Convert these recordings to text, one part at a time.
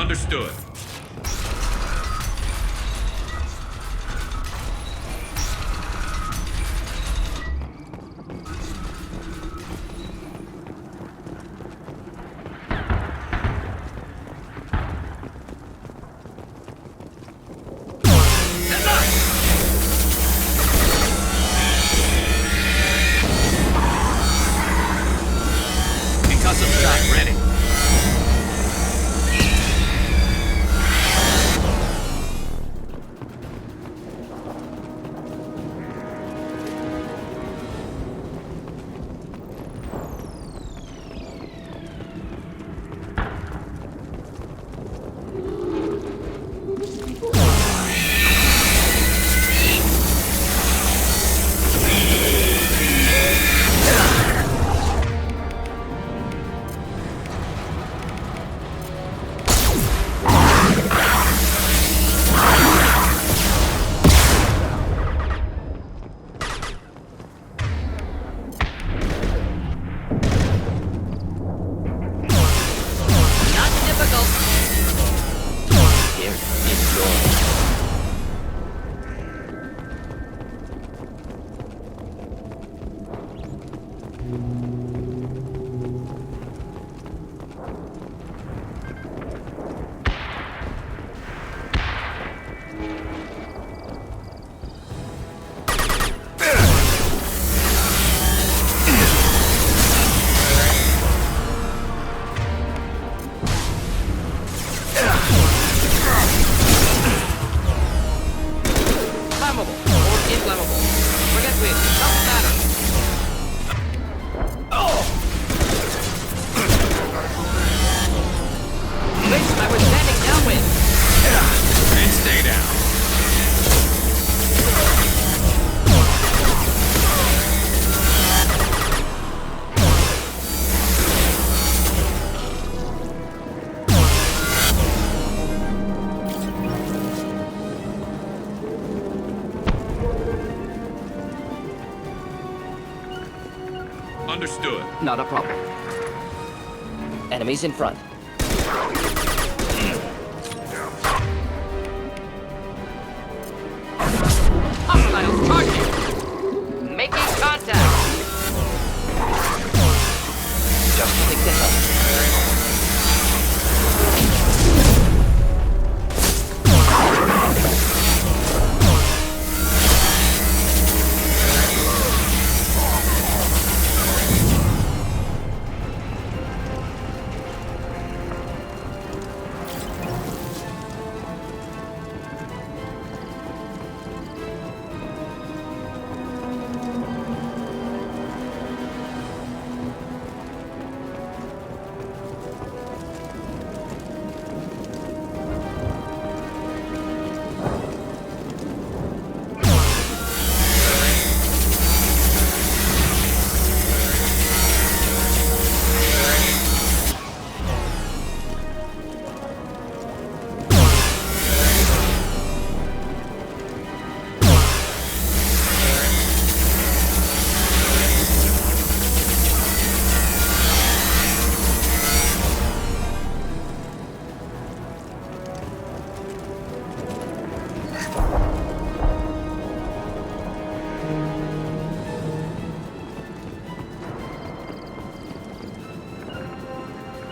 Understood. Concussive shot ready. Understood. Not a problem. Enemies in front. Hostiles charging! Making contact! Just click to help.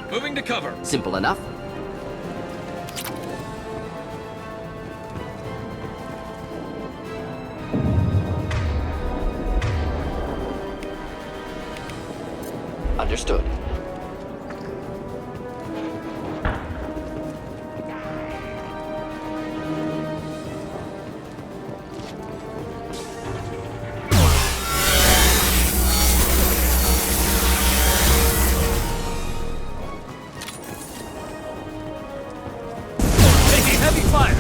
Moving to cover. Simple enough. Understood. Heavy fire!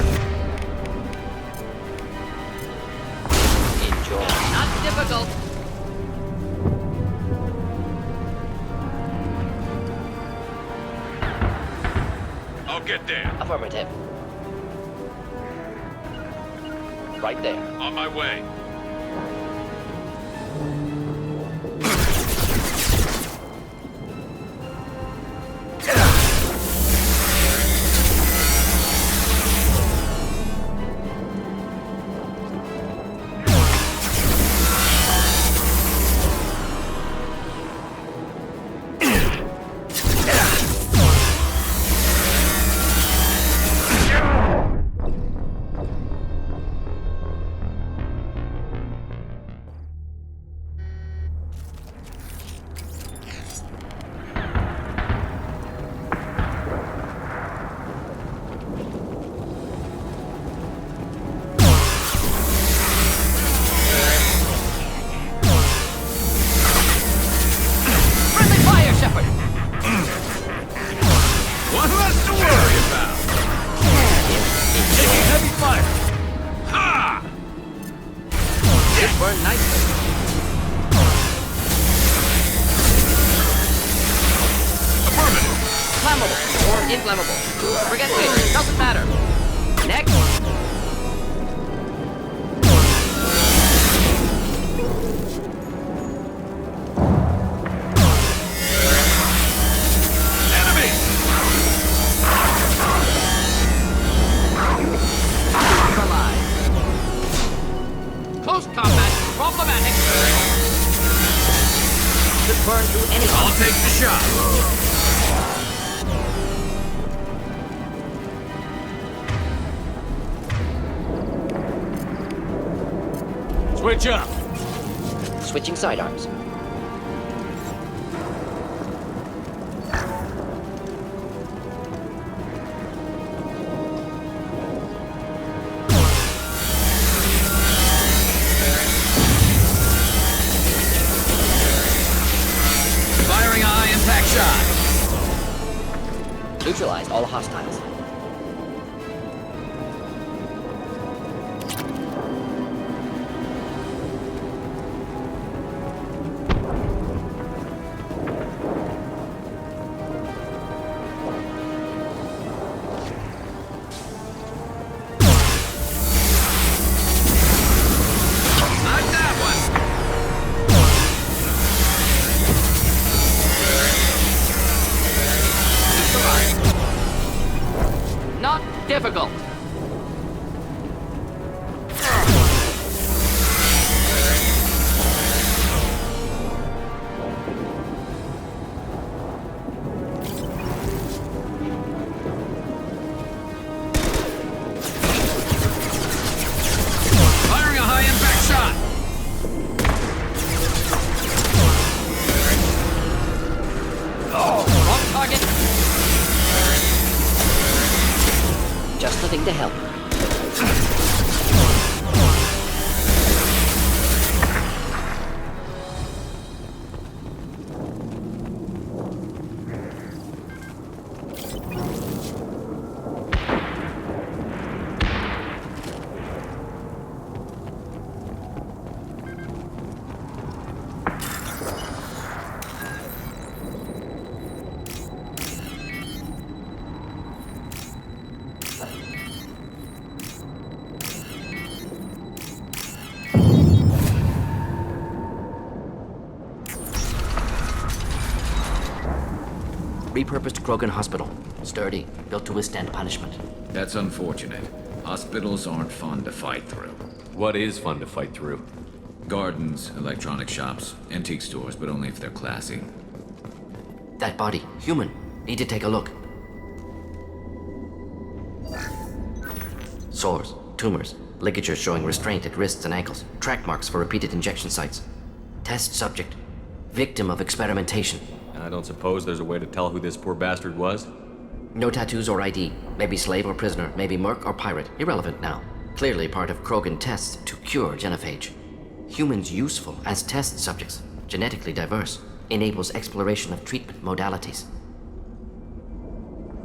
Enjoy. Not difficult. I'll get there. Affirmative. Right there. On my way. Blast away! Taking heavy fire! Ha! It burned nicely. Affirmative! Flammable or inflammable. Forget it. Doesn't matter. Next. Enemy! Neutralized. Close combat. Problematic. Could burn through any. I'll take the shot. Switch up. Switching sidearms. Firing a high-impact shot. Neutralized all hostiles. Not that one. Not difficult. Firing a high-impact shot. Wrong target. Just the thing to help. Repurposed Krogan Hospital. Sturdy, built to withstand punishment. That's unfortunate. Hospitals aren't fun to fight through. What is fun to fight through? Gardens, electronic shops, antique stores, but only if they're classy. That body, human. Need to take a look. Sores, tumors, ligatures showing restraint at wrists and ankles, track marks for repeated injection sites. Test subject, victim of experimentation. I don't suppose there's a way to tell who this poor bastard was? No tattoos or ID. Maybe slave or prisoner, maybe merc or pirate. Irrelevant now. Clearly part of Krogan tests to cure genophage. Humans useful as test subjects, genetically diverse, enables exploration of treatment modalities.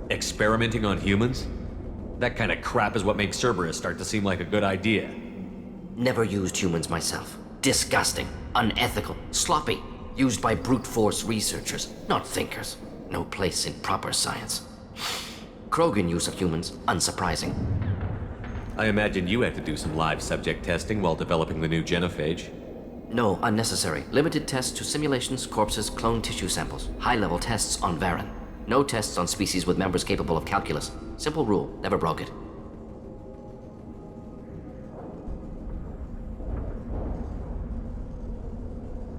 Experimenting on humans? That kind of crap is what makes Cerberus start to seem like a good idea. Never used humans myself. Disgusting, unethical, sloppy. Used by brute force researchers, not thinkers. No place in proper science. Krogan use of humans, unsurprising. I imagine you had to do some live subject testing while developing the new genophage. No, unnecessary. Limited tests to simulations, corpses, cloned tissue samples. High-level tests on Varen. No tests on species with members capable of calculus. Simple rule, never broke it.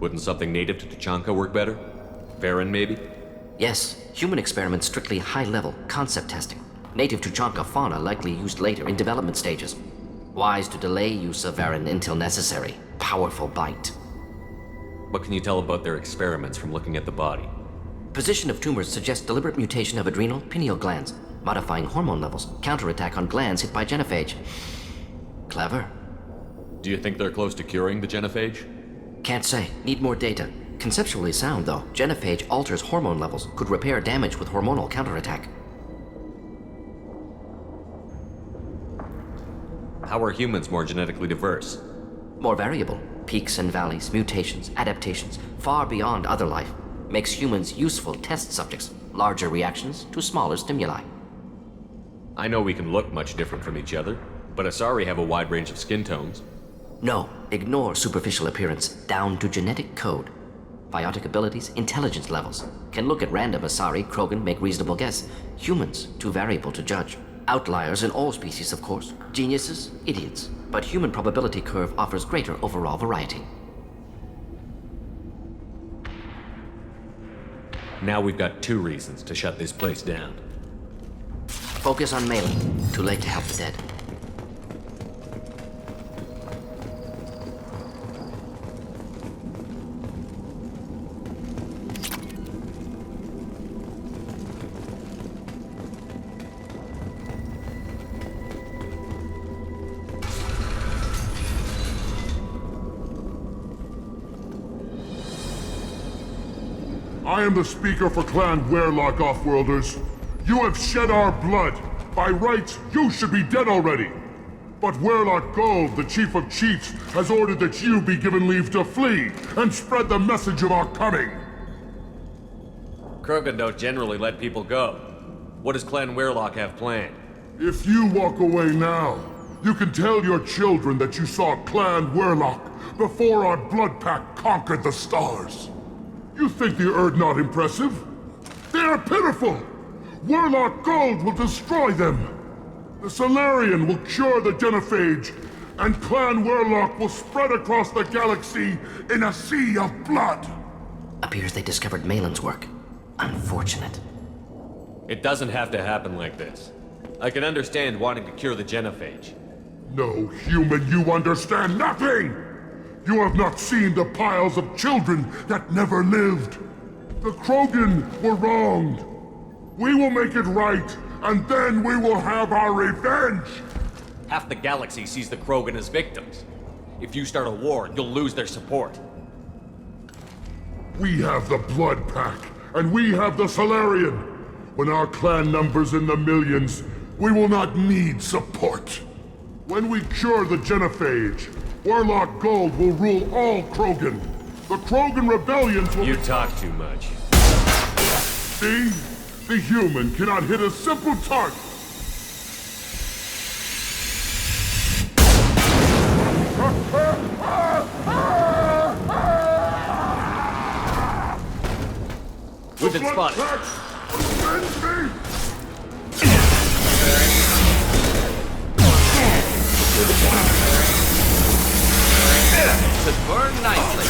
Wouldn't something native to Tuchanka work better? Varen, maybe? Yes, human experiments strictly high-level, concept testing. Native Tuchanka fauna likely used later in development stages. Wise to delay use of Varen until necessary. Powerful bite. What can you tell about their experiments from looking at the body? Position of tumors suggests deliberate mutation of adrenal, pineal glands, modifying hormone levels, counterattack on glands hit by genophage. Clever. Do you think they're close to curing the genophage? Can't say. Need more data. Conceptually sound, though. Genophage alters hormone levels, could repair damage with hormonal counterattack. How are humans more genetically diverse? More variable. Peaks and valleys, mutations, adaptations, far beyond other life, makes humans useful test subjects. Larger reactions to smaller stimuli. I know we can look much different from each other, but Asari have a wide range of skin tones. No, ignore superficial appearance, down to genetic code. Biotic abilities, intelligence levels. Can look at random Asari, Krogan, make reasonable guess. Humans, too variable to judge. Outliers in all species, of course. Geniuses, idiots. But human probability curve offers greater overall variety. Now we've got 2 reasons to shut this place down. Focus on Malin. Too late to help the dead. I am the speaker for Clan Werlock, Offworlders. You have shed our blood. By rights, you should be dead already. But Werlock Gold, the Chief of Chiefs, has ordered that you be given leave to flee and spread the message of our coming. Krogan don't generally let people go. What does Clan Werlock have planned? If you walk away now, you can tell your children that you saw Clan Werlock before our blood pact conquered the stars. You think the Erd not impressive? They are pitiful! Werlock Gold will destroy them! The Solarian will cure the Genophage, and Clan Werlock will spread across the galaxy in a sea of blood! Appears they discovered Malin's work. Unfortunate. It doesn't have to happen like this. I can understand wanting to cure the Genophage. No human, you understand nothing! You have not seen the piles of children that never lived. The Krogan were wronged. We will make it right, and then we will have our revenge! Half the galaxy sees the Krogan as victims. If you start a war, you'll lose their support. We have the Blood Pack, and we have the Solarian. When our clan numbers in the millions, we will not need support. When we cure the Genophage, Werlock Gold will rule all Krogan. The Krogan rebellions will You talk too much. See? The human cannot hit a simple target. We've been spotted. Avenge me! Should burn nicely.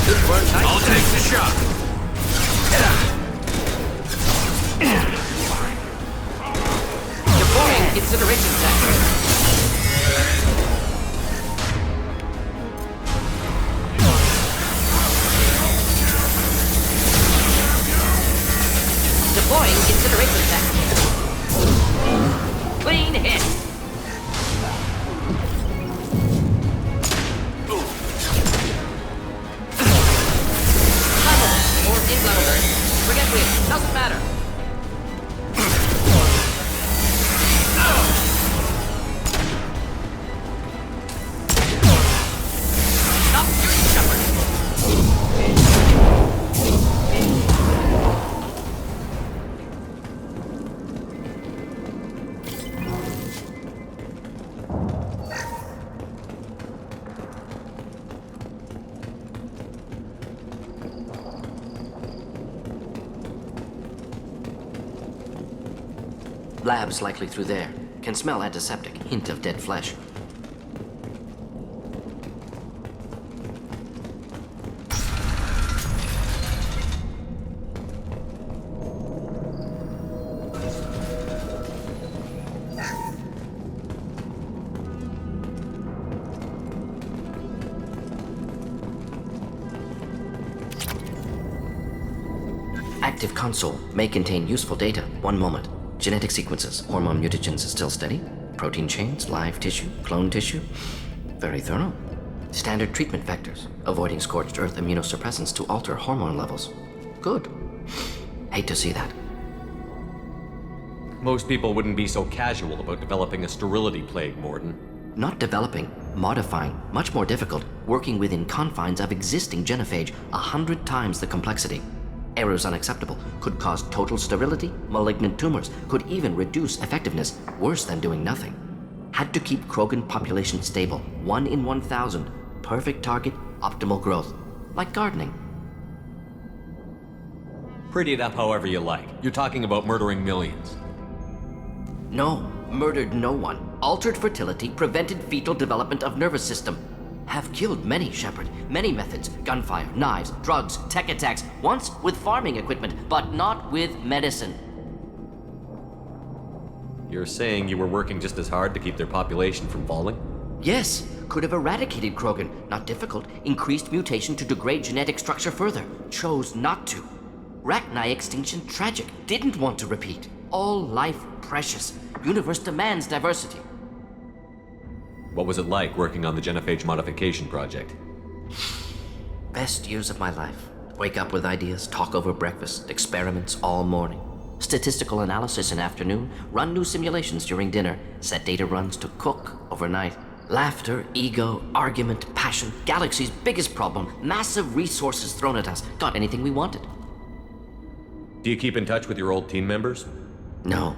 This burn nicely. I'll take the shot. Deploying incineration tank. Deploying incineration tank. Clean hit. Flammable or inflammable. Forget which. Doesn't matter. Stop shooting, Shepard. Labs likely through there. Can smell antiseptic, hint of dead flesh. Active console may contain useful data. One moment. Genetic sequences, hormone mutagens is still steady. Protein chains, live tissue, clone tissue. Very thorough. Standard treatment vectors, avoiding scorched earth immunosuppressants to alter hormone levels. Good. Hate to see that. Most people wouldn't be so casual about developing a sterility plague, Morden. Not developing, modifying, much more difficult, working within confines of existing genophage, 100 times the complexity. Errors unacceptable, could cause total sterility, malignant tumors, could even reduce effectiveness, worse than doing nothing. Had to keep Krogan population stable, 1 in 1,000, perfect target, optimal growth, like gardening. Pretty it up however you like. You're talking about murdering millions. No, murdered no one. Altered fertility, prevented fetal development of nervous system. Have killed many, Shepard. Many methods. Gunfire, knives, drugs, tech attacks. Once with farming equipment, but not with medicine. You're saying you were working just as hard to keep their population from falling? Yes, could have eradicated Krogan. Not difficult. Increased mutation to degrade genetic structure further. Chose not to. Rachni extinction tragic. Didn't want to repeat. All life precious. Universe demands diversity. What was it like working on the genophage modification project? Best years of my life. Wake up with ideas, talk over breakfast, experiments all morning. Statistical analysis in afternoon, run new simulations during dinner, set data runs to cook overnight. Laughter, ego, argument, passion, galaxy's biggest problem, massive resources thrown at us. Got anything we wanted. Do you keep in touch with your old team members? No.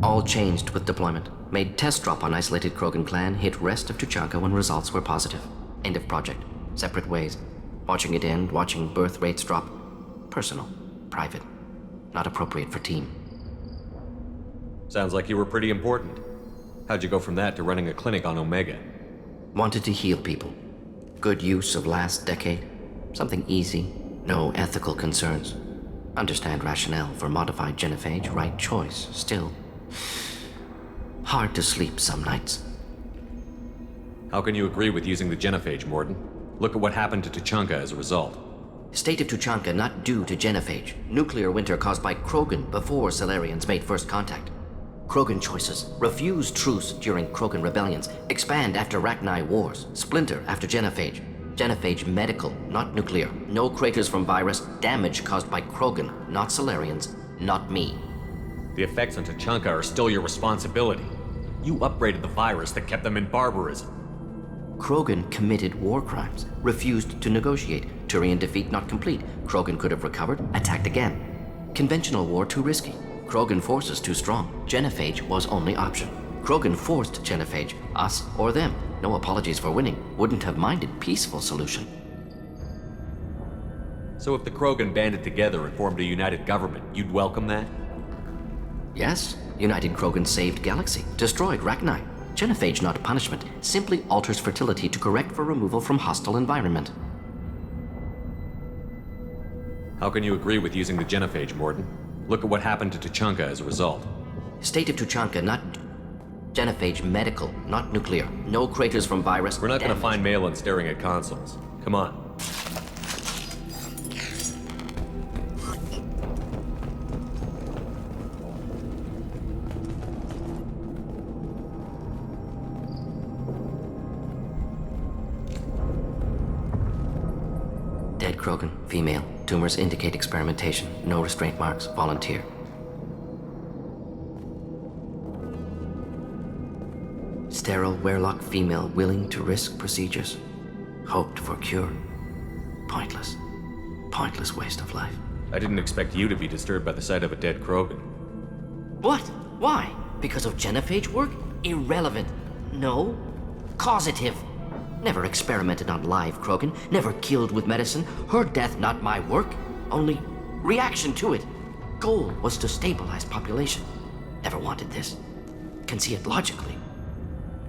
All changed with deployment. Made test drop on isolated Krogan clan, hit rest of Tuchanka when results were positive. End of project. Separate ways. Watching it end, watching birth rates drop. Personal. Private. Not appropriate for team. Sounds like you were pretty important. How'd you go from that to running a clinic on Omega? Wanted to heal people. Good use of last decade. Something easy. No ethical concerns. Understand rationale for modified genophage, right choice. Still, hard to sleep some nights. How can you agree with using the genophage, Morden? Look at what happened to Tuchanka as a result. State of Tuchanka not due to genophage. Nuclear winter caused by Krogan before Salarians made first contact. Krogan choices. Refuse truce during Krogan rebellions. Expand after Rachni wars. Splinter after genophage. Genophage medical, not nuclear. No craters from virus. Damage caused by Krogan, not Salarians, not me. The effects on Tuchanka are still your responsibility. You upgraded the virus that kept them in barbarism. Krogan committed war crimes. Refused to negotiate. Turian defeat not complete. Krogan could have recovered, attacked again. Conventional war too risky. Krogan forces too strong. Genophage was only option. Krogan forced genophage, us or them. No apologies for winning. Wouldn't have minded peaceful solution. So if the Krogan banded together and formed a united government, you'd welcome that? Yes, United Krogan saved Galaxy, destroyed Rachni. Genophage not punishment, simply alters fertility to correct for removal from hostile environment. How can you agree with using the genophage, Morden? Look at what happened to Tuchanka as a result. State of Tuchanka not genophage medical, not nuclear. No craters from virus. We're not going to damage. find Malin staring at consoles. Come on. Dead Krogan, female. Tumors indicate experimentation. No restraint marks. Volunteer. Sterile Werlock female willing to risk procedures. Hoped for cure. Pointless. Pointless waste of life. I didn't expect you to be disturbed by the sight of a dead Krogan. What? Why? Because of genophage work? Irrelevant. No. Causative. Never experimented on live Krogan. Never killed with medicine. Her death not my work. Only reaction to it. Goal was to stabilize population. Never wanted this. Can see it logically.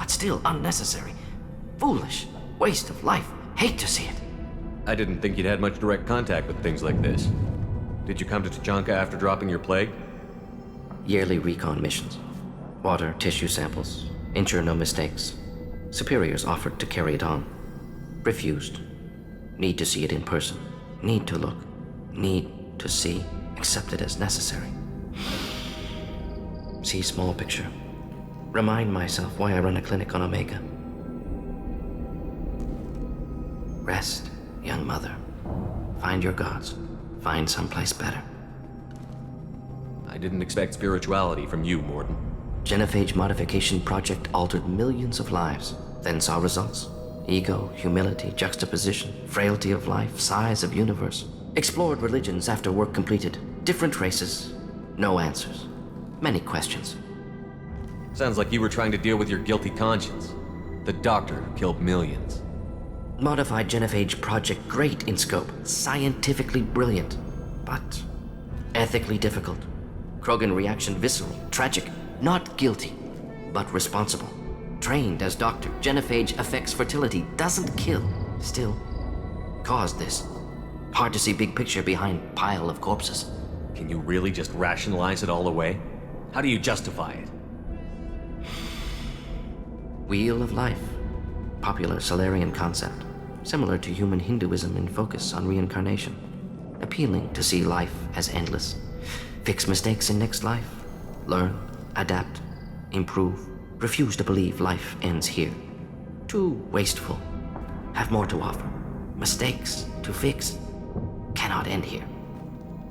But still unnecessary. Foolish. Waste of life. Hate to see it. I didn't think you'd had much direct contact with things like this. Did you come to Tuchanka after dropping your plague? Yearly recon missions. Water, tissue samples. Ensure no mistakes. Superiors offered to carry it on. Refused. Need to see it in person. Need to look. Need to see. Accept it as necessary. See small picture. Remind myself why I run a clinic on Omega. Rest, young mother. Find your gods. Find someplace better. I didn't expect spirituality from you, Mordin. Genophage modification project altered millions of lives, then saw results. Ego, humility, juxtaposition, frailty of life, size of universe. Explored religions after work completed. Different races. No answers. Many questions. Sounds like you were trying to deal with your guilty conscience. The doctor killed millions. Modified genophage project great in scope. Scientifically brilliant. But ethically difficult. Krogan reaction visceral, tragic. Not guilty, but responsible. Trained as doctor, genophage affects fertility, doesn't kill. Still, caused this. Hard to see big picture behind pile of corpses. Can you really just rationalize it all away? How do you justify it? Wheel of life. Popular Solarian concept. Similar to human Hinduism in focus on reincarnation. Appealing to see life as endless. Fix mistakes in next life. Learn, adapt, improve. Refuse to believe life ends here. Too wasteful. Have more to offer. Mistakes to fix. Cannot end here.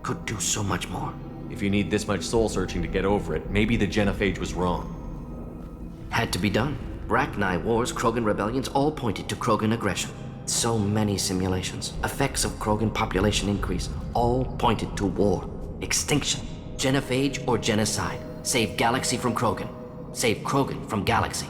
Could do so much more. If you need this much soul searching to get over it, maybe the genophage was wrong. Had to be done. Rachni wars, Krogan rebellions, all pointed to Krogan aggression. So many simulations. Effects of Krogan population increase. All pointed to war. Extinction. Genophage or genocide. Save galaxy from Krogan. Save Krogan from galaxy.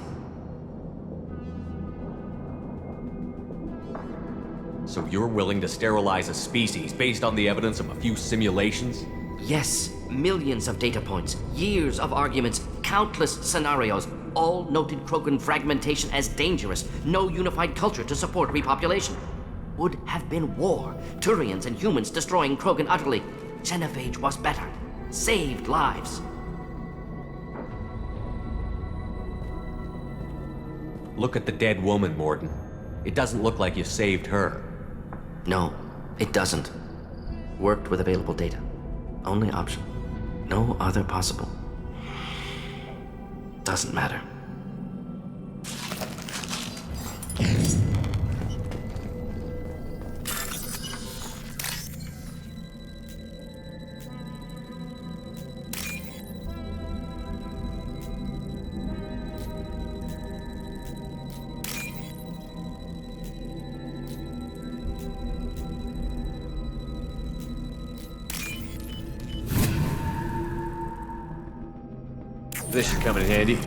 So you're willing to sterilize a species based on the evidence of a few simulations? Yes, millions of data points, years of arguments, countless scenarios, all noted Krogan fragmentation as dangerous, no unified culture to support repopulation. Would have been war, Turians and humans destroying Krogan utterly. Genophage was better, saved lives. Look at the dead woman, Mordin. It doesn't look like you saved her. No, it doesn't. Worked with available data. Only option. No other possible. Doesn't matter. This should come in handy.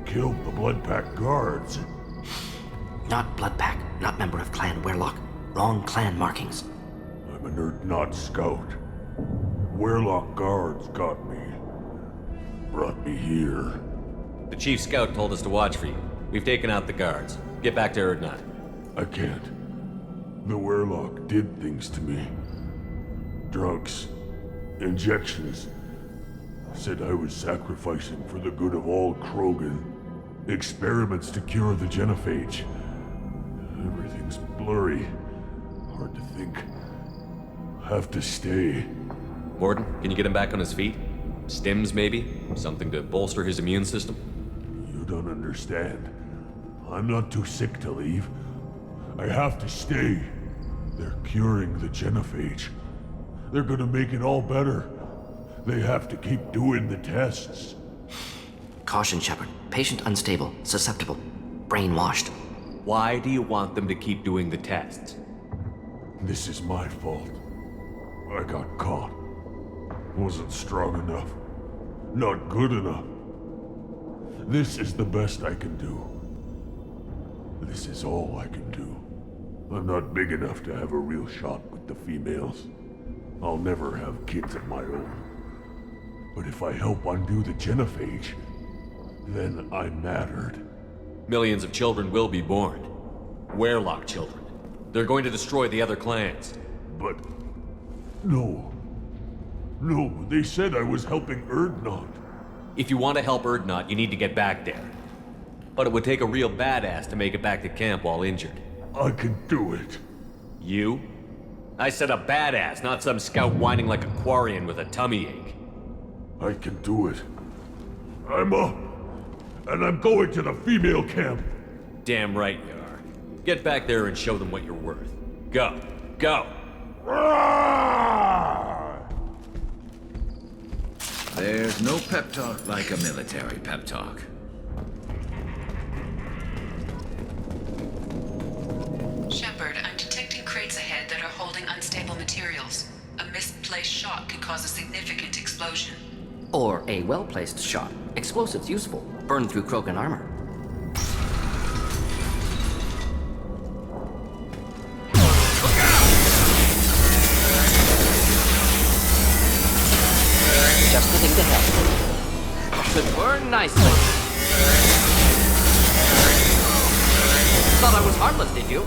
Killed the Bloodpack guards. Not Bloodpack, not member of Clan Werlock. Wrong clan markings. I'm an Urdnot scout. Werlock guards got me. Brought me here. The chief scout told us to watch for you. We've taken out the guards. Get back to Urdnot. I can't. The Werlock did things to me. Drugs. Injections. Said I was sacrificing for the good of all Krogan. Experiments to cure the genophage. Everything's blurry. Hard to think. Have to stay. Mordin, can you get him back on his feet? Stims, maybe? Something to bolster his immune system? You don't understand. I'm not too sick to leave. I have to stay. They're curing the genophage. They're gonna make it all better. They have to keep doing the tests. Caution, Shepard. Patient unstable, susceptible, brainwashed. Why do you want them to keep doing the tests? This is my fault. I got caught. Wasn't strong enough. Not good enough. This is the best I can do. This is all I can do. I'm not big enough to have a real shot with the females. I'll never have kids of my own. But if I help undo the genophage, then I mattered. Millions of children will be born. Werlock children. They're going to destroy the other clans. but... No. No, they said I was helping Urdnot. If you want to help Urdnot, you need to get back there. But it would take a real badass to make it back to camp while injured. I can do it. You? I said a badass, not some scout whining like a Quarian with a tummy ache. I can do it. I'm up. And I'm going to the female camp. Damn right you are. Get back there and show them what you're worth. Go. Go! There's no pep talk like a military pep talk. Shepard, I'm detecting crates ahead that are holding unstable materials. A misplaced shot could cause a significant explosion. Or a well-placed shot. Explosives useful. Burn through Krogan armor. Just the thing to help. Should burn nicely. Thought I was harmless, did you?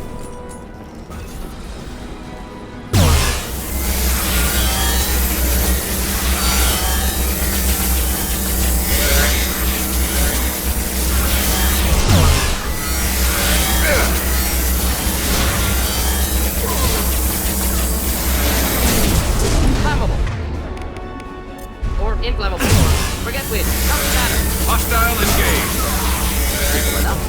Flammable. Or inflammable. Forget which. Doesn't matter. Hostile engaged. Simple enough.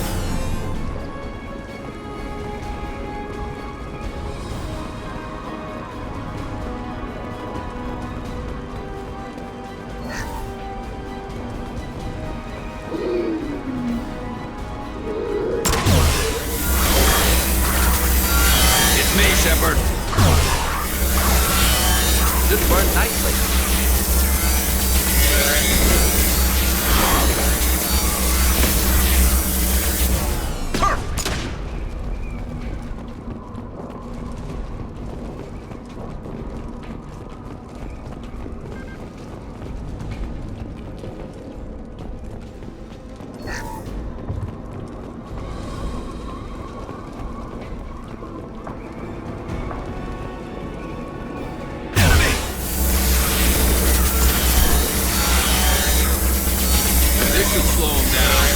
It's me, Shepard. Should burn nicely. This should slow him down.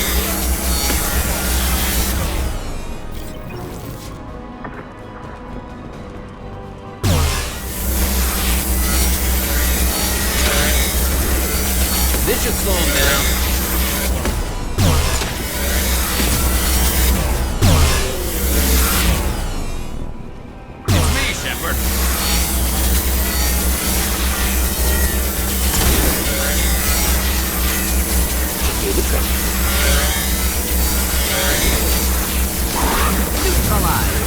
This should slow him down. It's me, Shepard. Do the trick. Neutralize.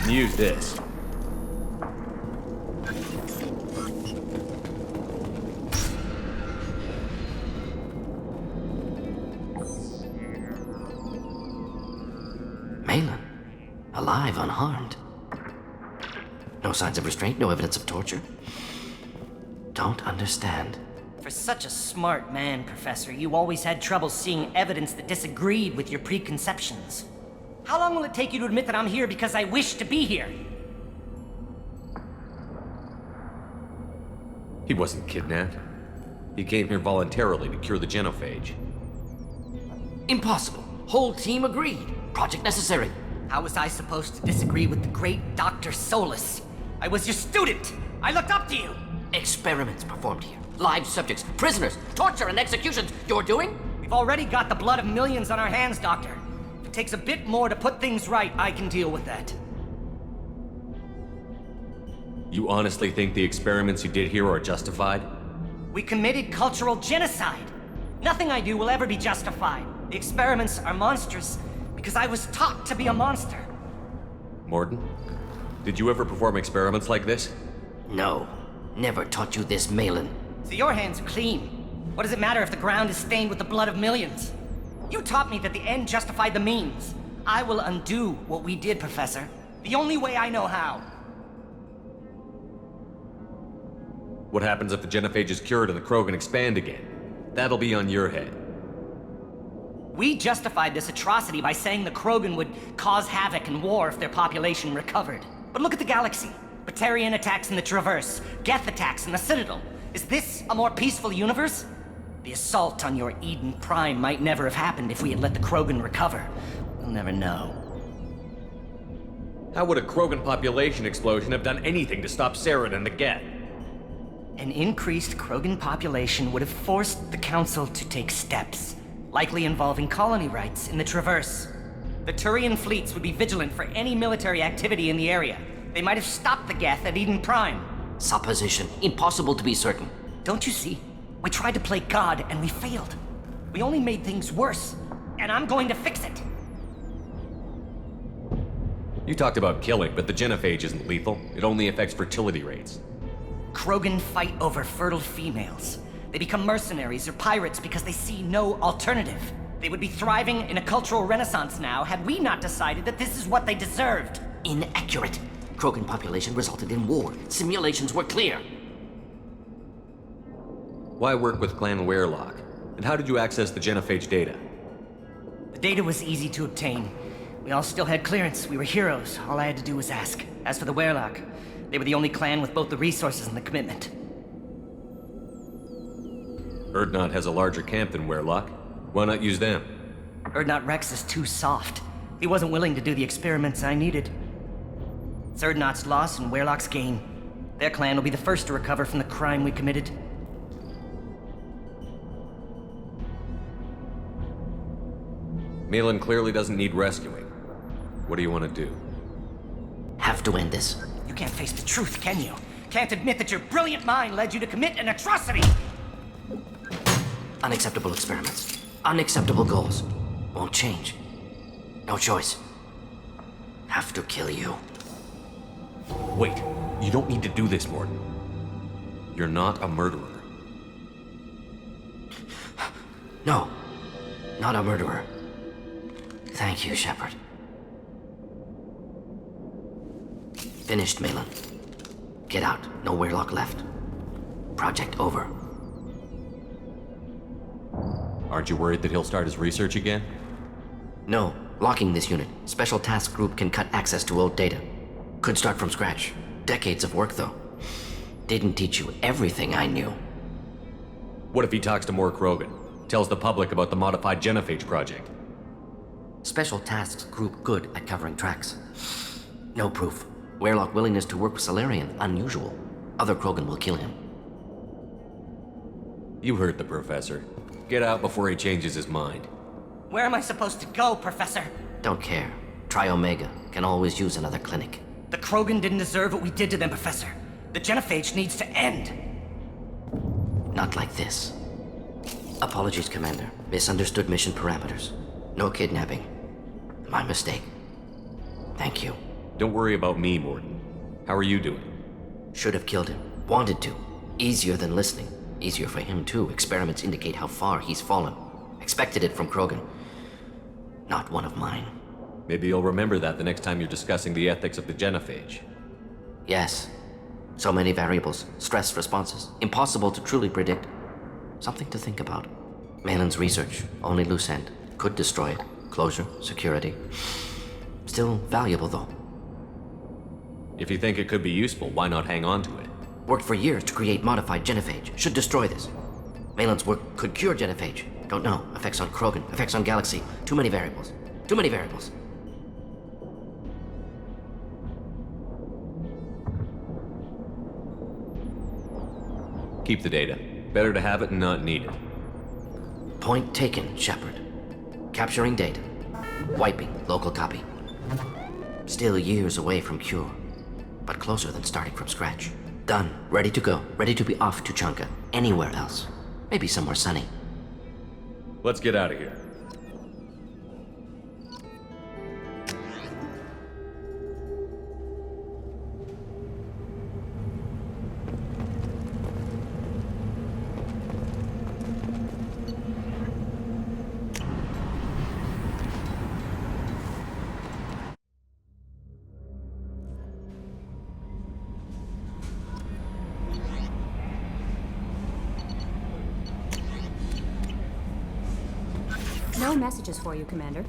Use this. Malin, alive, unharmed. No signs of restraint, no evidence of torture. Don't understand. For such a smart man, Professor, you always had trouble seeing evidence that disagreed with your preconceptions. How long will it take you to admit that I'm here because I wish to be here? He wasn't kidnapped. He came here voluntarily to cure the genophage. Impossible. Whole team agreed. Project necessary. How was I supposed to disagree with the great Dr. Solus? I was your student! I looked up to you! Experiments performed here. Live subjects, prisoners, torture and executions. You're doing? We've already got the blood of millions on our hands, Doctor. If it takes a bit more to put things right, I can deal with that. You honestly think the experiments you did here are justified? We committed cultural genocide. Nothing I do will ever be justified. The experiments are monstrous because I was taught to be a monster. Mordin, did you ever perform experiments like this? No. Never taught you this, Malin. So your hands are clean. What does it matter if the ground is stained with the blood of millions? You taught me that the end justified the means. I will undo what we did, Professor. The only way I know how. What happens if the genophage is cured and the Krogan expand again? That'll be on your head. We justified this atrocity by saying the Krogan would cause havoc and war if their population recovered. But look at the galaxy. Batarian attacks in the Traverse, Geth attacks in the Citadel. Is this a more peaceful universe? The assault on your Eden Prime might never have happened if we had let the Krogan recover. We'll never know. How would a Krogan population explosion have done anything to stop Saren and the Geth? An increased Krogan population would have forced the Council to take steps, likely involving colony rights in the Traverse. The Turian fleets would be vigilant for any military activity in the area. They might have stopped the Geth at Eden Prime. Supposition. Impossible to be certain. Don't you see? We tried to play God and we failed. We only made things worse, and I'm going to fix it. You talked about killing, but the genophage isn't lethal. It only affects fertility rates. Krogan fight over fertile females. They become mercenaries or pirates because they see no alternative. They would be thriving in a cultural renaissance now had we not decided that this is what they deserved. Inaccurate. Krogan population resulted in war. Simulations were clear. Why work with Clan Weyrloc? And how did you access the genophage data? The data was easy to obtain. We all still had clearance. We were heroes. All I had to do was ask. As for the Weyrloc, they were the only clan with both the resources and the commitment. Urdnot has a larger camp than Weyrloc. Why not use them? Urdnot Rex is too soft. He wasn't willing to do the experiments I needed. It's Urdnot's loss and Weyrloc's gain. Their clan will be the first to recover from the crime we committed. Malin clearly doesn't need rescuing. What do you want to do? Have to end this. You can't face the truth, can you? Can't admit that your brilliant mind led you to commit an atrocity! Unacceptable experiments. Unacceptable goals. Won't change. No choice. Have to kill you. Wait, you don't need to do this, Mordin. You're not a murderer. No. Not a murderer. Thank you, Shepard. Finished, Malin. Get out. No Weyrloc left. Project over. Aren't you worried that he'll start his research again? No. Locking this unit. Special Task Group can cut access to old data. Could start from scratch. Decades of work, though. Didn't teach you everything I knew. What if he talks to more Krogan? Tells the public about the modified genophage project? Special Tasks Group good at covering tracks. No proof. Weyrloc willingness to work with Salarian, unusual. Other Krogan will kill him. You heard the professor. Get out before he changes his mind. Where am I supposed to go, Professor? Don't care. Try Omega. Can always use another clinic. The Krogan didn't deserve what we did to them, Professor. The genophage needs to end. Not like this. Apologies, Commander. Misunderstood mission parameters. No kidnapping. My mistake. Thank you. Don't worry about me, Mordin. How are you doing? Should have killed him. Wanted to. Easier than listening. Easier for him, too. Experiments indicate how far he's fallen. Expected it from Krogan. Not one of mine. Maybe you'll remember that the next time you're discussing the ethics of the genophage. Yes. So many variables. Stress responses. Impossible to truly predict. Something to think about. Malin's research. Only loose end. Could destroy it. Closure. Security. Still valuable, though. If you think it could be useful, why not hang on to it? Worked for years to create modified genophage. Should destroy this. Malin's work could cure genophage. Don't know. Effects on Krogan. Effects on Galaxy. Too many variables. Too many variables. Keep the data. Better to have it and not need it. Point taken, Shepard. Capturing data. Wiping local copy. Still years away from cure, but closer than starting from scratch. Done. Ready to go. Ready to be off to Chanka. Anywhere else. Maybe somewhere sunny. Let's get out of here. No messages for you, Commander.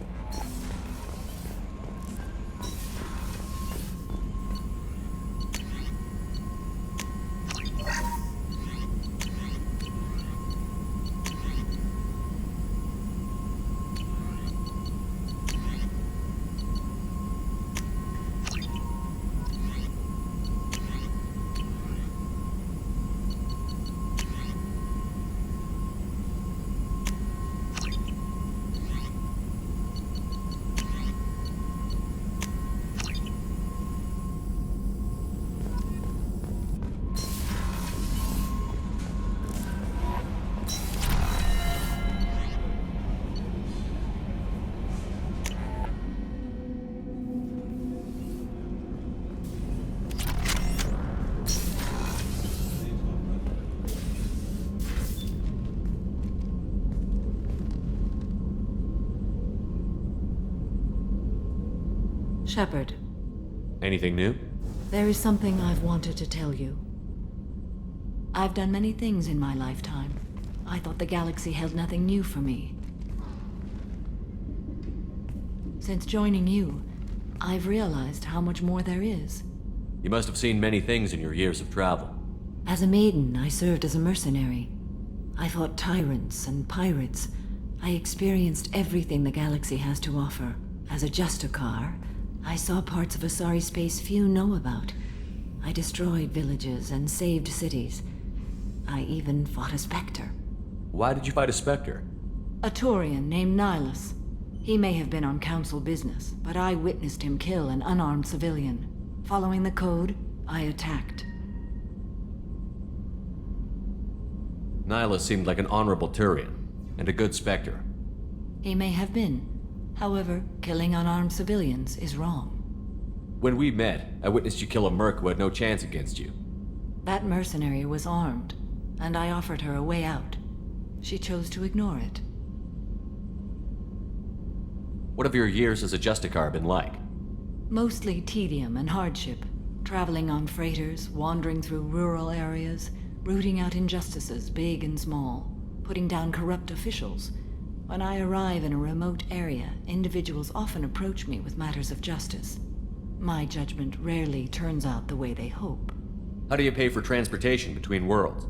Shepard, Anything new? there is something I've wanted to tell you. I've done many things in my lifetime. I thought the galaxy held nothing new for me. Since joining you, I've realized how much more there is. You must have seen many things in your years of travel. As a maiden, I served as a mercenary. I fought tyrants and pirates. I experienced everything the galaxy has to offer. As a Justicar, I saw parts of Asari space few know about. I destroyed villages and saved cities. I even fought a Spectre. Why did you fight a Spectre? A Turian named Nihilus. He may have been on Council business, but I witnessed him kill an unarmed civilian. Following the code, I attacked. Nihilus seemed like an honorable Turian, and a good Spectre. He may have been. However, killing unarmed civilians is wrong. When we met, I witnessed you kill a merc who had no chance against you. That mercenary was armed, and I offered her a way out. She chose to ignore it. What have your years as a Justicar been like? Mostly tedium and hardship. Traveling on freighters, wandering through rural areas, rooting out injustices big and small, putting down corrupt officials. When I arrive in a remote area, individuals often approach me with matters of justice. My judgment rarely turns out the way they hope. How do you pay for transportation between worlds?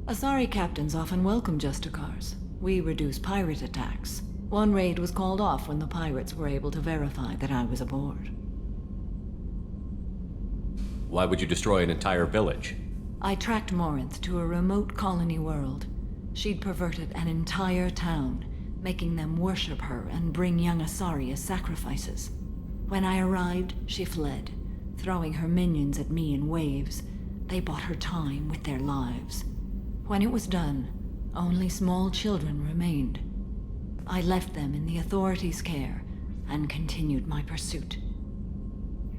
Asari captains often welcome Justicars. We reduce pirate attacks. One raid was called off when the pirates were able to verify that I was aboard. Why would you destroy an entire village? I tracked Morinth to a remote colony world. She'd perverted an entire town, making them worship her and bring young Asari as sacrifices. When I arrived, she fled, throwing her minions at me in waves. They bought her time with their lives. When it was done, only small children remained. I left them in the authorities' care and continued my pursuit.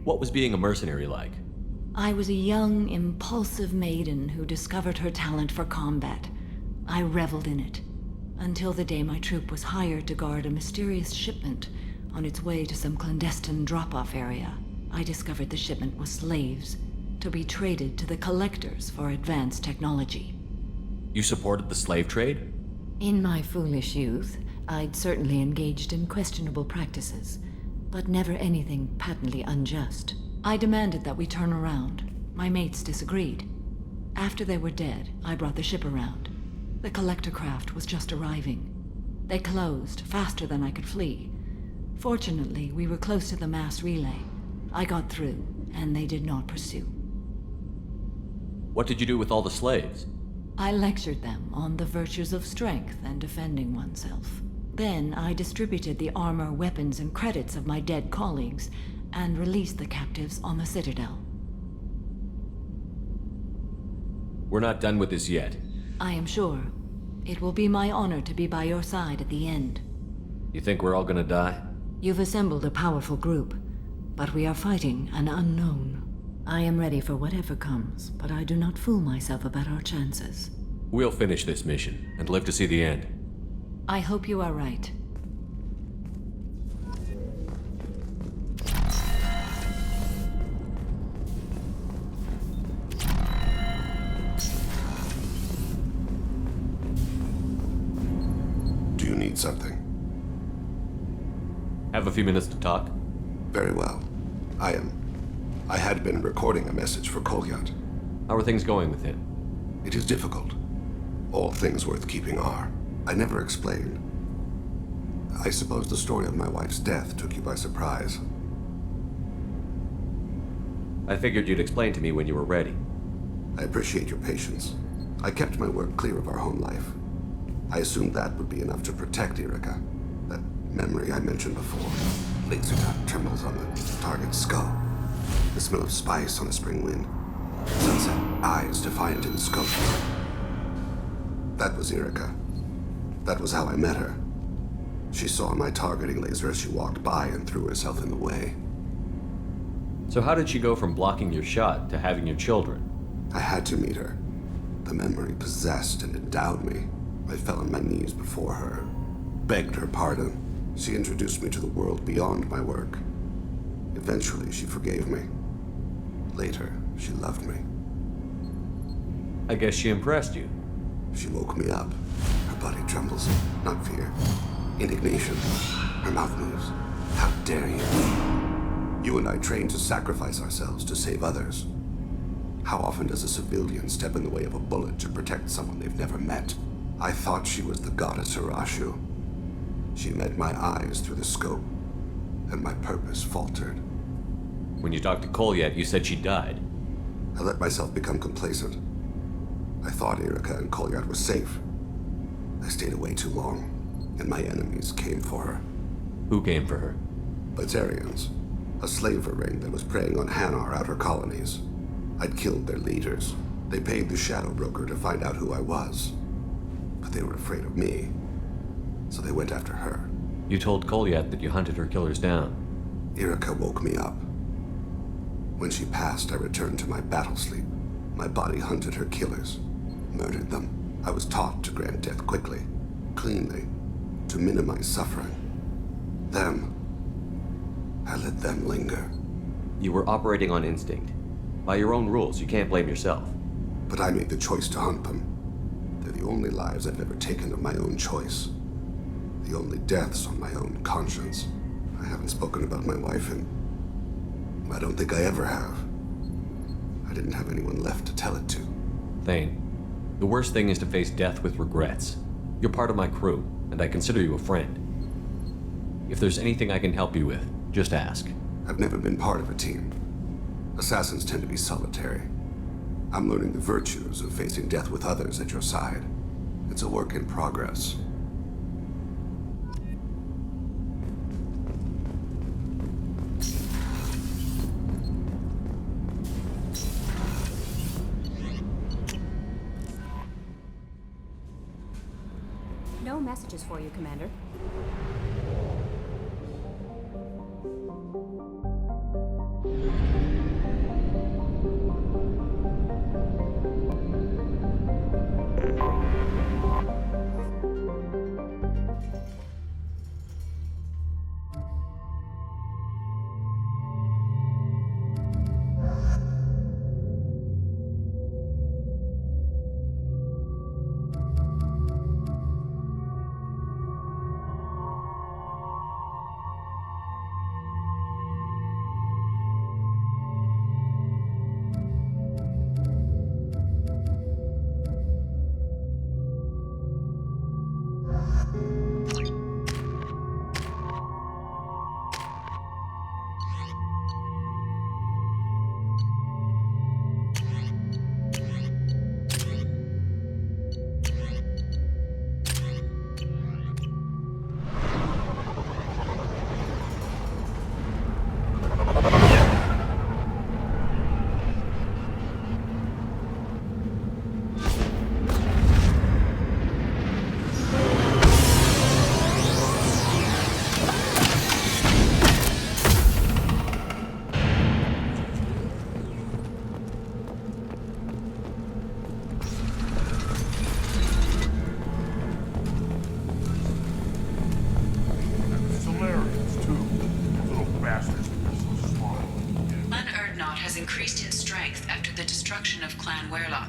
What was being a mercenary like? I was a young, impulsive maiden who discovered her talent for combat. I reveled in it, until the day my troop was hired to guard a mysterious shipment on its way to some clandestine drop-off area. I discovered the shipment was slaves, to be traded to the Collectors for advanced technology. You supported the slave trade? In my foolish youth, I'd certainly engaged in questionable practices, but never anything patently unjust. I demanded that we turn around. My mates disagreed. After they were dead, I brought the ship around. The collector craft was just arriving. They closed faster than I could flee. Fortunately, we were close to the mass relay. I got through, and they did not pursue. What did you do with all the slaves? I lectured them on the virtues of strength and defending oneself. Then I distributed the armor, weapons, and credits of my dead colleagues, and released the captives on the Citadel. We're not done with this yet. I am sure. It will be my honor to be by your side at the end. You think we're all gonna die? You've assembled a powerful group, but we are fighting an unknown. I am ready for whatever comes, but I do not fool myself about our chances. We'll finish this mission and live to see the end. I hope you are right. Do you need something? Have a few minutes to talk? Very well. I had been recording a message for Kolyat. How are things going with him? It is difficult. All things worth keeping are. I never explained. I suppose the story of my wife's death took you by surprise. I figured you'd explain to me when you were ready. I appreciate your patience. I kept my work clear of our home life. I assumed that would be enough to protect Irika. That memory I mentioned before. Laser dot trembles on the target's skull. The smell of spice on a spring wind. Sunset eyes defiant in scope. That was Irika. That was how I met her. She saw my targeting laser as she walked by and threw herself in the way. So how did she go from blocking your shot to having your children? I had to meet her. The memory possessed and endowed me. I fell on my knees before her, begged her pardon. She introduced me to the world beyond my work. Eventually, she forgave me. Later, she loved me. I guess she impressed you. She woke me up. Her body trembles. Not fear. Indignation. Her mouth moves. How dare you? You and I trained to sacrifice ourselves to save others. How often does a civilian step in the way of a bullet to protect someone they've never met? I thought she was the goddess Arashu. She met my eyes through the scope, and my purpose faltered. When you talked to Kolyat, you said she died. I let myself become complacent. I thought Irika and Kolyat were safe. I stayed away too long, and my enemies came for her. Who came for her? Batarians. A slaver ring that was preying on Hanar outer colonies. I'd killed their leaders. They paid the Shadow Broker to find out who I was. But they were afraid of me, so they went after her. You told Kolyat that you hunted her killers down. Irika woke me up. When she passed, I returned to my battle sleep. My body hunted her killers, murdered them. I was taught to grant death quickly, cleanly, to minimize suffering. I let them linger. You were operating on instinct. By your own rules, you can't blame yourself. But I made the choice to hunt them. They're the only lives I've ever taken of my own choice. The only deaths on my own conscience. I haven't spoken about my wife and I don't think I ever have. I didn't have anyone left to tell it to. Thane, the worst thing is to face death with regrets. You're part of my crew, and I consider you a friend. If there's anything I can help you with, just ask. I've never been part of a team. Assassins tend to be solitary. I'm learning the virtues of facing death with others at your side. It's a work in progress. No messages for you, Commander. Increased in strength after the destruction of Clan Werlock.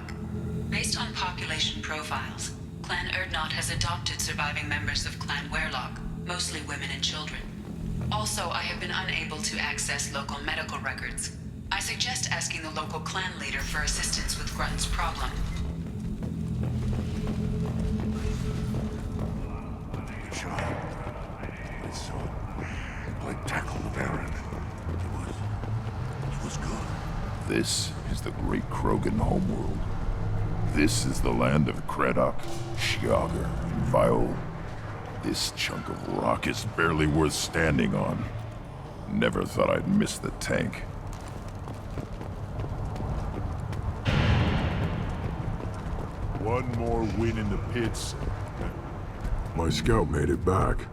Based on population profiles, Clan Urdnot has adopted surviving members of Clan Werlock, mostly women and children. Also, I have been unable to access local medical records. I suggest asking the local clan leader for assistance with Grunt's problem. Child, my son, I tackled the Baron. It was good. This is the great Krogan homeworld. This is the land of Kredok, Shiagar, and Viol. This chunk of rock is barely worth standing on. Never thought I'd miss the tank. One more win in the pits. My scout made it back.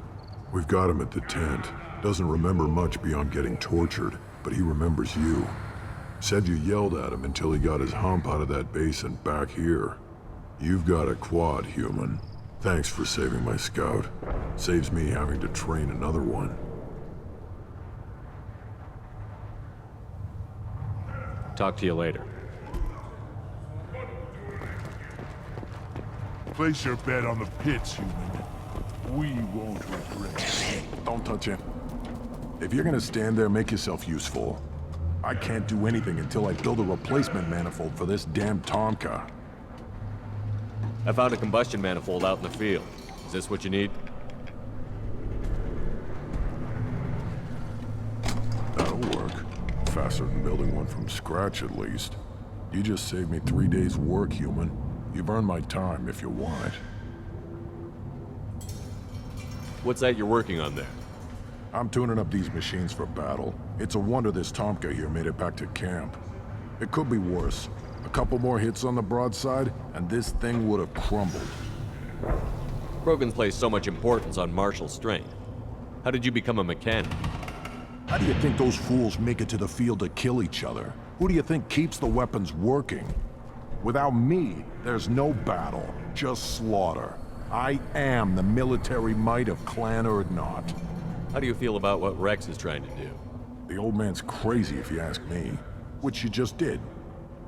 We've got him at the tent. Doesn't remember much beyond getting tortured, but he remembers you. Said you yelled at him until he got his hump out of that base and back here. You've got a quad, human. Thanks for saving my scout. Saves me having to train another one. Talk to you later. Place your bet on the pits, human. We won't regret. Don't touch him. If you're gonna stand there, make yourself useful. I can't do anything until I build a replacement manifold for this damn Tomka. I found a combustion manifold out in the field. Is this what you need? That'll work. Faster than building one from scratch, at least. You just saved me 3 days' work, human. You've earned my time if you want it. What's that you're working on there? I'm tuning up these machines for battle. It's a wonder this Tomka here made it back to camp. It could be worse. A couple more hits on the broadside, and this thing would have crumbled. Krogan place so much importance on martial strength. How did you become a mechanic? How do you think those fools make it to the field to kill each other? Who do you think keeps the weapons working? Without me, there's no battle, just slaughter. I am the military might of Clan Urdnot. How do you feel about what Rex is trying to do? The old man's crazy if you ask me, which you just did.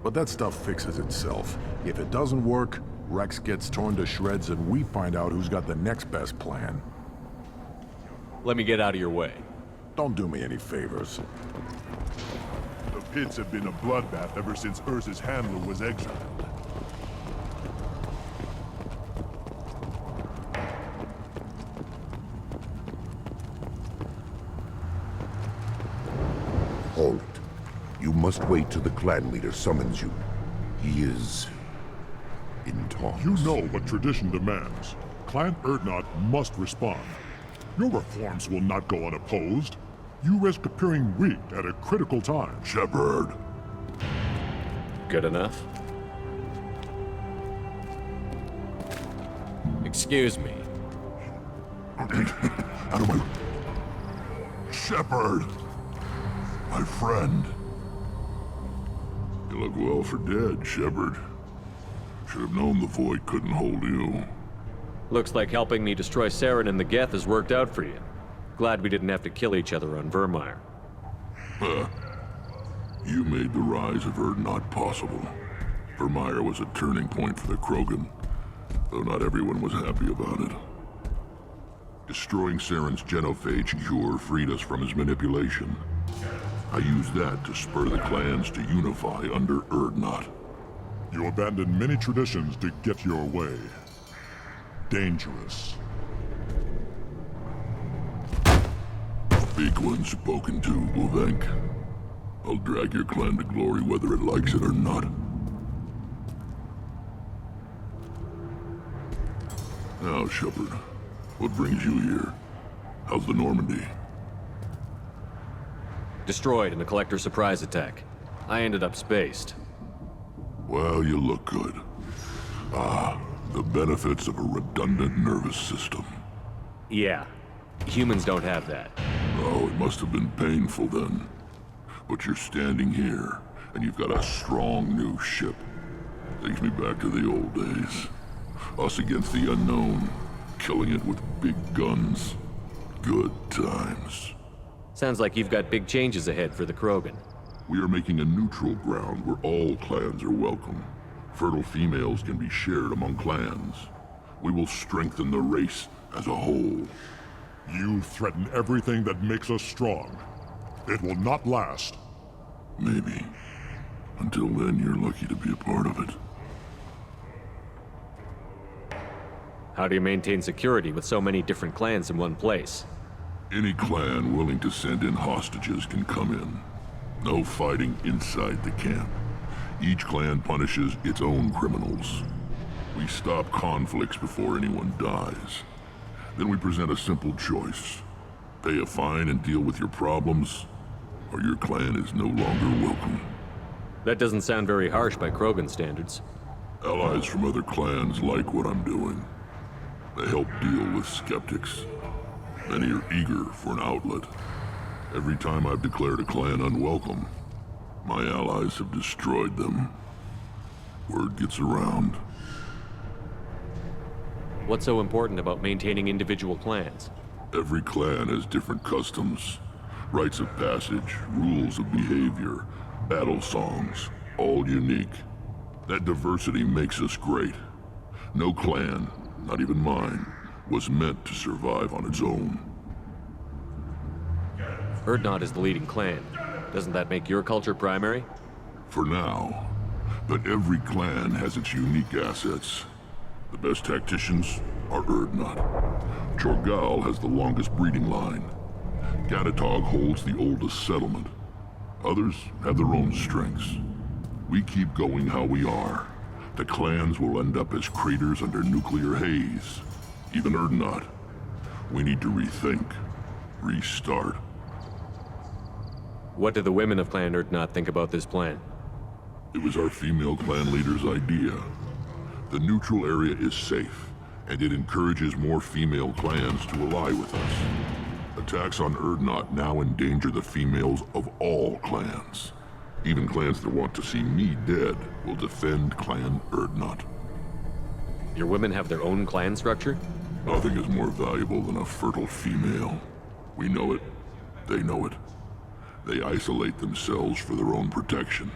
But that stuff fixes itself. If it doesn't work, Rex gets torn to shreds and we find out who's got the next best plan. Let me get out of your way. Don't do me any favors. The pits have been a bloodbath ever since Urza's handler was exiled. Hold it. You must wait till the clan leader summons you. He is in talks. You know what tradition demands. Clan Urdnot must respond. Your reforms will not go unopposed. You risk appearing weak at a critical time. Shepard. Good enough? Excuse me. Out of my... Shepard! My friend. You look well for dead, Shepard. Should have known the Void couldn't hold you. Looks like helping me destroy Saren and the Geth has worked out for you. Glad we didn't have to kill each other on Virmire. Huh. You made the rise of Urdnot possible. Virmire was a turning point for the Krogan, though not everyone was happy about it. Destroying Saren's genophage cure freed us from his manipulation. I used that to spur the clans to unify under Urdnot. You abandoned many traditions to get your way. Dangerous. Big one spoken to, Uvenk. I'll drag your clan to glory whether it likes it or not. Now, Shepard, what brings you here? How's the Normandy? Destroyed in a Collector surprise attack. I ended up spaced. Well, you look good. Ah, the benefits of a redundant nervous system. Yeah. Humans don't have that. Oh, it must have been painful then. But you're standing here, and you've got a strong new ship. Takes me back to the old days. Us against the unknown, killing it with big guns. Good times. Sounds like you've got big changes ahead for the Krogan. We are making a neutral ground where all clans are welcome. Fertile females can be shared among clans. We will strengthen the race as a whole. You threaten everything that makes us strong. It will not last. Maybe. Until then, you're lucky to be a part of it. How do you maintain security with so many different clans in one place? Any clan willing to send in hostages can come in. No fighting inside the camp. Each clan punishes its own criminals. We stop conflicts before anyone dies. Then we present a simple choice. Pay a fine and deal with your problems, or your clan is no longer welcome. That doesn't sound very harsh by Krogan standards. Allies from other clans like what I'm doing. They help deal with skeptics. Many are eager for an outlet. Every time I've declared a clan unwelcome, my allies have destroyed them. Word gets around. What's so important about maintaining individual clans? Every clan has different customs, rites of passage, rules of behavior, battle songs, all unique. That diversity makes us great. No clan, not even mine, was meant to survive on its own. Urdnot is the leading clan. Doesn't that make your culture primary? For now. But every clan has its unique assets. The best tacticians are Urdnot. Chorgal has the longest breeding line. Gatatog holds the oldest settlement. Others have their own strengths. We keep going how we are. The clans will end up as craters under nuclear haze. Even Urdnot. We need to rethink. Restart. What do the women of Clan Urdnot think about this plan? It was our female clan leader's idea. The neutral area is safe, and it encourages more female clans to ally with us. Attacks on Urdnot now endanger the females of all clans. Even clans that want to see me dead will defend Clan Urdnot. Your women have their own clan structure? Nothing is more valuable than a fertile female. We know it. They know it. They isolate themselves for their own protection.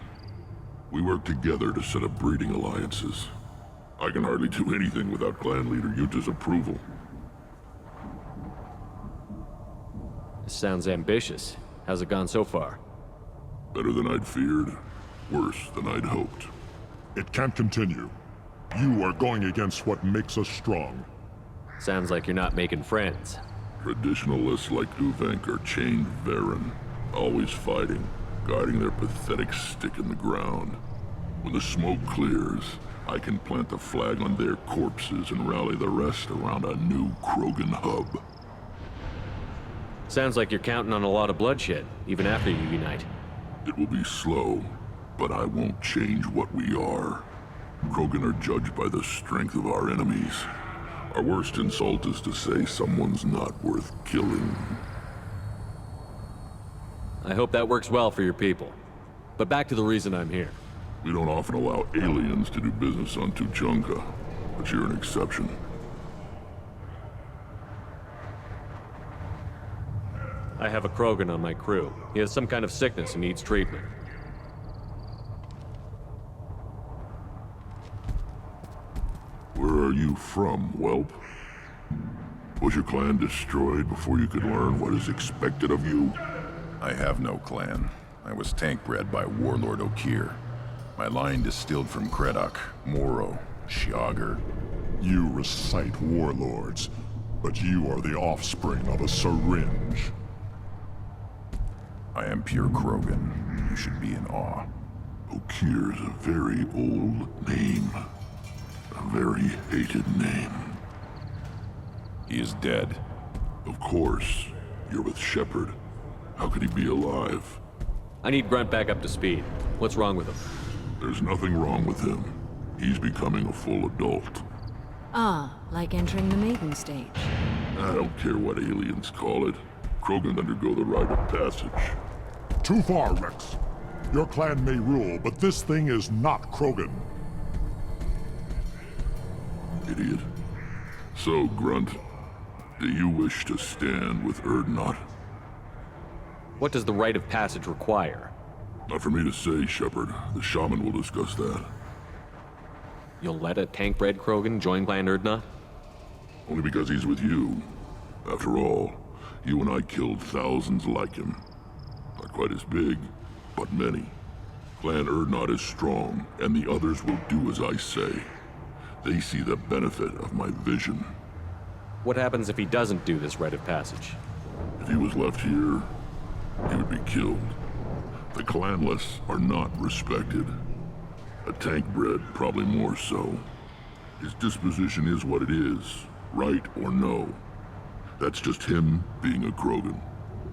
We work together to set up breeding alliances. I can hardly do anything without clan leader Yuta's approval. This sounds ambitious. How's it gone so far? Better than I'd feared. Worse than I'd hoped. It can't continue. You are going against what makes us strong. Sounds like you're not making friends. Traditionalists like Uvenk are chained Varen, always fighting, guarding their pathetic stick in the ground. When the smoke clears, I can plant the flag on their corpses and rally the rest around a new Krogan hub. Sounds like you're counting on a lot of bloodshed, even after you unite. It will be slow, but I won't change what we are. Krogan are judged by the strength of our enemies. Our worst insult is to say someone's not worth killing. I hope that works well for your people. But back to the reason I'm here. We don't often allow aliens to do business on Tuchanka, but you're an exception. I have a Krogan on my crew. He has some kind of sickness and needs treatment. Where are you from, whelp? Was your clan destroyed before you could learn what is expected of you? I have no clan. I was tank bred by Warlord Okeer. My line distilled from Kredok, Moro, Shiagar. You recite warlords, but you are the offspring of a syringe. I am pure Krogan. You should be in awe. Okeer's a very old name. A very hated name. He is dead. Of course. You're with Shepard. How could he be alive? I need Grunt back up to speed. What's wrong with him? There's nothing wrong with him. He's becoming a full adult. Ah, like entering the maiden stage. I don't care what aliens call it. Krogan undergo the rite of passage. Too far, Rex. Your clan may rule, but this thing is not Krogan. Idiot. So, Grunt, do you wish to stand with Urdnot? What does the rite of passage require? Not for me to say, Shepard. The shaman will discuss that. You'll let a tank-bred Krogan join Clan Urdnot? Only because he's with you. After all, you and I killed thousands like him. Not quite as big, but many. Clan Urdnot is strong, and the others will do as I say. They see the benefit of my vision. What happens if he doesn't do this rite of passage? If he was left here, he would be killed. The clanless are not respected. A tank-bred, probably more so. His disposition is what it is, right or no. That's just him being a Krogan.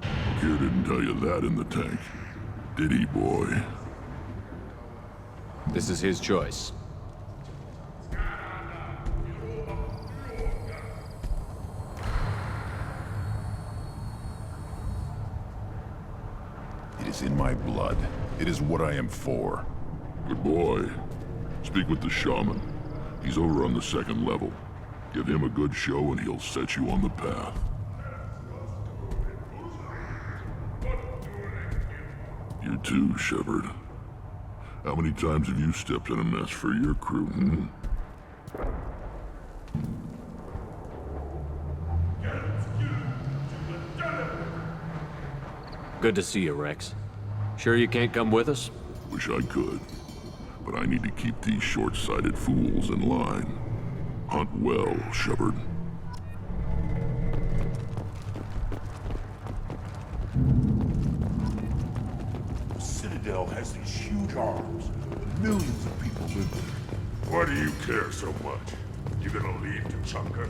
Okeer didn't tell you that in the tank, did he, boy? This is his choice. It is in my blood. It is what I am for. Good boy. Speak with the shaman. He's over on the second level. Give him a good show and he'll set you on the path. You too, Shepard. How many times have you stepped in a mess for your crew, hmm? Good to see you, Rex. Sure you can't come with us? Wish I could. But I need to keep these short-sighted fools in line. Hunt well, Shepard. The Citadel has these huge arms. Millions of people live there. Why do you care so much? You gonna leave Tuchanka?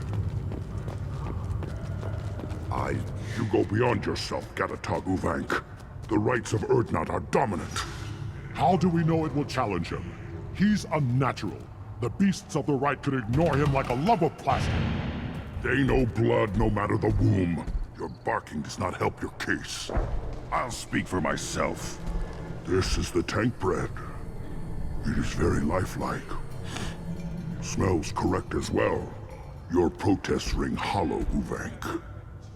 You go beyond yourself, Gatatog Uvank. The rights of Urdnot are dominant. How do we know it will challenge him? He's unnatural. The beasts of the right could ignore him like a lump of plastic. They know blood no matter the womb. Your barking does not help your case. I'll speak for myself. This is the tank bred. It is very lifelike. Smells correct as well. Your protests ring hollow, Uvank.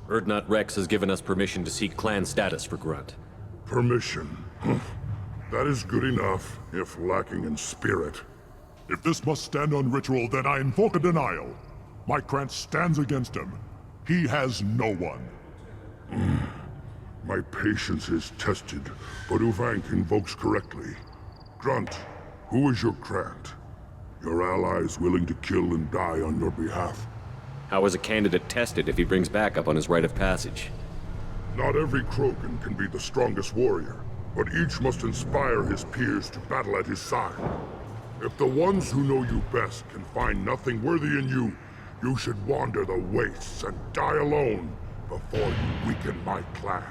Urdnot Rex has given us permission to seek clan status for Grunt. Permission? That is good enough, if lacking in spirit. If this must stand on ritual, then I invoke a denial. My Krantz stands against him. He has no one. My patience is tested, but Uvank invokes correctly. Grunt, who is your Krant? Your allies willing to kill and die on your behalf? How is a candidate tested if he brings backup on his rite of passage? Not every Krogan can be the strongest warrior, but each must inspire his peers to battle at his side. If the ones who know you best can find nothing worthy in you, you should wander the wastes and die alone before you weaken my clan.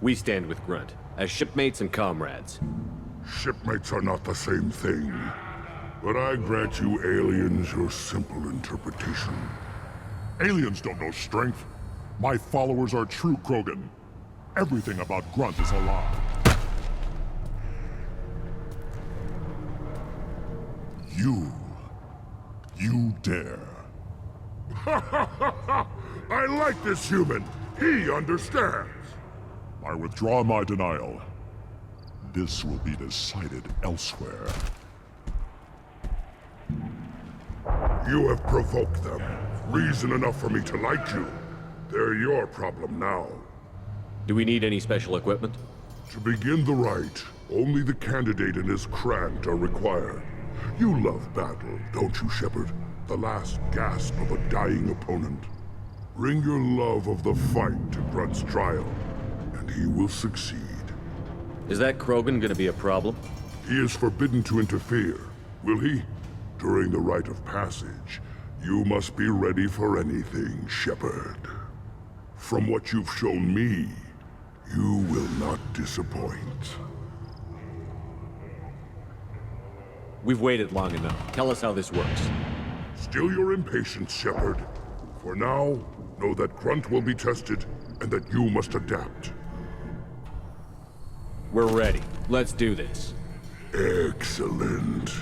We stand with Grunt, as shipmates and comrades. Shipmates are not the same thing. But I grant you aliens your simple interpretation. Aliens don't know strength. My followers are true Krogan. Everything about Grunt is a lie. You dare. I like this human. He understands. I withdraw my denial. This will be decided elsewhere. You have provoked them. Reason enough for me to like you. They're your problem now. Do we need any special equipment? To begin the rite, only the candidate and his Krant are required. You love battle, don't you, Shepard? The last gasp of a dying opponent. Bring your love of the fight to Grunt's trial, and he will succeed. Is that Krogan gonna be a problem? He is forbidden to interfere, will he? During the rite of passage, you must be ready for anything, Shepard. From what you've shown me, you will not disappoint. We've waited long enough. Tell us how this works. Still your impatience, Shepard. For now, know that Grunt will be tested, and that you must adapt. We're ready. Let's do this. Excellent.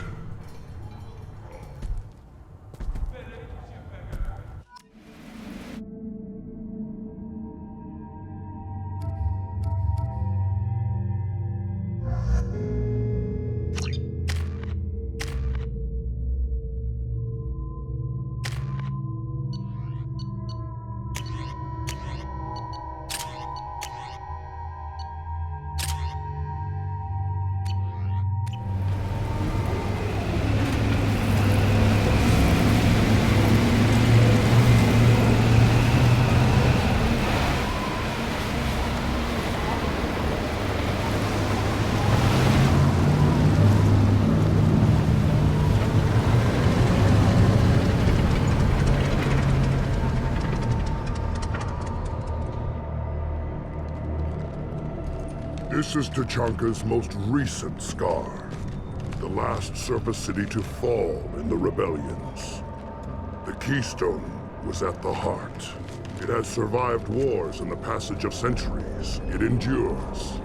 This is Tuchanka's most recent scar. The last surface city to fall in the rebellions. The Keystone was at the heart. It has survived wars and the passage of centuries. It endures.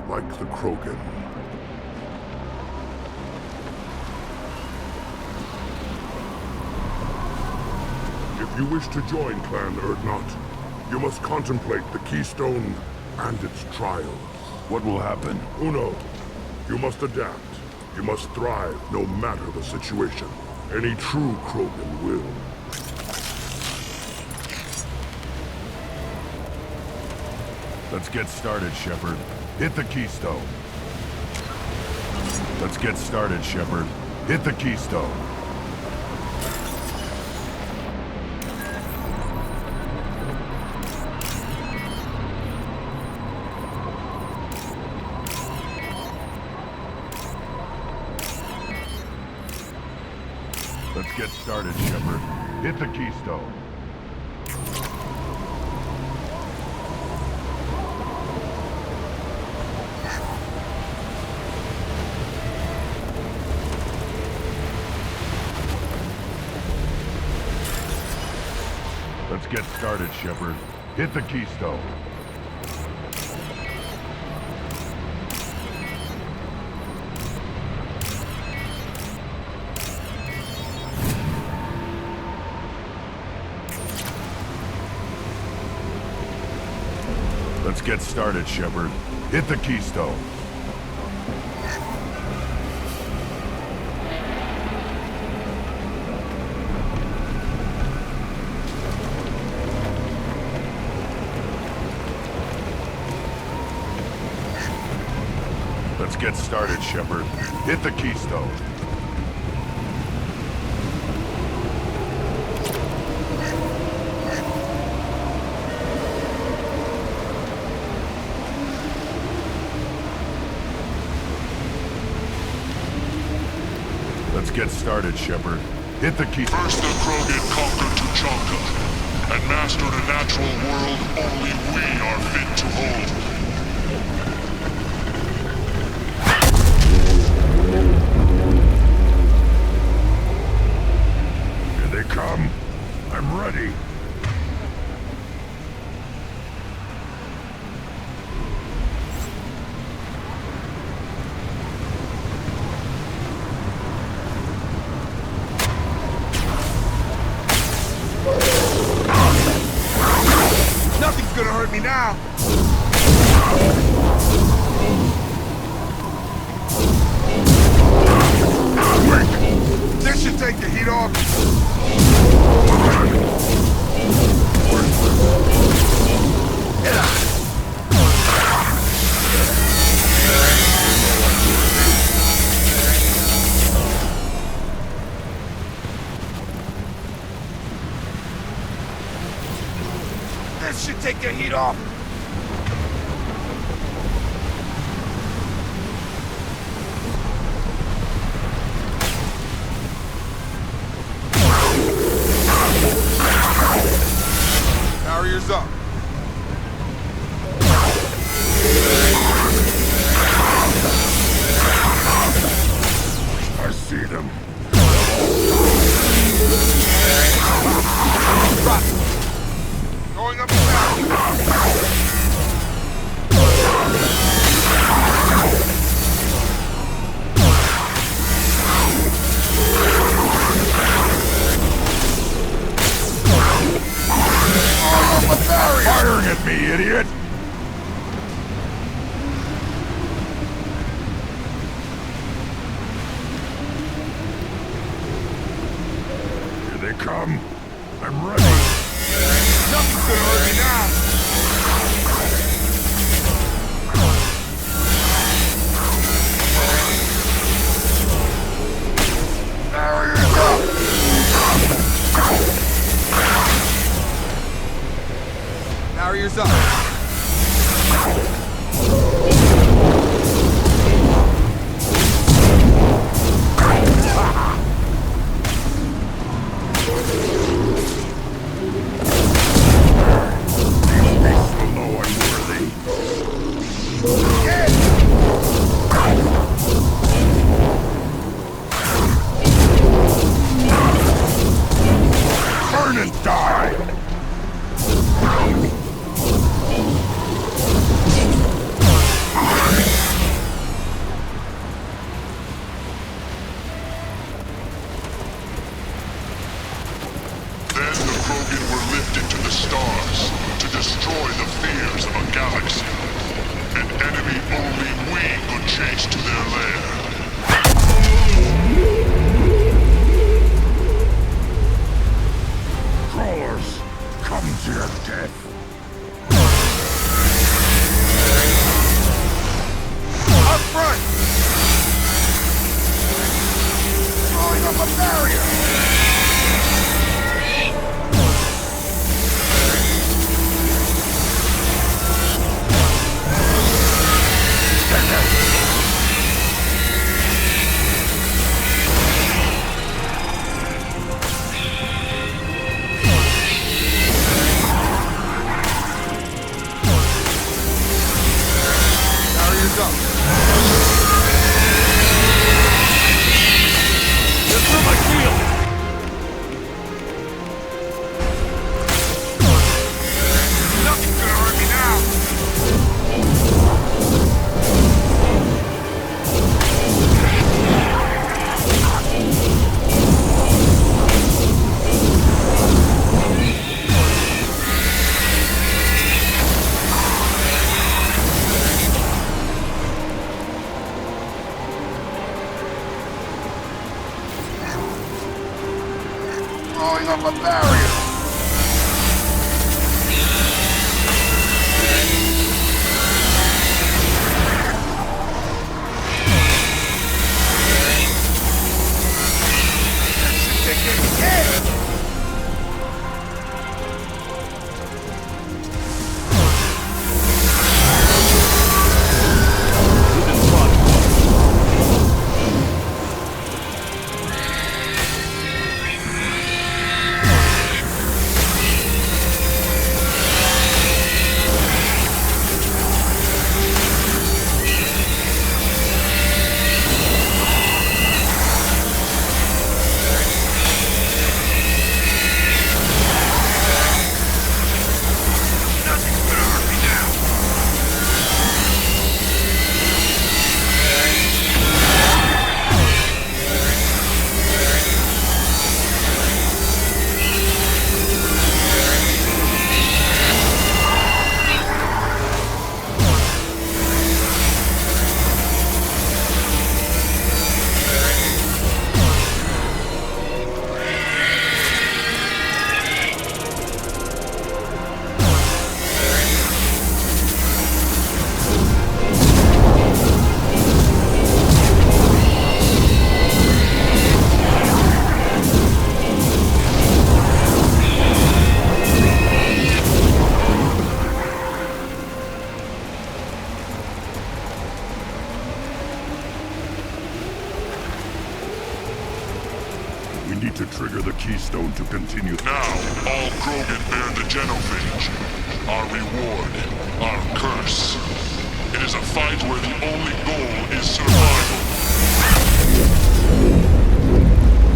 Like the Krogan. If you wish to join Clan Urdnot, you must contemplate the Keystone and its trials. What will happen? Who knows? You must adapt. You must thrive no matter the situation. Any true Krogan will. Let's get started, Shepard. Hit the Keystone. Let's get started, Shepard. Hit the Keystone. Let's get started, Shepard. Hit the Keystone. Let's get started, Shepard. Hit the Keystone. Let's get started, Shepard. Hit the Keystone. Let's get started, Shepard. Hit the Keystone. Let's get started, Shepard. Hit the key. First the Krogan conquered Tuchanka, and mastered a natural world only we are fit to hold. Here they come. I'm ready. gonna hurt me now. Quick! This should take the heat off. This should take the heat off. Barriers up. I see them. Going up and down. Firing at me, idiot! Here they come. I'm ready. Nothing's gonna hurt me now. Barriers up! Barriers up. Burn and die! Throwing up a barrier! to trigger the keystone to continue. Now, all Krogan bear the genophage. Our reward, our curse. It is a fight where the only goal is survival.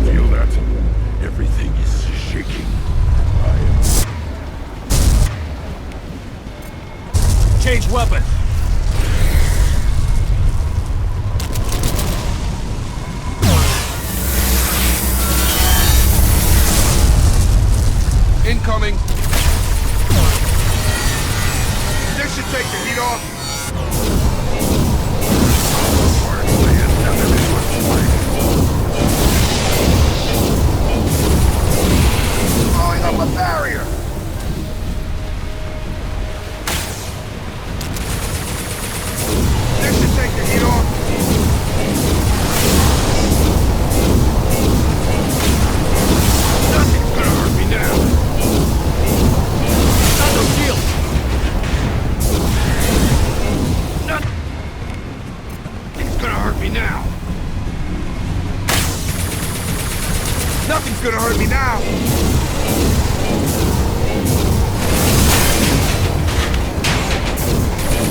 Feel that? Everything is shaking. Change weapon. Incoming. This should take the heat off. Blowing up a barrier. This should take the heat off. Nothing's gonna hurt me now. Got no shield. Nothing's gonna hurt me now. Nothing's gonna hurt me now.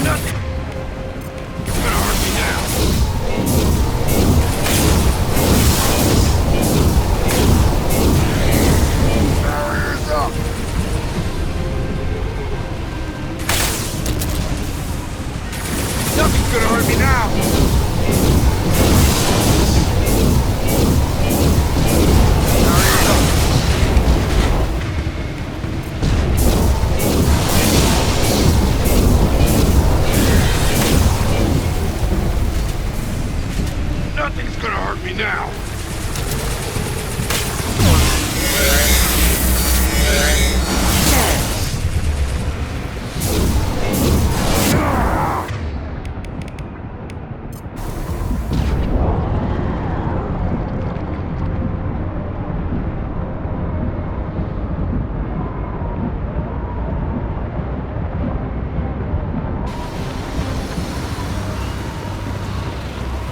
Nothing. It's gonna hurt me now. Barriers up. Nothing's gonna hurt me now. Barriers up. Nothing's gonna hurt me now.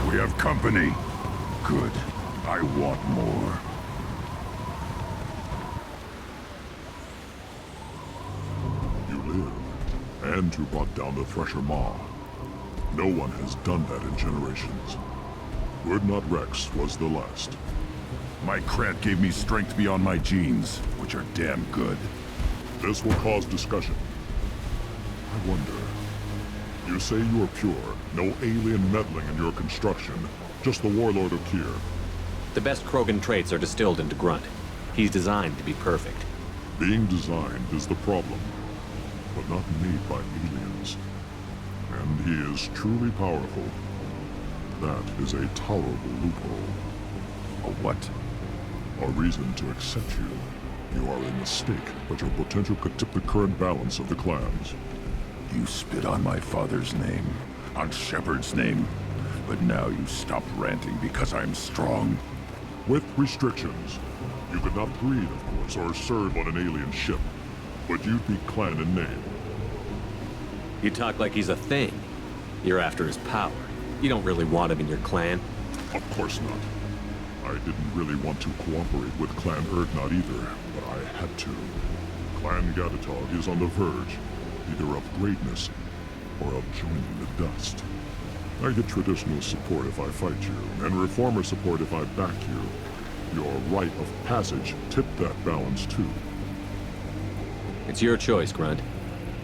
We have company. Good. I want more. You live, and you brought down the Thresher Maw. No one has done that in generations. Urdnot Rex was the last. My Krat gave me strength beyond my genes, which are damn good. This will cause discussion. I wonder. You say you are pure, no alien meddling in your construction, just the warlord of Tyr. The best Krogan traits are distilled into Grunt. He's designed to be perfect. Being designed is the problem, but not made by aliens. And he is truly powerful. That is a tolerable loophole. A what? A reason to accept you. You are a mistake, but your potential could tip the current balance of the clans. You spit on my father's name, on Shepard's name, but now you stop ranting because I'm strong. With restrictions. You could not breed, of course, or serve on an alien ship, but you'd be clan in name. You talk like he's a thing. You're after his power. You don't really want him in your clan. Of course not. I didn't really want to cooperate with Clan Urdnot either, but I had to. Clan Gatatog is on the verge, either of greatness or of joining the dust. I get traditional support if I fight you, and reformer support if I back you. Your rite of passage tipped that balance too. It's your choice, Grunt.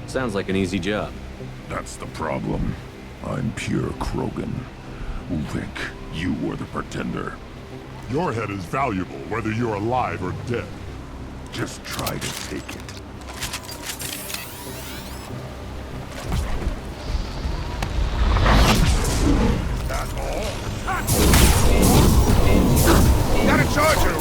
Sounds like an easy job. That's the problem. I'm pure Krogan. Ulvik, you were the pretender. Your head is valuable, whether you're alive or dead. Just try to take it. That's all. Got a charger!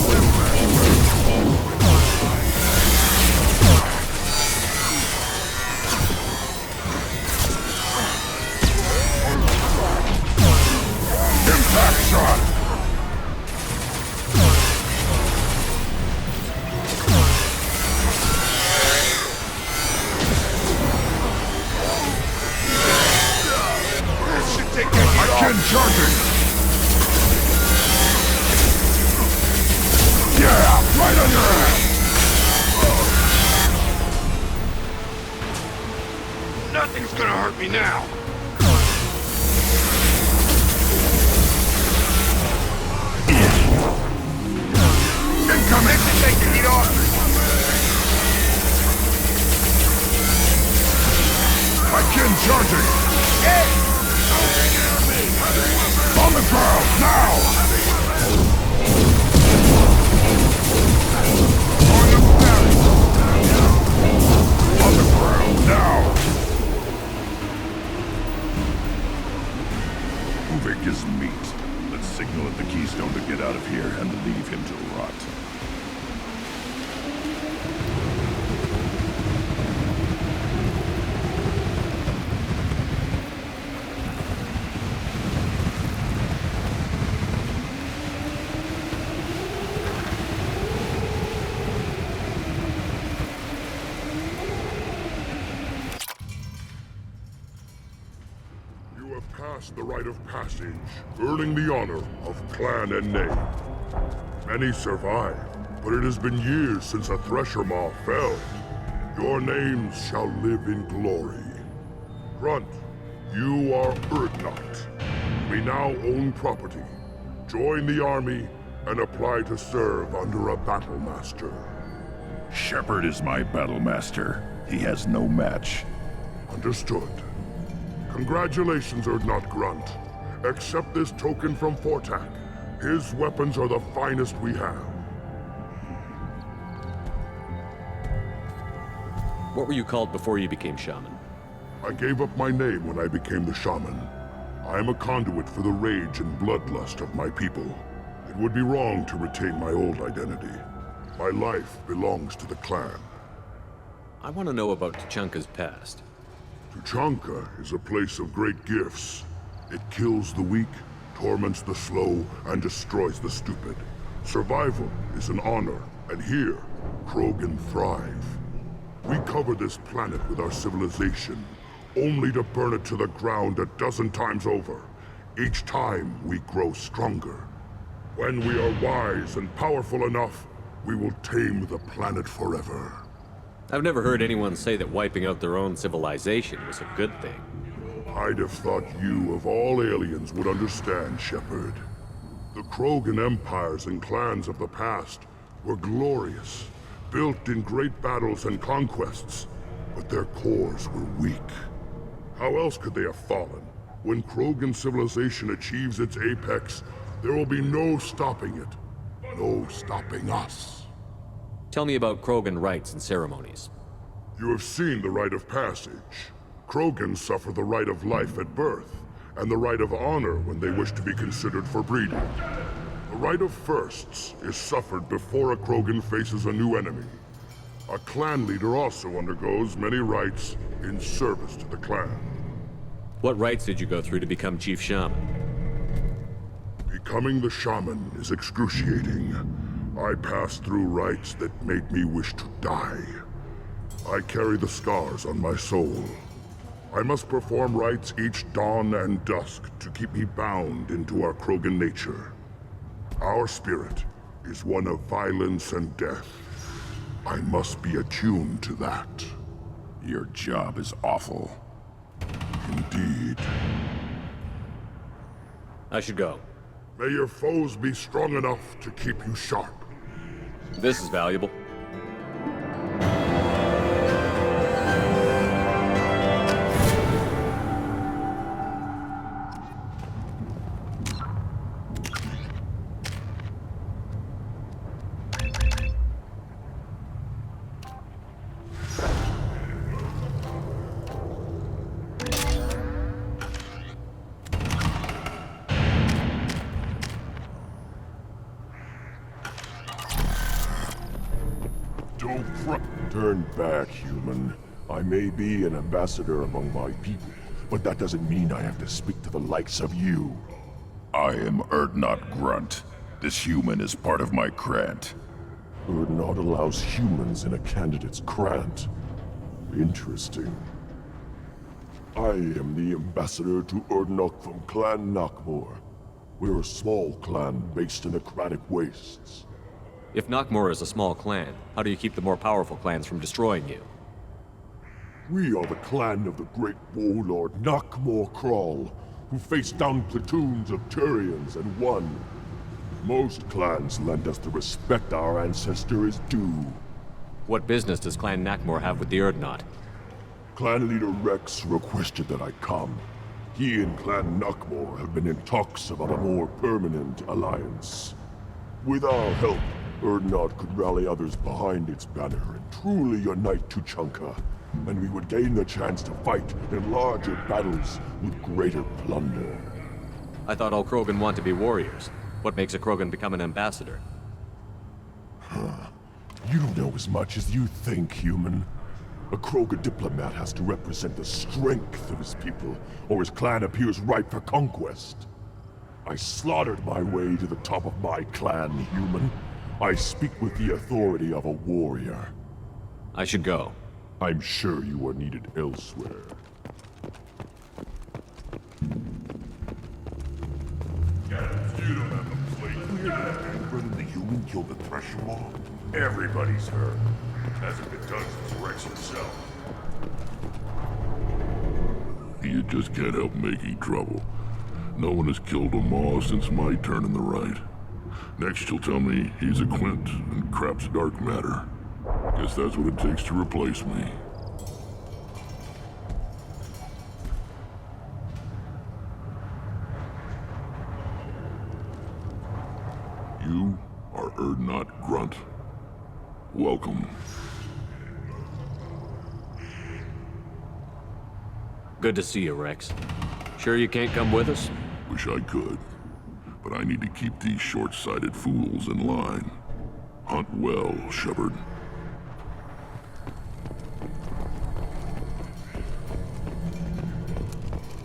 Impact shot! This should take that heat off. Again charging! Yeah! Nothing's gonna hurt me now! Incoming! Take the heat off! My kin charging! On the ground, now! On the ground, now! Uvik is meat. Let's signal at the Keystone to get out of here and leave him to rot. The rite of passage, earning the honor of clan and name. Many survive, but it has been years since a Thresher Maw fell. Your names shall live in glory. Grunt, you are Urdnot. We now own property. Join the army and apply to serve under a battle master. Shepard is my battle master. He has no match. Understood. Congratulations, Urdnot Grunt. Accept this token from Fortak. His weapons are the finest we have. What were you called before you became shaman? I gave up my name when I became the shaman. I am a conduit for the rage and bloodlust of my people. It would be wrong to retain my old identity. My life belongs to the clan. I want to know about Tuchanka's past. Tuchanka is a place of great gifts. It kills the weak, torments the slow, and destroys the stupid. Survival is an honor, and here, Krogan thrive. We cover this planet with our civilization, only to burn it to the ground a dozen times over. Each time, we grow stronger. When we are wise and powerful enough, we will tame the planet forever. I've never heard anyone say that wiping out their own civilization was a good thing. I'd have thought you, of all aliens, would understand, Shepard. The Krogan empires and clans of the past were glorious, built in great battles and conquests, but their cores were weak. How else could they have fallen? When Krogan civilization achieves its apex, there will be no stopping it. No stopping us. Tell me about Krogan rites and ceremonies. You have seen the rite of passage. Krogans suffer the rite of life at birth, and the rite of honor when they wish to be considered for breeding. The rite of firsts is suffered before a Krogan faces a new enemy. A clan leader also undergoes many rites in service to the clan. What rites did you go through to become Chief Shaman? Becoming the shaman is excruciating. I passed through rites that made me wish to die. I carry the scars on my soul. I must perform rites each dawn and dusk to keep me bound into our Krogan nature. Our spirit is one of violence and death. I must be attuned to that. Your job is awful. Indeed. I should go. May your foes be strong enough to keep you sharp. This is valuable. Turn back, human. I may be an ambassador among my people, but that doesn't mean I have to speak to the likes of you. I am Urdnot Grunt. This human is part of my Krant. Urdnot allows humans in a candidate's Krant. Interesting. I am the ambassador to Urdnot from Clan Nockmaar. We're a small clan based in the Kratic Wastes. If Nockmaar is a small clan, how do you keep the more powerful clans from destroying you? We are the clan of the great warlord Nakmor Crawl, who faced down platoons of Turians and won. Most clans lend us the respect our ancestor is due. What business does Clan Nakmor have with the Urdnot? Clan leader Rex requested that I come. He and Clan Nakmor have been in talks about a more permanent alliance. With our help, Urdnot could rally others behind its banner and truly unite Tuchanka, and we would gain the chance to fight in larger battles with greater plunder. I thought all Krogan want to be warriors. What makes a Krogan become an ambassador? You don't know as much as you think, human. A Krogan diplomat has to represent the strength of his people, or his clan appears ripe for conquest. I slaughtered my way to the top of my clan, human. I speak with the authority of a warrior. I should go. I'm sure you are needed elsewhere. You don't have the plate. Brother the human killed the Thresher Maw? Everybody's heard. Hasn't been done since Rex himself. You just can't help making trouble. No one has killed a Maw since my turn in the right. Next you'll tell me he's a Quint and crap's dark matter. Guess that's what it takes to replace me. You are Urdnot Grunt. Welcome. Good to see you, Rex. Sure you can't come with us? Wish I could, but I need to keep these short-sighted fools in line. Hunt well, Shepard.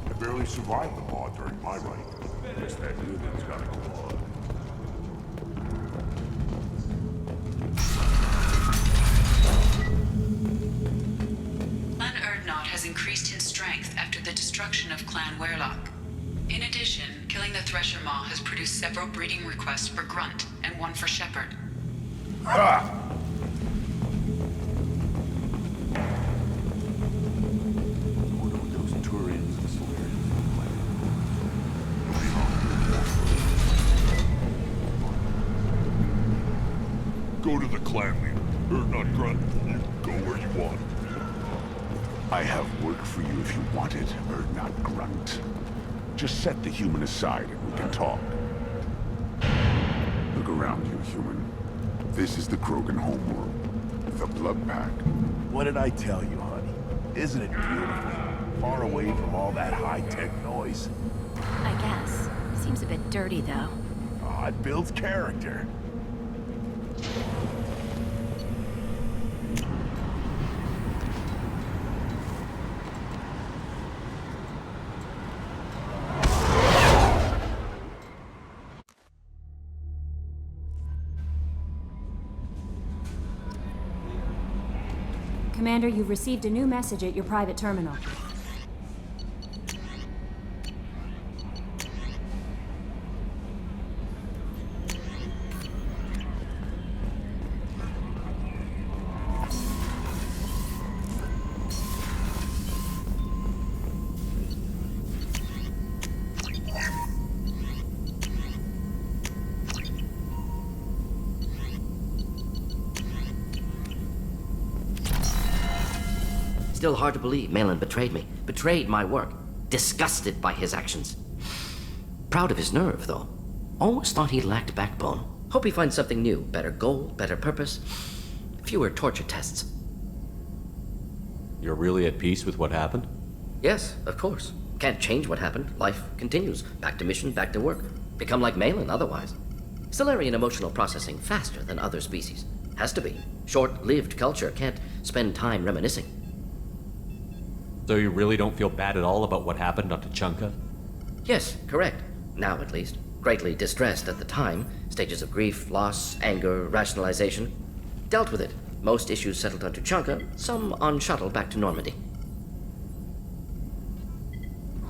I barely survived the Maw during my reign. Guess that union's gotta go on. Clan Urdnot has increased in strength after the destruction of Clan Werlock. In addition, killing the Thresher Maw has produced several breeding requests for Grunt and one for Shepard. Ha! Those Turians and Solarians on the planet. Go to the clan leader. Urdnot Grunt. You go where you want. I have work for you if you want it, Urdnot Grunt. Just set the human aside and we can talk. Look around you, human. This is the Krogan homeworld. The Blood Pack. What did I tell you, honey? Isn't it beautiful? Far away from all that high-tech noise. I guess. Seems a bit dirty, though. Oh, it builds character. Commander, you've received a new message at your private terminal. Still hard to believe Malin betrayed me, betrayed my work, disgusted by his actions. Proud of his nerve, though. Always thought he lacked backbone. Hope he finds something new, better goal, better purpose, fewer torture tests. You're really at peace with what happened? Yes, of course. Can't change what happened. Life continues. Back to mission, back to work. Become like Malin otherwise. Solarian emotional processing faster than other species. Has to be. Short-lived culture can't spend time reminiscing. So you really don't feel bad at all about what happened on Tuchanka? Yes, correct. Now at least. Greatly distressed at the time. Stages of grief, loss, anger, rationalization. Dealt with it. Most issues settled on Tuchanka, some on shuttle back to Normandy.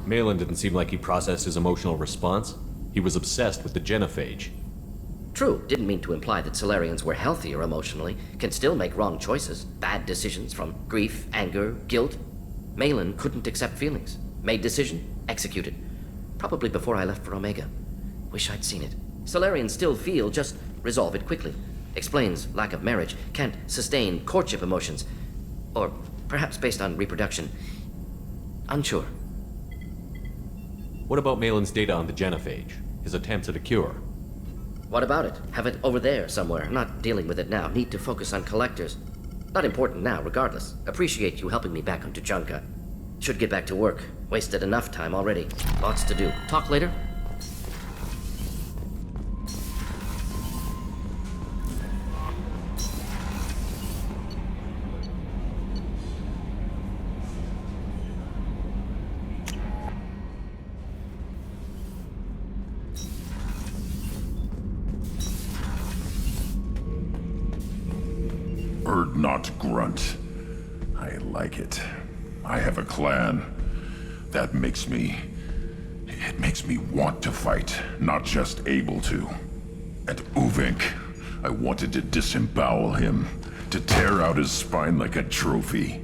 Malin didn't seem like he processed his emotional response. He was obsessed with the genophage. True, didn't mean to imply that Solarians were healthier emotionally, can still make wrong choices, bad decisions from grief, anger, guilt, Malin couldn't accept feelings. Made decision, executed. Probably before I left for Omega. Wish I'd seen it. Solarians still feel, just resolve it quickly. Explains lack of marriage, can't sustain courtship emotions. Or perhaps based on reproduction. Unsure. What about Malin's data on the genophage? His attempts at a cure? What about it? Have it over there somewhere. Not dealing with it now. Need to focus on collectors. Not important now, regardless. Appreciate you helping me back on Tuchanka. Should get back to work. Wasted enough time already. Lots to do. Talk later? Urdnot grunt. I like it. I have a clan. That makes me... It makes me want to fight, not just able to. And Uvink, I wanted to disembowel him, to tear out his spine like a trophy.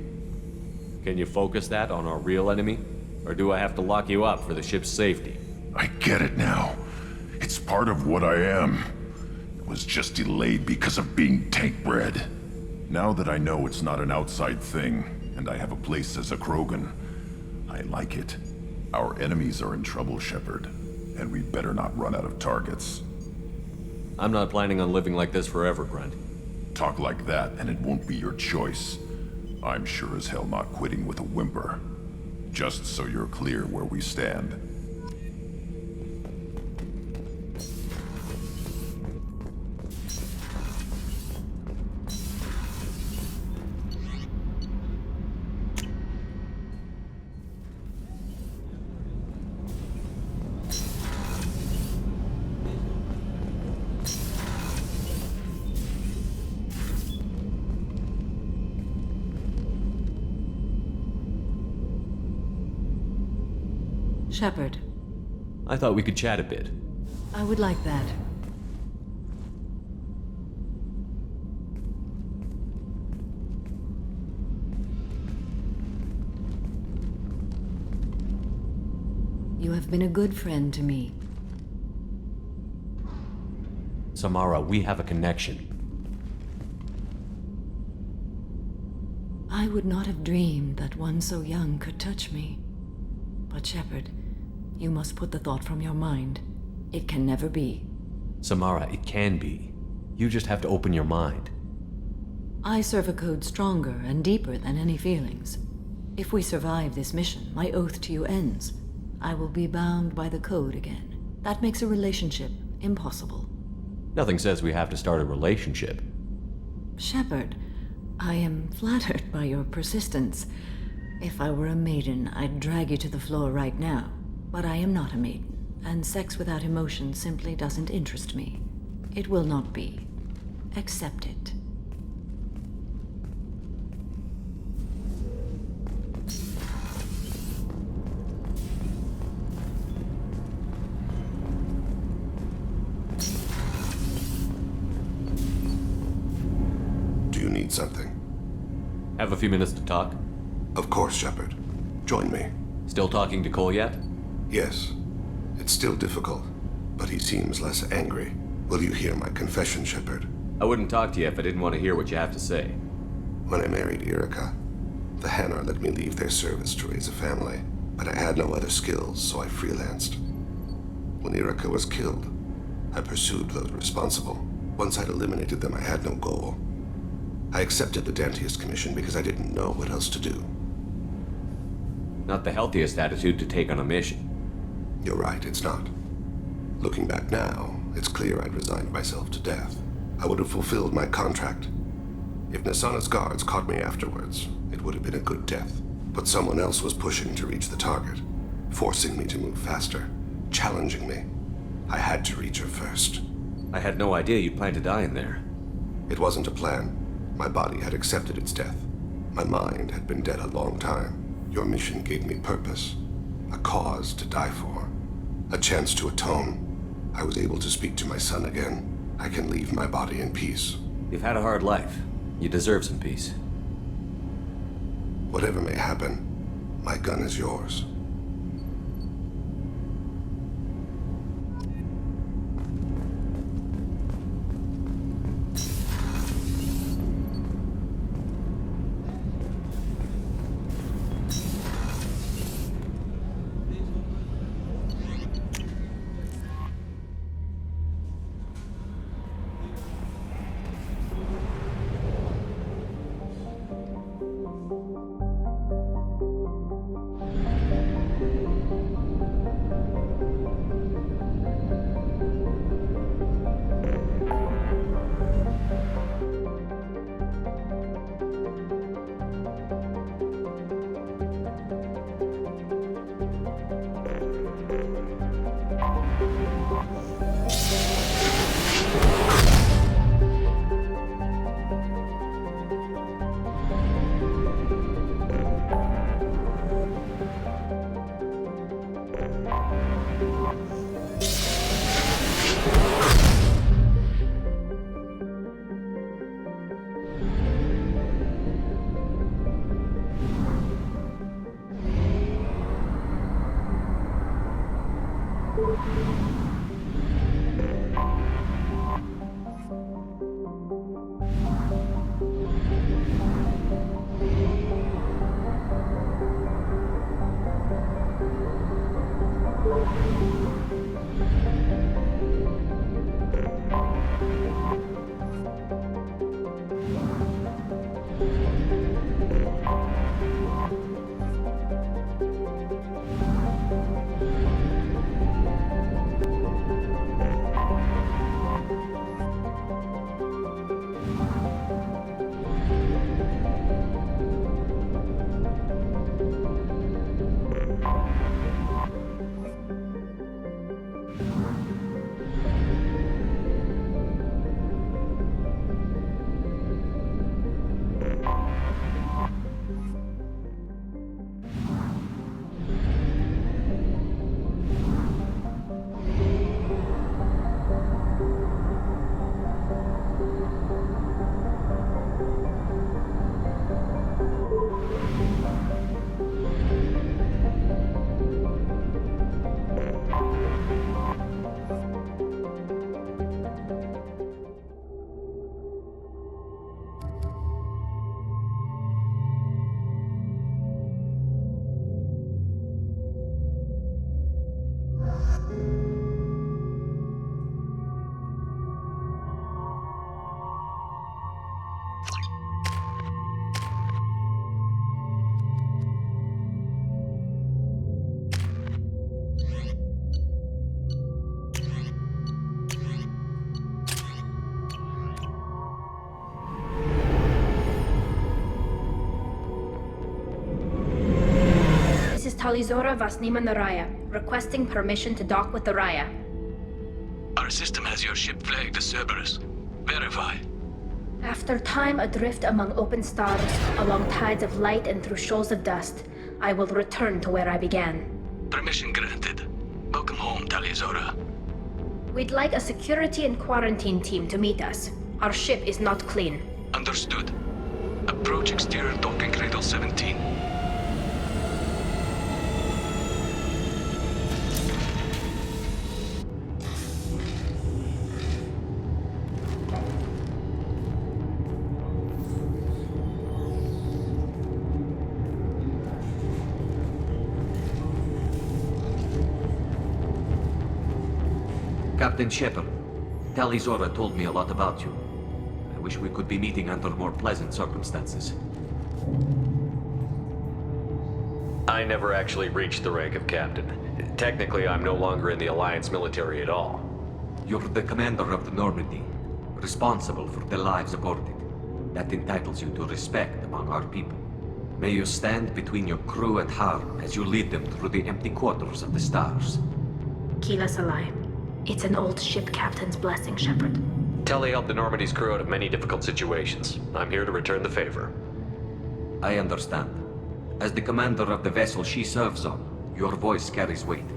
Can you focus that on our real enemy? Or do I have to lock you up for the ship's safety? I get it now. It's part of what I am. It was just delayed because of being tank bred. Now that I know it's not an outside thing, and I have a place as a Krogan, I like it. Our enemies are in trouble, Shepard, and we better not run out of targets. I'm not planning on living like this forever, Grunt. Talk like that, and it won't be your choice. I'm sure as hell not quitting with a whimper. Just so you're clear where we stand. Shepard. I thought we could chat a bit. I would like that. You have been a good friend to me. Samara, we have a connection. I would not have dreamed that one so young could touch me. But Shepard, you must put the thought from your mind. It can never be. Samara, it can be. You just have to open your mind. I serve a code stronger and deeper than any feelings. If we survive this mission, my oath to you ends. I will be bound by the code again. That makes a relationship impossible. Nothing says we have to start a relationship. Shepard, I am flattered by your persistence. If I were a maiden, I'd drag you to the floor right now. But I am not a maiden, and sex without emotion simply doesn't interest me. It will not be. Accept it. Do you need something? Have a few minutes to talk? Of course, Shepard. Join me. Still talking to Cole yet? Yes. It's still difficult, but he seems less angry. Will you hear my confession, Shepard? I wouldn't talk to you if I didn't want to hear what you have to say. When I married Irika, the Hanar let me leave their service to raise a family, but I had no other skills, so I freelanced. When Irika was killed, I pursued those responsible. Once I'd eliminated them, I had no goal. I accepted the Dantius Commission because I didn't know what else to do. Not the healthiest attitude to take on a mission. You're right, it's not. Looking back now, it's clear I'd resigned myself to death. I would have fulfilled my contract. If Nasana's guards caught me afterwards, it would have been a good death. But someone else was pushing to reach the target, forcing me to move faster, challenging me. I had to reach her first. I had no idea you'd plan to die in there. It wasn't a plan. My body had accepted its death. My mind had been dead a long time. Your mission gave me purpose, a cause to die for, a chance to atone. I was able to speak to my son again. I can leave my body in peace. You've had a hard life. You deserve some peace. Whatever may happen, My gun is yours. Talizora Vasnima Naraya, requesting permission to dock with the Raya. Our system has your ship flagged as Cerberus. Verify. After time adrift among open stars, along tides of light and through shoals of dust, I will return to where I began. Permission granted. Welcome home, Talizora. We'd like a security and quarantine team to meet us. Our ship is not clean. Understood. Approach exterior docking cradle 17. Captain Shepard, Talizora told me a lot about you. I wish we could be meeting under more pleasant circumstances. I never actually reached the rank of captain. Technically, I'm no longer in the Alliance military at all. You're the commander of the Normandy, responsible for the lives aborted. That entitles you to respect among our people. May you stand between your crew and harm as you lead them through the empty quarters of the stars. Kila Salai. It's an old ship captain's blessing, Shepard. Telly helped the Normandy's crew out of many difficult situations. I'm here to return the favor. I understand. As the commander of the vessel she serves on, your voice carries weight.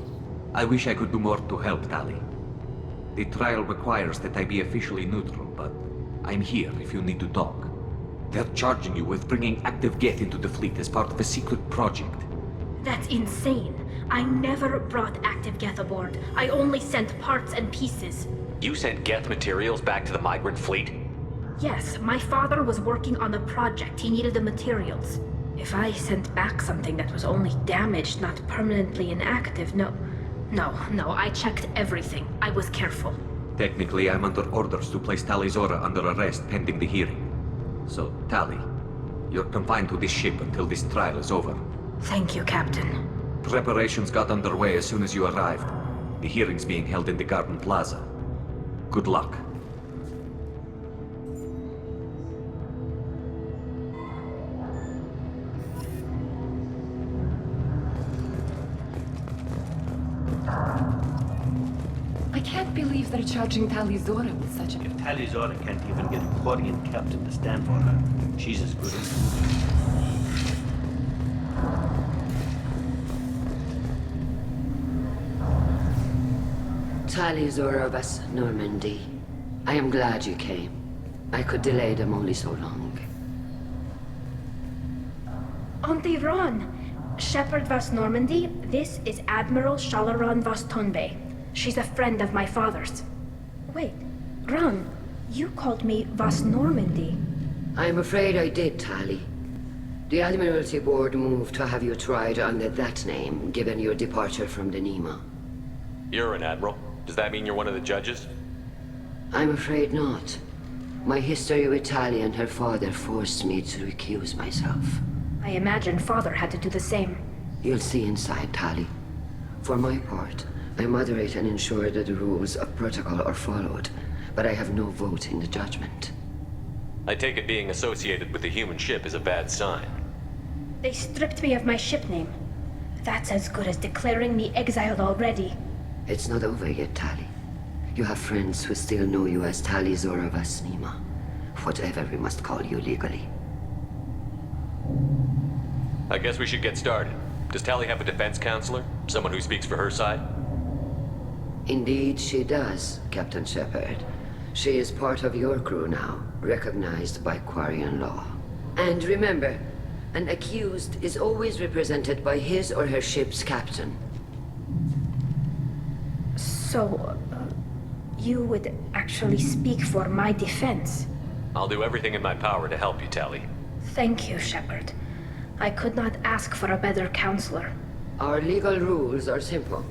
I wish I could do more to help, Tali. The trial requires that I be officially neutral, but I'm here if you need to talk. They're charging you with bringing active Geth into the fleet as part of a secret project. That's insane. I never brought active Geth aboard. I only sent parts and pieces. You sent Geth materials back to the migrant fleet? Yes, my father was working on a project. He needed the materials. If I sent back something that was only damaged, not permanently inactive, no, I checked everything. I was careful. Technically, I'm under orders to place Tali Zora under arrest pending the hearing. So, Tali, you're confined to this ship until this trial is over. Thank you, Captain. Preparations got underway as soon as you arrived. The hearing's being held in the Garden Plaza. Good luck. I can't believe they're charging Tali Zora with such a... If Tali Zora can't even get a Quarian captain to stand for her, she's as good as... Tali Zora Vas Normandy. I am glad you came. I could delay them only so long. Auntie Ron! Shepard Vas Normandy, this is Admiral Shalaran Vas Tonbe. She's a friend of my father's. Wait, Ron, you called me Vas Normandy. I'm afraid I did, Tali. The Admiralty Board moved to have you tried under that name, given your departure from the Nima. You're an admiral. Does that mean you're one of the judges? I'm afraid not. My history with Tali and her father forced me to recuse myself. I imagine father had to do the same. You'll see inside, Tali. For my part, I moderate and ensure that the rules of protocol are followed, but I have no vote in the judgment. I take it being associated with the human ship is a bad sign. They stripped me of my ship name. That's as good as declaring me exiled already. It's not over yet, Tali. You have friends who still know you as Tali Zora Vas Nima. Whatever we must call you legally. I guess we should get started. Does Tali have a defense counselor? Someone who speaks for her side? Indeed she does, Captain Shepard. She is part of your crew now, recognized by Quarian law. And remember, an accused is always represented by his or her ship's captain. So, you would actually speak for my defense? I'll do everything in my power to help you, Tali. Thank you, Shepard. I could not ask for a better counselor. Our legal rules are simple.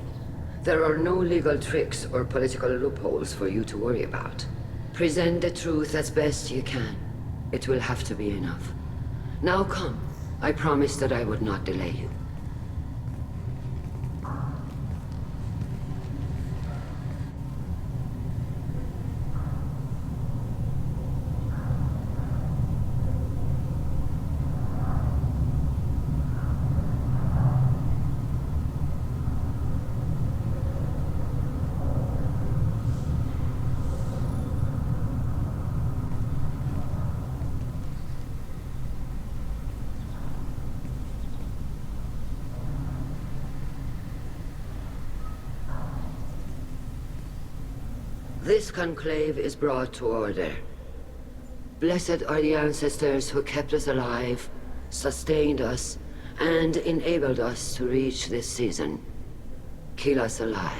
There are no legal tricks or political loopholes for you to worry about. Present the truth as best you can. It will have to be enough. Now come. I promised that I would not delay you. This conclave is brought to order. Blessed are the ancestors who kept us alive, sustained us, and enabled us to reach this season. Kilas Alai.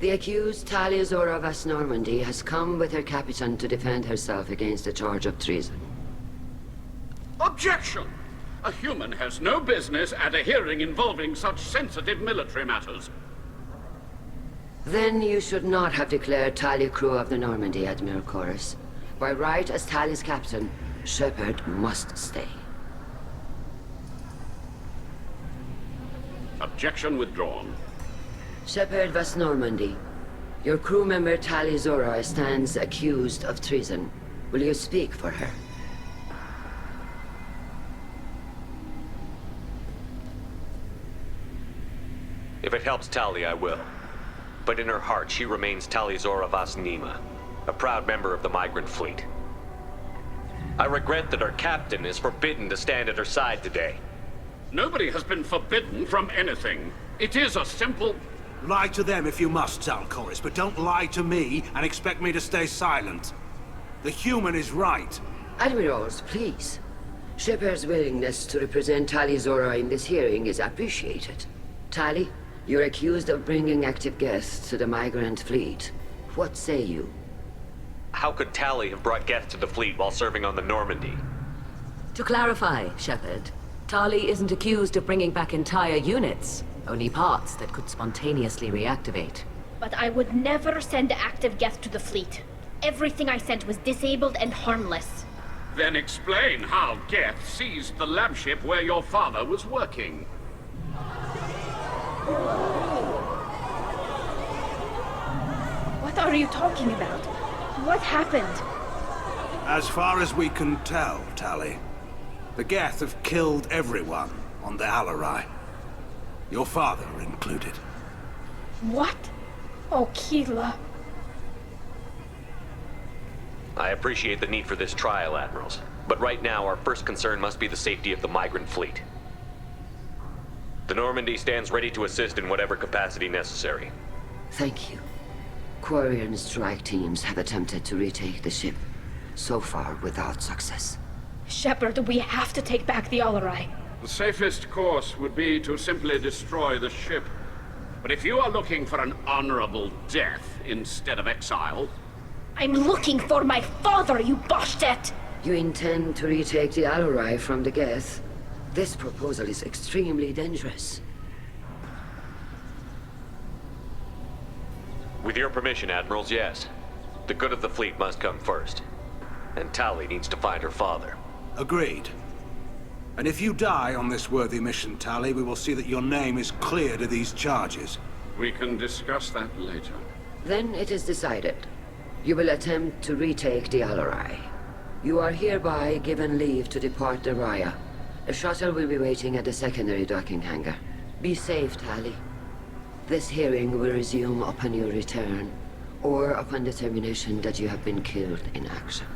The accused Tali Zora Vas Normandy has come with her captain to defend herself against a charge of treason. Objection! A human has no business at a hearing involving such sensitive military matters. Then you should not have declared Tali crew of the Normandy, Admiral Chorus. By right as Tali's captain, Shepard must stay. Objection withdrawn. Shepard Vas Normandy, your crew member Tali Zora stands accused of treason. Will you speak for her? If it helps Tali, I will. But in her heart, she remains Tali Zora Vas Nima, a proud member of the migrant fleet. I regret that her captain is forbidden to stand at her side today. Nobody has been forbidden from anything. It is a simple... Lie to them if you must, Zalcoris, but don't lie to me and expect me to stay silent. The human is right. Admirals, please. Shepard's willingness to represent Tali Zora in this hearing is appreciated. Tali, you're accused of bringing active Geth to the migrant fleet. What say you? How could Tali have brought Geth to the fleet while serving on the Normandy? To clarify, Shepard, Tali isn't accused of bringing back entire units, only parts that could spontaneously reactivate. But I would never send active Geth to the fleet. Everything I sent was disabled and harmless. Then explain how Geth seized the lab ship where your father was working. What are you talking about? What happened? As far as we can tell, Tali, the Geth have killed everyone on the Alarai. Your father included. What? Oh, Keela. I appreciate the need for this trial, Admirals. But right now, our first concern must be the safety of the migrant fleet. The Normandy stands ready to assist in whatever capacity necessary. Thank you. Quarian strike teams have attempted to retake the ship, so far without success. Shepard, we have to take back the Alarai. The safest course would be to simply destroy the ship. But if you are looking for an honorable death instead of exile... I'm looking for my father, you Bastet! You intend to retake the Alarai from the Geth? This proposal is extremely dangerous. With your permission, Admirals, yes. The good of the fleet must come first. And Tali needs to find her father. Agreed. And if you die on this worthy mission, Tali, we will see that your name is cleared of these charges. We can discuss that later. Then it is decided. You will attempt to retake the Alarai. You are hereby given leave to depart the Raya. A shuttle will be waiting at the secondary docking hangar. Be safe, Tali. This hearing will resume upon your return, or upon determination that you have been killed in action.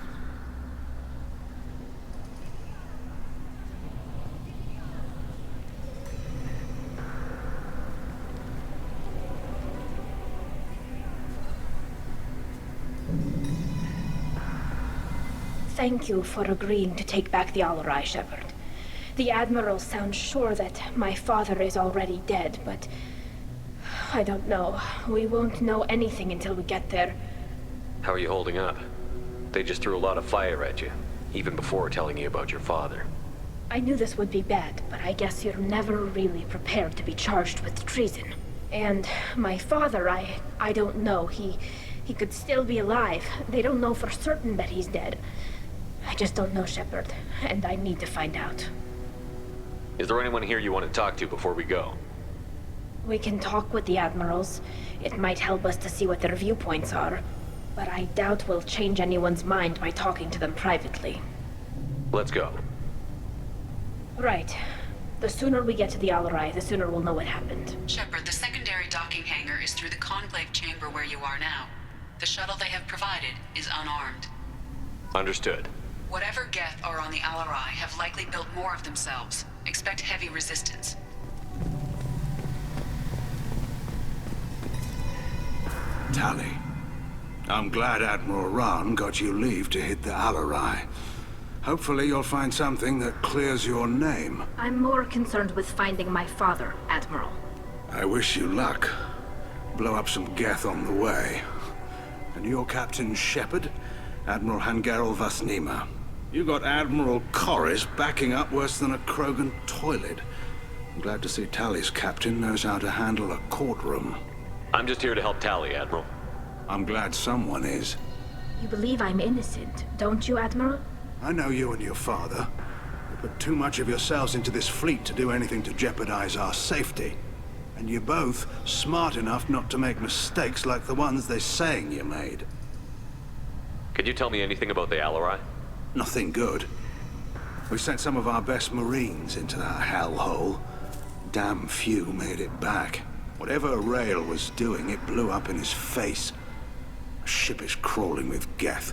Thank you for agreeing to take back the Alarai, Shepard. The Admiral sounds sure that my father is already dead, but... I don't know. We won't know anything until we get there. How are you holding up? They just threw a lot of fire at you, even before telling you about your father. I knew this would be bad, but I guess you're never really prepared to be charged with treason. And my father, I don't know. He could still be alive. They don't know for certain that he's dead. I just don't know, Shepard, and I need to find out. Is there anyone here you want to talk to before we go? We can talk with the Admirals. It might help us to see what their viewpoints are. But I doubt we'll change anyone's mind by talking to them privately. Let's go. Right. The sooner we get to the Alarai, the sooner we'll know what happened. Shepard, the secondary docking hangar is through the conclave chamber where you are now. The shuttle they have provided is unarmed. Understood. Whatever Geth are on the Alarai have likely built more of themselves. Expect heavy resistance. Tali, I'm glad Admiral Rahn got you leave to hit the Alarai. Hopefully you'll find something that clears your name. I'm more concerned with finding my father, Admiral. I wish you luck. Blow up some Geth on the way. And your Captain Shepard, Admiral Hangarel Vasnima. You got Admiral Corris backing up worse than a Krogan toilet. I'm glad to see Tali's captain knows how to handle a courtroom. I'm just here to help Tali, Admiral. I'm glad someone is. You believe I'm innocent, don't you, Admiral? I know you and your father. You put too much of yourselves into this fleet to do anything to jeopardize our safety. And you're both smart enough not to make mistakes like the ones they're saying you made. Can you tell me anything about the Alarai? Nothing good. We sent some of our best Marines into that hellhole. Damn few made it back. Whatever Rael was doing, it blew up in his face. The ship is crawling with Geth.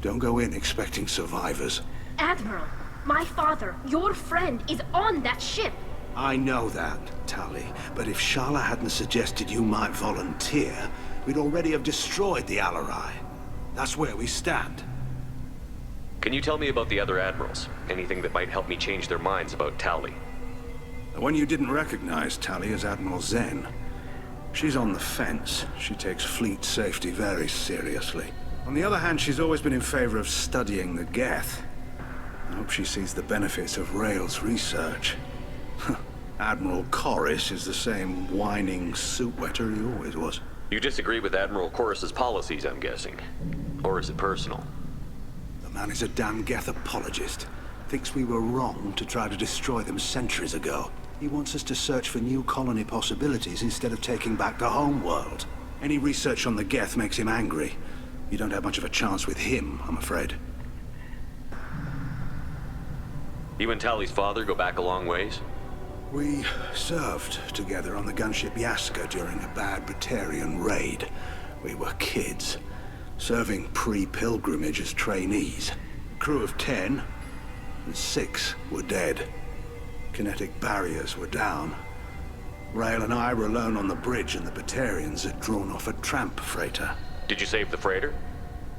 Don't go in expecting survivors. Admiral, my father, your friend, is on that ship. I know that, Tali, but if Shala hadn't suggested you might volunteer, we'd already have destroyed the Alarai. That's where we stand. Can you tell me about the other admirals? Anything that might help me change their minds about Tali? The one you didn't recognize, Tali, is Admiral Zen. She's on the fence. She takes fleet safety very seriously. On the other hand, she's always been in favor of studying the Geth. I hope she sees the benefits of Rael's research. Admiral Corris is the same whining suit-wetter he always was. You disagree with Admiral Corris's policies, I'm guessing. Or is it personal? The man is a damn Geth apologist. Thinks we were wrong to try to destroy them centuries ago. He wants us to search for new colony possibilities instead of taking back the home world. Any research on the Geth makes him angry. You don't have much of a chance with him, I'm afraid. You and Tali's father go back a long ways? We served together on the gunship Yaska during a bad Batarian raid. We were kids, serving pre-pilgrimage as trainees. Crew of 10, and 6 were dead. Kinetic barriers were down. Rael and I were alone on the bridge, and the Batarians had drawn off a tramp freighter. Did you save the freighter?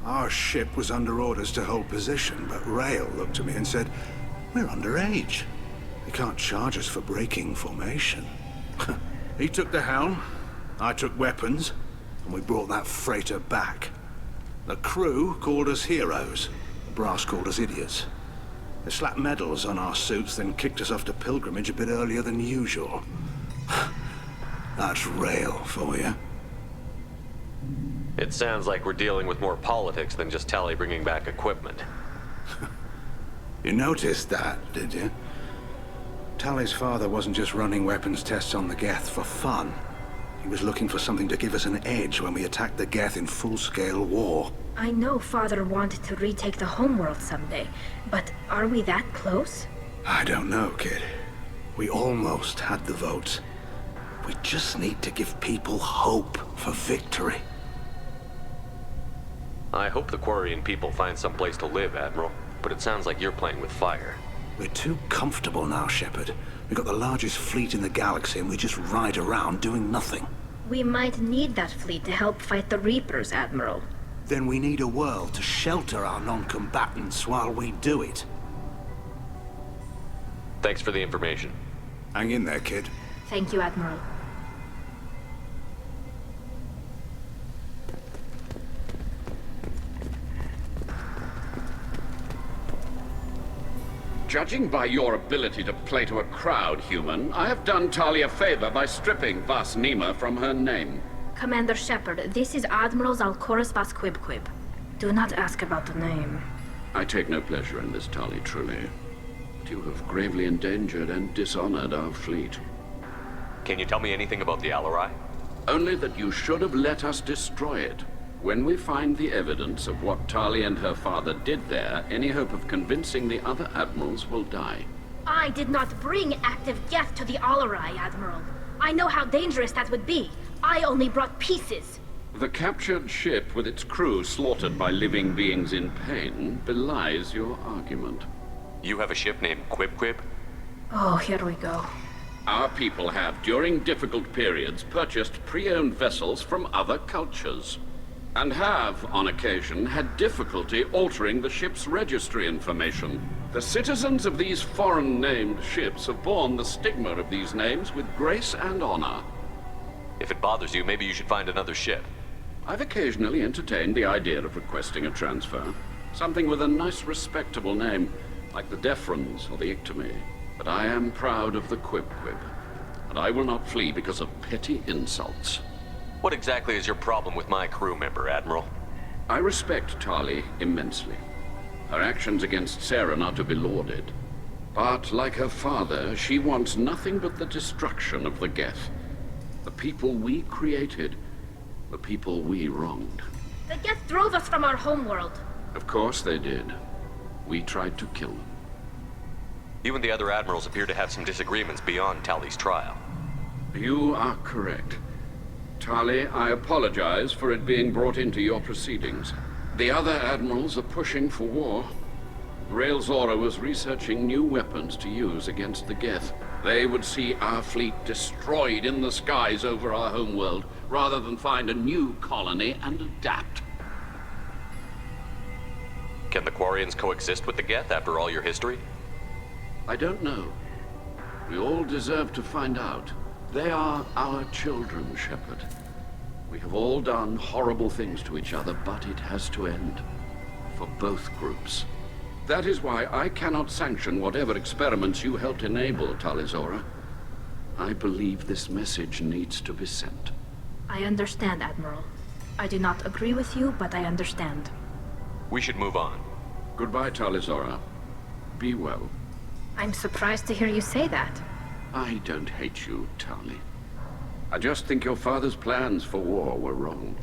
Our ship was under orders to hold position, but Rael looked at me and said, "We're underage. They can't charge us for breaking formation." He took the helm, I took weapons, and we brought that freighter back. The crew called us heroes. The brass called us idiots. They slapped medals on our suits, then kicked us off to pilgrimage a bit earlier than usual. That's Rael for you. It sounds like we're dealing with more politics than just Tali bringing back equipment. You noticed that, did you? Tali's father wasn't just running weapons tests on the Geth for fun. He was looking for something to give us an edge when we attacked the Geth in full-scale war. I know Father wanted to retake the homeworld someday, but are we that close? I don't know, kid. We almost had the votes. We just need to give people hope for victory. I hope the Quarian people find some place to live, Admiral, but it sounds like you're playing with fire. We're too comfortable now, Shepard. We've got the largest fleet in the galaxy and we just ride around doing nothing. We might need that fleet to help fight the Reapers, Admiral. Then we need a world to shelter our non-combatants while we do it. Thanks for the information. Hang in there, kid. Thank you, Admiral. Judging by your ability to play to a crowd, human, I have done Tali a favor by stripping Vas Nima from her name. Commander Shepard, this is Admiral Zalkoris Vas Quib. Do not ask about the name. I take no pleasure in this, Tali, truly. But you have gravely endangered and dishonored our fleet. Can you tell me anything about the Alarai? Only that you should have let us destroy it. When we find the evidence of what Tali and her father did there, any hope of convincing the other admirals will die. I did not bring active Geth to the Alarai, Admiral. I know how dangerous that would be. I only brought pieces. The captured ship with its crew slaughtered by living beings in pain belies your argument. You have a ship named Quib? Oh, here we go. Our people have, during difficult periods, purchased pre-owned vessels from other cultures. And have, on occasion, had difficulty altering the ship's registry information. The citizens of these foreign-named ships have borne the stigma of these names with grace and honor. If it bothers you, maybe you should find another ship. I've occasionally entertained the idea of requesting a transfer. Something with a nice, respectable name, like the Defrons or the Ictomy. But I am proud of the Quib, and I will not flee because of petty insults. What exactly is your problem with my crew member, Admiral? I respect Tali immensely. Her actions against Saren are to be lauded. But, like her father, she wants nothing but the destruction of the Geth. The people we created, the people we wronged. The Geth drove us from our homeworld. Of course they did. We tried to kill them. You and the other admirals appear to have some disagreements beyond Tali's trial. You are correct. Tali, I apologize for it being brought into your proceedings. The other admirals are pushing for war. Rael Zora was researching new weapons to use against the Geth. They would see our fleet destroyed in the skies over our homeworld, rather than find a new colony and adapt. Can the Quarians coexist with the Geth after all your history? I don't know. We all deserve to find out. They are our children, Shepard. We have all done horrible things to each other, but it has to end. For both groups. That is why I cannot sanction whatever experiments you helped enable, Tali'Zorah. I believe this message needs to be sent. I understand, Admiral. I do not agree with you, but I understand. We should move on. Goodbye, Tali'Zorah. Be well. I'm surprised to hear you say that. I don't hate you, Tali. I just think your father's plans for war were wrong.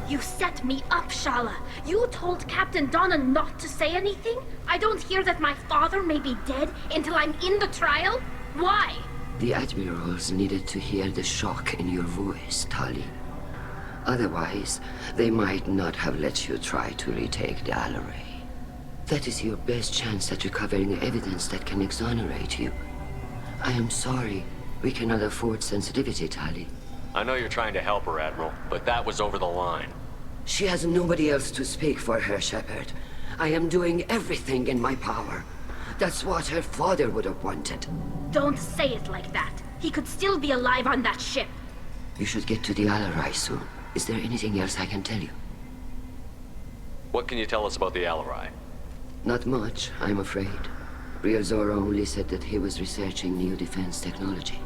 You set me up, Shala. You told Captain Donna not to say anything? I don't hear that my father may be dead until I'm in the trial? Why? The admirals needed to hear the shock in your voice, Tali. Otherwise, they might not have let you try to retake the Alarai. That is your best chance at recovering evidence that can exonerate you. I am sorry. We cannot afford sensitivity, Tali. I know you're trying to help her, Admiral, but that was over the line. She has nobody else to speak for her, Shepard. I am doing everything in my power. That's what her father would have wanted. Don't say it like that. He could still be alive on that ship. You should get to the Alarai soon. Is there anything else I can tell you? What can you tell us about the Alarai? Not much, I'm afraid. Real Zora only said that he was researching new defense technology.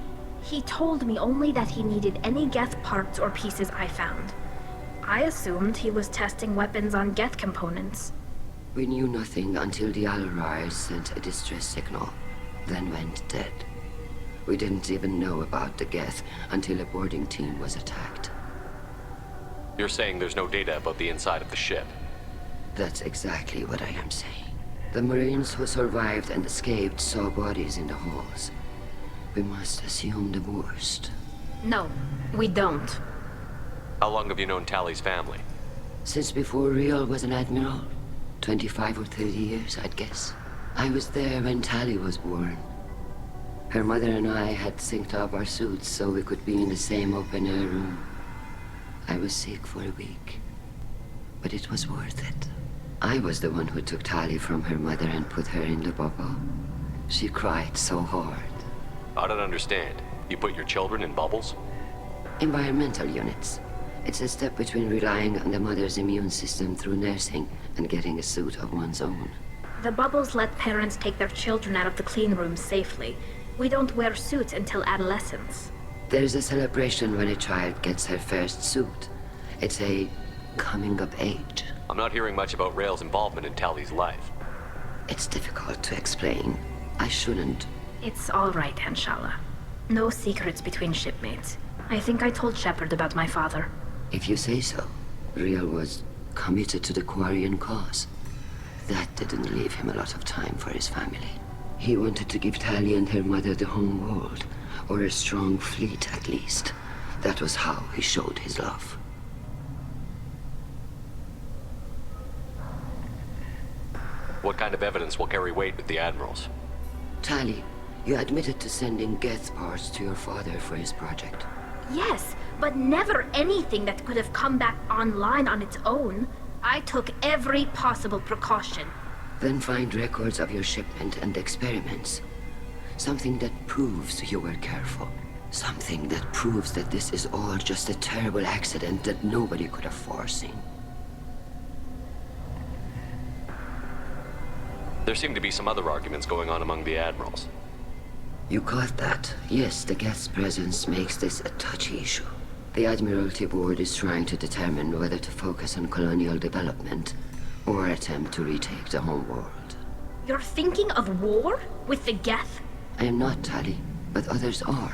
He told me only that he needed any Geth parts or pieces I found. I assumed he was testing weapons on Geth components. We knew nothing until the Alarai sent a distress signal, then went dead. We didn't even know about the Geth until a boarding team was attacked. You're saying there's no data about the inside of the ship? That's exactly what I am saying. The Marines who survived and escaped saw bodies in the halls. We must assume the worst. No, we don't. How long have you known Tali's family? Since before Real was an admiral. 25 or 30 years, I'd guess. I was there when Tali was born. Her mother and I had synced up our suits so we could be in the same open-air room. I was sick for a week, but it was worth it. I was the one who took Tali from her mother and put her in the bubble. She cried so hard. I don't understand. You put your children in bubbles? Environmental units. It's a step between relying on the mother's immune system through nursing and getting a suit of one's own. The bubbles let parents take their children out of the clean rooms safely. We don't wear suits until adolescence. There's a celebration when a child gets her first suit. It's a coming of age. I'm not hearing much about Rael's involvement in Tali's life. It's difficult to explain. I shouldn't. It's all right, Anshala. No secrets between shipmates. I think I told Shepard about my father. If you say so. Real was committed to the Quarian cause. That didn't leave him a lot of time for his family. He wanted to give Tali and her mother the home world, or a strong fleet at least. That was how he showed his love. What kind of evidence will carry weight with the admirals? Tali, you admitted to sending Geth parts to your father for his project. Yes, but never anything that could have come back online on its own. I took every possible precaution. Then find records of your shipment and experiments. Something that proves you were careful. Something that proves that this is all just a terrible accident that nobody could have foreseen. There seem to be some other arguments going on among the admirals. You caught that. Yes, the Geth's presence makes this a touchy issue. The Admiralty Board is trying to determine whether to focus on colonial development or attempt to retake the home world. You're thinking of war? With the Geth? I am not, Tali, but others are.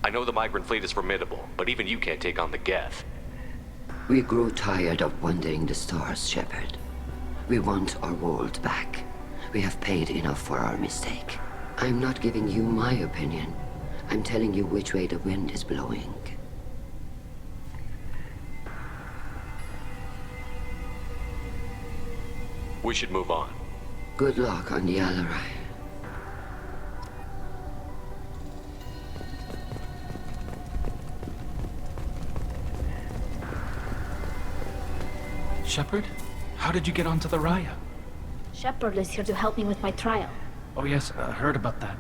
I know the migrant fleet is formidable, but even you can't take on the Geth. We grow tired of wandering the stars, Shepard. We want our world back. We have paid enough for our mistake. I'm not giving you my opinion. I'm telling you which way the wind is blowing. We should move on. Good luck on the Alarai. Shepard? How did you get onto the Raya? Shepard is here to help me with my trial. Oh yes, I heard about that.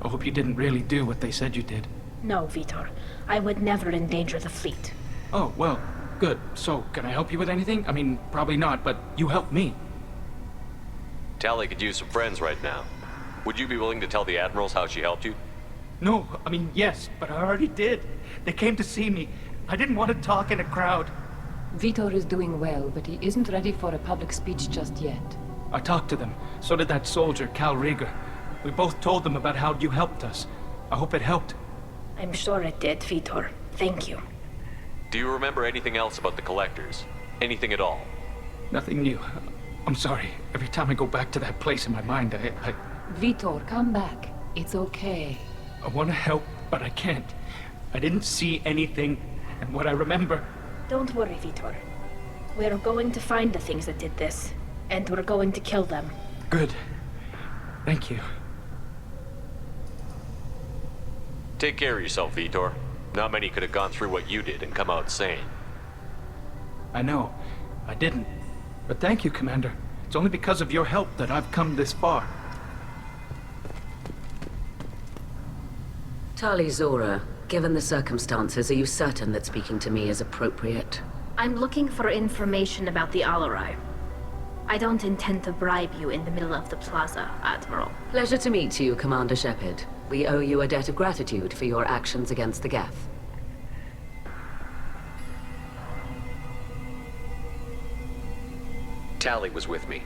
I hope you didn't really do what they said you did. No, Vitor. I would never endanger the fleet. Oh, well, good. So, can I help you with anything? I mean, probably not, but you helped me. Tali could use some friends right now. Would you be willing to tell the Admirals how she helped you? No, I mean, yes, but I already did. They came to see me. I didn't want to talk in a crowd. Vitor is doing well, but he isn't ready for a public speech just yet. I talked to them. So did that soldier, Cal Rieger. We both told them about how you helped us. I hope it helped. I'm sure it did, Vitor. Thank you. Do you remember anything else about the Collectors? Anything at all? Nothing new. I'm sorry. Every time I go back to that place in my mind, I Vitor, come back. It's okay. I want to help, but I can't. I didn't see anything, and what I remember... Don't worry, Vitor. We're going to find the things that did this, and we're going to kill them. Good. Thank you. Take care of yourself, Vitor. Not many could have gone through what you did and come out sane. I know. I didn't. But thank you, Commander. It's only because of your help that I've come this far. Tali Zora, given the circumstances, are you certain that speaking to me is appropriate? I'm looking for information about the Alarai. I don't intend to bribe you in the middle of the plaza, Admiral. Pleasure to meet you, Commander Shepard. We owe you a debt of gratitude for your actions against the Geth. Tali was with me.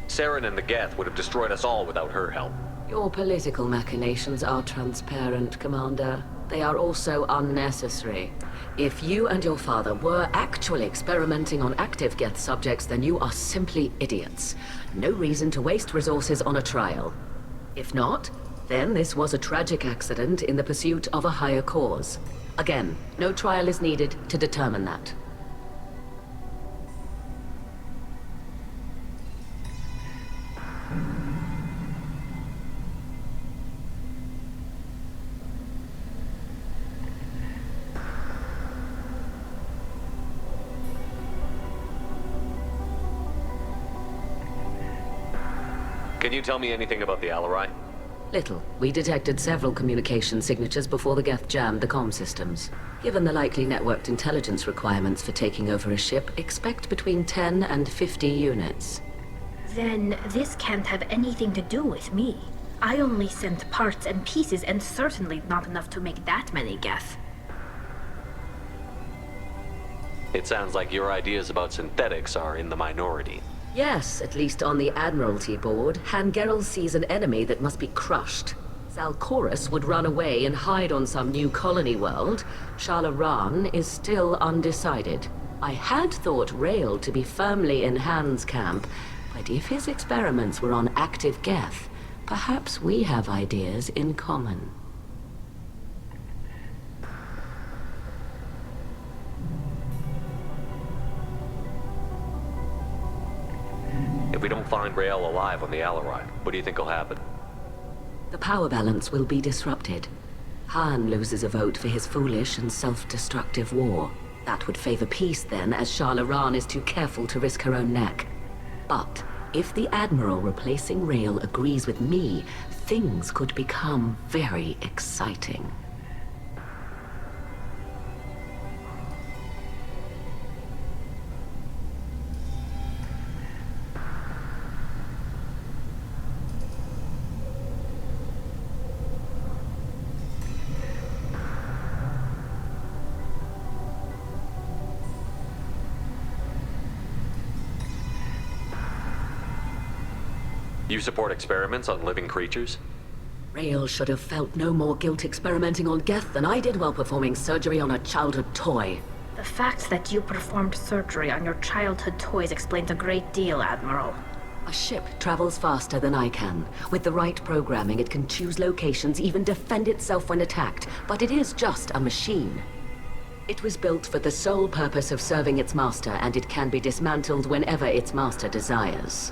Saren and the Geth would have destroyed us all without her help. Your political machinations are transparent, Commander. They are also unnecessary. If you and your father were actually experimenting on active Geth subjects, then you are simply idiots. No reason to waste resources on a trial. If not, then this was a tragic accident in the pursuit of a higher cause. Again, no trial is needed to determine that. Can you tell me anything about the Alarai? Little. We detected several communication signatures before the Geth jammed the comm systems. Given the likely networked intelligence requirements for taking over a ship, expect between 10 and 50 units. Then this can't have anything to do with me. I only sent parts and pieces, and certainly not enough to make that many Geth. It sounds like your ideas about synthetics are in the minority. Yes, at least on the Admiralty board, Hangerel sees an enemy that must be crushed. Zalcorus would run away and hide on some new colony world. Shala Raan is still undecided. I had thought Rael to be firmly in Han's camp, but if his experiments were on active Geth, perhaps we have ideas in common. If we don't find Rael alive on the Alarai, what do you think will happen? The power balance will be disrupted. Han loses a vote for his foolish and self-destructive war. That would favor peace then, as Shala Raan is too careful to risk her own neck. But if the Admiral replacing Rael agrees with me, things could become very exciting. You support experiments on living creatures? Rael should have felt no more guilt experimenting on Geth than I did while performing surgery on a childhood toy. The fact that you performed surgery on your childhood toys explains a great deal, Admiral. A ship travels faster than I can. With the right programming, it can choose locations, even defend itself when attacked. But it is just a machine. It was built for the sole purpose of serving its master, and it can be dismantled whenever its master desires.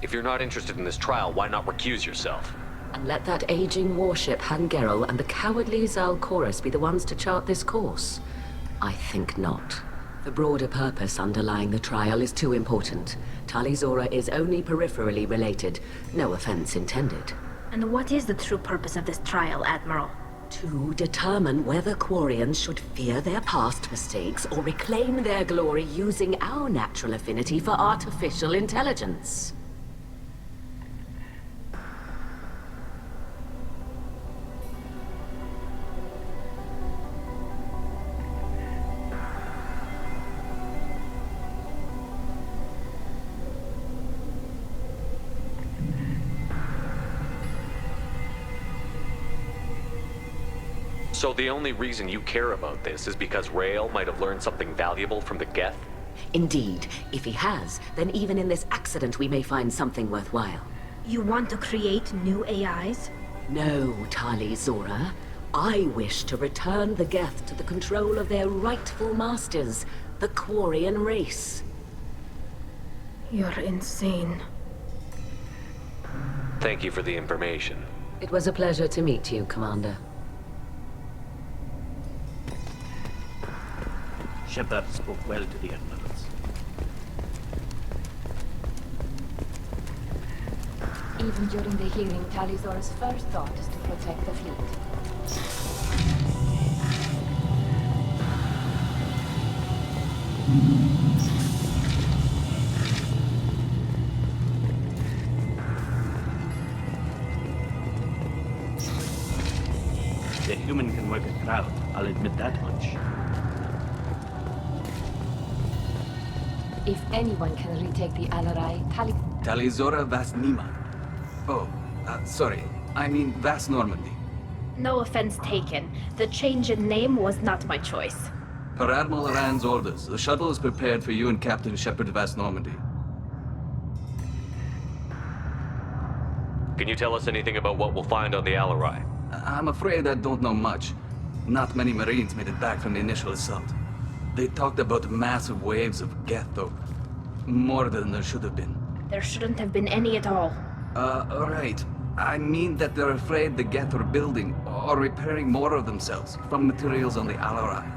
If you're not interested in this trial, why not recuse yourself? And let that aging warship Hangerel and the cowardly Zalcorus be the ones to chart this course. I think not. The broader purpose underlying the trial is too important. Tali'Zorah is only peripherally related. No offense intended. And what is the true purpose of this trial, Admiral? To determine whether Quarians should fear their past mistakes or reclaim their glory using our natural affinity for artificial intelligence. So the only reason you care about this is because Rael might have learned something valuable from the Geth? Indeed. If he has, then even in this accident we may find something worthwhile. You want to create new AIs? No, Tali'Zorah. I wish to return the Geth to the control of their rightful masters, the Quarian race. You're insane. Thank you for the information. It was a pleasure to meet you, Commander. Shepard spoke well to the admirals. Even during the hearing, Tali'Zorah's first thought is to protect the fleet. The human can work a crowd, I'll admit that much. If anyone can retake the Alarai, Tali'Zorah Vas Nima. Oh, sorry. I mean Vas Normandy. No offense taken. The change in name was not my choice. Per Admiral Rand's orders, the shuttle is prepared for you and Captain Shepard Vas Normandy. Can you tell us anything about what we'll find on the Alarai? I'm afraid I don't know much. Not many Marines made it back from the initial assault. They talked about massive waves of Geth, though. More than there should have been. There shouldn't have been any at all. Right. I mean that they're afraid the Geth are building or repairing more of themselves from materials on the Alarai.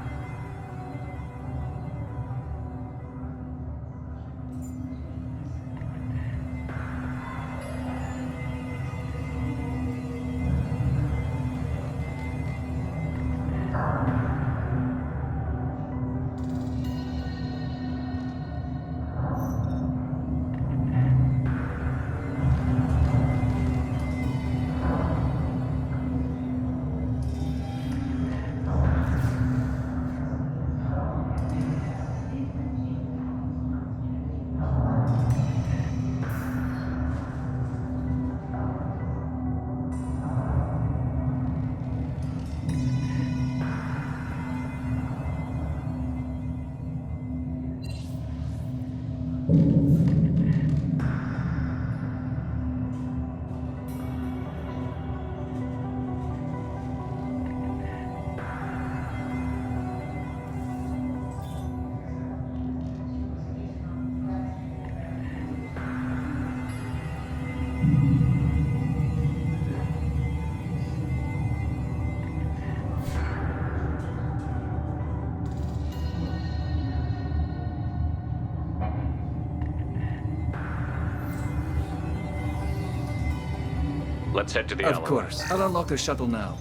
Let's head to the Of Alarai. course. I'll unlock the shuttle now.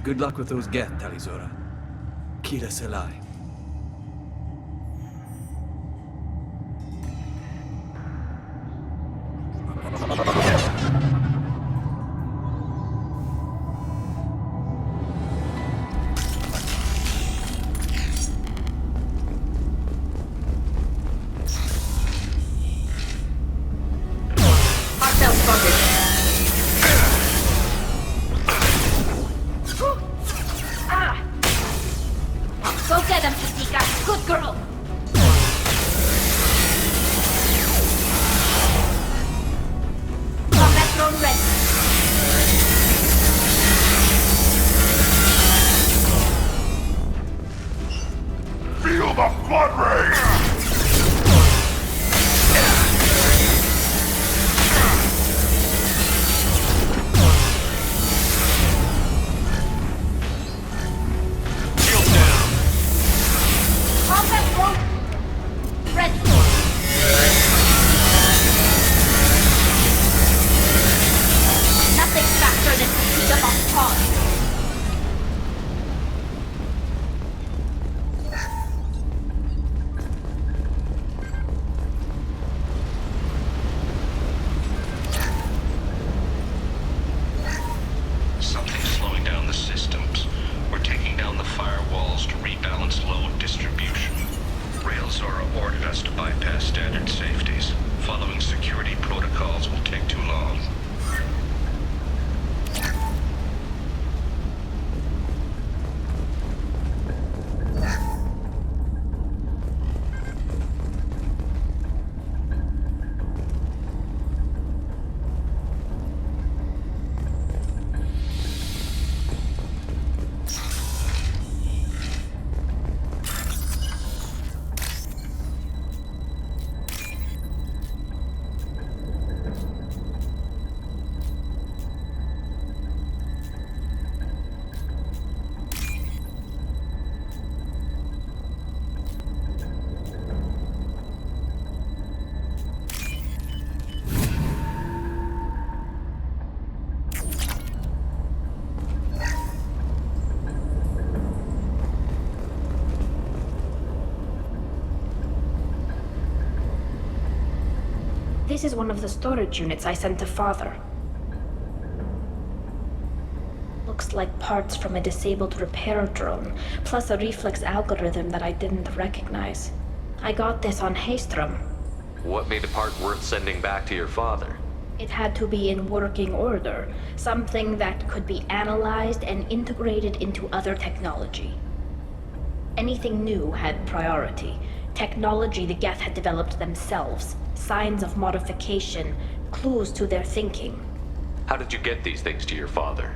Good luck with those Geth, Tali'Zorah. Kira Selai. Hostile spotted. Go get him, Katika. Good girl. Combat drone ready. Feel the flood ray! This is one of the storage units I sent to Father. Looks like parts from a disabled repair drone, plus a reflex algorithm that I didn't recognize. I got this on Haystrom. What made a part worth sending back to your father? It had to be in working order, something that could be analyzed and integrated into other technology. Anything new had priority. Technology the Geth had developed themselves, signs of modification, clues to their thinking. How did you get these things to your father?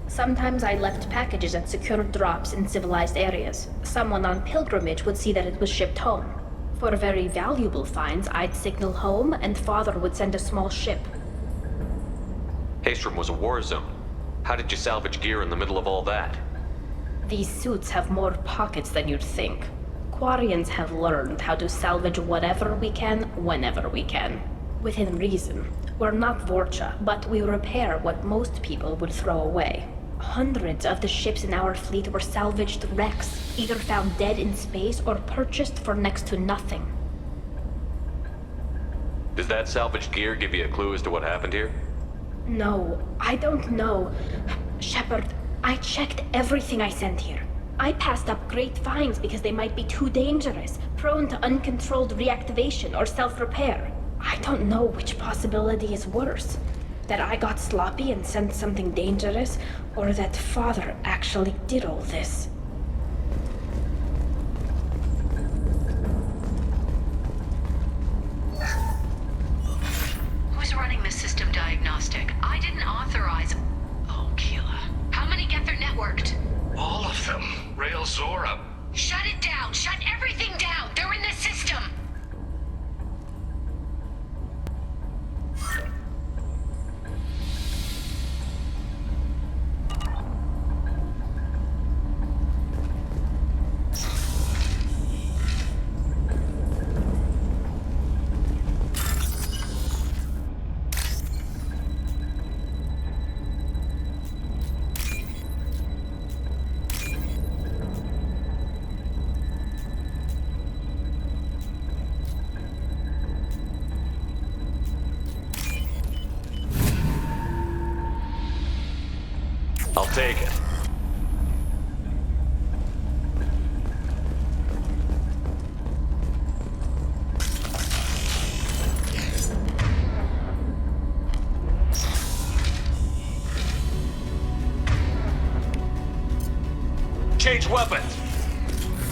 Sometimes I left packages at secure drops in civilized areas. Someone on pilgrimage would see that it was shipped home. For very valuable finds, I'd signal home, and Father would send a small ship. Haystrom was a war zone. How did you salvage gear in the middle of all that? These suits have more pockets than you'd think. Quarians have learned how to salvage whatever we can, whenever we can. Within reason. We're not Vorcha, but we repair what most people would throw away. Hundreds of the ships in our fleet were salvaged wrecks, either found dead in space or purchased for next to nothing. Does that salvaged gear give you a clue as to what happened here? No, I don't know. Shepard, I checked everything I sent here. I passed up great finds because they might be too dangerous, prone to uncontrolled reactivation or self-repair. I don't know which possibility is worse. That I got sloppy and sent something dangerous, or that Father actually did all this. Who's running the system diagnostic? I didn't authorize... Oh, Keela. How many Geth are networked? All of them. Rail Zora. Shut it down! Shut everything down! They're in the system! I'll take it. Change weapons!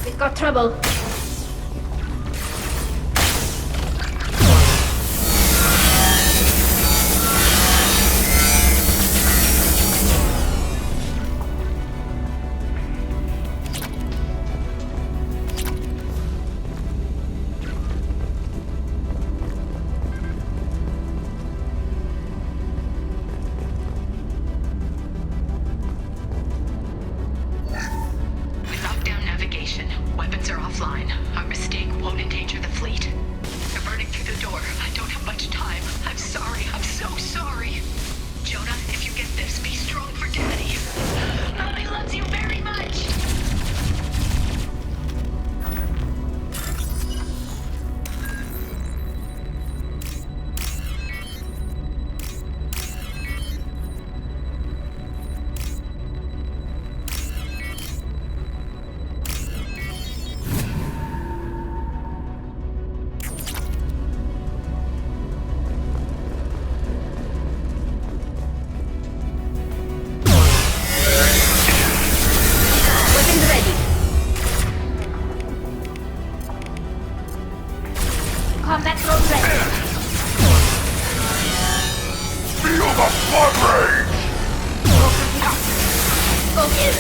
We've got trouble. Weapons are offline. Our mistake won't endanger the fleet. They're burning through the door. I don't have much time. I'm sorry. I'm so sorry. Jonah, if you get this, be strong for Daddy. Mommy loves you very much. Combat drone ready. Feel the flood rage! Focus.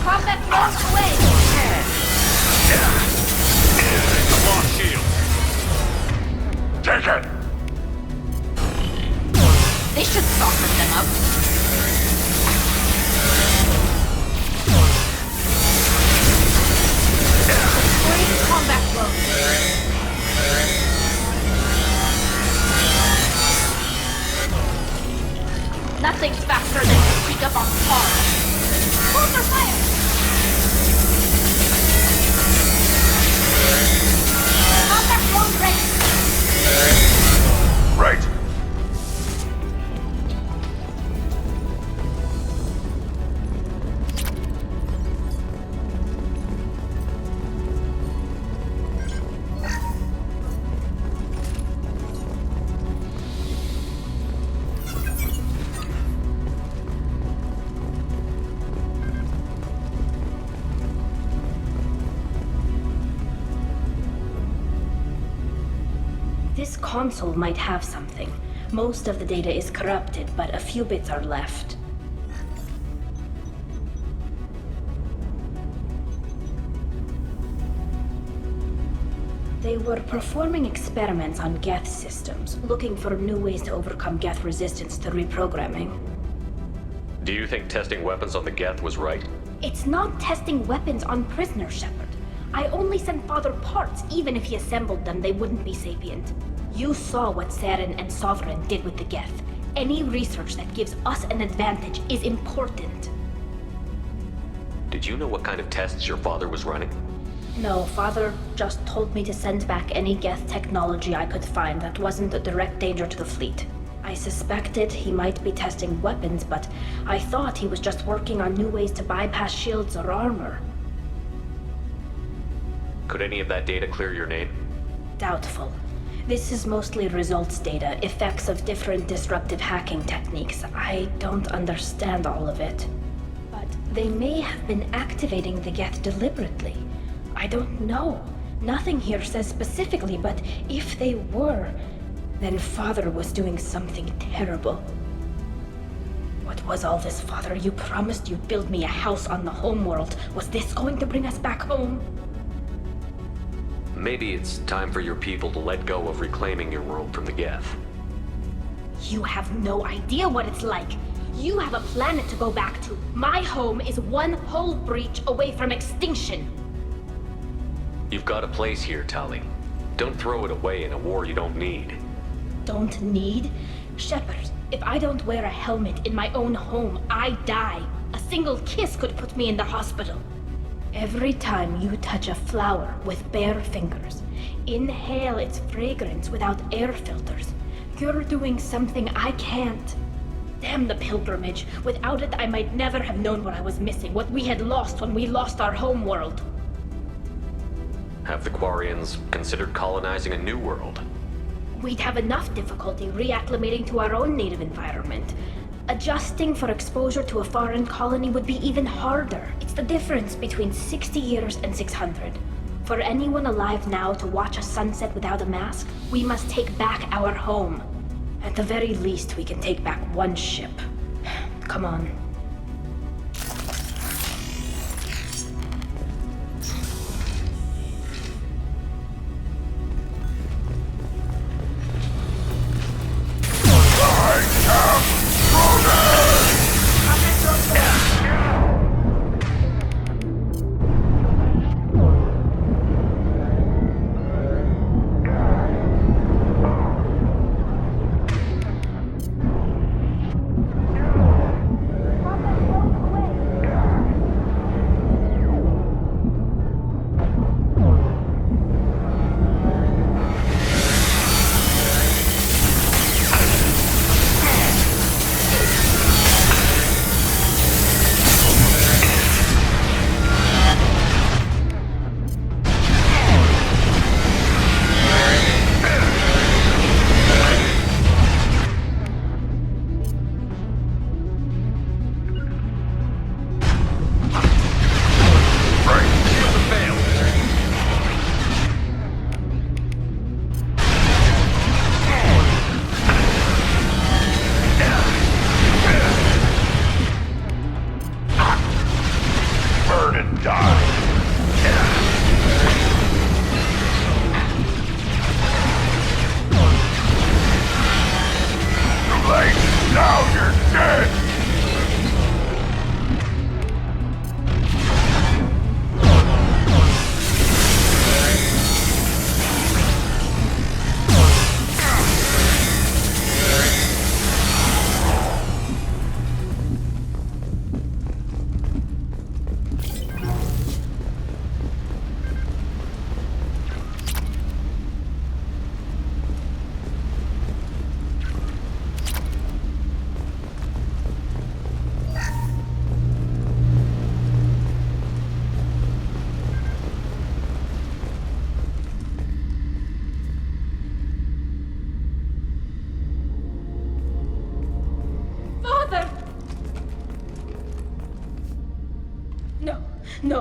Combat drones away. The lost shield. Take it! They should soften them up. Combat drone. Nothing's faster than to sneak up on cars. Hold their fire! This console might have something. Most of the data is corrupted, but a few bits are left. They were performing experiments on Geth systems, looking for new ways to overcome Geth resistance to reprogramming. Do you think testing weapons on the Geth was right? It's not testing weapons on prisoners, Shepard. I only sent Father parts. Even if he assembled them, they wouldn't be sapient. You saw what Saren and Sovereign did with the Geth. Any research that gives us an advantage is important. Did you know what kind of tests your father was running? No, Father just told me to send back any Geth technology I could find that wasn't a direct danger to the fleet. I suspected he might be testing weapons, but I thought he was just working on new ways to bypass shields or armor. Could any of that data clear your name? Doubtful. This is mostly results data, effects of different disruptive hacking techniques. I don't understand all of it. But they may have been activating the Geth deliberately. I don't know. Nothing here says specifically, but if they were, then Father was doing something terrible. What was all this, Father? You promised you'd build me a house on the homeworld. Was this going to bring us back home? Maybe it's time for your people to let go of reclaiming your world from the Geth. You have no idea what it's like. You have a planet to go back to. My home is one hull breach away from extinction. You've got a place here, Tali. Don't throw it away in a war you don't need. Don't need? Shepard, if I don't wear a helmet in my own home, I die. A single kiss could put me in the hospital. Every time you touch a flower with bare fingers, inhale its fragrance without air filters, you're doing something I can't. Damn the pilgrimage. Without it, I might never have known what I was missing, what we had lost when we lost our homeworld. Have the Quarians considered colonizing a new world? We'd have enough difficulty reacclimating to our own native environment. Adjusting for exposure to a foreign colony would be even harder. It's the difference between 60 years and 600. For anyone alive now to watch a sunset without a mask, we must take back our home. At the very least, we can take back one ship. Come on.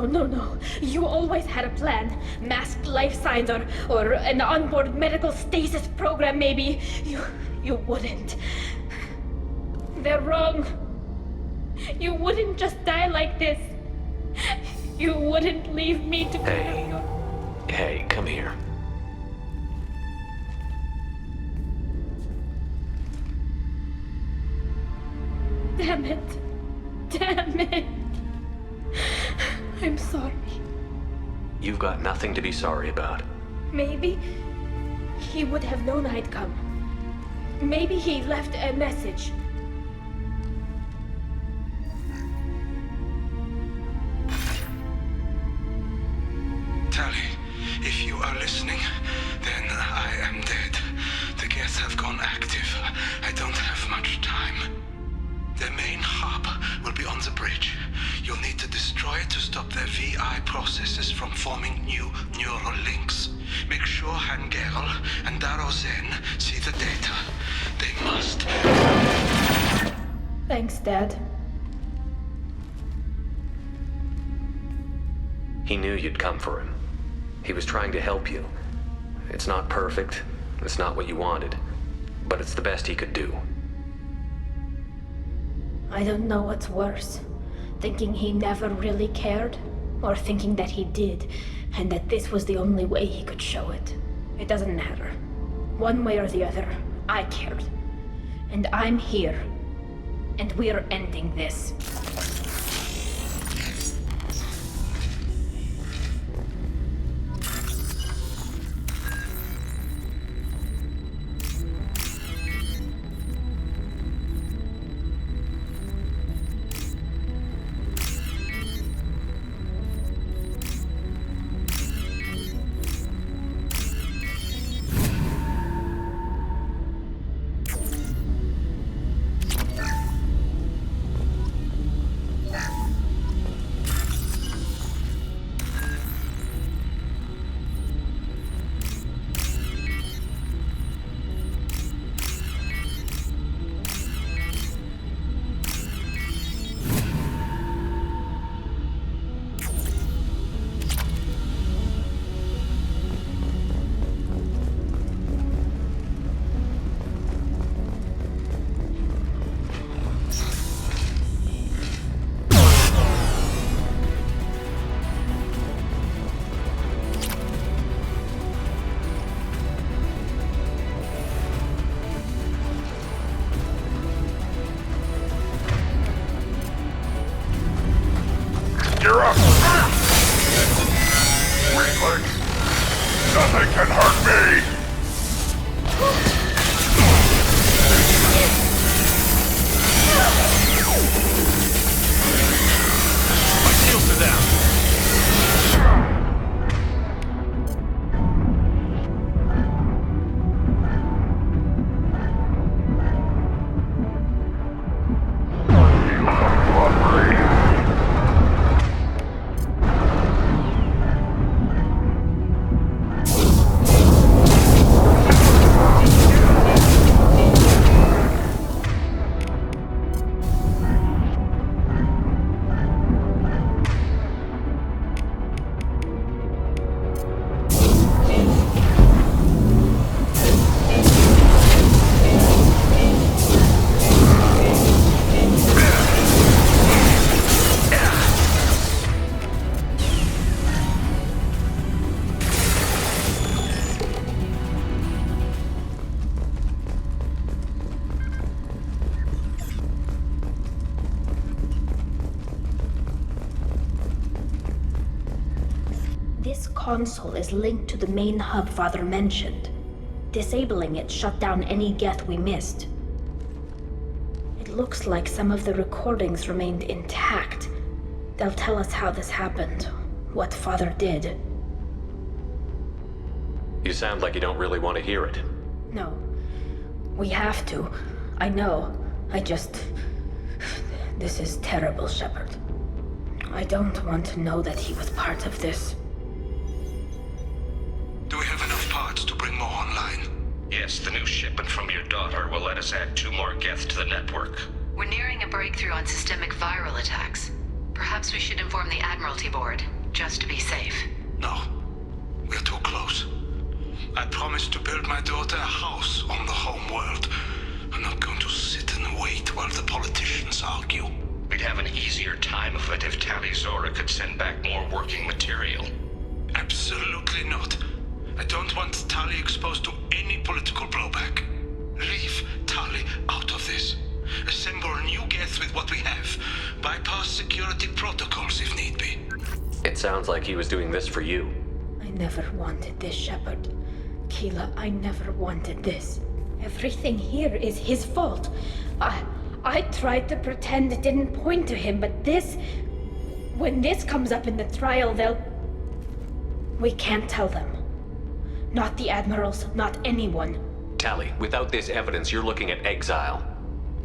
No. You always had a plan. Masked life signs or an onboard medical stasis program, maybe. You wouldn't. They're wrong. You wouldn't just die like this. You wouldn't leave me to... Hey, come here. Damn it. I'm sorry. You've got nothing to be sorry about. Maybe he would have known I'd come. Maybe he left a message. Tali, if you are listening, then I am dead. The Geth have gone active. I don't have much time. The main hub will be on the bridge. You'll need to destroy it to stop their VI processes from forming new neural links. Make sure Hangerel and Daro Zen see the data. They must. Thanks, Dad. He knew you'd come for him. He was trying to help you. It's not perfect. It's not what you wanted. But it's the best he could do. I don't know what's worse. Thinking he never really cared, or thinking that he did, and that this was the only way he could show it. It doesn't matter. One way or the other, I cared. And I'm here. And we're ending this. You're up! Weaklings! Nothing can hurt me! My shields are down! This console is linked to the main hub Father mentioned. Disabling it shut down any Geth we missed. It looks like some of the recordings remained intact. They'll tell us how this happened, what Father did. You sound like you don't really want to hear it. No. We have to. I know. This is terrible, Shepard. I don't want to know that he was part of this. Do we have enough parts to bring more online? Yes, the new shipment from your daughter will let us add 2 more Geth to the network. We're nearing a breakthrough on systemic viral attacks. Perhaps we should inform the Admiralty Board, just to be safe. No. We're too close. I promised to build my daughter a house on the home world. I'm not going to sit and wait while the politicians argue. We'd have an easier time of it if Tali Zora could send back more working material. Absolutely not. I don't want Tali exposed to any political blowback. Leave Tali out of this. Assemble new Geth with what we have. Bypass security protocols if need be. It sounds like he was doing this for you. I never wanted this, Shepard. Keela, I never wanted this. Everything here is his fault. I tried to pretend it didn't point to him, but this... When this comes up in the trial, they'll... We can't tell them. Not the Admirals, not anyone. Tali, without this evidence, you're looking at exile.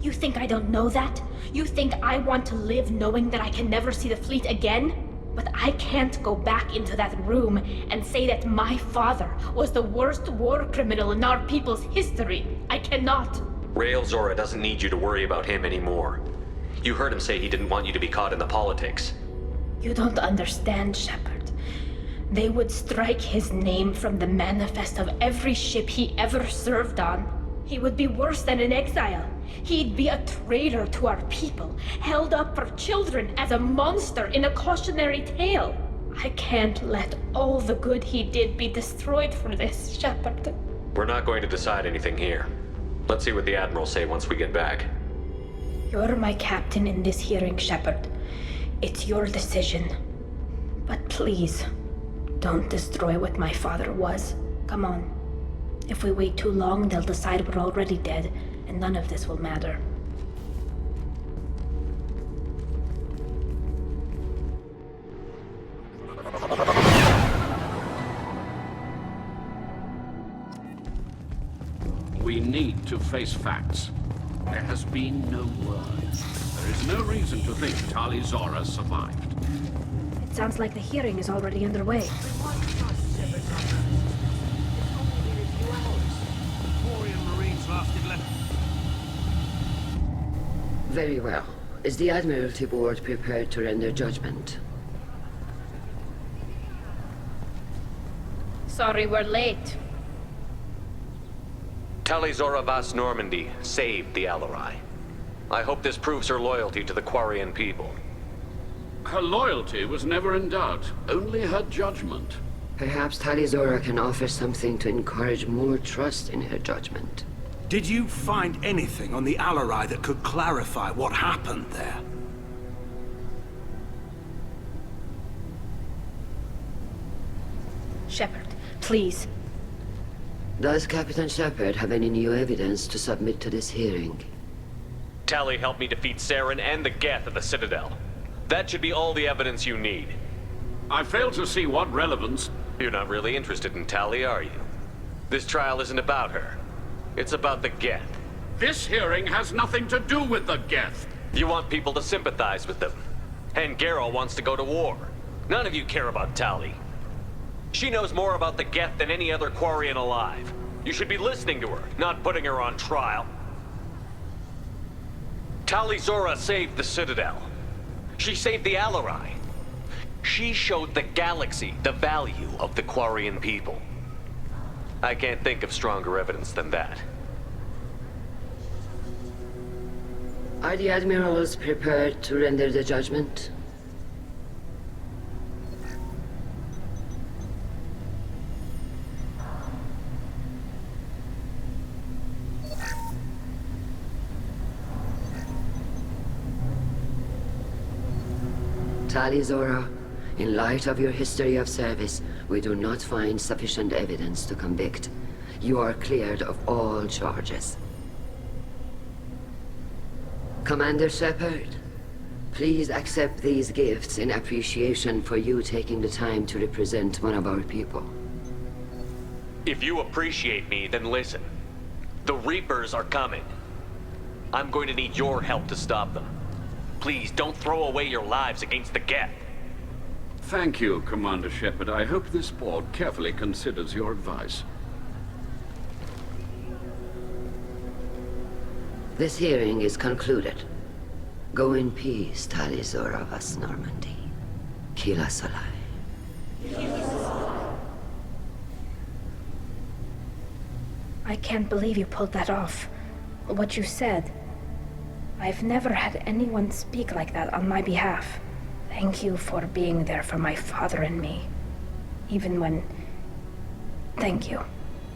You think I don't know that? You think I want to live knowing that I can never see the fleet again? But I can't go back into that room and say that my father was the worst war criminal in our people's history. I cannot. Rael Zora doesn't need you to worry about him anymore. You heard him say he didn't want you to be caught in the politics. You don't understand, Shepard. They would strike his name from the manifest of every ship he ever served on. He would be worse than an exile. He'd be a traitor to our people, held up for children as a monster in a cautionary tale. I can't let all the good he did be destroyed for this, Shepard. We're not going to decide anything here. Let's see what the Admirals say once we get back. You're my captain in this hearing, Shepard. It's your decision. But please, don't destroy what my father was. Come on. If we wait too long, they'll decide we're already dead, and none of this will matter. We need to face facts. There has been no word. There is no reason to think Tali Zora survived. It sounds like the hearing is already underway. Very well. Is the Admiralty Board prepared to render judgment? Sorry we're late. Tali Zora Vas Normandy saved the Alarai. I hope this proves her loyalty to the Quarian people. Her loyalty was never in doubt, only her judgment. Perhaps Tali Zora can offer something to encourage more trust in her judgment. Did you find anything on the Alarai that could clarify what happened there? Shepard, please. Does Captain Shepard have any new evidence to submit to this hearing? Tali helped me defeat Saren and the Geth at the Citadel. That should be all the evidence you need. I fail to see what relevance... You're not really interested in Tali, are you? This trial isn't about her. It's about the Geth. This hearing has nothing to do with the Geth. You want people to sympathize with them. And Garrel wants to go to war. None of you care about Tali. She knows more about the Geth than any other Quarian alive. You should be listening to her, not putting her on trial. Tali Zora saved the Citadel. She saved the Alarai. She showed the galaxy the value of the Quarian people. I can't think of stronger evidence than that. Are the Admirals prepared to render the judgment? Tali Zora, in light of your history of service, we do not find sufficient evidence to convict. You are cleared of all charges. Commander Shepard, please accept these gifts in appreciation for you taking the time to represent one of our people. If you appreciate me, then listen. The Reapers are coming. I'm going to need your help to stop them. Please, don't throw away your lives against the Geth. Thank you, Commander Shepard. I hope this board carefully considers your advice. This hearing is concluded. Go in peace, Talizora Vas Normandy. Kila Salai. I can't believe you pulled that off. What you said. I've never had anyone speak like that on my behalf. Thank you for being there for my father and me. Even when... Thank you.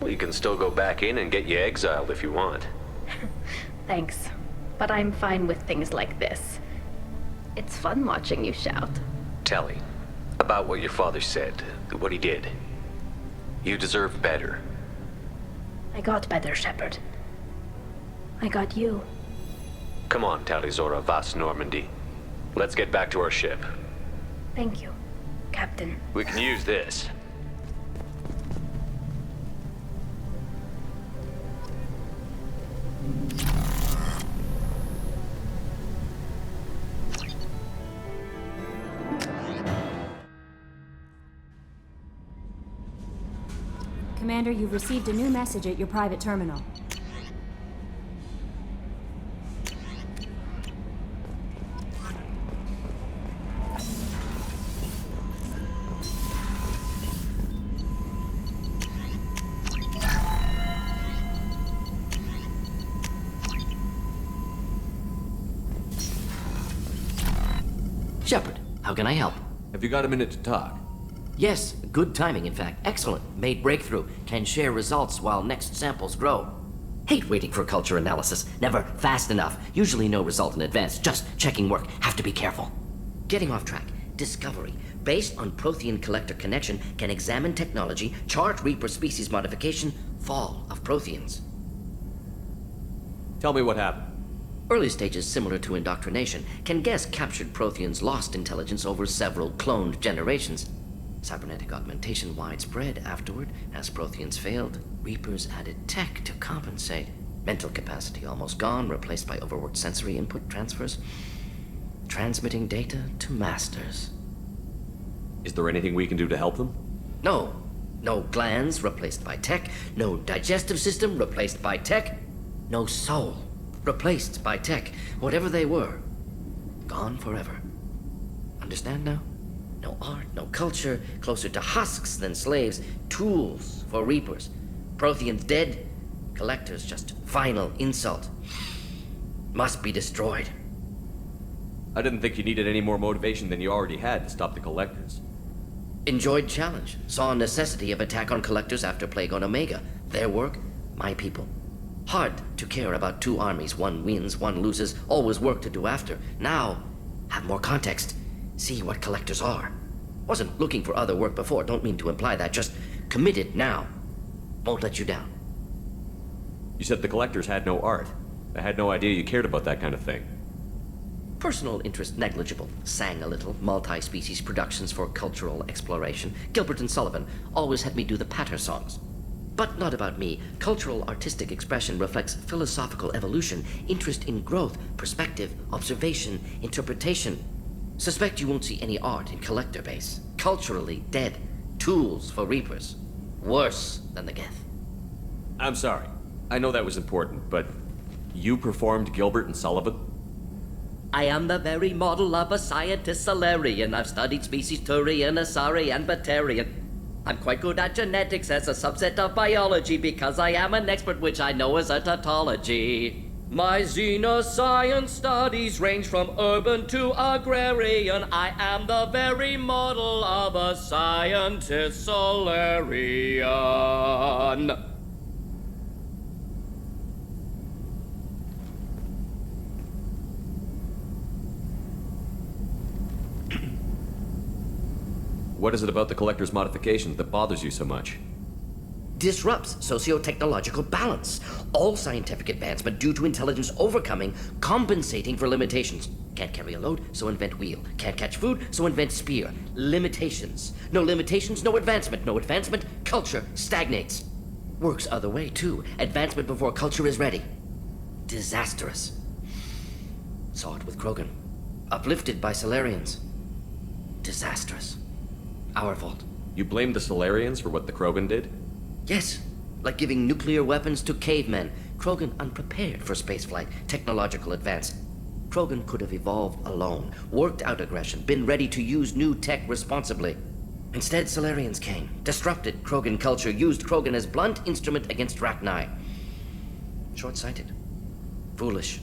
Well, you can still go back in and get you exiled if you want. Thanks. But I'm fine with things like this. It's fun watching you shout. Tali, about what your father said, what he did. You deserve better. I got better, Shepard. I got you. Come on, Talizora Vas Normandy. Let's get back to our ship. Thank you, Captain. We can use this. Commander, you've received a new message at your private terminal. Shepard, how can I help? Have you got a minute to talk? Yes, good timing, in fact. Excellent. Made breakthrough. Can share results while next samples grow. Hate waiting for culture analysis. Never fast enough. Usually no result in advance. Just checking work. Have to be careful. Getting off track. Discovery. Based on Prothean collector connection, can examine technology, chart Reaper species modification, fall of Protheans. Tell me what happened. Early stages similar to indoctrination. Can guess captured Protheans lost intelligence over several cloned generations. Cybernetic augmentation widespread afterward. As Protheans failed, Reapers added tech to compensate. Mental capacity almost gone, replaced by overworked sensory input transfers. Transmitting data to masters. Is there anything we can do to help them? No. No glands replaced by tech. No digestive system replaced by tech. No soul replaced by tech. Whatever they were, gone forever. Understand now? No art, no culture, closer to husks than slaves, tools for Reapers. Protheans dead, collectors just final insult. Must be destroyed. I didn't think you needed any more motivation than you already had to stop the collectors. Enjoyed challenge, saw necessity of attack on collectors after Plague on Omega. Their work, my people. Hard to care about two armies, one wins, one loses, always work to do after. Now, have more context. See what collectors are. Wasn't looking for other work before, don't mean to imply that, just committed now. Won't let you down. You said the collectors had no art. I had no idea you cared about that kind of thing. Personal interest negligible. Sang a little, multi-species productions for cultural exploration. Gilbert and Sullivan always had me do the patter songs. But not about me. Cultural artistic expression reflects philosophical evolution, interest in growth, perspective, observation, interpretation. Suspect you won't see any art in collector base. Culturally dead. Tools for Reapers. Worse than the Geth. I'm sorry. I know that was important, but you performed Gilbert and Sullivan? I am the very model of a scientist Solarian. I've studied species Turian, Asari, and Batarian. I'm quite good at genetics as a subset of biology because I am an expert, which I know is a tautology. My xenoscience studies range from urban to agrarian. I am the very model of a scientist Solarian. What is it about the collector's modifications that bothers you so much? Disrupts socio-technological balance. All scientific advancement due to intelligence overcoming, compensating for limitations. Can't carry a load, so invent wheel. Can't catch food, so invent spear. Limitations. No limitations, no advancement. No advancement, culture stagnates. Works other way, too. Advancement before culture is ready. Disastrous. Saw it with Krogan. Uplifted by Solarians. Disastrous. Our fault. You blame the Solarians for what the Krogan did? Yes, like giving nuclear weapons to cavemen. Krogan unprepared for spaceflight, technological advance. Krogan could have evolved alone, worked out aggression, been ready to use new tech responsibly. Instead, Solarians came, disrupted Krogan culture, used Krogan as blunt instrument against Rachni. Short-sighted. Foolish.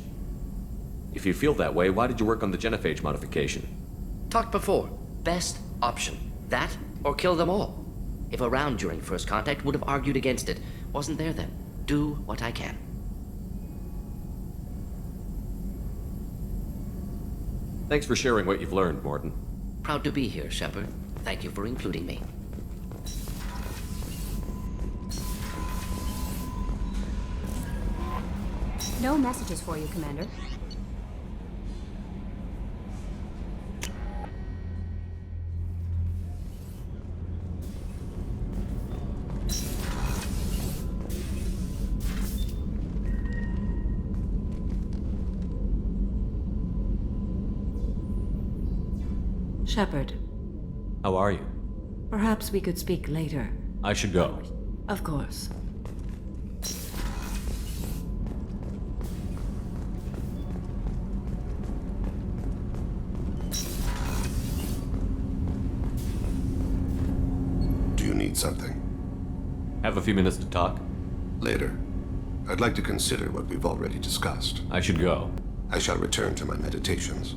If you feel that way, why did you work on the genophage modification? Talked before. Best option. That, or kill them all. If around during first contact, would have argued against it. Wasn't there then. Do what I can. Thanks for sharing what you've learned, Mordin. Proud to be here, Shepard. Thank you for including me. No messages for you, Commander. Shepard, How are you? perhaps we could speak later. I should go. Of course. Do you need something? Have a few minutes to talk? Later. I'd like to consider what we've already discussed. I should go. I shall return to my meditations.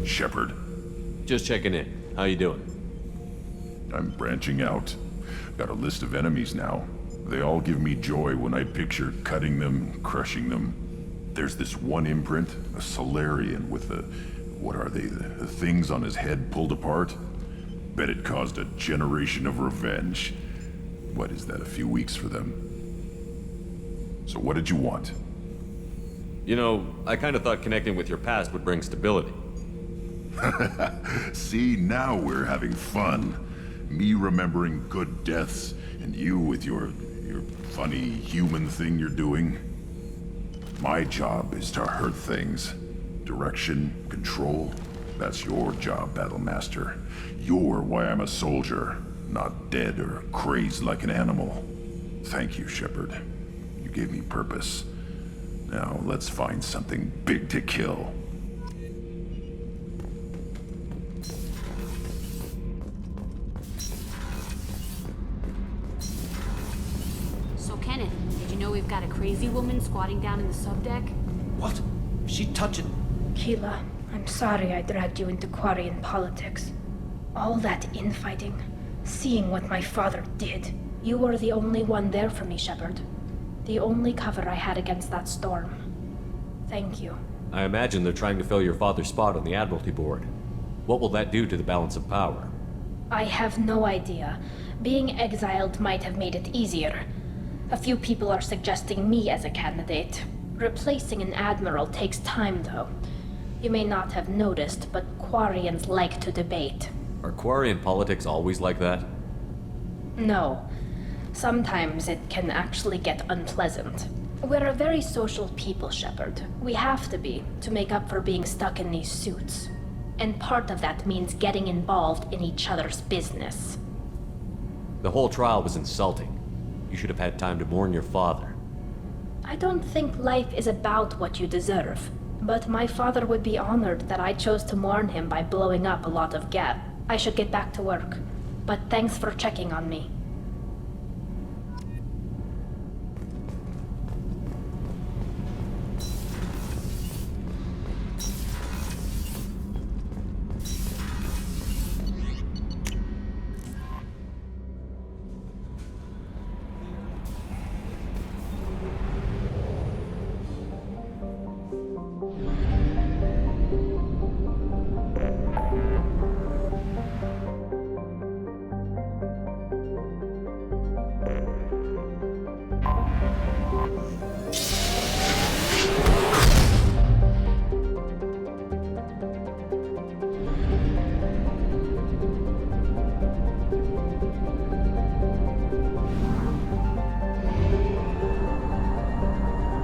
Shepard. Just checking in. How you doing? I'm branching out. Got a list of enemies now. They all give me joy when I picture cutting them, crushing them. There's this one imprint, a Solarian with the... what are they? The things on his head pulled apart? Bet it caused a generation of revenge. What is that, a few weeks for them? So what did you want? You know, I kind of thought connecting with your past would bring stability. See, now we're having fun. Me remembering good deaths, and you with your funny human thing you're doing. My job is to hurt things. Direction, control, that's your job, Battlemaster. You're why I'm a soldier, not dead or crazed like an animal. Thank you, Shepard. You gave me purpose. Now let's find something big to kill. So, Kenneth, did you know we've got a crazy woman squatting down in the subdeck? What? She touching... Keela, I'm sorry I dragged you into Quarian politics. All that infighting, seeing what my father did. You were the only one there for me, Shepard. The only cover I had against that storm. Thank you. I imagine they're trying to fill your father's spot on the Admiralty Board. What will that do to the balance of power? I have no idea. Being exiled might have made it easier. A few people are suggesting me as a candidate. Replacing an admiral takes time, though. You may not have noticed, but Quarians like to debate. Are Quarian politics always like that? No. Sometimes it can actually get unpleasant. We're a very social people, Shepard. We have to be, to make up for being stuck in these suits. And part of that means getting involved in each other's business. The whole trial was insulting. You should have had time to mourn your father. I don't think life is about what you deserve. But my father would be honored that I chose to mourn him by blowing up a lot of gas. I should get back to work. But thanks for checking on me.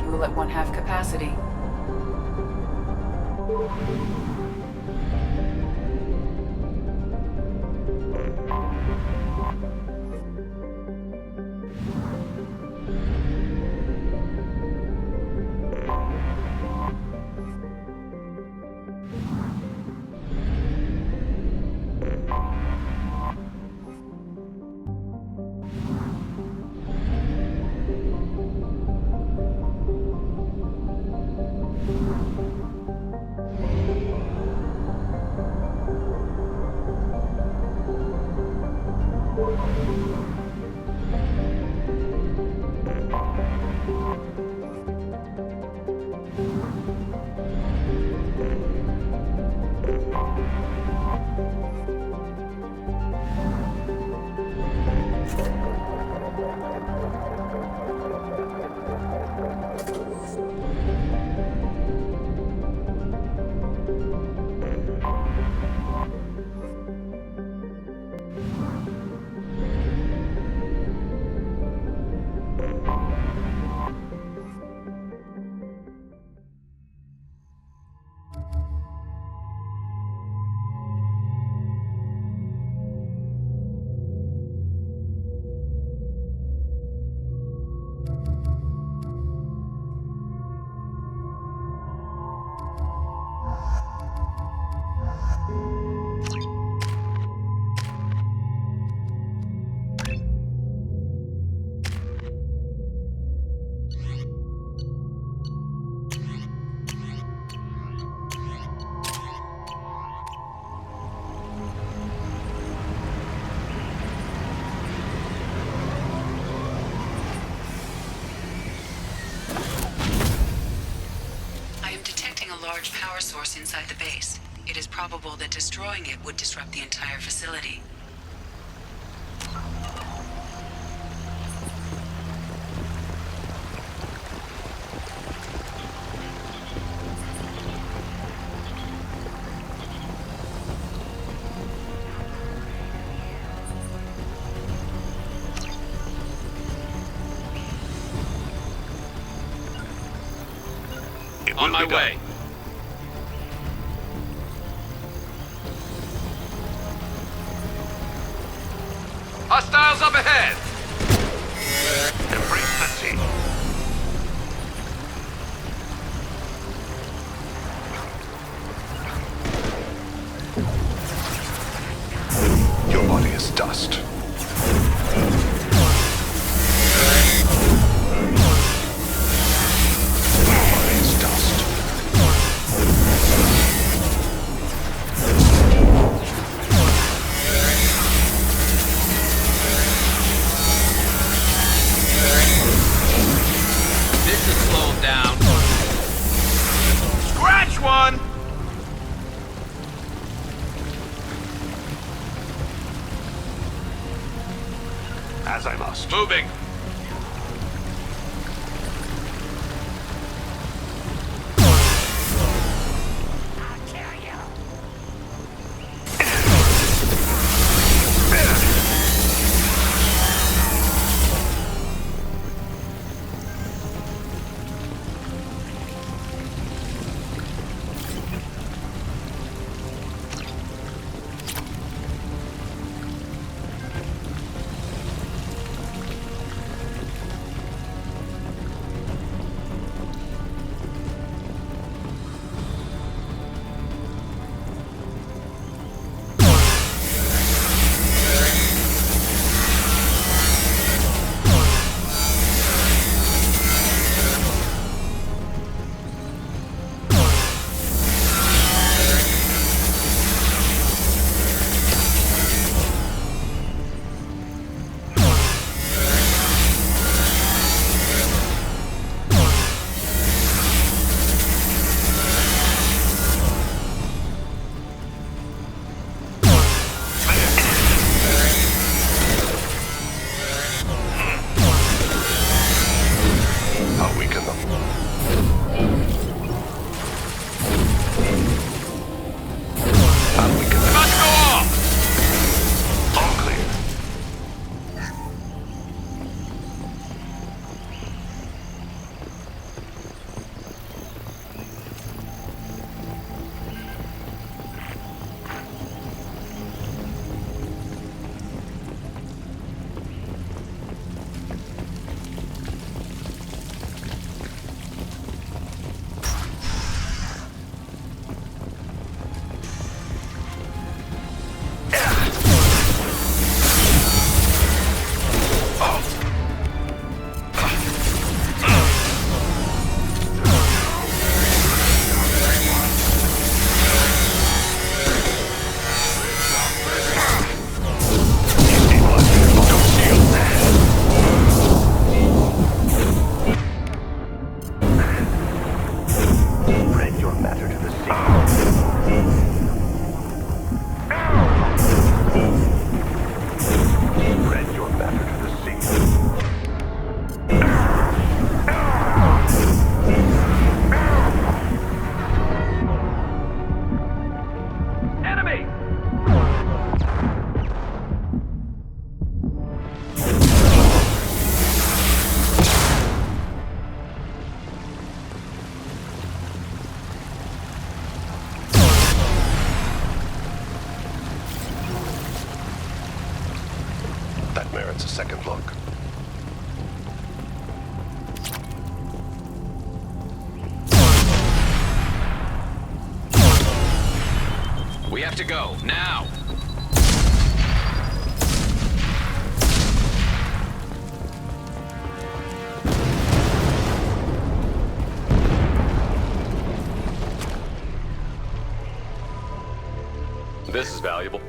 Fuel at 1/2 capacity. Large power source inside the base. It is probable that destroying it would disrupt the entire facility. On my way. Hostiles up ahead! Embrace the sea. Your body is dust. As I must. Moving. a second look. We have to go, now! This is valuable.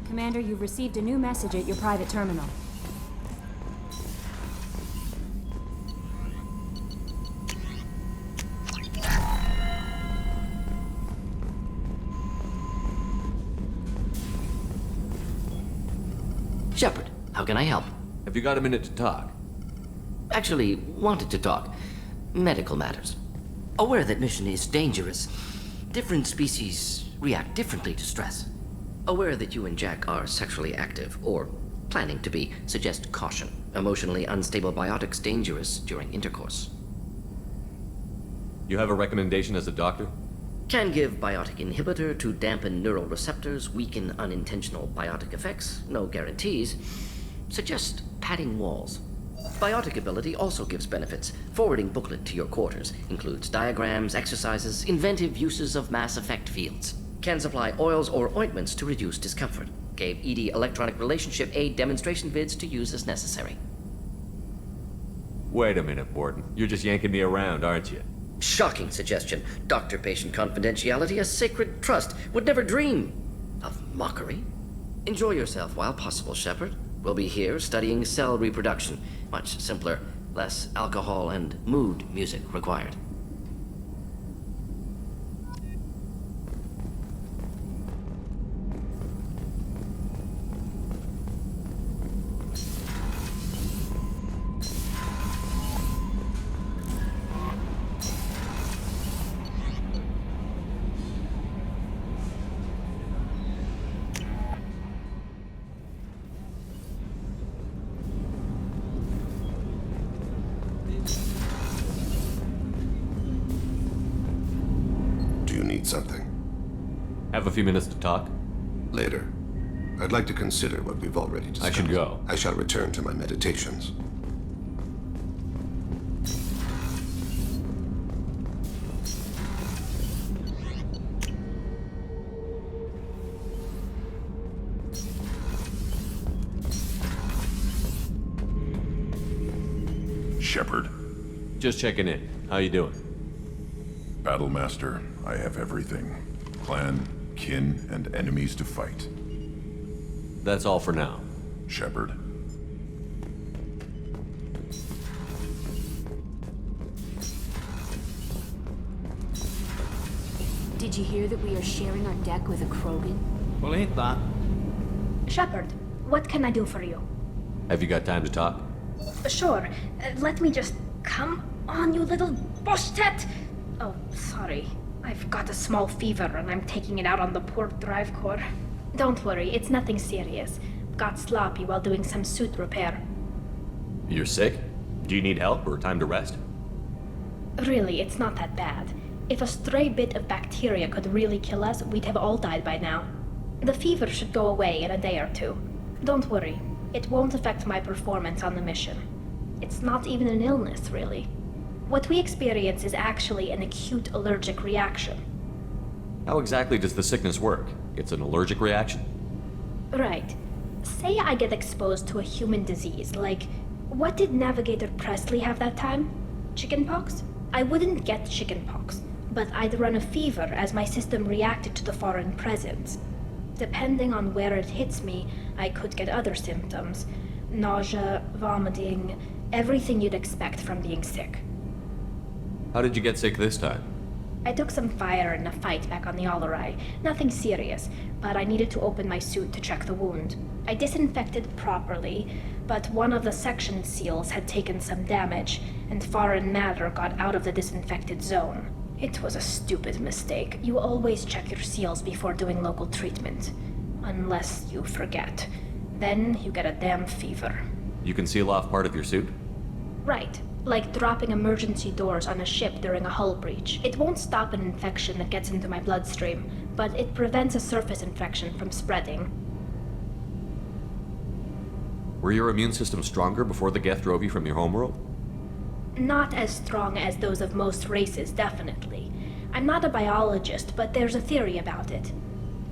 Commander, you've received a new message at your private terminal. Shepard, how can I help? Have you got a minute to talk? Actually, wanted to talk. Medical matters. Aware that mission is dangerous. Different species react differently to stress. Aware that you and Jack are sexually active, or planning to be, suggest caution. Emotionally unstable biotics dangerous during intercourse. You have a recommendation as a doctor? Can give biotic inhibitor to dampen neural receptors, weaken unintentional biotic effects. No guarantees. Suggest padding walls. Biotic ability also gives benefits. Forwarding booklet to your quarters. Includes diagrams, exercises, inventive uses of mass effect fields. Can supply oils or ointments to reduce discomfort. Gave ED electronic relationship aid demonstration vids to use as necessary. Wait a minute, Borden. You're just yanking me around, aren't you? Shocking suggestion. Doctor-patient confidentiality, a sacred trust. Would never dream of mockery. Enjoy yourself while possible, Shepard. We'll be here studying cell reproduction. Much simpler, less alcohol and mood music required. Something. Have a few minutes to talk? Later. I'd like to consider what we've already discussed. I should go. I shall return to my meditations. Shepard. Just checking in. How you doing? Battlemaster, I have everything. Clan, kin, and enemies to fight. That's all for now. Shepard. Did you hear that we are sharing our deck with a Krogan? Well, ain't that? Shepard, what can I do for you? Have you got time to talk? Sure. Let me just... Come on, you little boshtet! Oh, sorry. I've got a small fever and I'm taking it out on the poor drive core. Don't worry, it's nothing serious. Got sloppy while doing some suit repair. You're sick? Do you need help or time to rest? Really, it's not that bad. If a stray bit of bacteria could really kill us, we'd have all died by now. The fever should go away in a day or two. Don't worry, it won't affect my performance on the mission. It's not even an illness, really. What we experience is actually an acute allergic reaction. How exactly does the sickness work? It's an allergic reaction? Right. Say I get exposed to a human disease, like... What did Navigator Presley have that time? Chickenpox? I wouldn't get chickenpox, but I'd run a fever as my system reacted to the foreign presence. Depending on where it hits me, I could get other symptoms. Nausea, vomiting, everything you'd expect from being sick. How did you get sick this time? I took some fire in a fight back on the Allerai. Nothing serious, but I needed to open my suit to check the wound. I disinfected properly, but one of the section seals had taken some damage, and foreign matter got out of the disinfected zone. It was a stupid mistake. You always check your seals before doing local treatment. Unless you forget. Then you get a damn fever. You can seal off part of your suit? Right. Like dropping emergency doors on a ship during a hull breach. It won't stop an infection that gets into my bloodstream, but it prevents a surface infection from spreading. Were your immune system stronger before the Geth drove you from your homeworld? Not as strong as those of most races, definitely. I'm not a biologist, but there's a theory about it.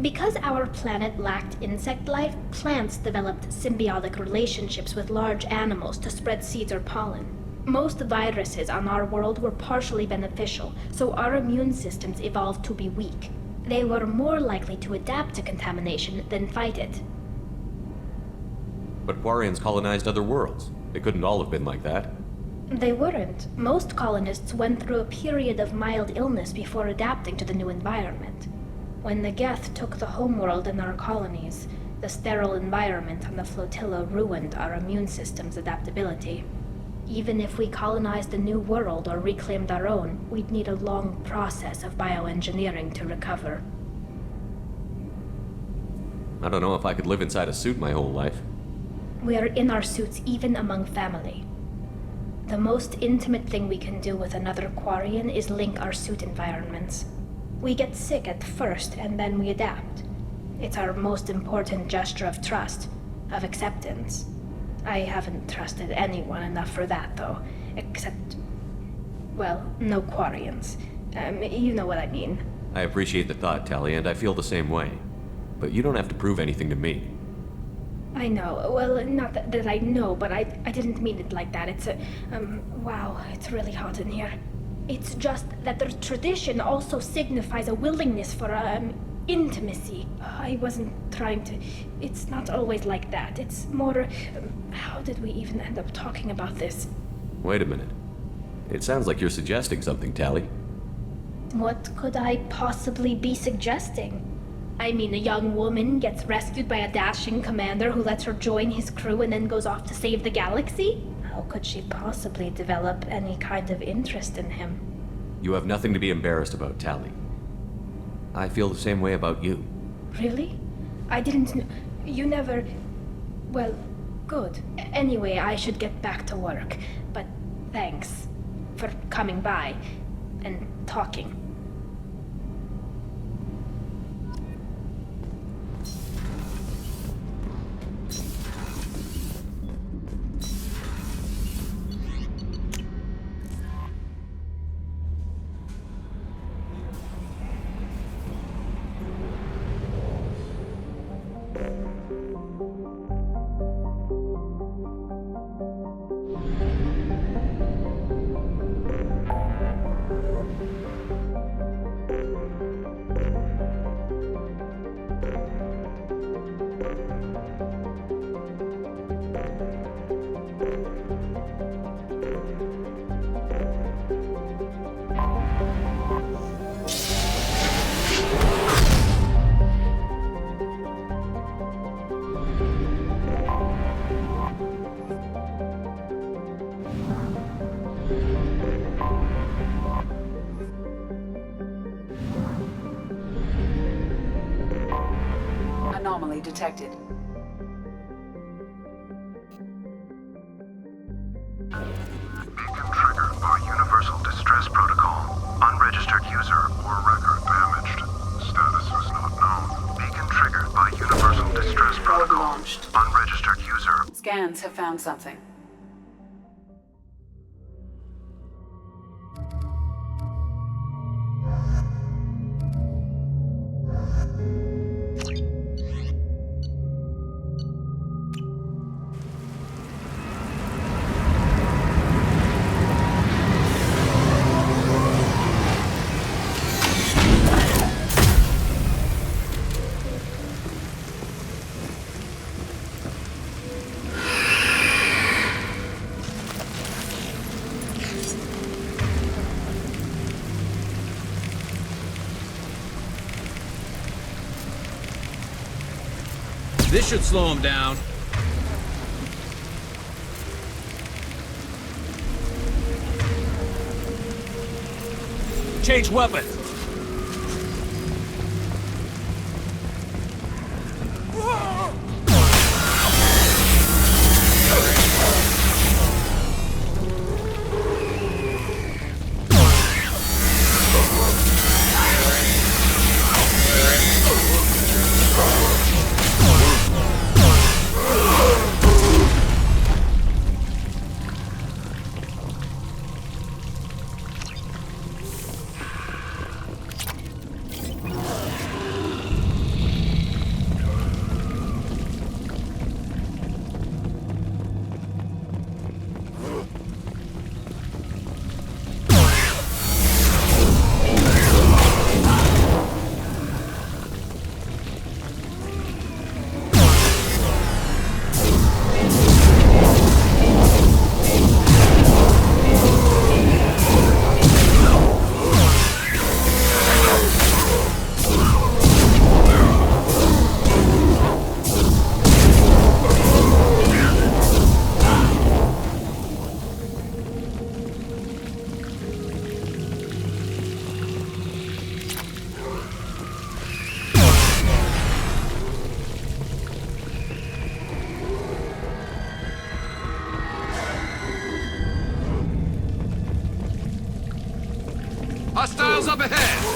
Because our planet lacked insect life, plants developed symbiotic relationships with large animals to spread seeds or pollen. Most viruses on our world were partially beneficial, so our immune systems evolved to be weak. They were more likely to adapt to contamination than fight it. But Quarians colonized other worlds. They couldn't all have been like that. They weren't. Most colonists went through a period of mild illness before adapting to the new environment. When the Geth took the homeworld in our colonies, the sterile environment on the flotilla ruined our immune system's adaptability. Even if we colonized a new world or reclaimed our own, we'd need a long process of bioengineering to recover. I don't know if I could live inside a suit my whole life. We are in our suits even among family. The most intimate thing we can do with another Quarian is link our suit environments. We get sick at first, and then we adapt. It's our most important gesture of trust, of acceptance. I haven't trusted anyone enough for that, though. Except, well, no Quarians. You know what I mean. I appreciate the thought, Tali, and I feel the same way. But you don't have to prove anything to me. I know. Well, not that I know, but I didn't mean it like that. It's wow, it's really hot in here. It's just that the tradition also signifies a willingness for, intimacy. I wasn't trying to... It's not always like that. It's more... how did we even end up talking about this? Wait a minute. It sounds like you're suggesting something, Tali. What could I possibly be suggesting? I mean, a young woman gets rescued by a dashing commander who lets her join his crew and then goes off to save the galaxy? How could she possibly develop any kind of interest in him? You have nothing to be embarrassed about, Tali. I feel the same way about you. Really? I didn't you never... Well, good. Anyway, I should get back to work. But thanks for coming by and talking. Anomaly detected. Beacon triggered by Universal Distress Protocol. Unregistered user or record damaged. Status is not known. Beacon triggered by Universal Distress Protocol. Launched. Unregistered user. Scans have found something. This should slow him down. Change weapon. up ahead!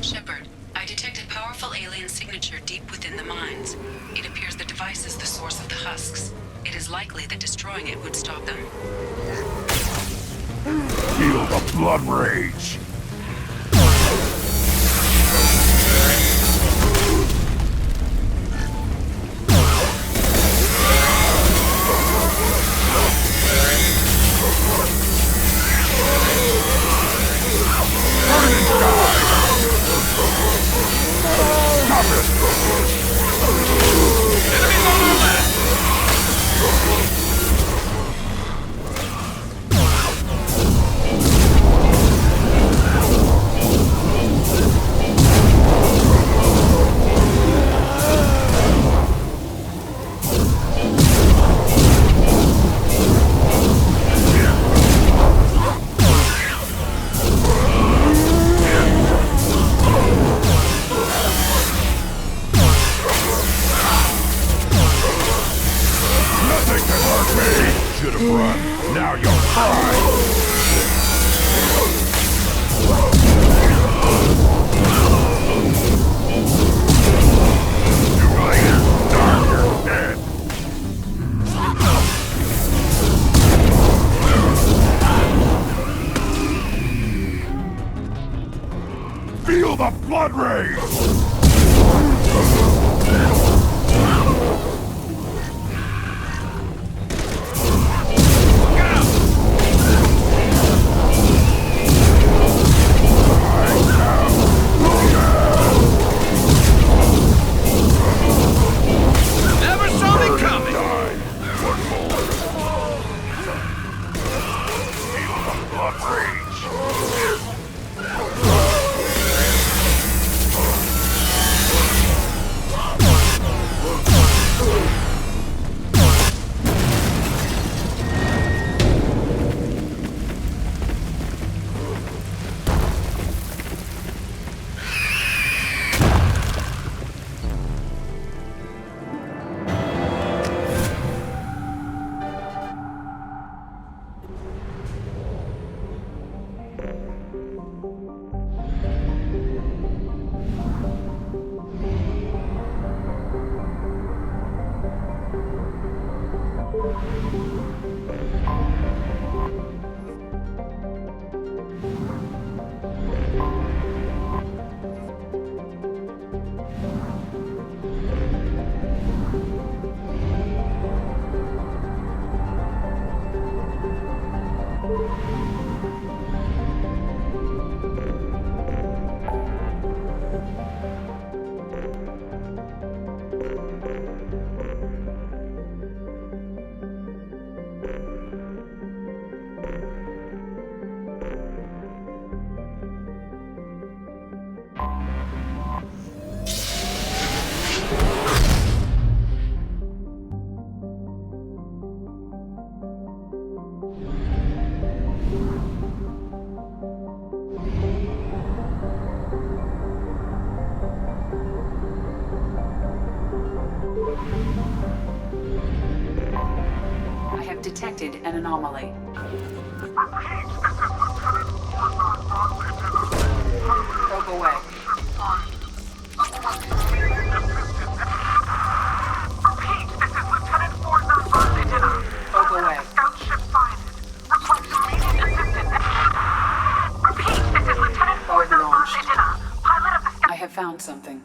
Shepard, I detected powerful alien signature deep within the mines. It appears the device is the source of the husks. It is likely that destroying it would stop them. Feel the blood rage! Feel the blood rage! detected an anomaly. Probe away. Probe away. Probe launched. I have found something.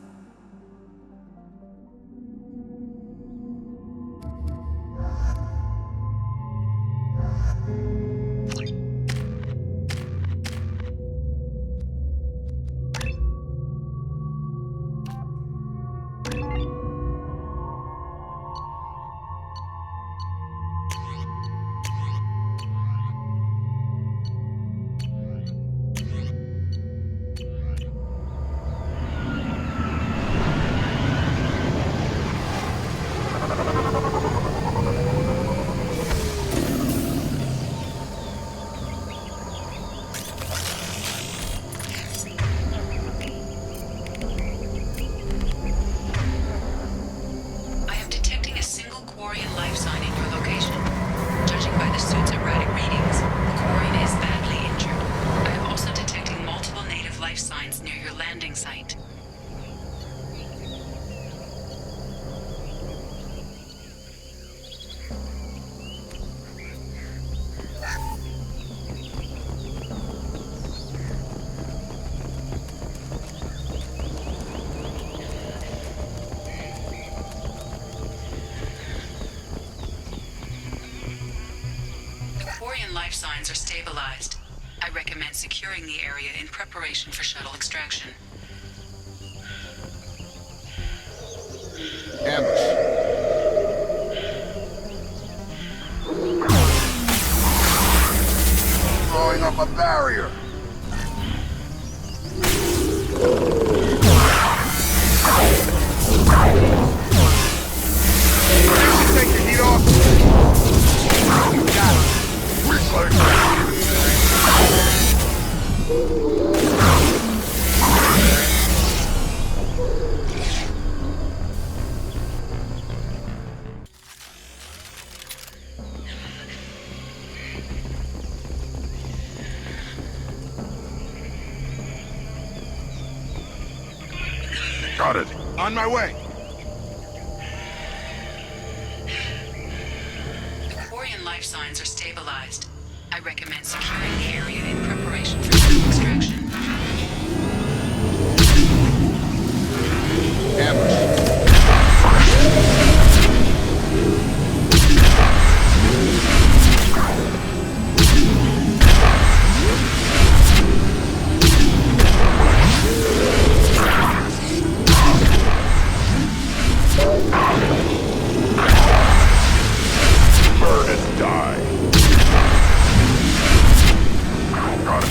Life signs are stabilized. I recommend securing the area in preparation for shuttle extraction. Ambush. Throwing up a barrier. Take the heat off. Got it. Got it. On my way. Quarian life signs are stabilized. I recommend securing the area in preparation for shuttle extraction. Ambush. Burn and die. Got it.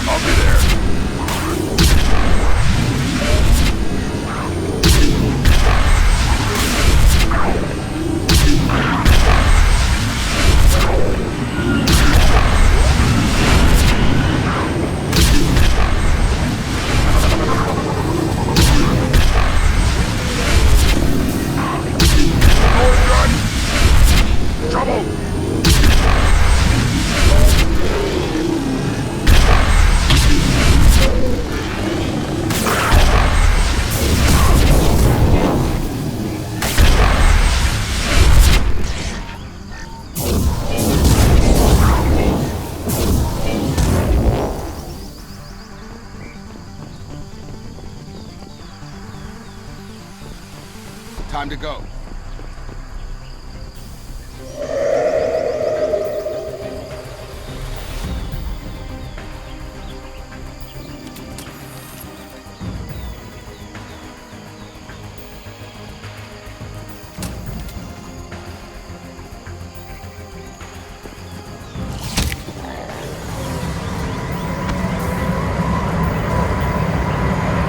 I'll be there. Trouble! Time to go.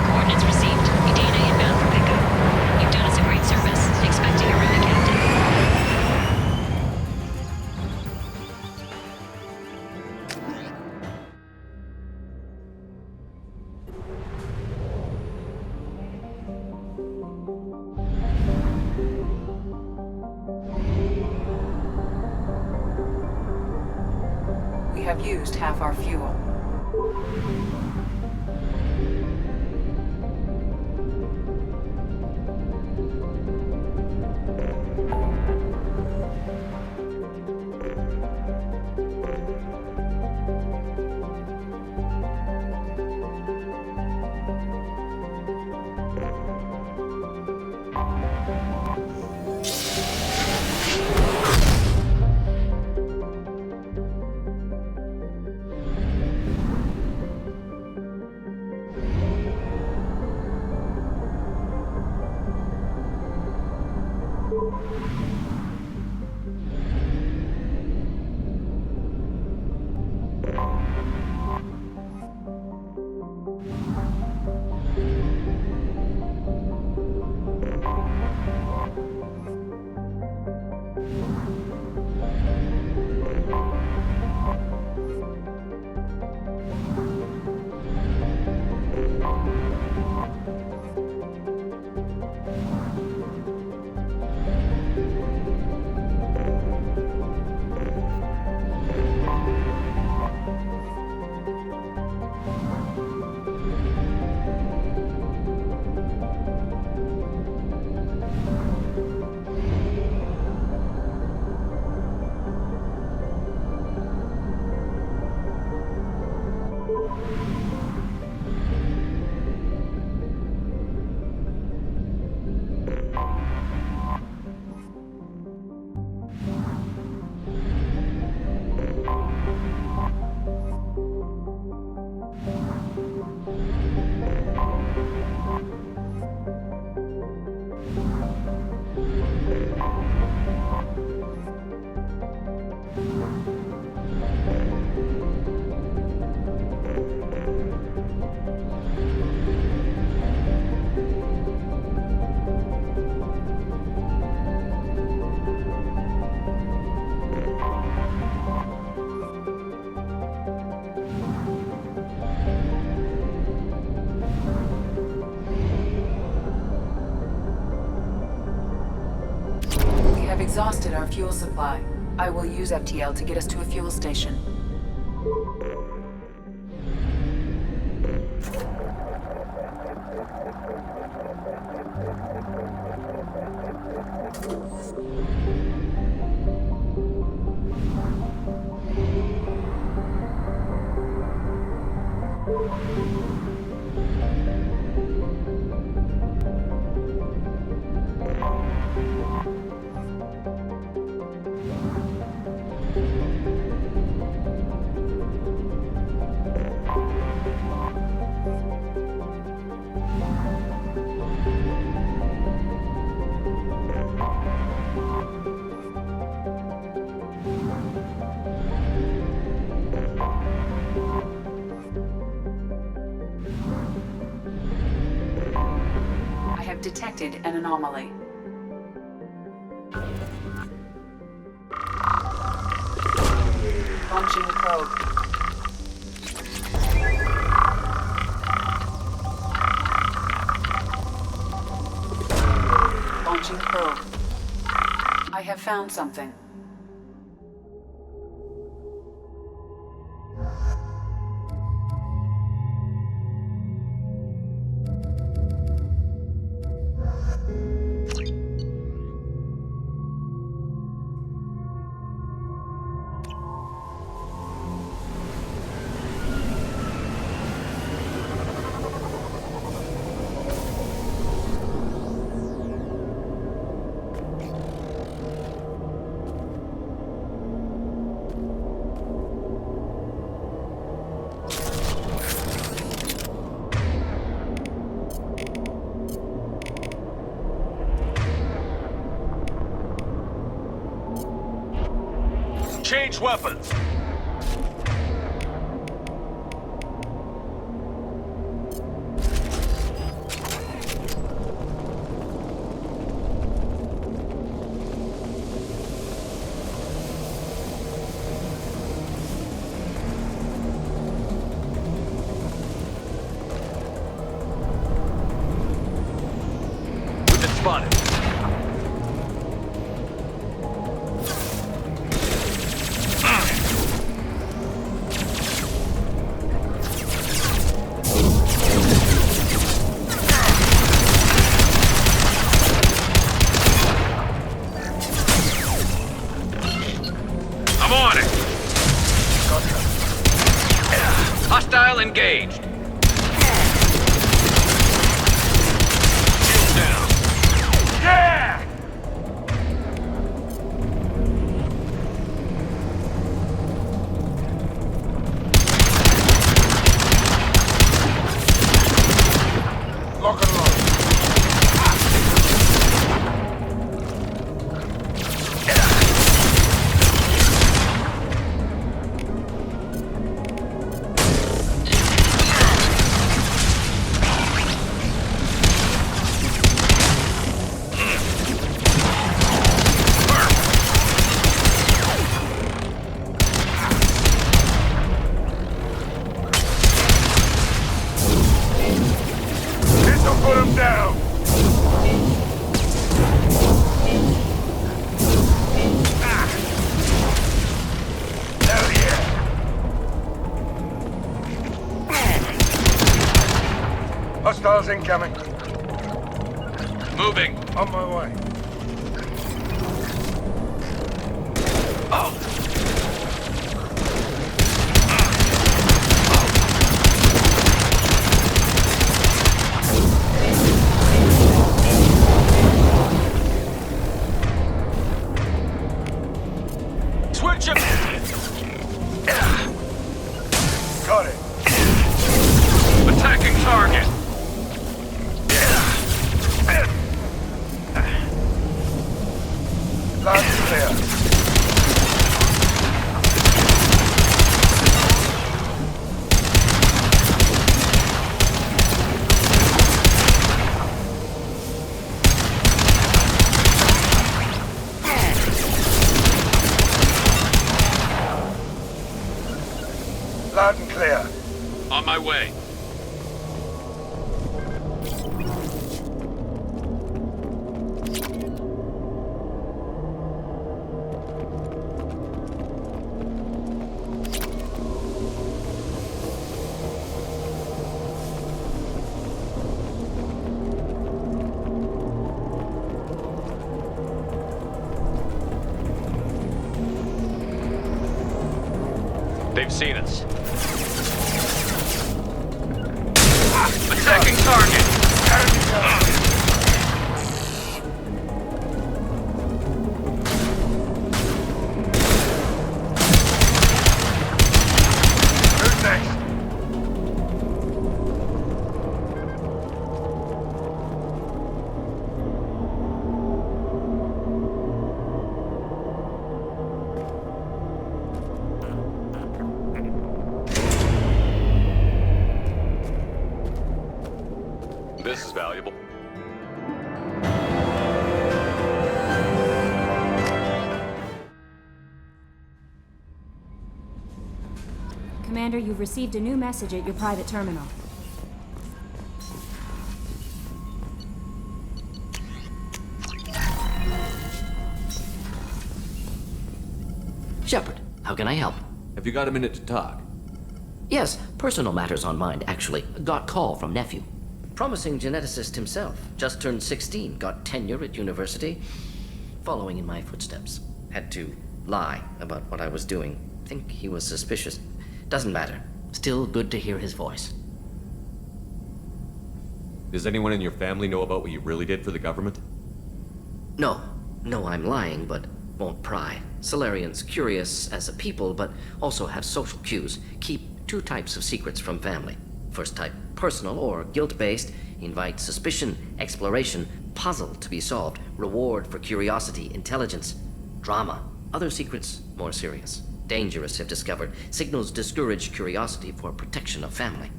Coordinates received. Udina inbound for pickup. You've done us a great service. Expect to hear from the captain. have used half our fuel. Exhausted our fuel supply. I will use FTL to get us to a fuel station. Detected an anomaly. Launching probe. Launching probe. I have found something. Change weapons! We've been spotted. engaged. Shield down. Yeah! Lock and load. This'll put him down. Ah. Hell yeah. Hostiles incoming. Moving. On my way. Switch him. Got it. Attacking target. Loud and clear. Loud and clear. On my way. They've seen us. Attacking target. Who's next? This is valuable. Commander, you've received a new message at your private terminal. Shepard, how can I help? Have you got a minute to talk? Yes, personal matters on mind, actually. Got call from nephew. Promising geneticist himself. Just turned 16, got tenure at university. Following in my footsteps. Had to lie about what I was doing. Think he was suspicious. Doesn't matter. Still good to hear his voice. Does anyone in your family know about what you really did for the government? No. No, I'm lying, but won't pry. Solarians curious as a people, but also have social cues. Keep two types of secrets from family. First type, personal or guilt-based, invite suspicion, exploration, puzzle to be solved, reward for curiosity, intelligence, drama. Other secrets, more serious. Dangerous if discovered. Signals discourage curiosity for protection of family.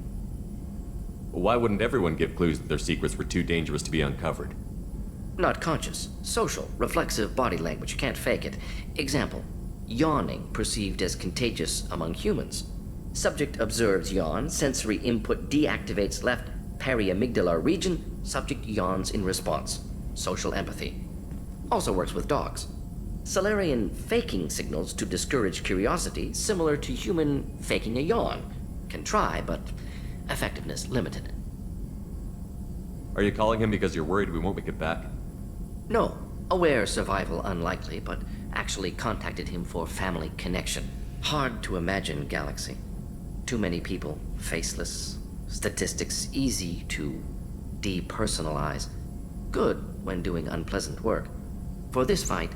Why wouldn't everyone give clues that their secrets were too dangerous to be uncovered? Not conscious. Social, reflexive body language. Can't fake it. Example, yawning perceived as contagious among humans. Subject observes yawn, sensory input deactivates left periamygdalar region, subject yawns in response. Social empathy. Also works with dogs. Solarian faking signals to discourage curiosity, similar to human faking a yawn. Can try, but effectiveness limited. Are you calling him because you're worried we won't make it back? No. Aware survival unlikely, but actually contacted him for family connection. Hard to imagine galaxy. Too many people, faceless, statistics easy to depersonalize. Good when doing unpleasant work. For this fight,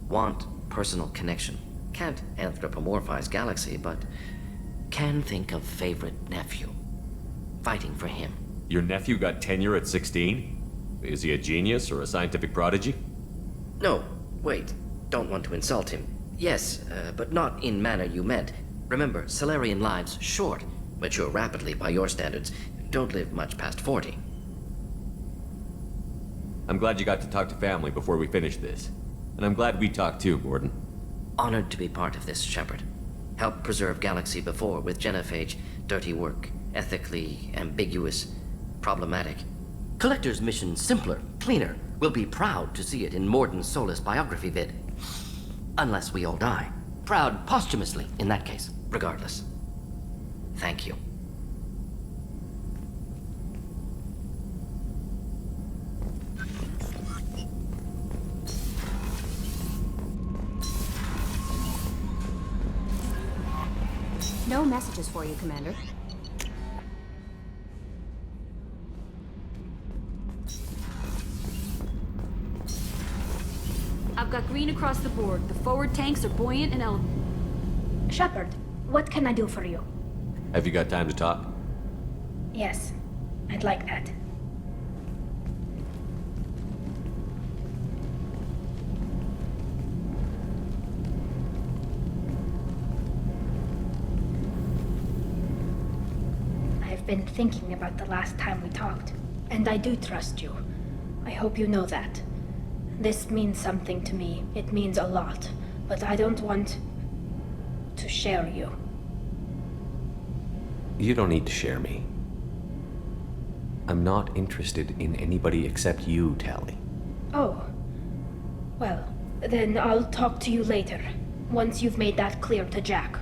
want personal connection. Can't anthropomorphize Galaxy, but can think of favorite nephew. Fighting for him. Your nephew got tenure at 16? Is he a genius or a scientific prodigy? No, wait. Don't want to insult him. Yes, but not in manner you meant. Remember, Salarian lives short, mature rapidly by your standards, don't live much past 40. I'm glad you got to talk to family before we finish this. And I'm glad we talked too, Gordon. Honored to be part of this, Shepard. Helped preserve Galaxy before with Genophage. Dirty work, ethically ambiguous, problematic. Collector's mission simpler, cleaner. We'll be proud to see it in Mordin Solus biography vid. Unless we all die. Proud posthumously, in that case, regardless. Thank you. No messages for you, Commander. I've got green across the board. The forward tanks are buoyant and elevated. Shepard, what can I do for you? Have you got time to talk? Yes, I'd like that. I've been thinking about the last time we talked, and I do trust you. I hope you know that. This means something to me. It means a lot, but I don't want to share you. You don't need to share me. I'm not interested in anybody except you, Tali. Oh. Well, then I'll talk to you later, once you've made that clear to Jack.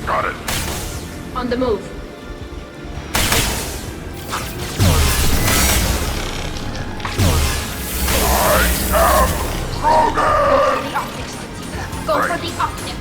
Got it. On the move. Go for the optics.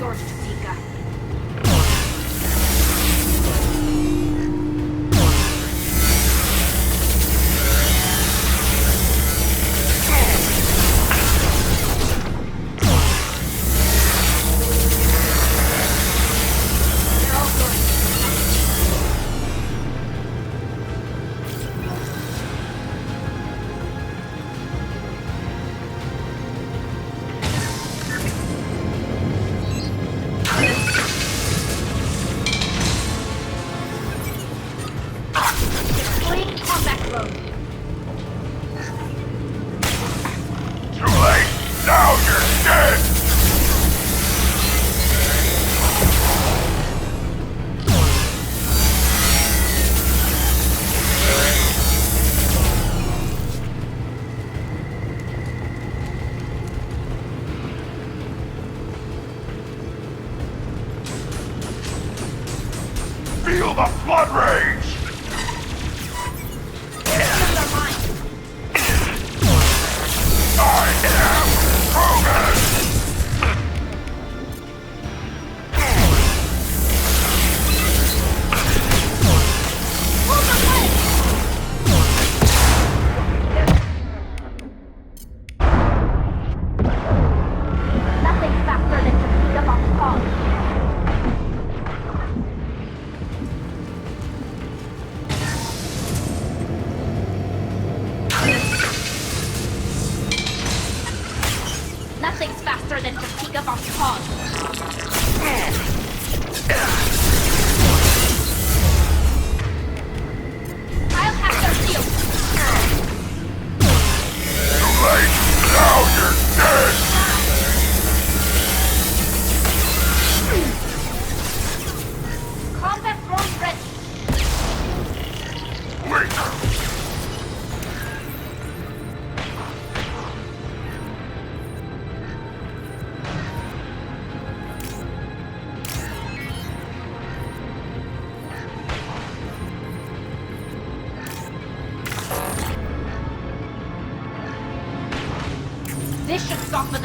yours, Topeka. Feel the blood rage! I am Krogan! Nothing faster than to beat up on call. Nothing's faster than to pick up on cause. I'll have their shield. Too late! Now you're dead! Combat drone ready. Wait! This should stop the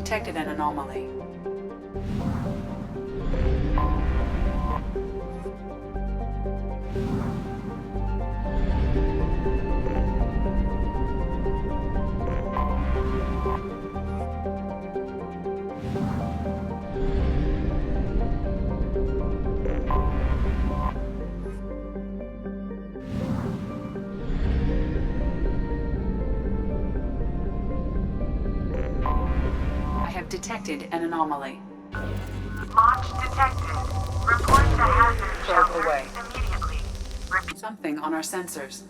detected an anomaly. Detected an anomaly. Launch detected. Report the hazard shelter away. immediately. Something on our sensors.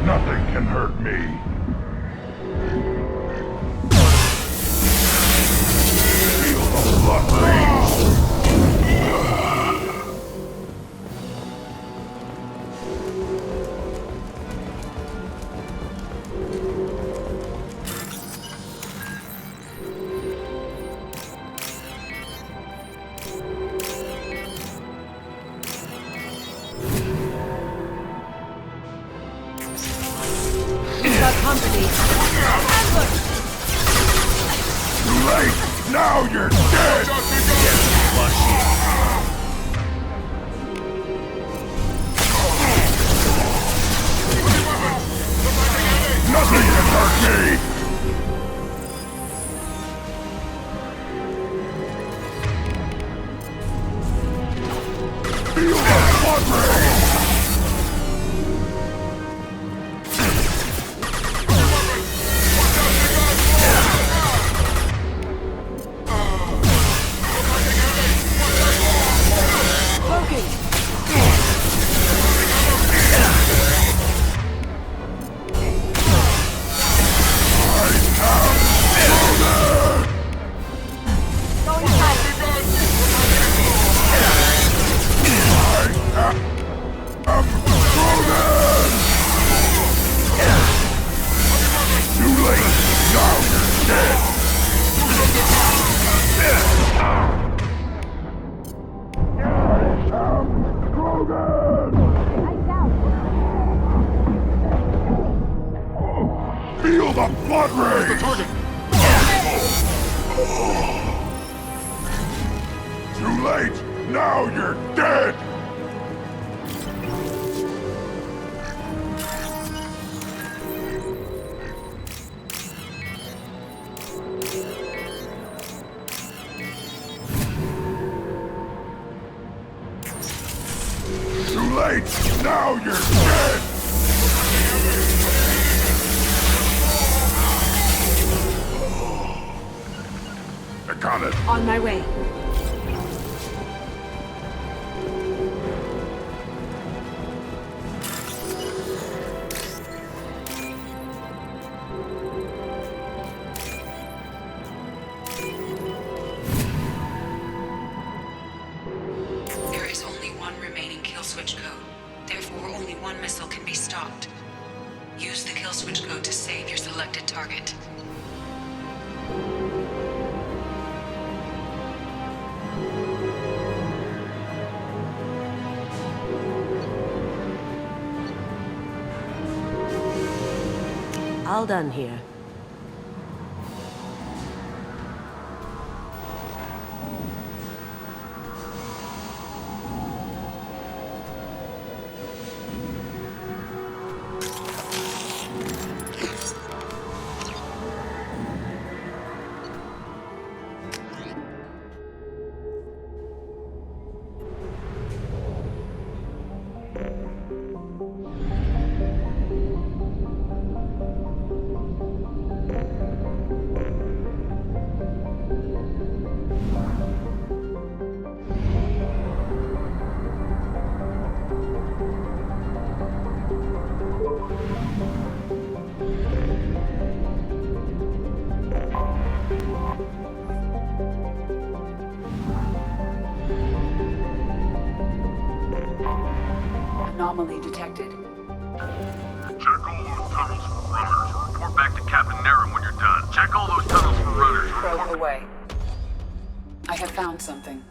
Nothing can hurt me. Feel the blood rage. Too late! Now you're dead! Nothing can hurt me! Feel the blood rage! Feel the blood rage! The target! Too late! Now you're dead! Too late! Now you're dead! I got it. On my way. There is only one remaining kill switch code. Therefore, only one missile can be stopped. Use the kill switch code to save your selected target. All done here. Anomaly detected. Check all those tunnels for runners. Report back to Captain Nerum when you're done. Check all those tunnels for runners. Probe away. I have found something.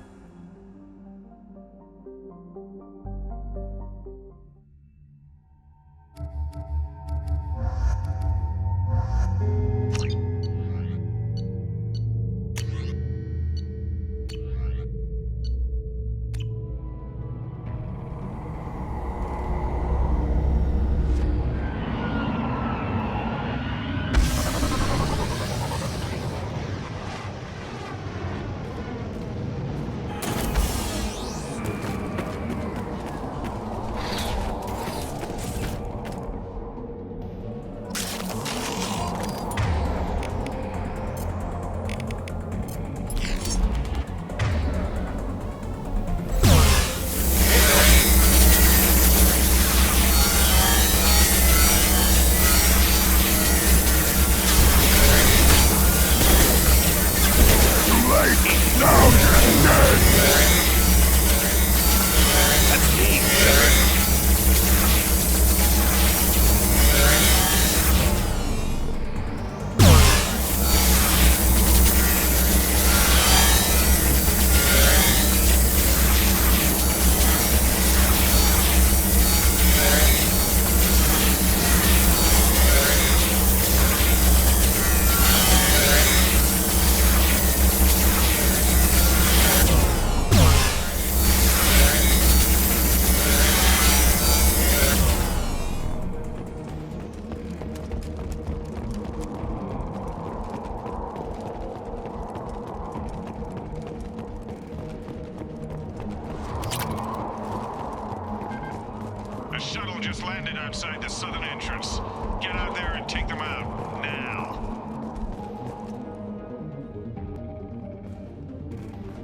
The shuttle just landed outside the southern entrance. Get out there and take them out, now.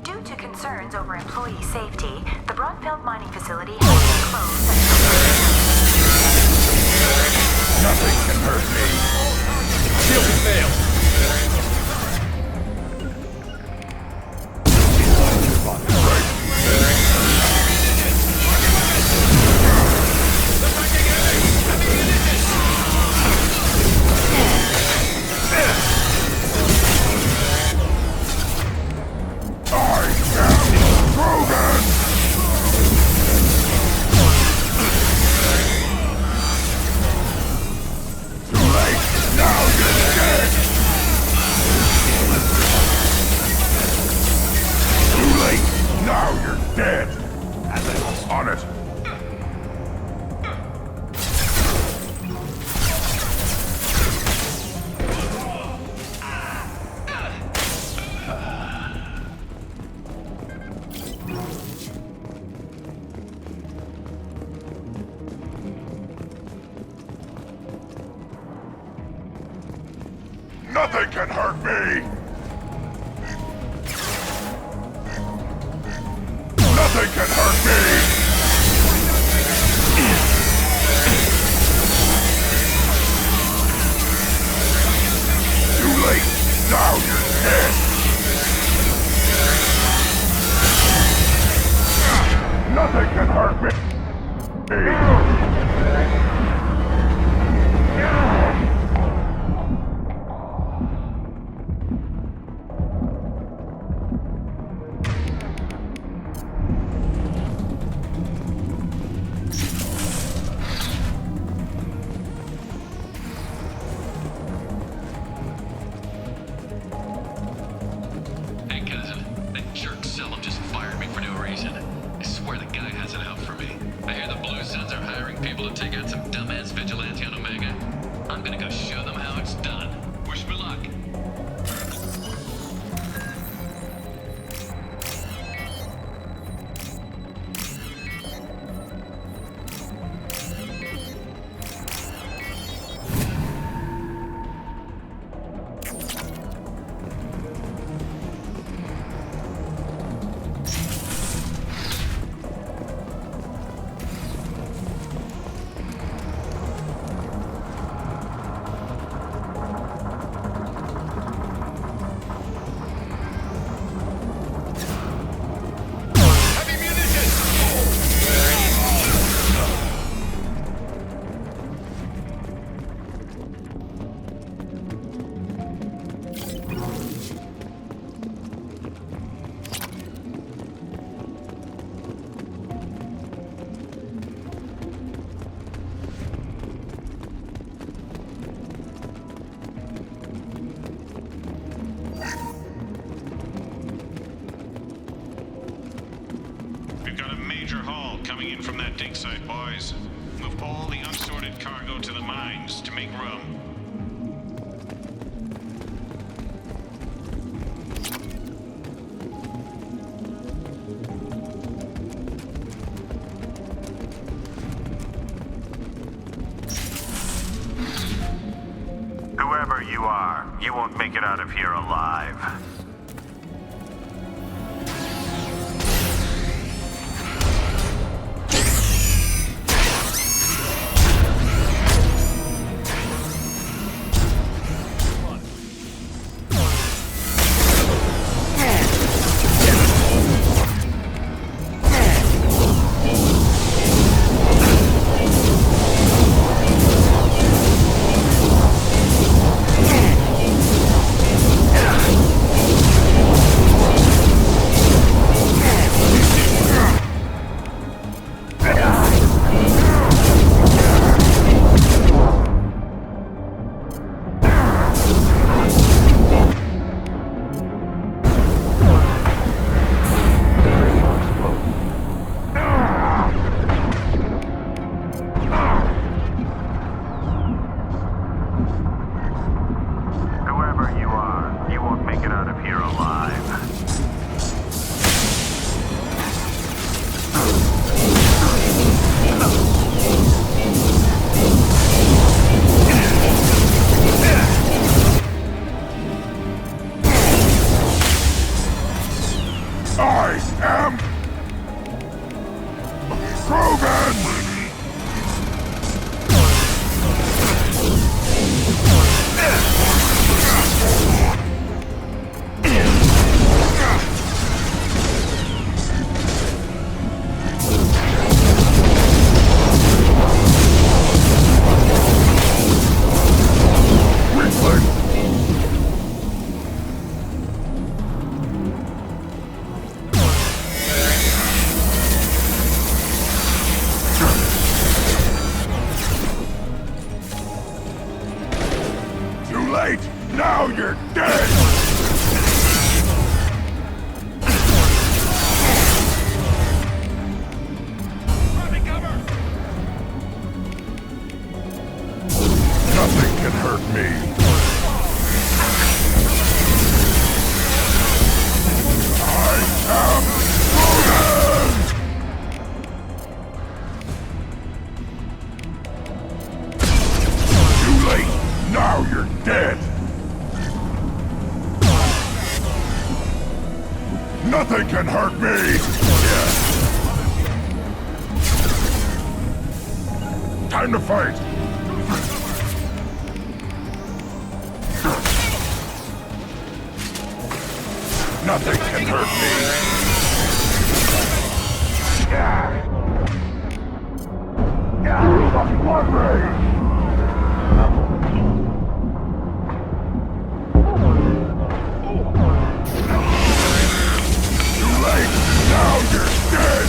Due to concerns over employee safety, the Brunfeld mining facility has been closed until... Nothing can hurt me. Shield failed. Nothing can hurt me! Nothing can hurt me! Too late! Now you're dead! Nothing can hurt me! major haul coming in from that dig site, boys. Move all the unsorted cargo to the mines to make room. Whoever you are, you won't make it out of here alive. Now you're dead! Nothing can hurt me. I am Ronan! Too late! Now you're dead! Nothing can hurt me! Time to fight! Nothing can hurt me! Blood rage! Now you're dead!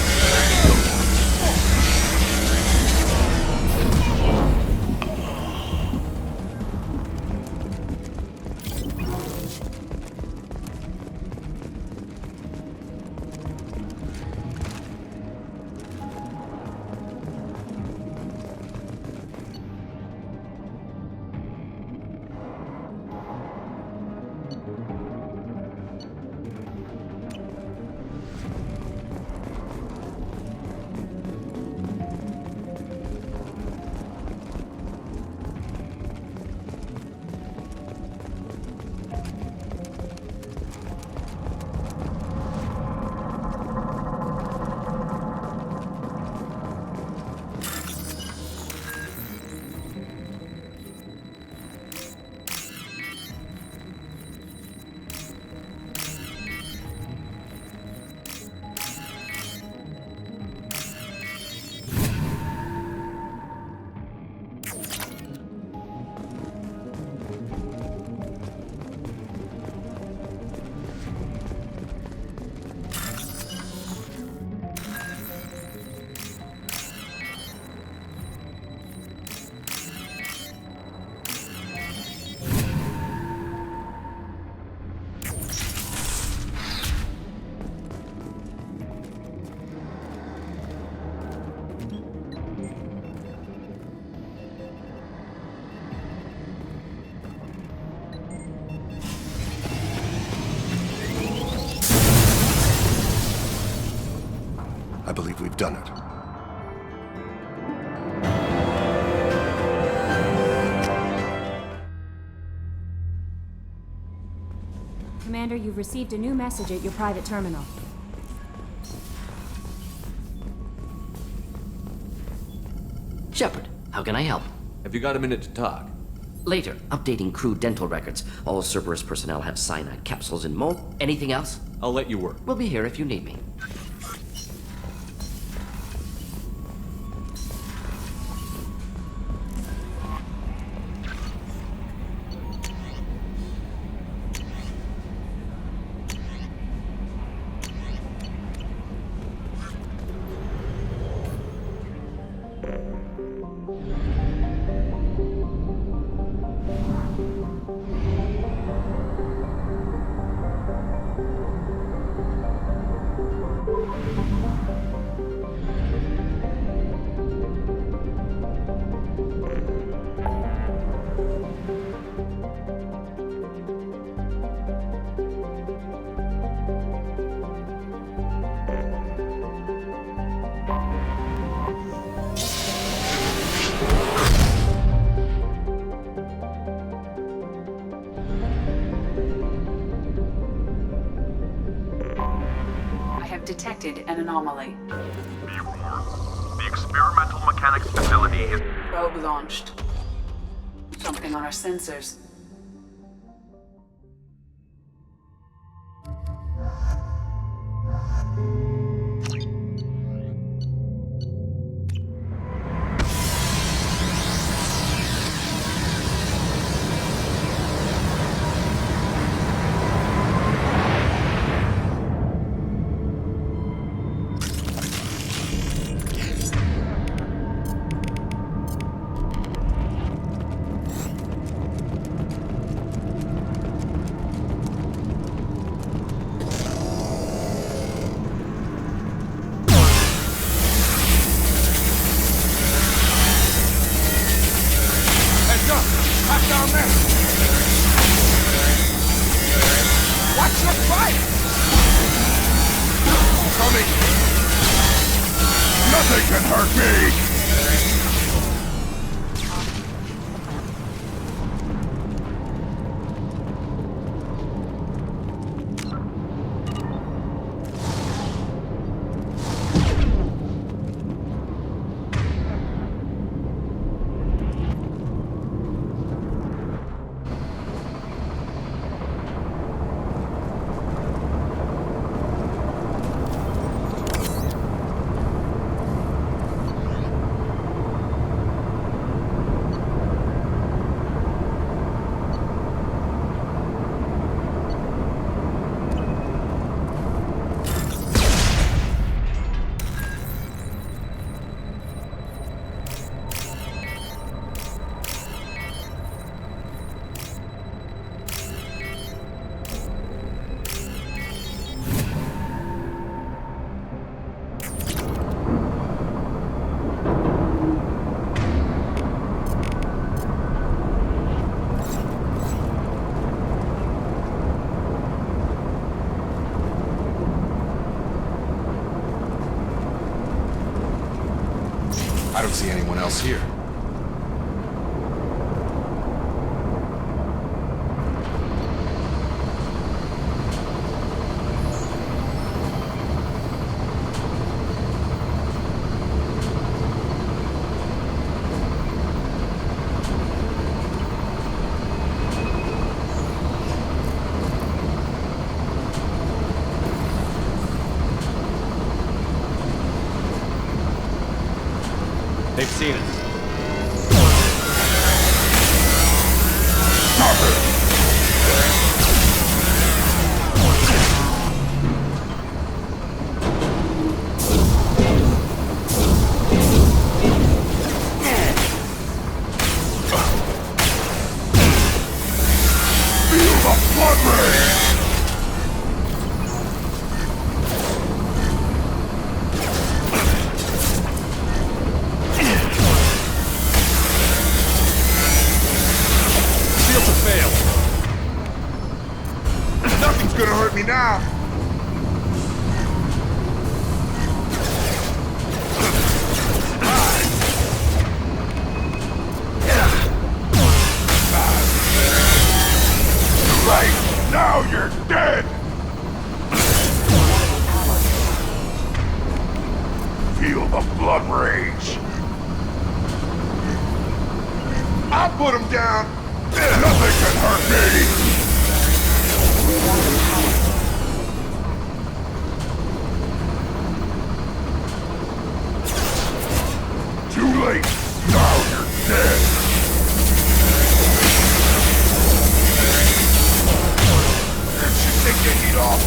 done it. Commander, you've received a new message at your private terminal. Shepard, how can I help? Have you got a minute to talk? Later, updating crew dental records. All Cerberus personnel have cyanide capsules and more. Anything else? I'll let you work. We'll be here if you need me. Detected an anomaly. Be warned. The experimental mechanics facility is... Probe launched. Something on our sensors. Nothing can hurt me! I don't see anyone else here. They've seen us. Stop it! Feel the blood rain! Nothing's gonna hurt me now! Feel the blood rage. I'll put him down. Nothing can hurt me. Too late. Now you're dead. That should take the heat off.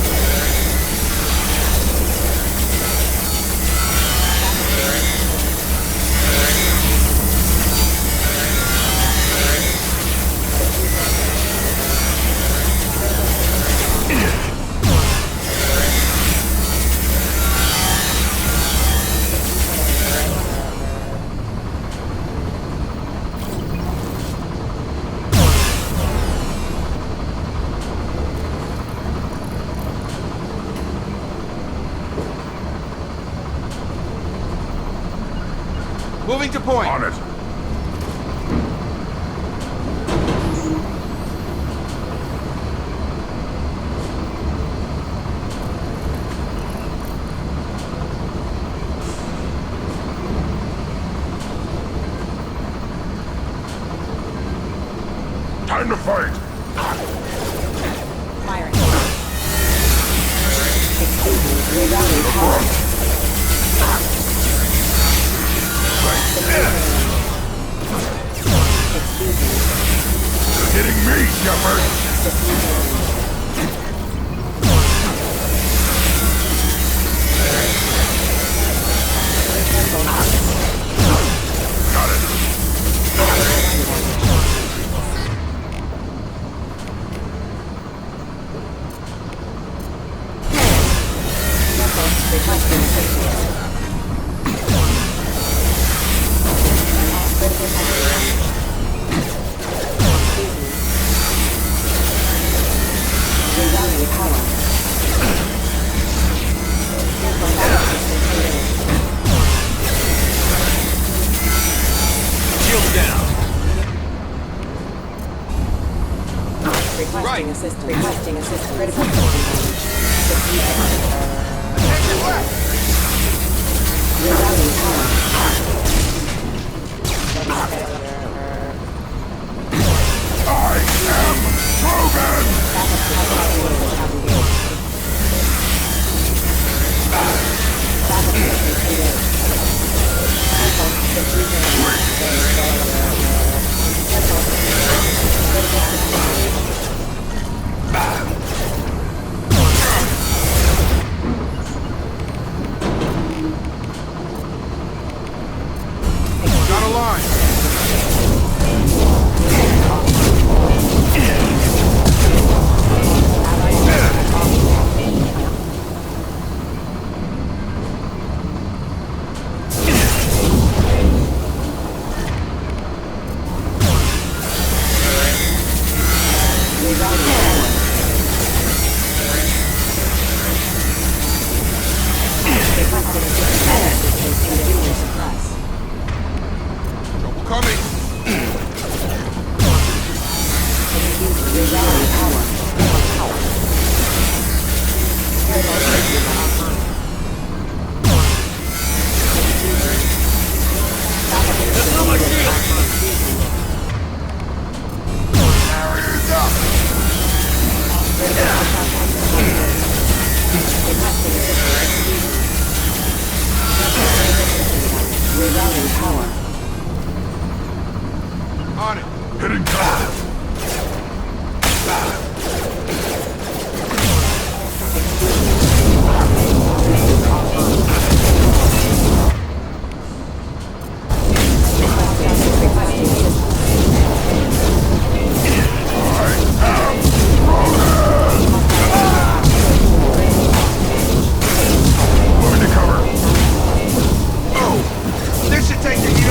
Moving to point. On it. Time to fight. Firing. Rerouting power. You're hitting me, Shepard! Got it! Requesting assistance. Requesting assistance. Critical damage. Rerouting power. I am Krogan! Got a line. Trouble coming. That's not my shield. Barriers up! Rerouting power. On it. Hitting cover! Moving to cover. Oh, this should take the heat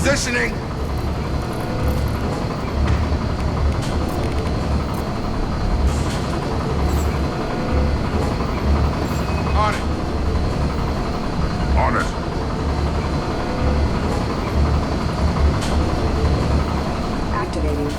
Positioning! On it. On it. Activating.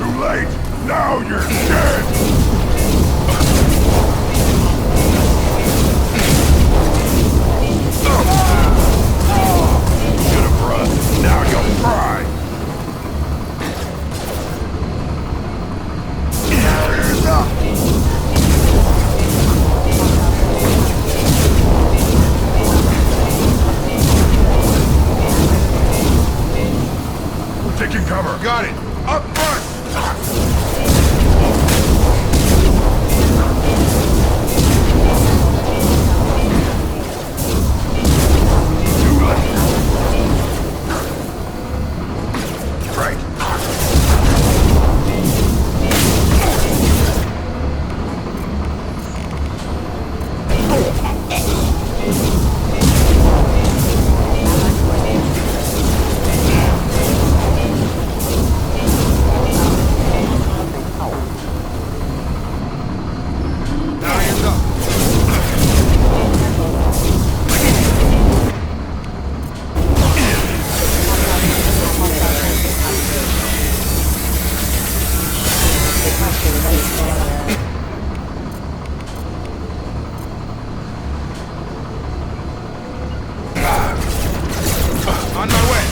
Too late. Now you're dead. Should have run. Now you'll cry. Here's up. Taking cover. Got it. Up front! Too late. Right. Hands up. On my way.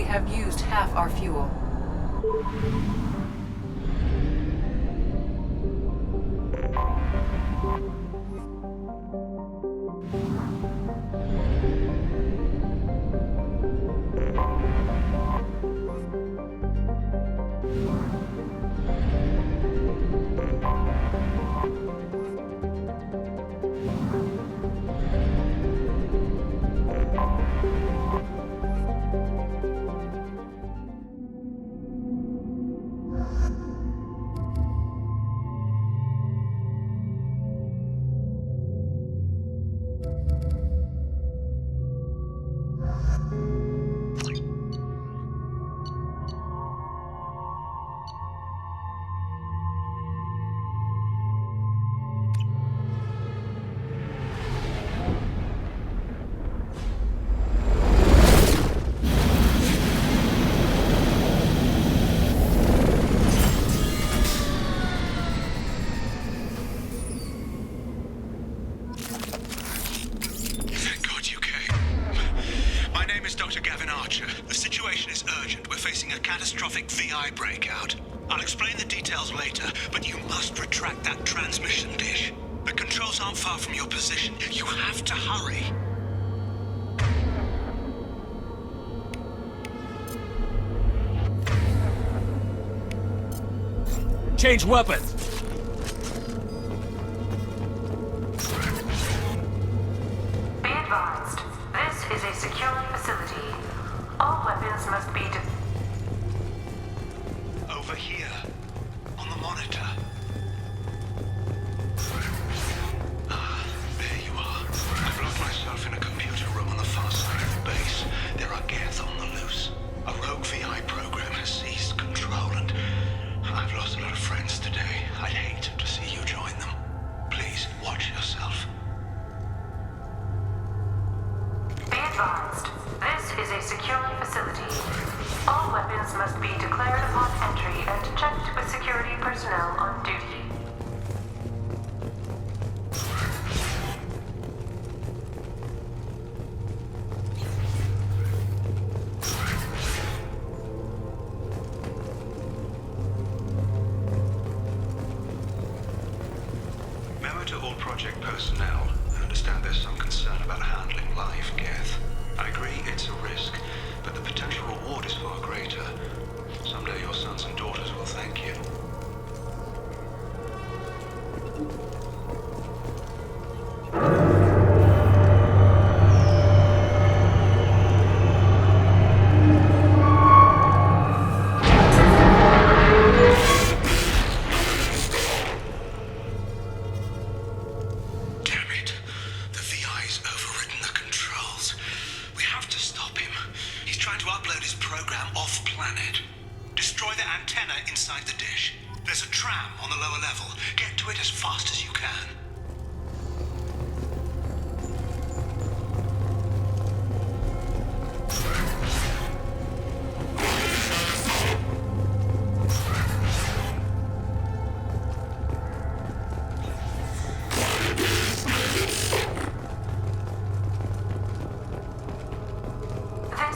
have used half our fuel. catastrophic VI breakout. I'll explain the details later, but you must retract that transmission dish. The controls aren't far from your position. You have to hurry. Change weapons! Be advised, this is a secure facility. All weapons must be over here, on the monitor. Ah, there you are. I've locked myself in a computer room on the far side of the base. There are Geth on the loose. A rogue VI program has seized control, and I've lost a lot of friends today. I'd hate to see you join them. Please, watch yourself. Be advised, this is a secure facility. All weapons must be declared upon entry and checked with security personnel on duty. Memo to all project personnel. I understand there's some concern about handling live Geth. I agree it's a risk, but the potential reward is far greater. Someday your sons and daughters will thank you. Damn it. The VI's overridden the controls. We have to stop him. He's trying to upload his program off-planet. Destroy the antenna inside the dish. There's a tram on the lower level. Get to it as fast as you can.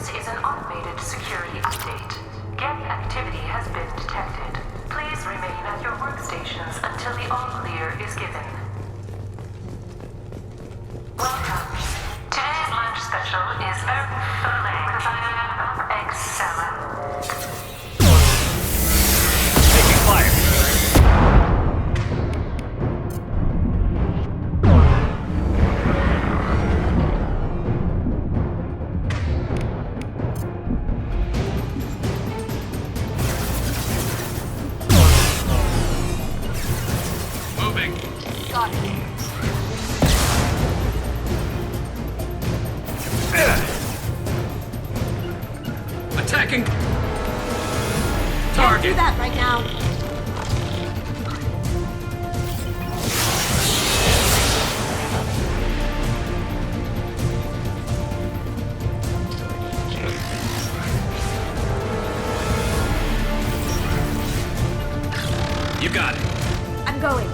This is an automated security update. Geth activity has been detected. Please remain at your workstations until the all-clear is given. Welcome. Today's lunch special is herb filet with egg salad. Taking fire. Moving. Got it. Attacking! Can't do Target! that right now. You got it. I'm going.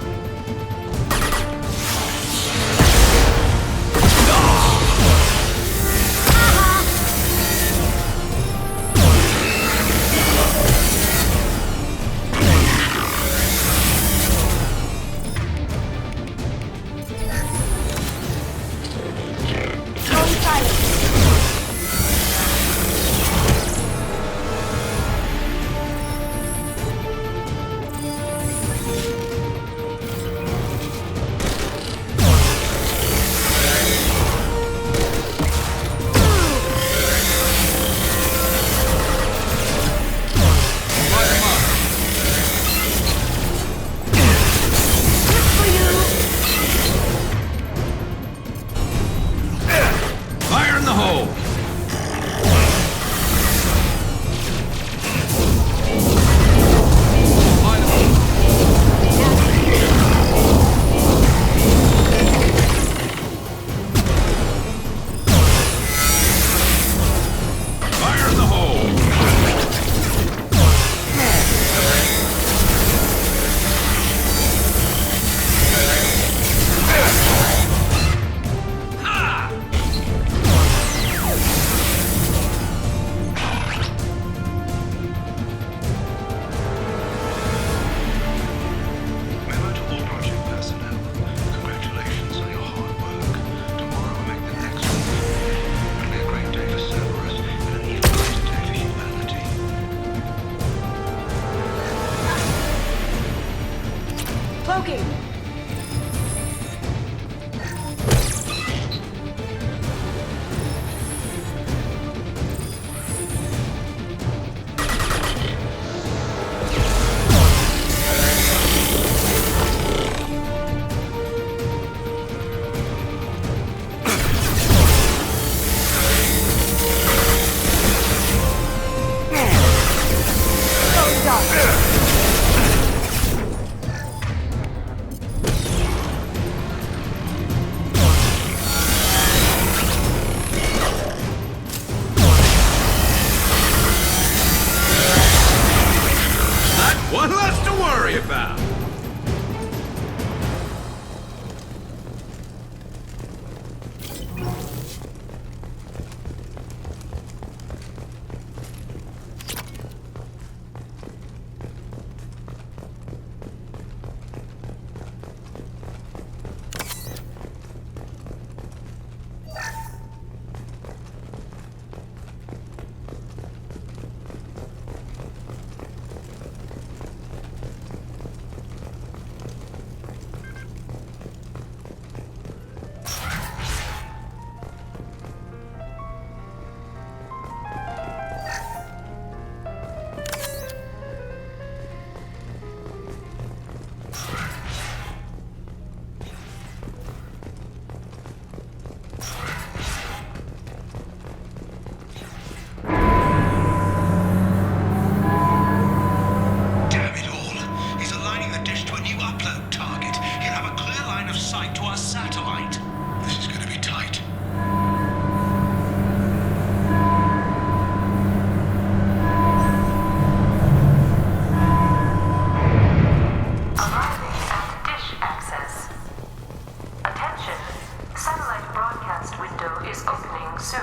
is opening soon.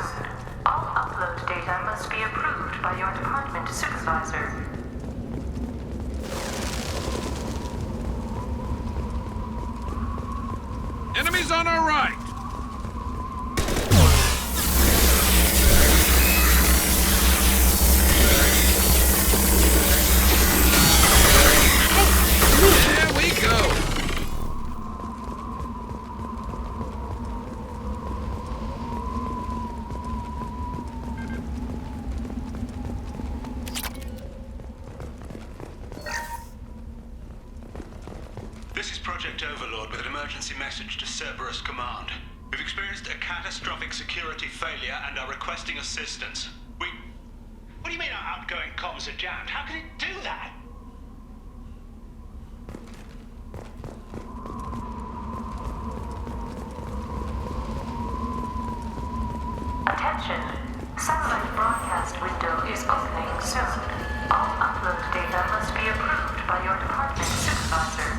All upload data must be approved by your department supervisor. Enemies on our right! There we go! This is Project Overlord with an emergency message to Cerberus Command. We've experienced a catastrophic security failure and are requesting assistance. What do you mean our outgoing comms are jammed? How can it do that? Attention. Satellite broadcast window is opening soon. All upload data must be approved by your department supervisor.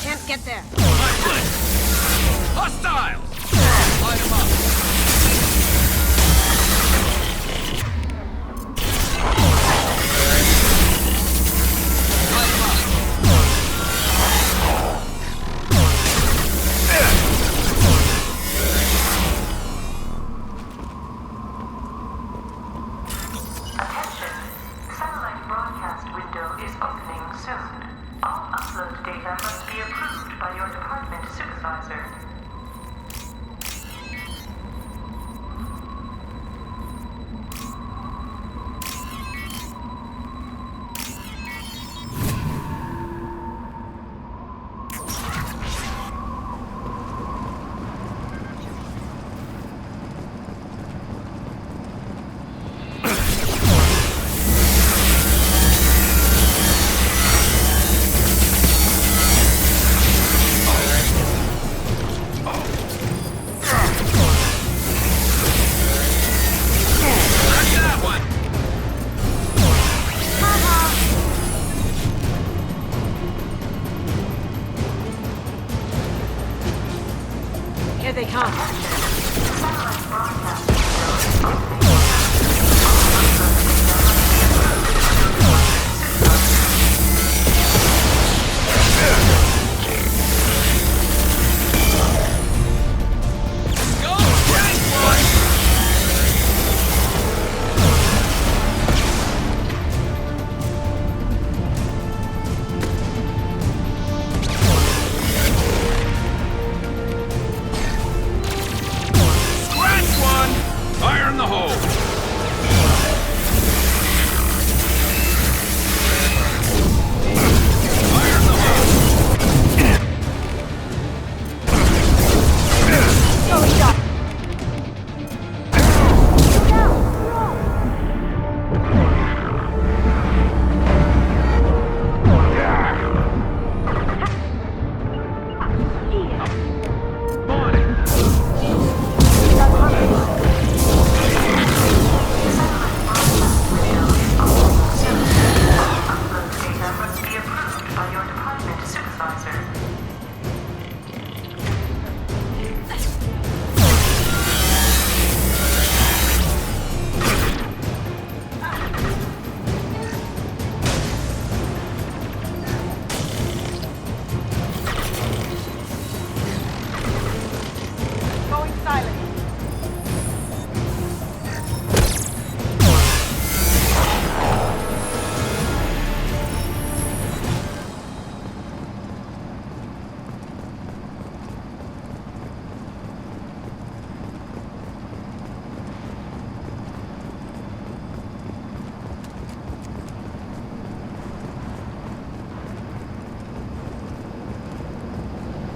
Can't get there. Hostiles! Light 'em up. Attention. Satellite broadcast window is opening soon. All upload data must be approved by your department supervisor. Here they come. Satellite broadcast window is opening. Fire in the hole! Fire in the hole! Going up. Data must be approved by your department supervisor. Going silent.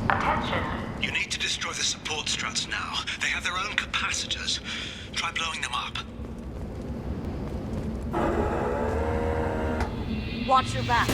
Attention. You need to destroy the support struts now. They have their own capacitors. Try blowing them up. Watch your back.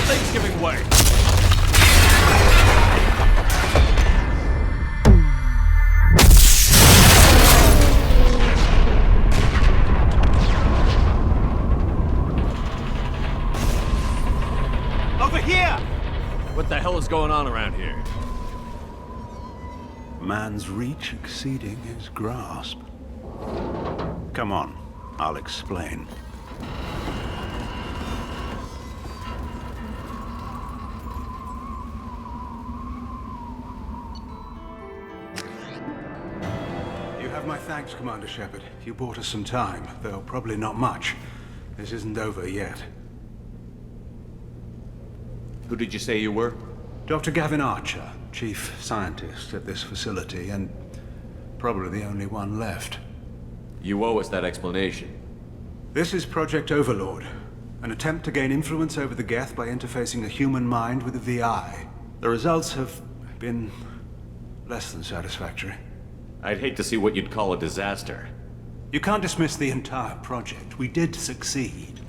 Everything's giving way. Over here! What the hell is going on around here? Man's reach exceeding his grasp. Come on, I'll explain. You have my thanks, Commander Shepard. You bought us some time, though probably not much. This isn't over yet. Who did you say you were? Dr. Gavin Archer, chief scientist at this facility, and probably the only one left. You owe us that explanation. This is Project Overlord, an attempt to gain influence over the Geth by interfacing a human mind with a VI. The results have been less than satisfactory. I'd hate to see what you'd call a disaster. You can't dismiss the entire project. We did succeed,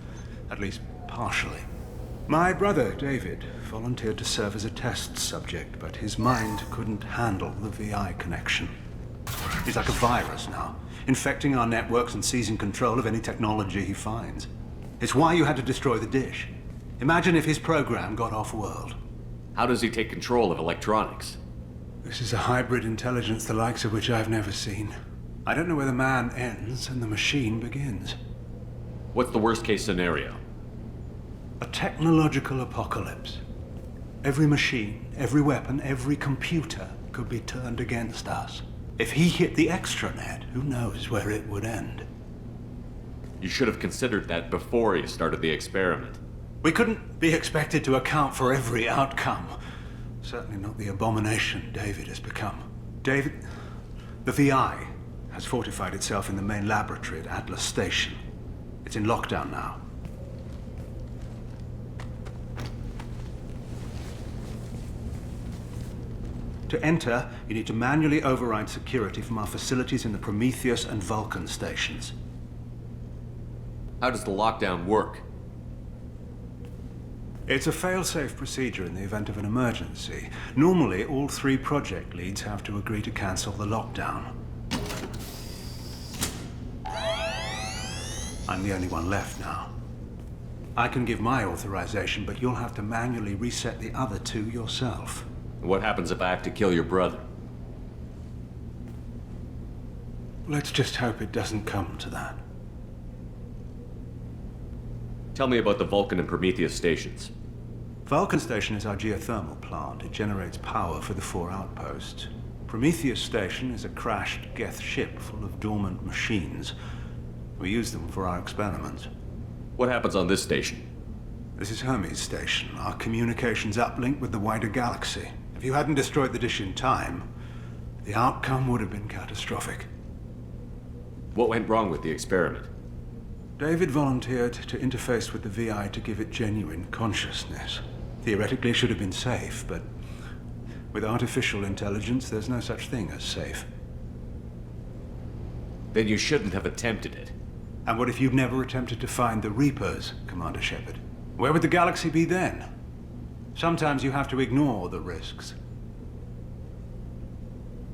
at least partially. My brother, David, volunteered to serve as a test subject, but his mind couldn't handle the VI connection. He's like a virus now, infecting our networks and seizing control of any technology he finds. It's why you had to destroy the dish. Imagine if his program got off-world. How does he take control of electronics? This is a hybrid intelligence the likes of which I've never seen. I don't know where the man ends and the machine begins. What's the worst-case scenario? A technological apocalypse. Every machine, every weapon, every computer could be turned against us. If he hit the extranet, who knows where it would end? You should have considered that before you started the experiment. We couldn't be expected to account for every outcome. Certainly not the abomination David has become. The VI has fortified itself in the main laboratory at Atlas Station. It's in lockdown now. To enter, you need to manually override security from our facilities in the Prometheus and Vulcan stations. How does the lockdown work? It's a fail-safe procedure in the event of an emergency. Normally, all 3 project leads have to agree to cancel the lockdown. I'm the only one left now. I can give my authorization, but you'll have to manually reset the other 2 yourself. What happens if I have to kill your brother? Let's just hope it doesn't come to that. Tell me about the Vulcan and Prometheus stations. Vulcan Station is our geothermal plant. It generates power for the 4 outposts. Prometheus Station is a crashed Geth ship full of dormant machines. We use them for our experiments. What happens on this station? This is Hermes Station, our communications uplink with the wider galaxy. If you hadn't destroyed the dish in time, the outcome would have been catastrophic. What went wrong with the experiment? David volunteered to interface with the VI to give it genuine consciousness. Theoretically, it should have been safe, but with artificial intelligence, there's no such thing as safe. Then you shouldn't have attempted it. And what if you'd never attempted to find the Reapers, Commander Shepard? Where would the galaxy be then? Sometimes you have to ignore the risks.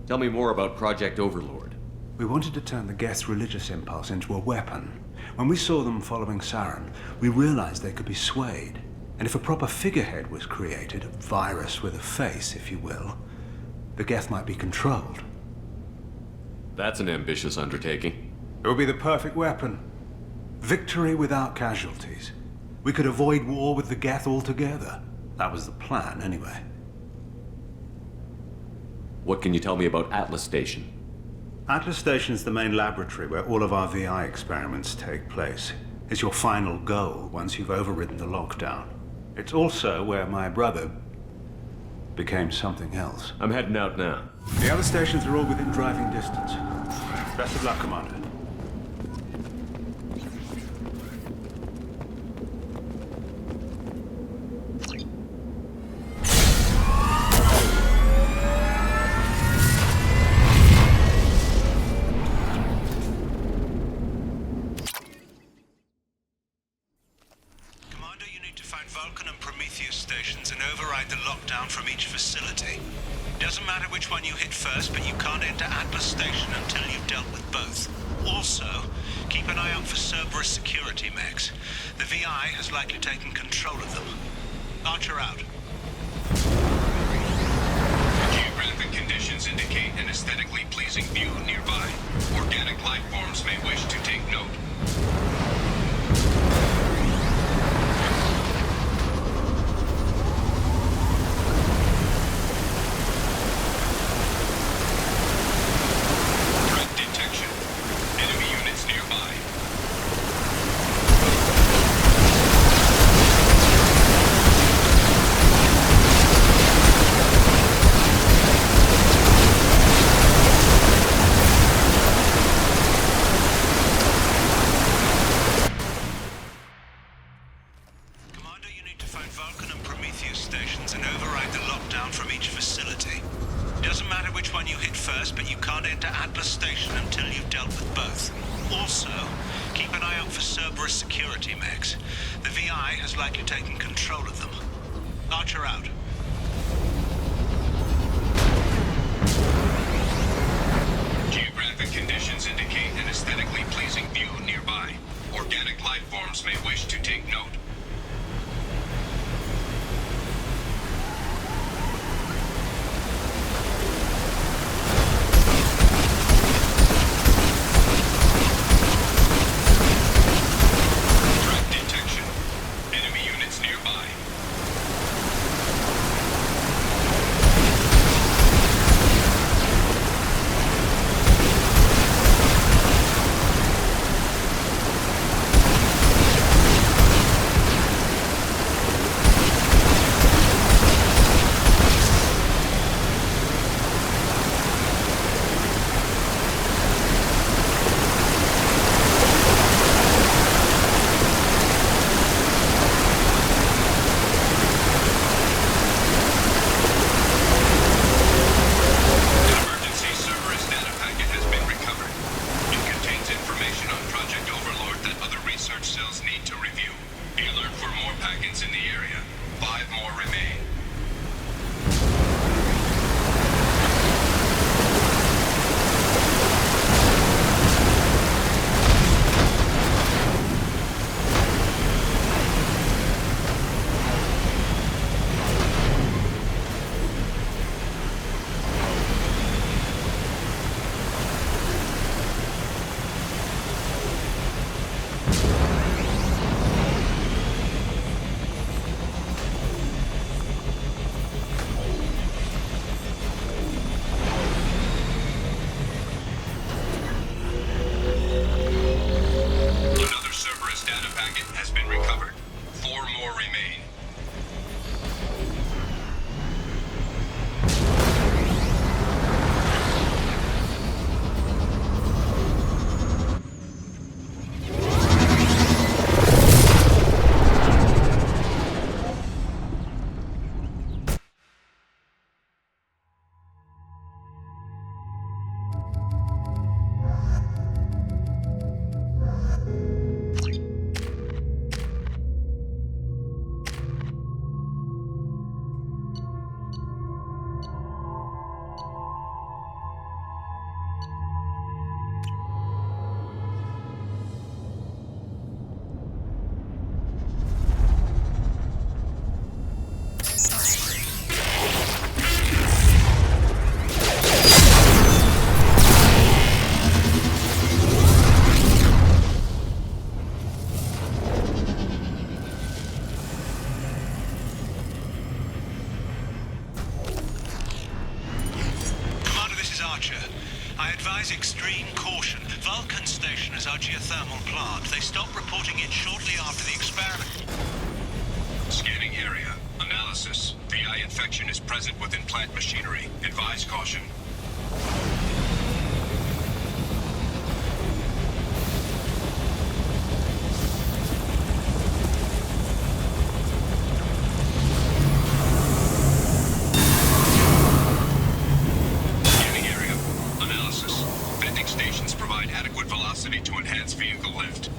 Tell me more about Project Overlord. We wanted to turn the Geth's religious impulse into a weapon. When we saw them following Saren, we realized they could be swayed. And if a proper figurehead was created, a virus with a face, if you will, the Geth might be controlled. That's an ambitious undertaking. It would be the perfect weapon. Victory without casualties. We could avoid war with the Geth altogether. That was the plan, anyway. What can you tell me about Atlas Station? Atlas Station is the main laboratory where all of our VI experiments take place. It's your final goal once you've overridden the lockdown. It's also where my brother became something else. I'm heading out now. The other stations are all within driving distance. Best of luck, Commander. find Vulcan and Prometheus stations and override the lockdown from each facility. Doesn't matter which one you hit first, but you can't enter Atlas Station until you've dealt with both. Also, keep an eye out for Cerberus security mechs. The VI has likely taken control of them. Archer out. Geographic conditions indicate an aesthetically pleasing view nearby. Organic life forms may wish to take note. Extreme caution. Vulcan Station is our geothermal plant. They stopped reporting it shortly after the experiment. Scanning area. Analysis. VI infection is present within plant machinery. Advise caution. Vehicle lift.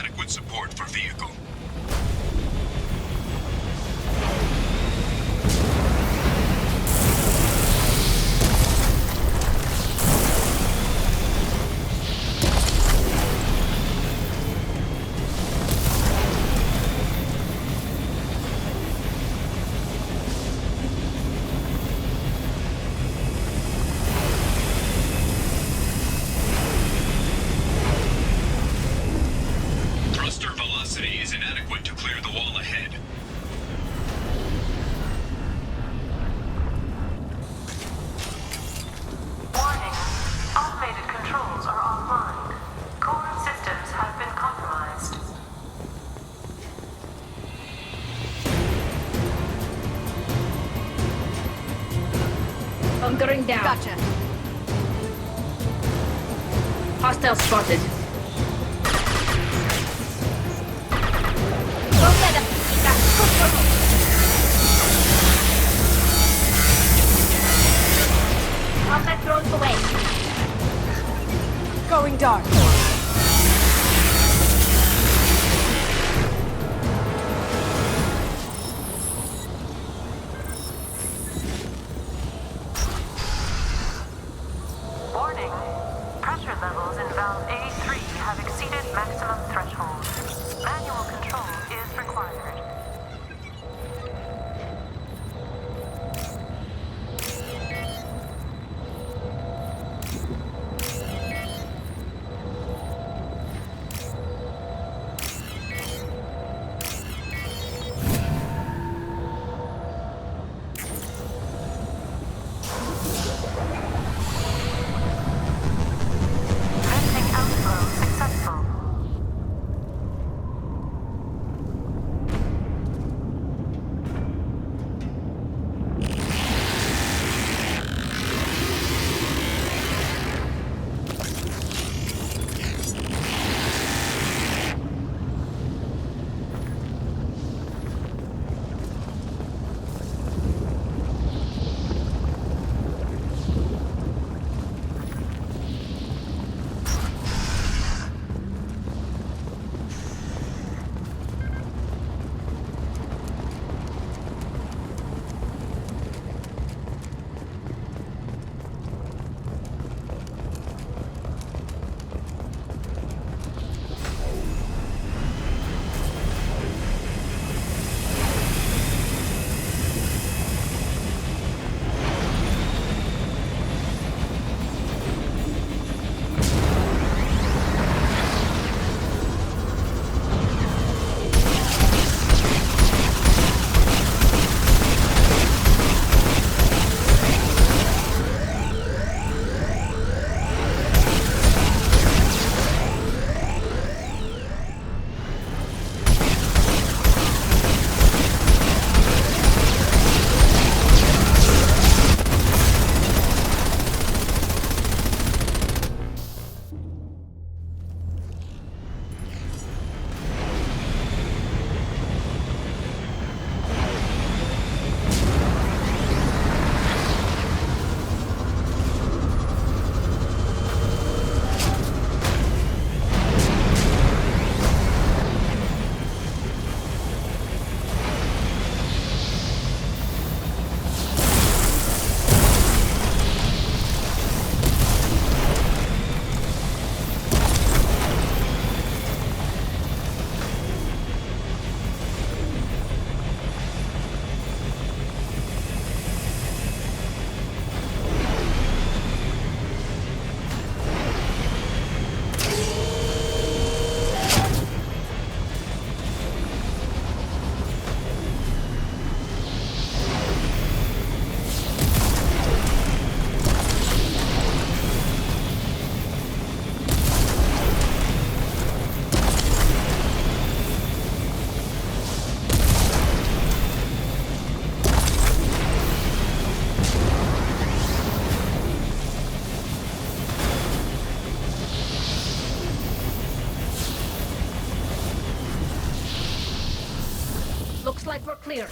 adequate support for vehicle. Thruster velocity is inadequate to clear the wall ahead. Warning. Automated controls are offline. Core systems have been compromised. Bunkering down. Gotcha. Hostile spotted. Don't let them keep that. Combat drones away. Going dark. Warning. Pressure levels in valve A3 have exceeded maximum threshold. Manual control is required. Venting outflow successful. Looks like we're clear.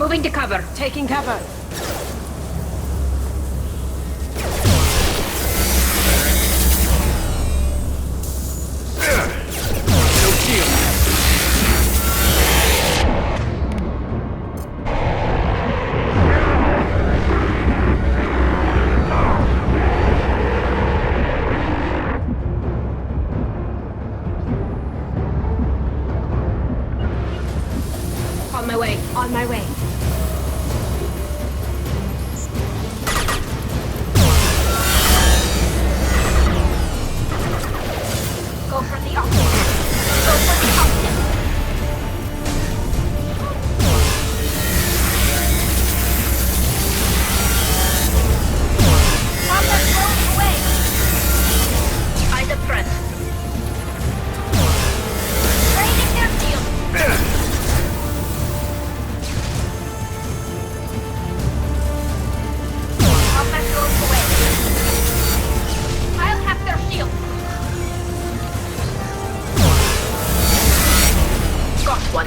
Moving to cover. Taking cover. No shield. On my way. On my way. Go for the optic. Go for the optic. Combat rolling away. Eyes up front. Raining their shield. Combat rolling away. I'll have their shield. Got one.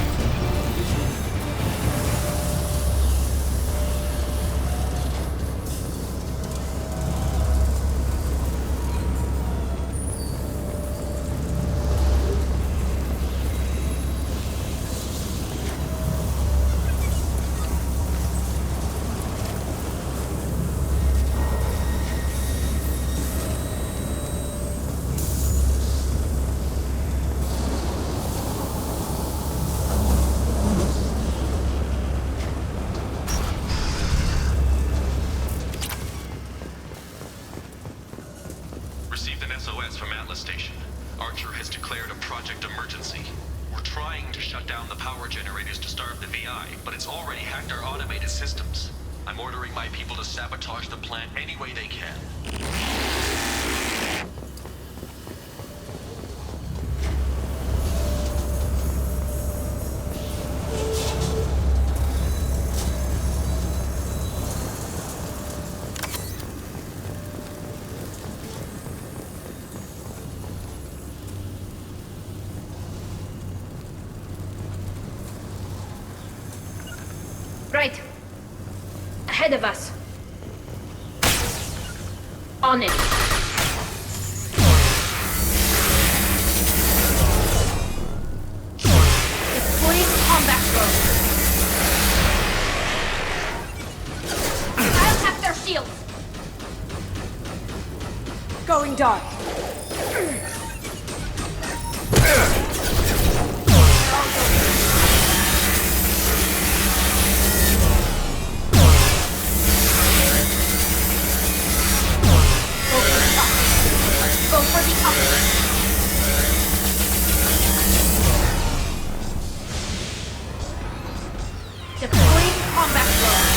Received an SOS from Atlas Station. Archer has declared a project emergency. We're trying to shut down the power generators to starve the VI, but it's already hacked our automated systems. I'm ordering my people to sabotage the plant any way they can. Right. Ahead of us. On it. Deploying combat drone. I'll have their shields. Going dark. Go for the upper. Deploying combat drone.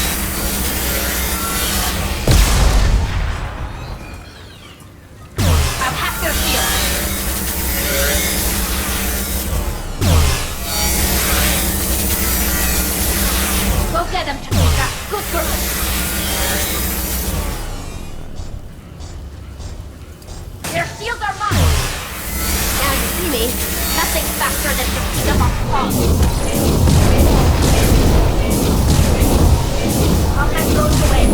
I'll hack their shield. Go get them, Chakika. Good girl. Their shields are mine! Now you see me, nothing faster than to beat them up close. Combat goes away.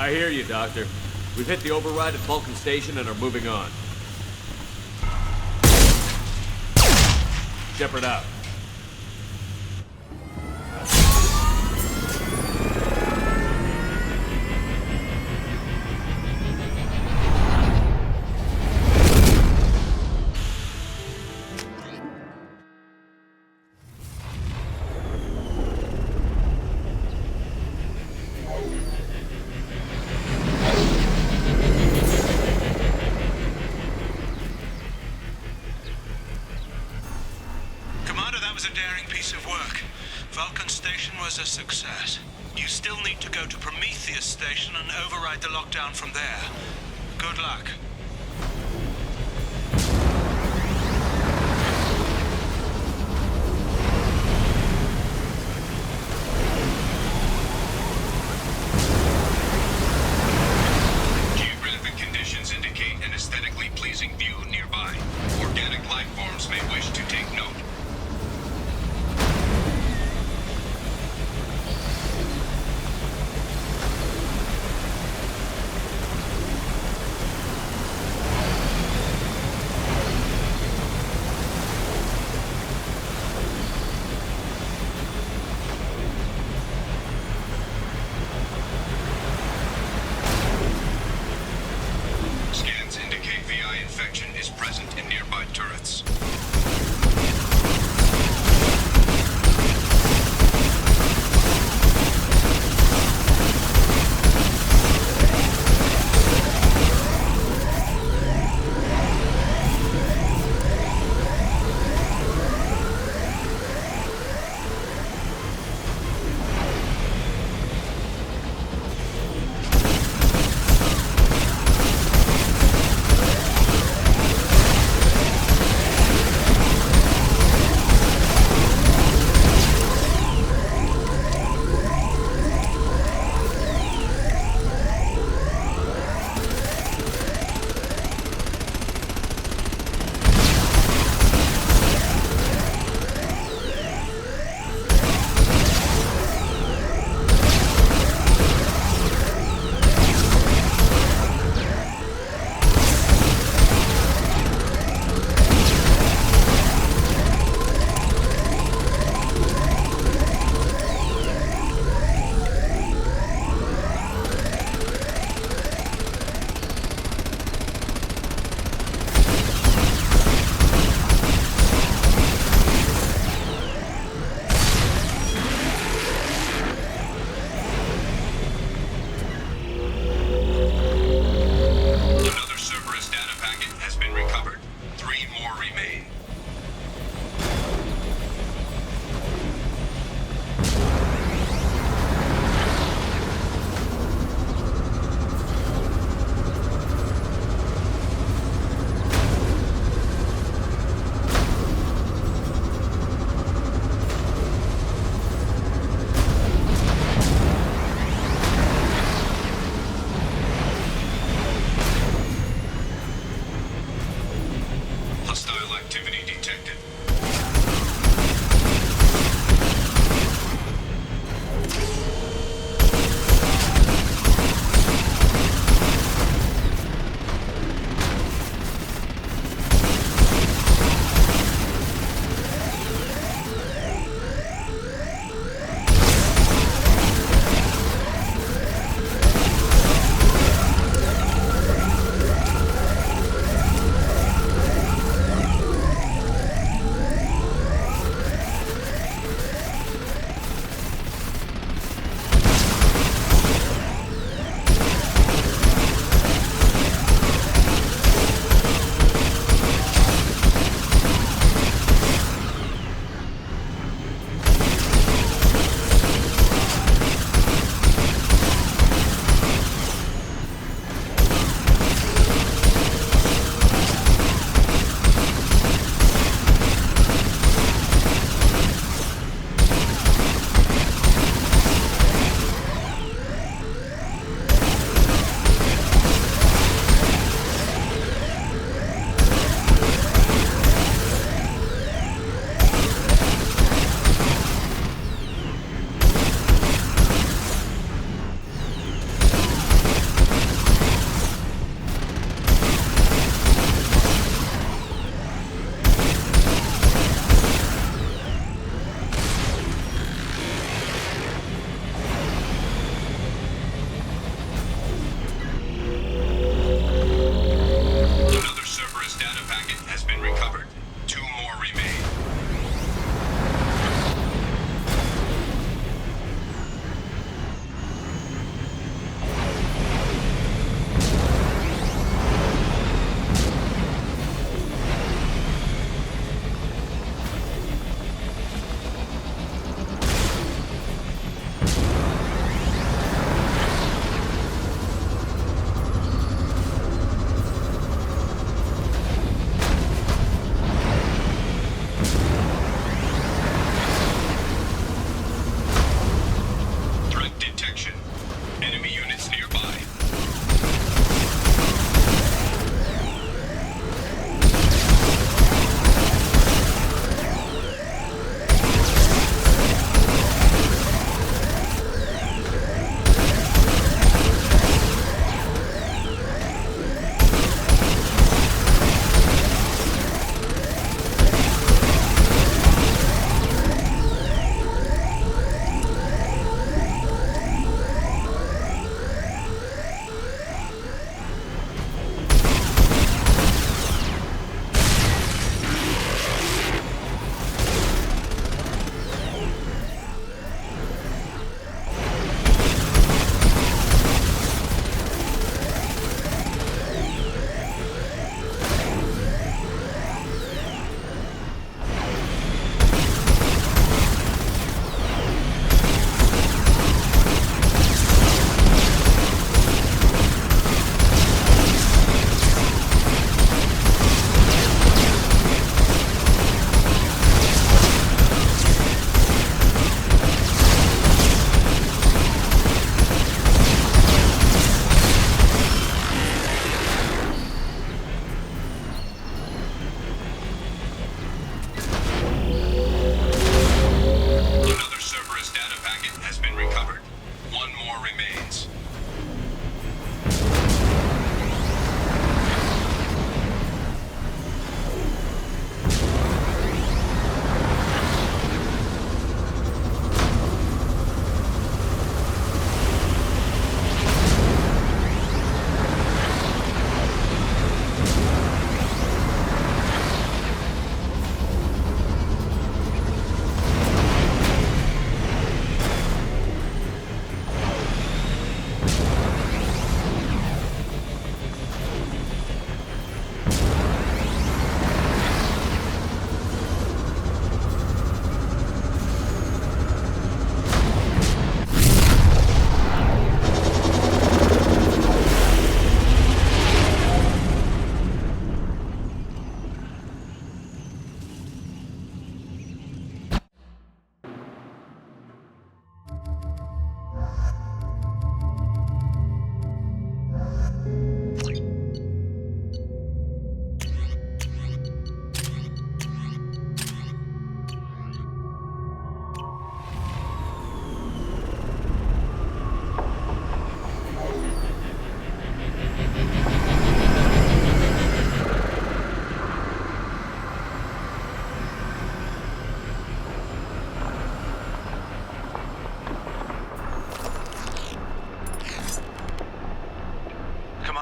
I hear you, Doctor. We've hit the override at Vulcan Station and are moving on. Shepard out. A success. You still need to go to Prometheus Station and override the lockdown from there. Good luck. Geographic conditions indicate an aesthetically pleasing view nearby. Organic life forms may wish to take note. Scans indicate VI infection is present in nearby turrets.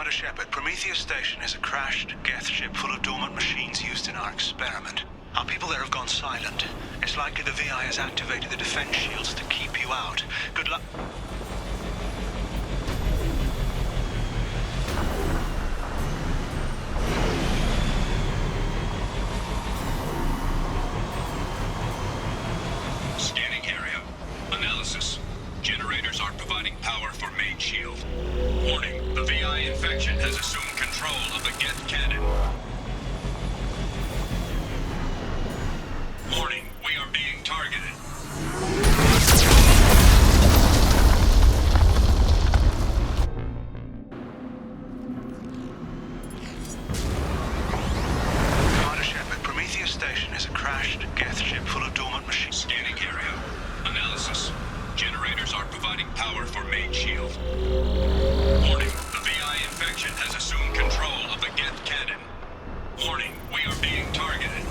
Commander Shepard, Prometheus Station is a crashed Geth ship full of dormant machines used in our experiment. Our people there have gone silent. It's likely the VI has activated the defense shields to keep you out. Good luck. Scanning area. Analysis. Generators are providing power for main shield. Warning, the VI infection has assumed control of the Geth cannon. Warning, we are being targeted. Commander Shepard, Prometheus Station is a crashed Geth ship full of dormant machines. Scanning area. Analysis. Generators are providing power for main shield. Warning, the VI infection has assumed control of the Geth cannon. Warning, we are being targeted.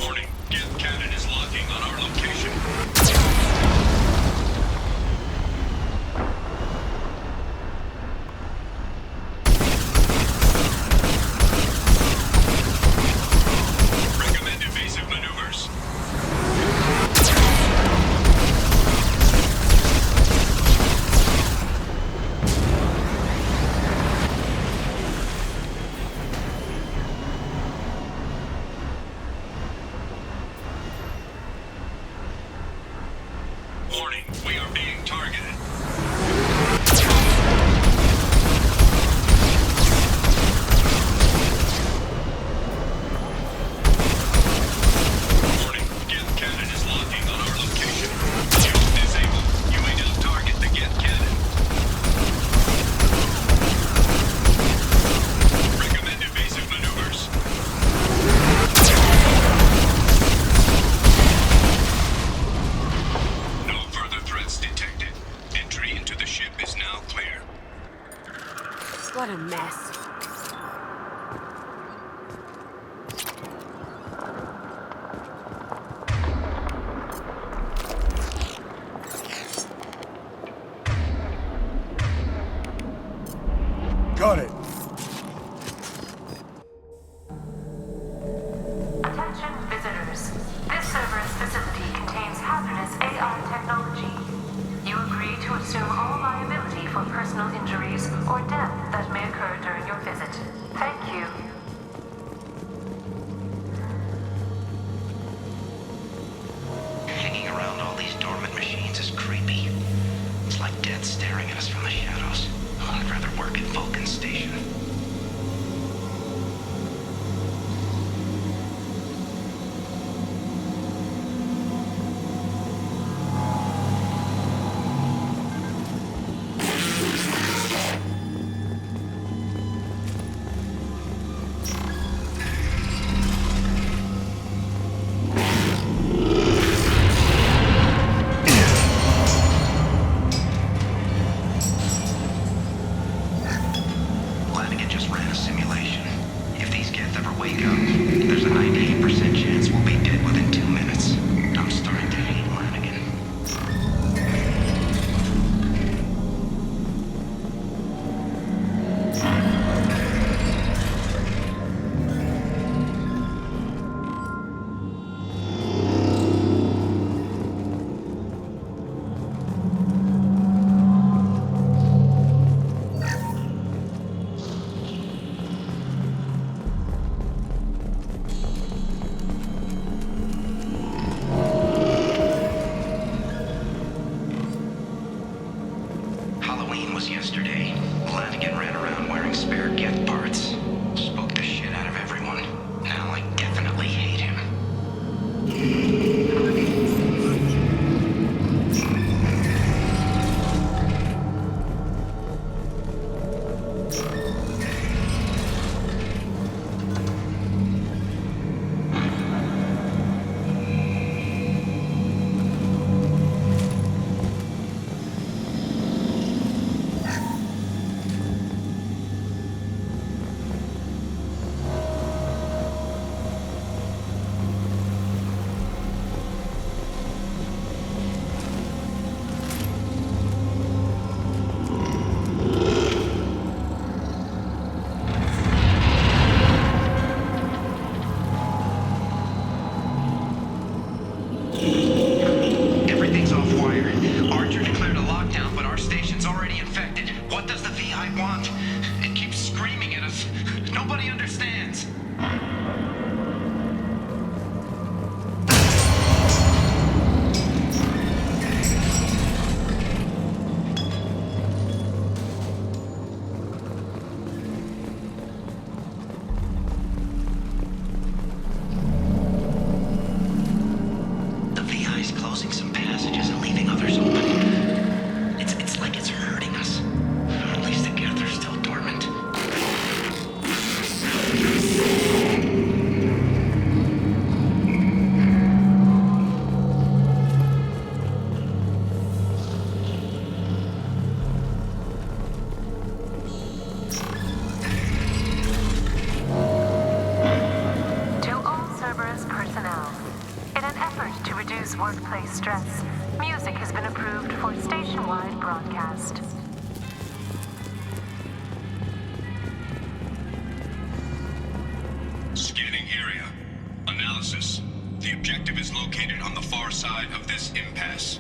Warning, Geth cannon is locking on our location. Recommend evasive maneuvers. Nobody understands. The VI is closing some passages and leaving others open. It's like it's hurting us. At least the Geth are still dormant. To all Cerberus personnel, in an effort to reduce workplace stress, music has been approved for station-wide broadcast. Scanning area. Analysis. The objective is located on the far side of this impasse.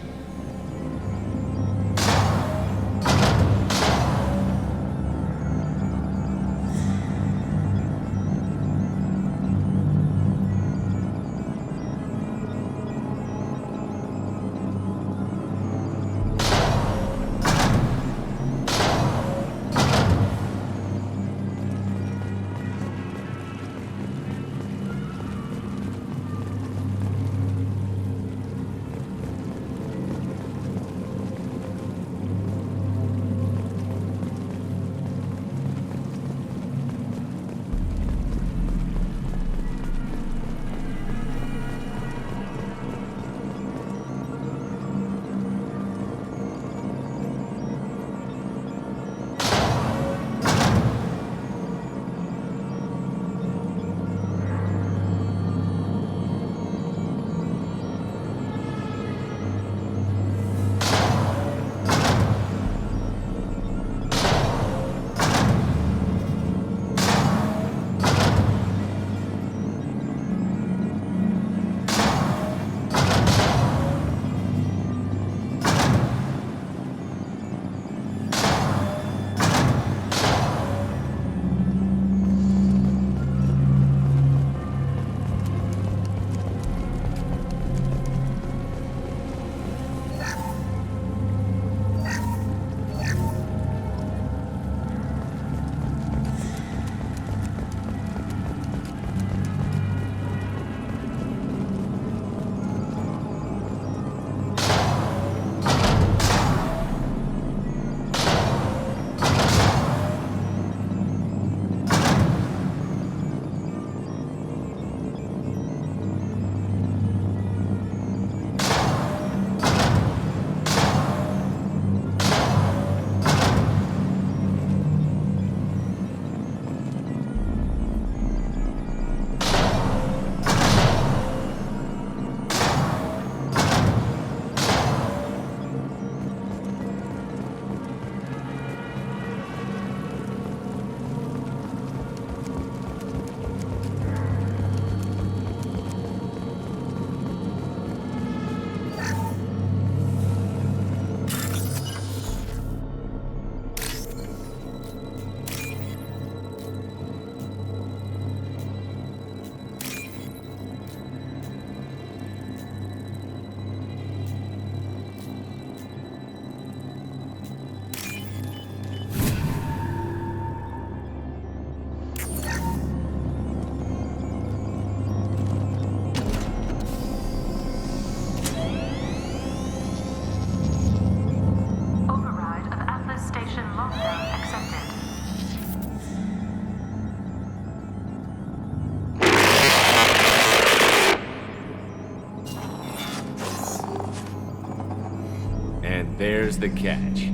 There's the catch.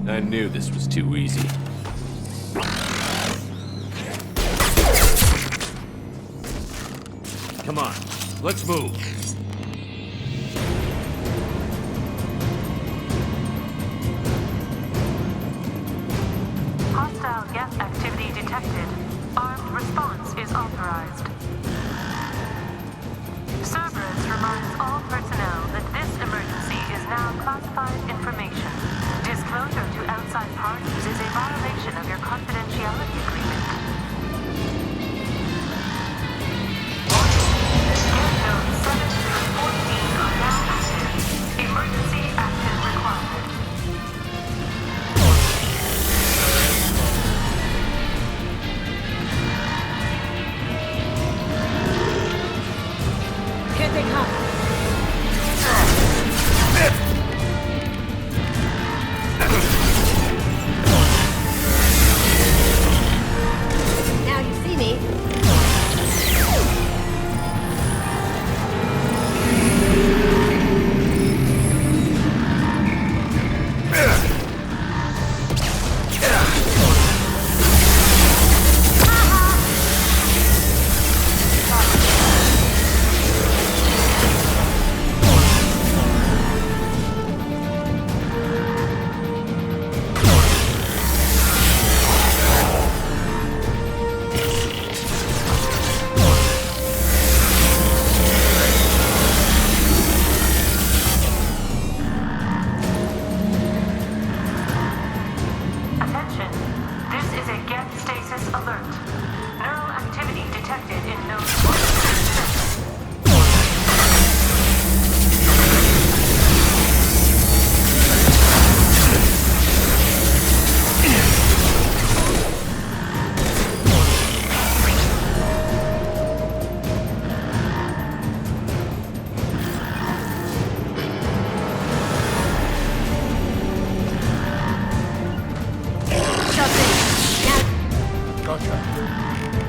I knew this was too easy. Come on, let's move. Hostile Geth activity detected. Armed response is authorized. Cerberus reminds all personnel that this emergency is now classified information. Disclosure to outside parties is a violation of your confidentiality agreement.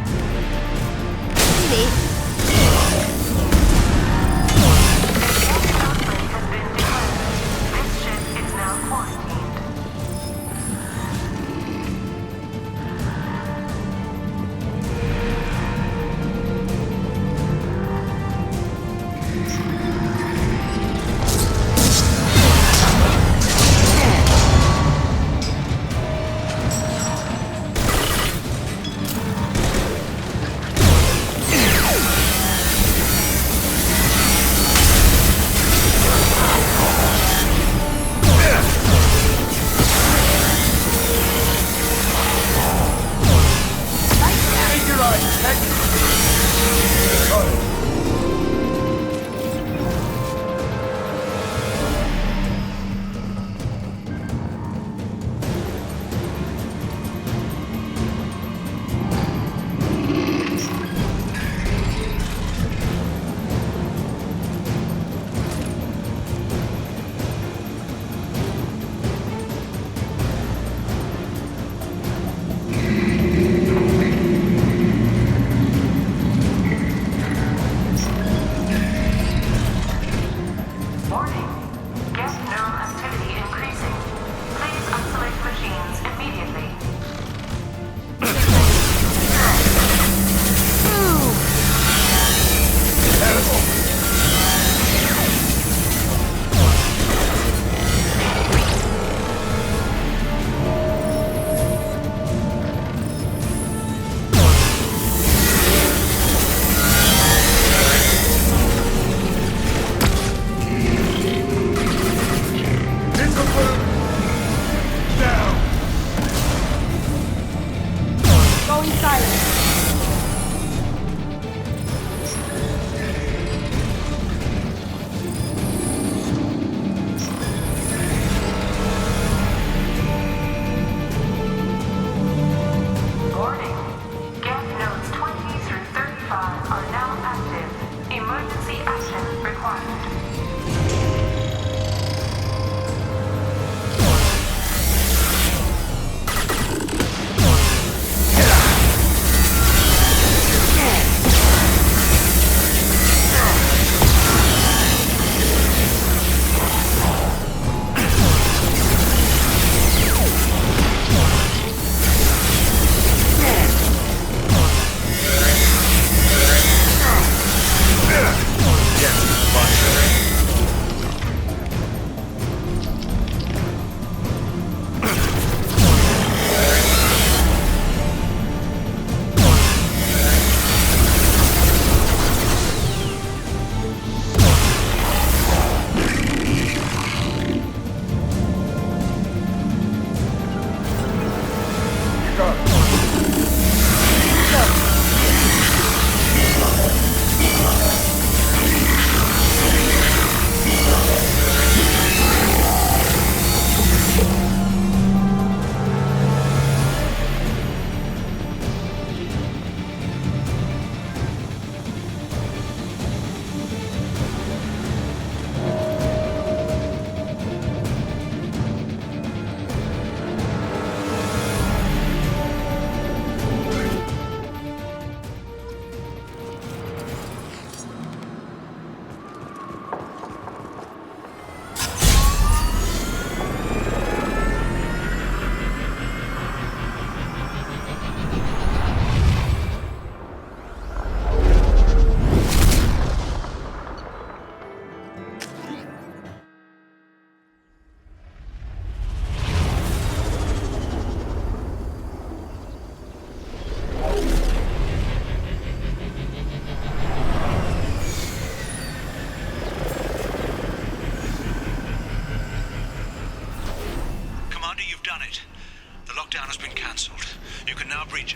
See me? This ship is now quarantined.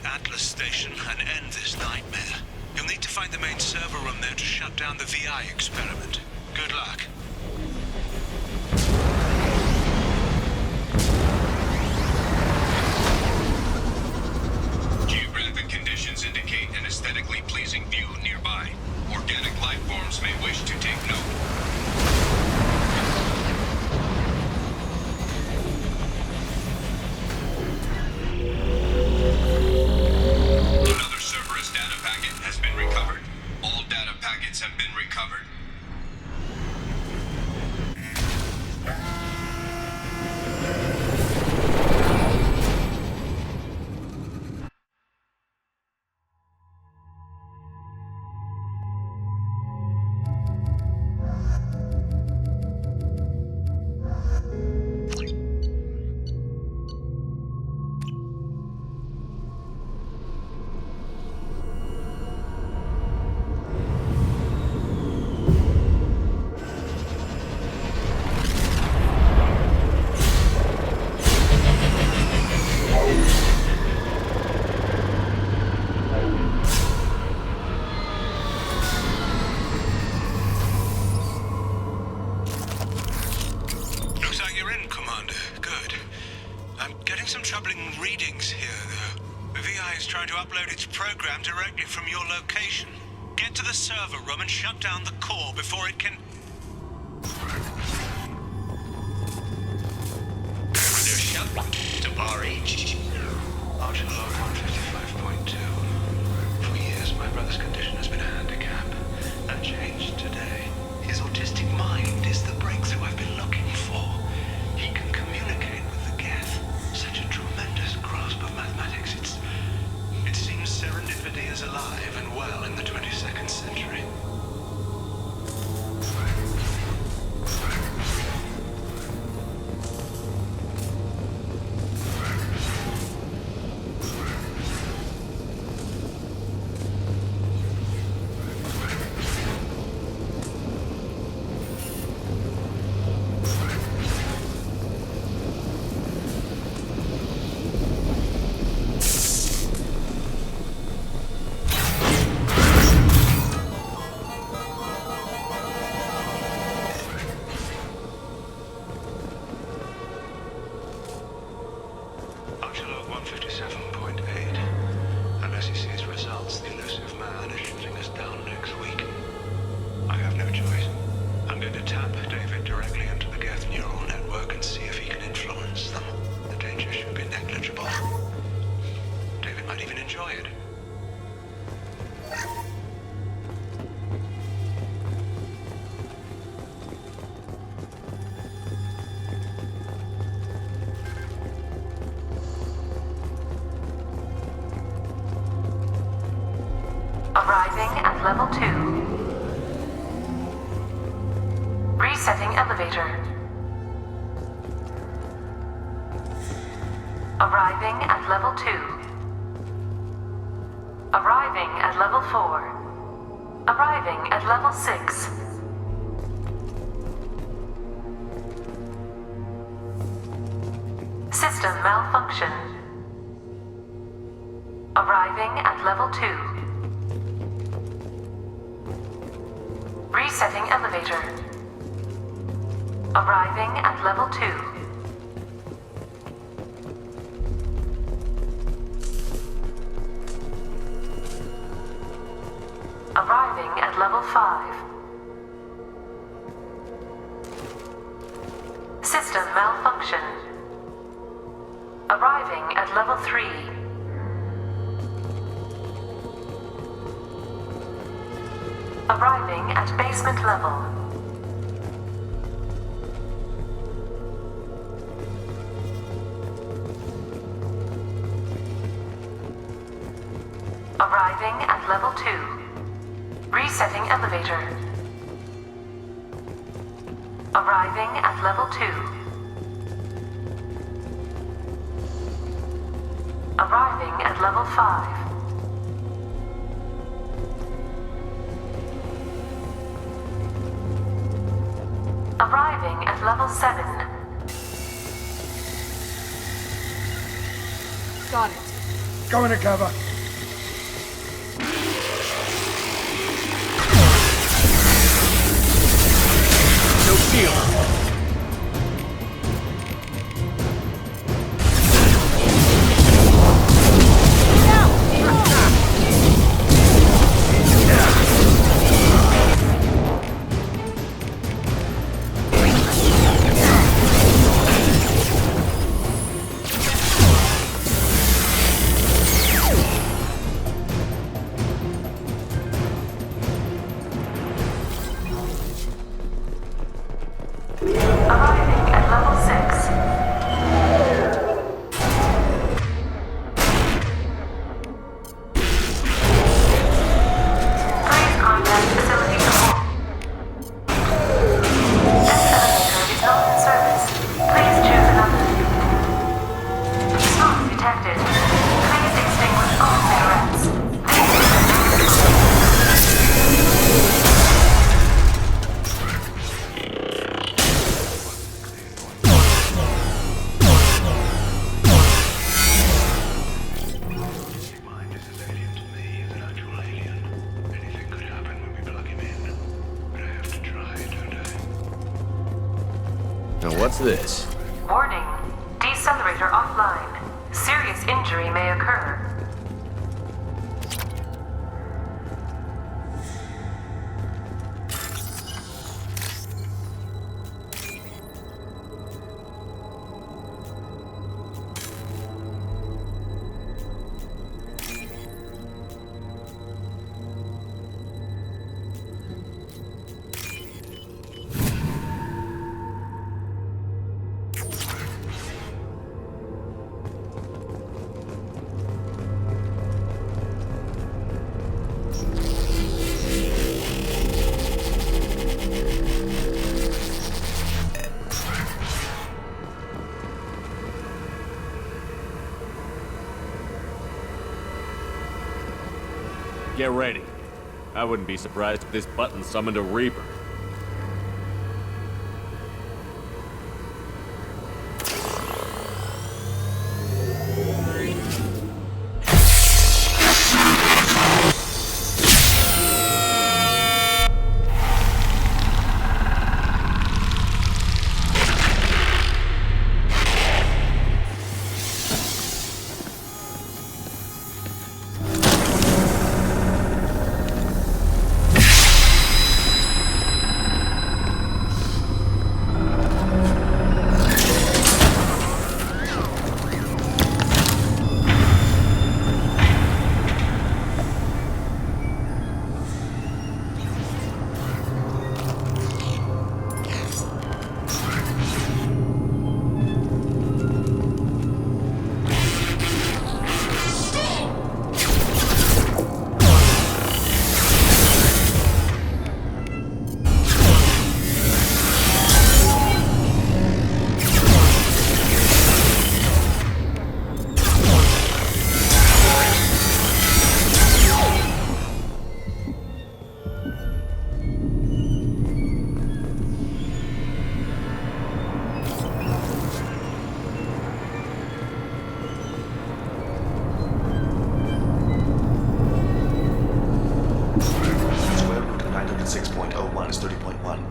Atlas Station and end this nightmare. You'll need to find the main server room there to shut down the VI experiment. Good luck. Geographic conditions indicate an aesthetically pleasing view nearby. Organic life forms may wish to take note. Another server has program directly from your location. Get to the server room and shut down the core before it can... They're shouting to RH. Archer log 155.2. For years, my brother's condition has been a handicap. That changed today. His autistic mind is the breakthrough I've been looking for. He can communicate with the Geth. Such a tremendous grasp of mathematics. It seems serendipity is alive and well in the 22nd century. Arriving at level 2. Resetting elevator. Arriving at level 2. Arriving at level 4. Arriving at level 6. System malfunction. Arriving at level 2. Resetting elevator. Arriving at level 2. Arriving at level 5. System malfunction. Arriving at level 3. Arriving at basement level. Arriving at level 2. Resetting elevator. Arriving at level 2. Arriving at level 5. Arriving at level 7. Got it. Go into cover. No shield. What's this? Warning. Decelerator offline. Serious injury may occur. Get ready. I wouldn't be surprised if this button summoned a Reaper.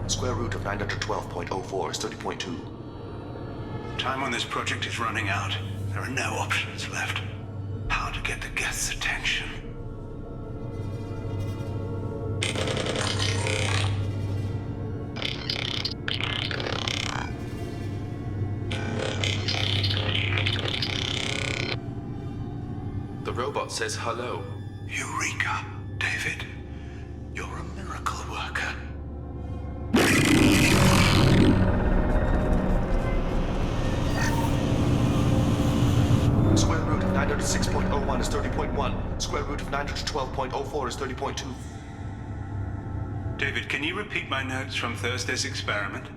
Square root of 912.04 is 30.2. Time on this project is running out. There are no options left. How to get the Geth's attention? The robot says hello. Eureka, David. You're a miracle worker. Square root of 906.01 is 30.1. Square root of 912.04 is 30.2. David, can you repeat my notes from Thursday's experiment?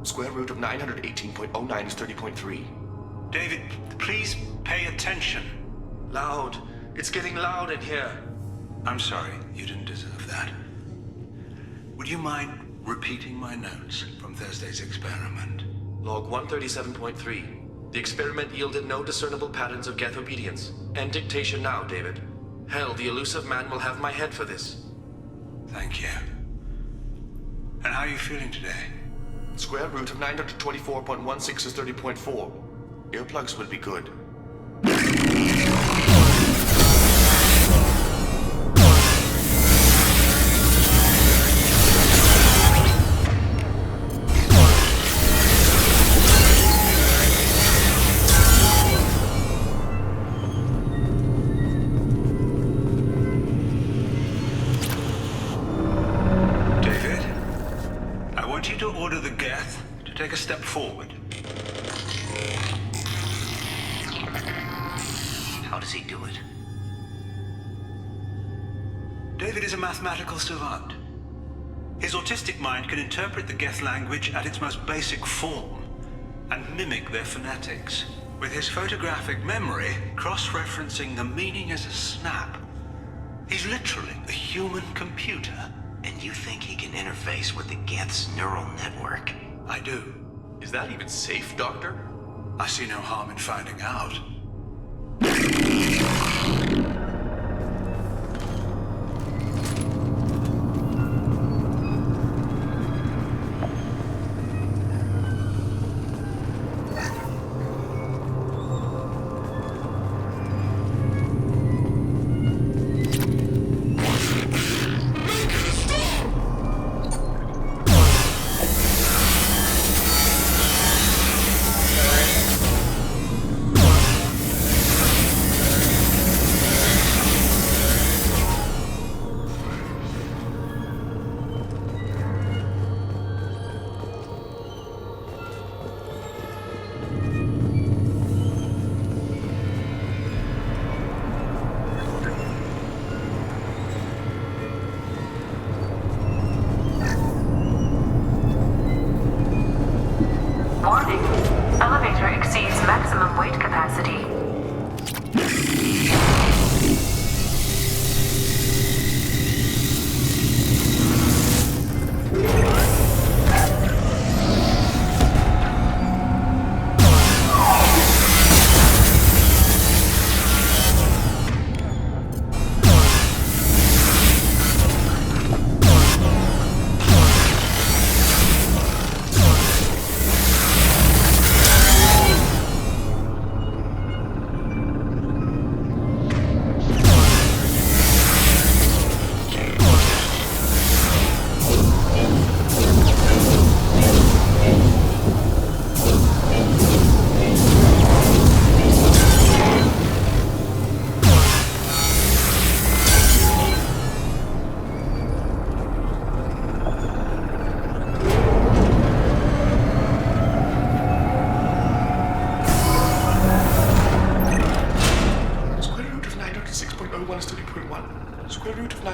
Square root of 918.09 is 30.3. David, please pay attention. Loud. It's getting loud in here. I'm sorry, you didn't deserve that. Would you mind repeating my notes from Thursday's experiment? Log 137.3. The experiment yielded no discernible patterns of Geth obedience. End dictation now, David. Hell, the elusive man will have my head for this. Thank you. And how are you feeling today? Square root of 924.16 is 30.4. Earplugs would be good. Take a step forward. How does he do it? David is a mathematical savant. His autistic mind can interpret the Geth language at its most basic form and mimic their phonetics. With his photographic memory, cross-referencing the meaning as a snap. He's literally a human computer. And you think he can interface with the Geth's neural network? I do. Is that even safe, Doctor? I see no harm in finding out.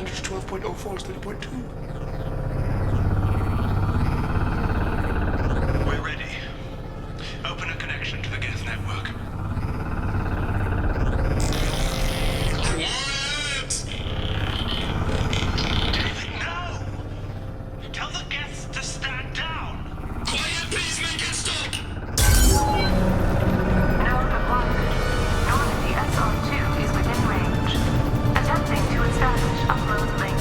standard's 12.04 is 30.2. We're ready. Open a connection to the Geth network. Quiet! David, no! Tell the Geths to stand down! Quiet, please make it stop! Node acquired. Normandy SR2 is within range. Attempting to establish upload link.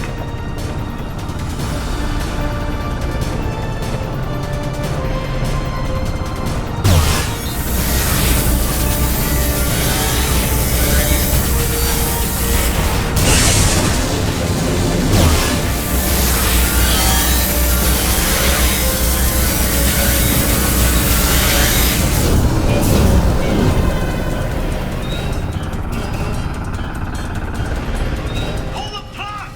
Pull the plug!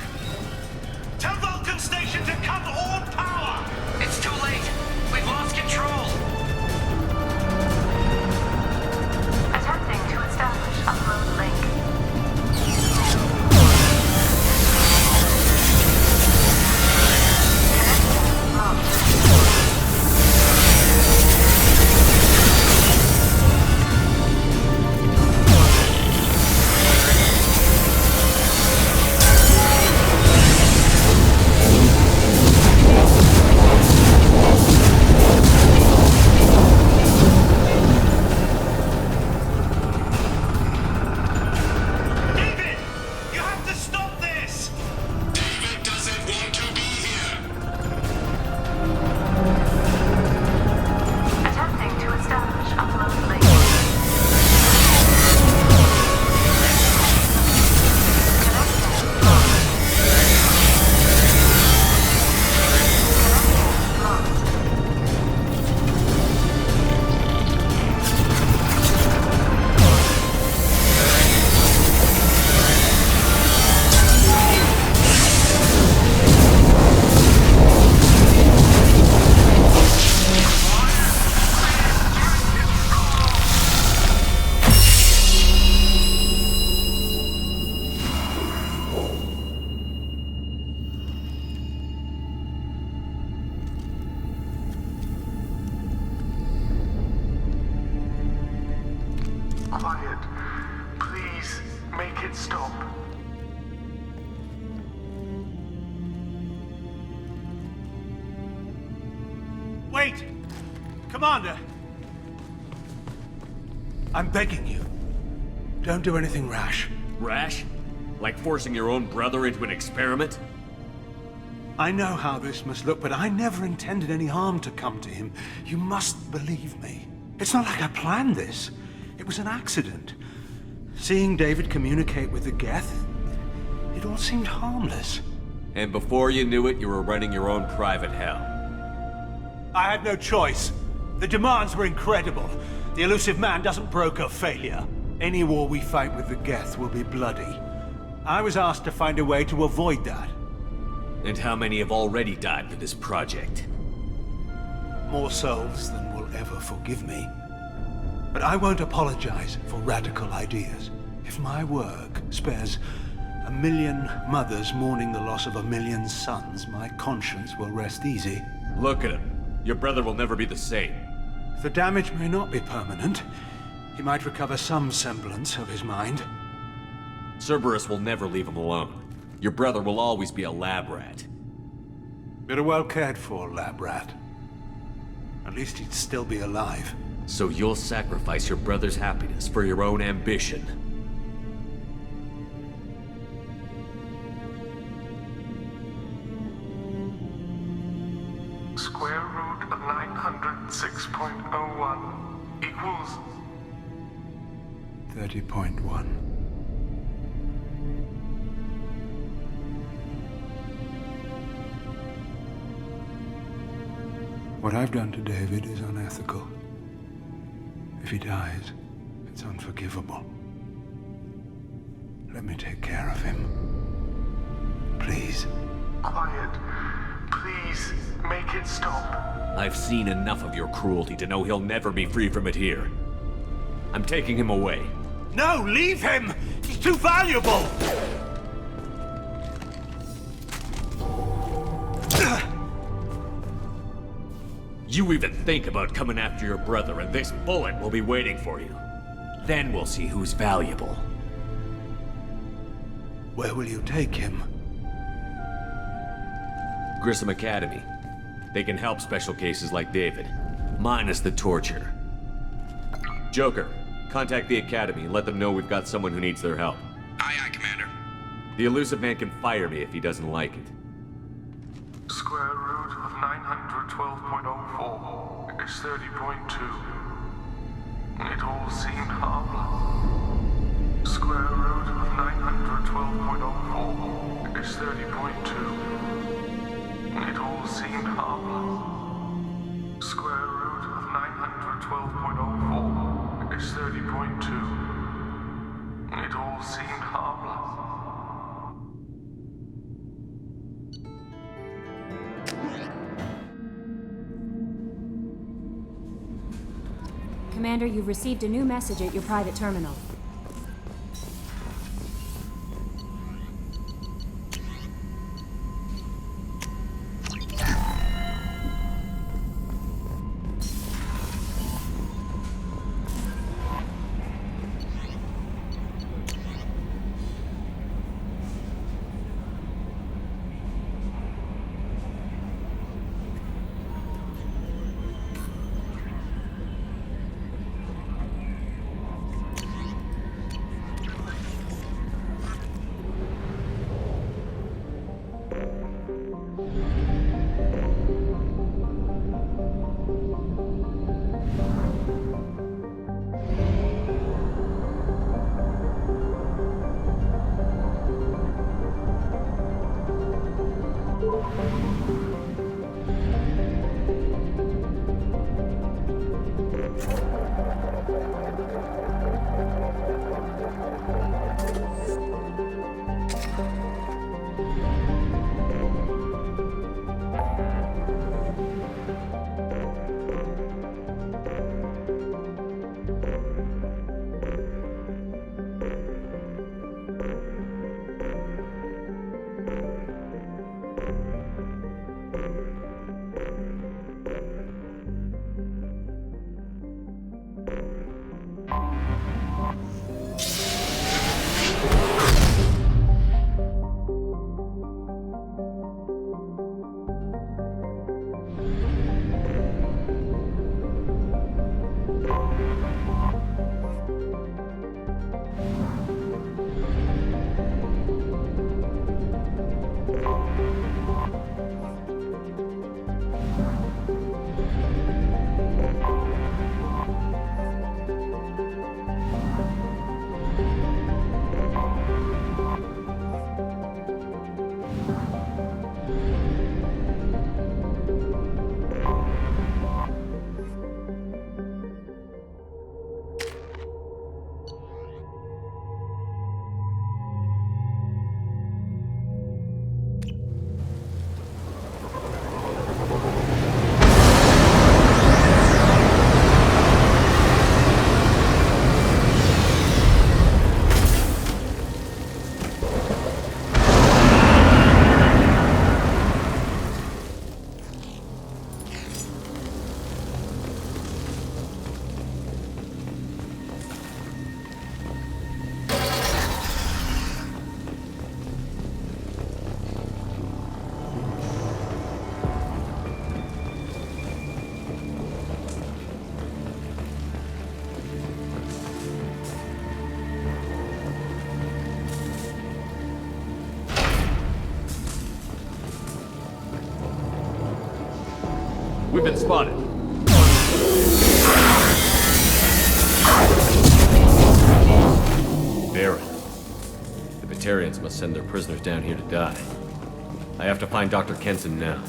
Tell Vulcan Station to cut all power! It's too late! We've lost control! Attempting to establish upload link. Connection lost. David! You have to stop this! David doesn't want to be here. Attempting to establish upload link. Connection lost. Connection lost. Quiet. Please, make it stop. Wait! Commander! I'm begging you. Don't do anything rash. Rash? Like forcing your own brother into an experiment? I know how this must look, but I never intended any harm to come to him. You must believe me. It's not like I planned this. It was an accident. Seeing David communicate with the Geth, it all seemed harmless. And before you knew it, you were running your own private hell. I had no choice. The demands were incredible. The elusive man doesn't broker failure. Any war we fight with the Geth will be bloody. I was asked to find a way to avoid that. And how many have already died for this project? More souls than will ever forgive me. But I won't apologize for radical ideas. If my work spares 1 million mothers mourning the loss of 1 million sons, my conscience will rest easy. Look at him. Your brother will never be the same. The damage may not be permanent. He might recover some semblance of his mind. Cerberus will never leave him alone. Your brother will always be a lab rat. You're a well cared for lab rat. At least he'd still be alive. So you'll sacrifice your brother's happiness for your own ambition. Square root of 906.01 equals 30.1. What I've done to David is unethical. If he dies, it's unforgivable. Let me take care of him. Please. quiet. Please, make it stop. I've seen enough of your cruelty to know he'll never be free from it here. I'm taking him away. No, leave him! He's too valuable! You even think about coming after your brother, and this bullet will be waiting for you. Then we'll see who's valuable. Where will you take him? Grissom Academy. They can help special cases like David, minus the torture. Joker, contact the Academy and let them know we've got someone who needs their help. Aye, aye, Commander. The Illusive Man can fire me if he doesn't like it. Square root of 912.04 is 30.2. It all seemed harmless. Square root of 912.04 is 30.2. It all seemed harmless. Square root of 912.04 is 30.2. It all seemed harmless. Commander, you've received a new message at your private terminal. We've been spotted. Baron. The Batarians must send their prisoners down here to die. I have to find Dr. Kenson now.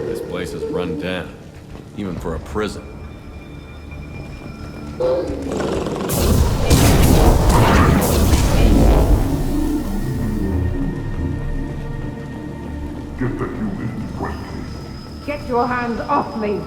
This place is run down, even for a prison. Get the humans quickly. Get your hands off me!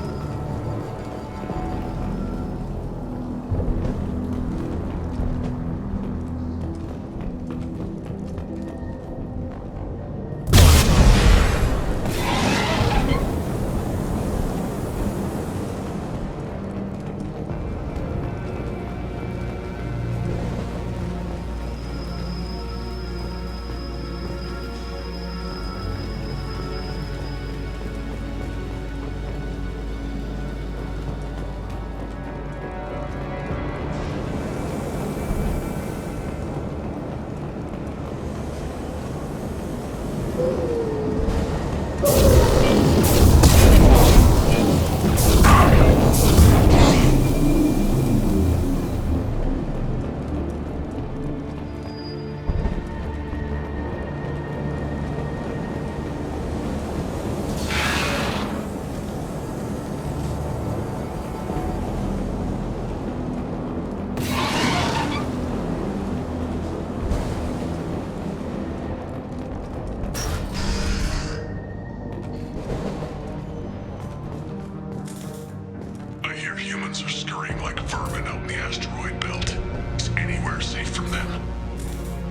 Humans are scurrying like vermin out in the asteroid belt. Is anywhere safe from them?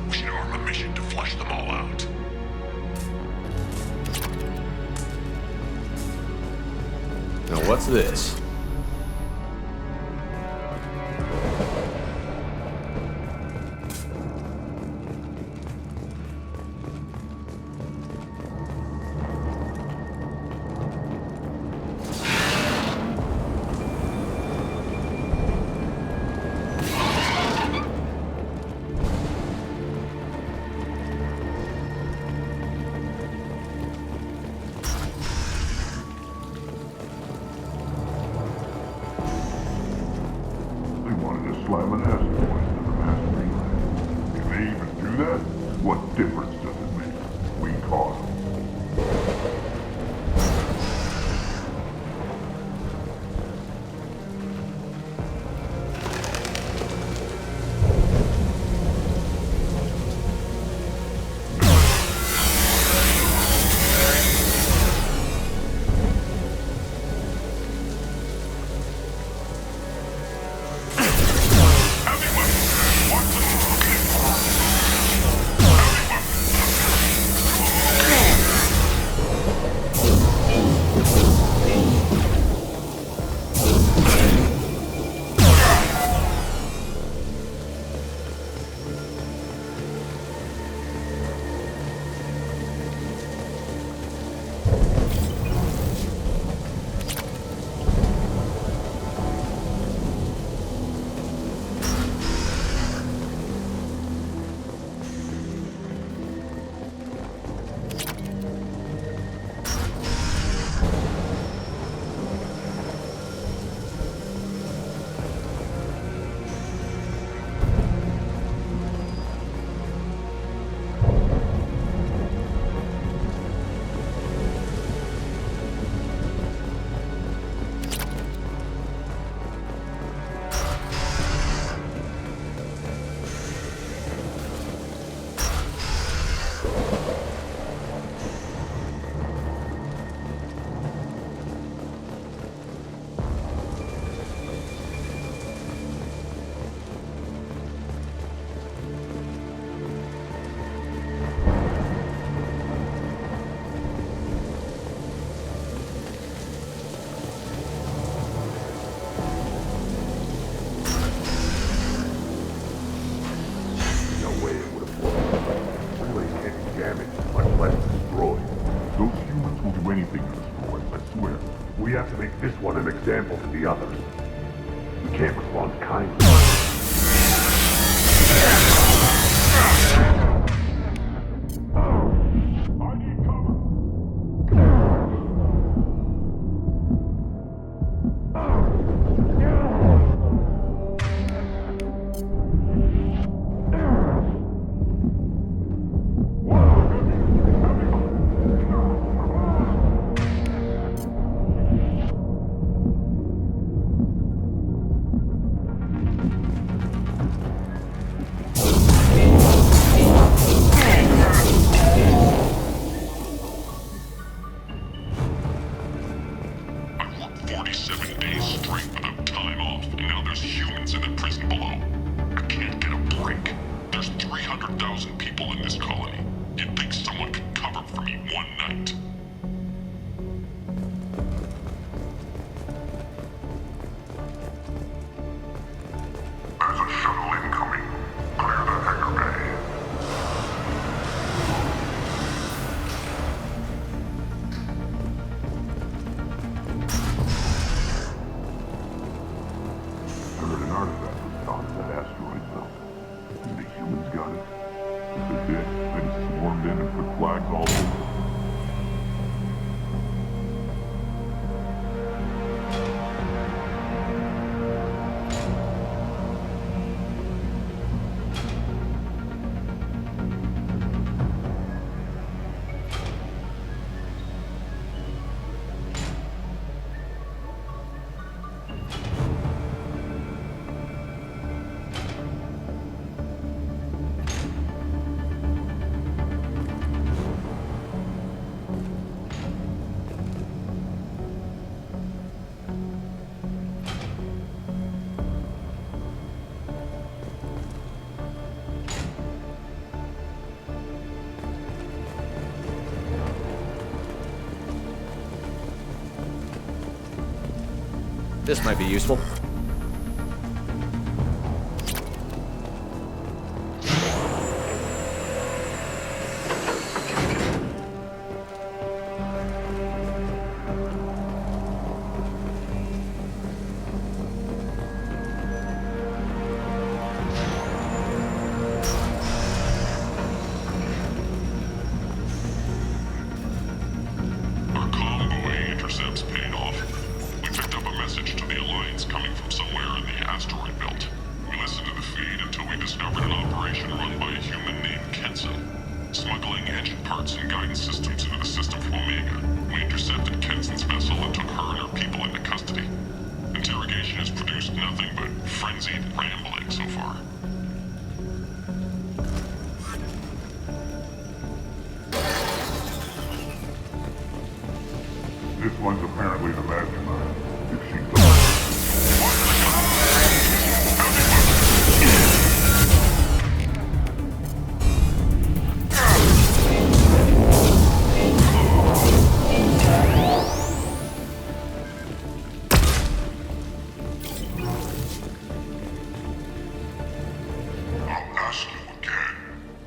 We should arm a mission to flush them all out. Now what's this? Slam an asteroid into the mass relay. If they even do that, what difference does it make? We caught them. We have to make this one an example to the others. We can't respond kindly. 47 days straight without time off, and now there's humans in the prison below. I can't get a break. There's 300,000 people in this colony. You'd think someone could cover for me one night. There's a shuttle incoming. Clear the hangar bay. I heard an artifact was found in that asteroid belt. And the humans got it. If they did, they swarmed in and put flags all over. This might be useful. Our convoy intercepts paid off. We picked up a message to the Alliance coming from somewhere in the asteroid belt. We listened to the feed until we discovered an operation run by a human named Kenson, smuggling engine parts and guidance systems into the system from Omega. We intercepted Kenson's vessel and took her and her people into custody. Interrogation has produced nothing but frenzied rambling so far. This one's apparently the mastermind. If she's I'll ask you again.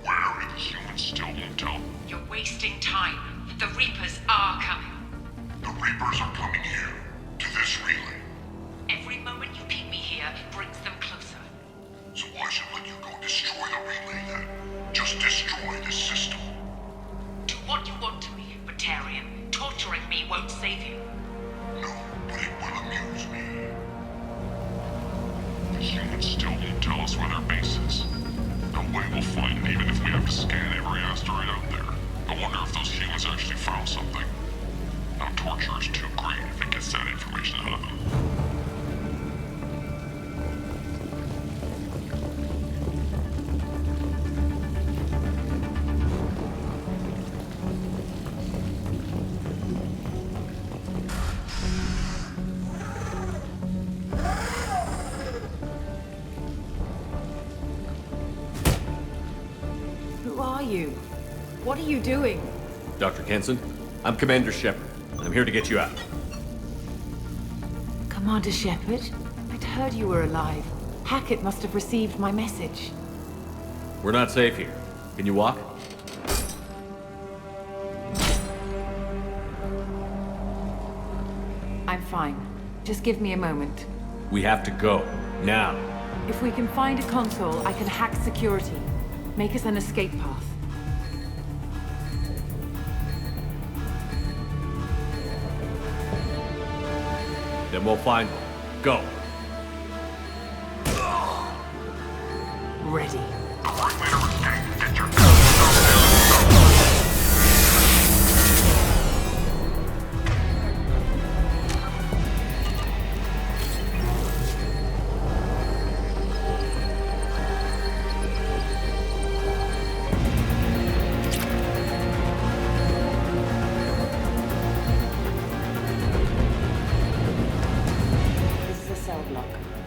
Where are the humans still intel? You're wasting time. The Reapers are coming. The Reapers are coming here, to this relay. Every moment you keep me here brings them closer. So why should I let you go destroy the relay then? Just destroy the system. Do what you want to me, Batarian. Torturing me won't save you. No, but it will amuse me. The humans still won't tell us where their base is. No way we'll find it even if we have to scan every asteroid out there. I wonder if those humans actually found something. Now torture is too great if it gets that information out of them. Who are you? What are you doing? Dr. Kenson, I'm Commander Shepard. I'm here to get you out. Commander Shepard? I'd heard you were alive. Hackett must have received my message. We're not safe here. Can you walk? I'm fine. Just give me a moment. We have to go. Now. If we can find a console, I can hack security. Make us an escape path. Then we'll find one. Go. Ready.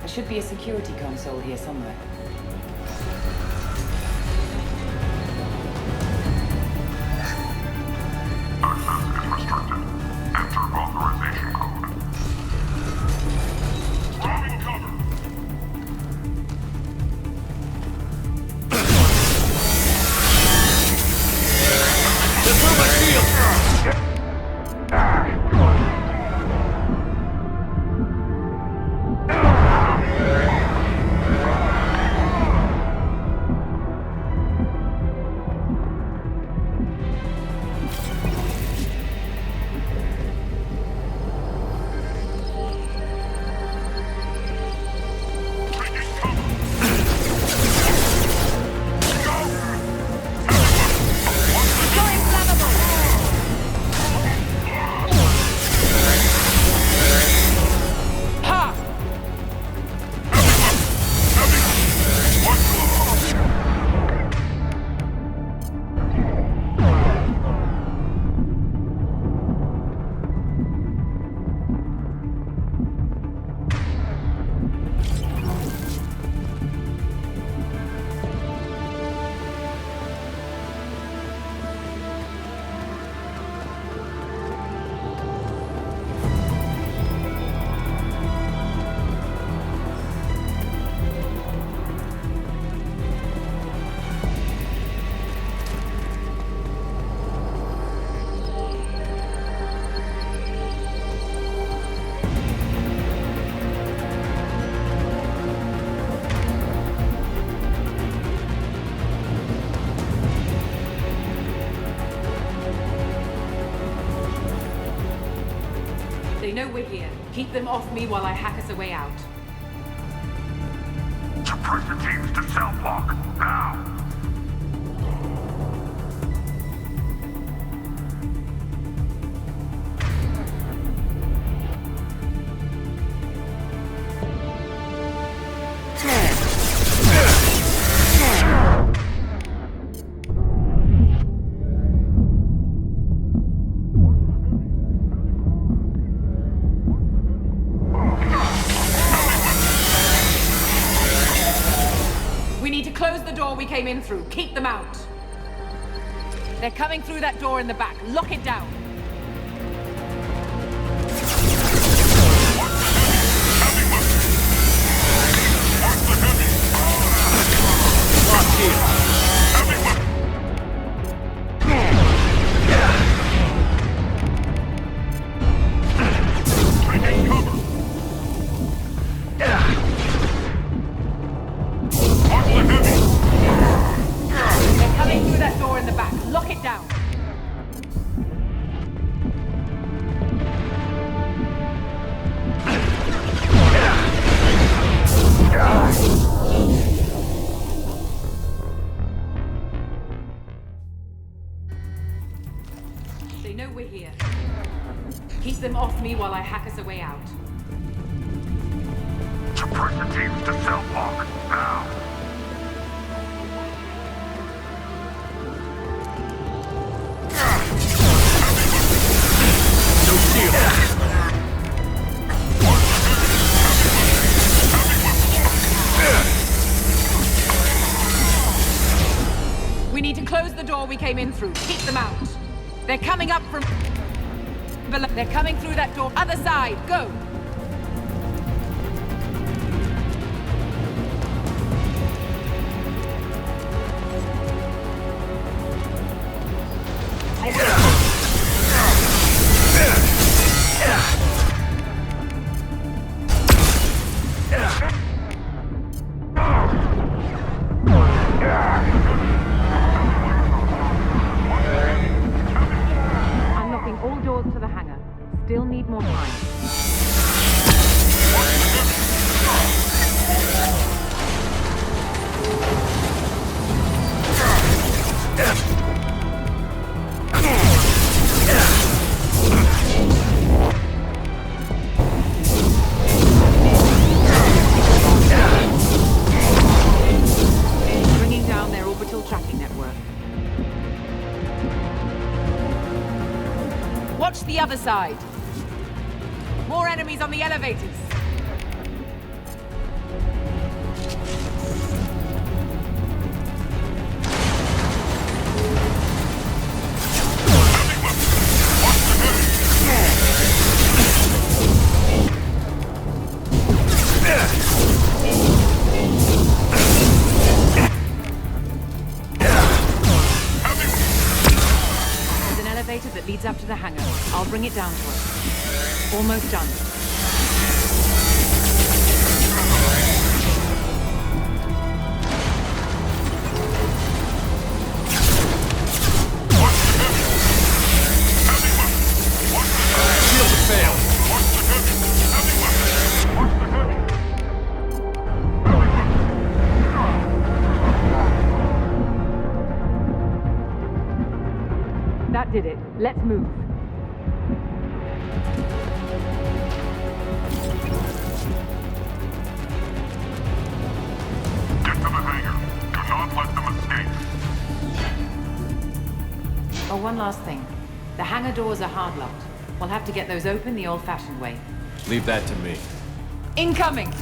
should be a security console here somewhere. Access is restricted. Enter authorization code. Grabbing cover. Deploy my shield! They know we're here. Keep them off me while I hack us a way out. Suppress the teams to cell block, now! We came in through. Keep them out. They're coming through that door in the back. Lock it down. Lock here. They know we're here. Keep them off me while I hack us a way out. Suppress the teams to cell block, now! No shield! We need to close the door we came in through. Keep them out. They're coming up from below. They're coming through that door. Other side. Go. Still need more time. Bringing down their orbital tracking network. Watch the other side. More enemies on the elevators. I'll bring it down to us. Almost done. Shields have failed. That did it. Let's move. Get to the hangar. Do not let them escape. Oh, one last thing. The hangar doors are hard-locked. We'll have to get those open the old-fashioned way. Leave that to me. Incoming!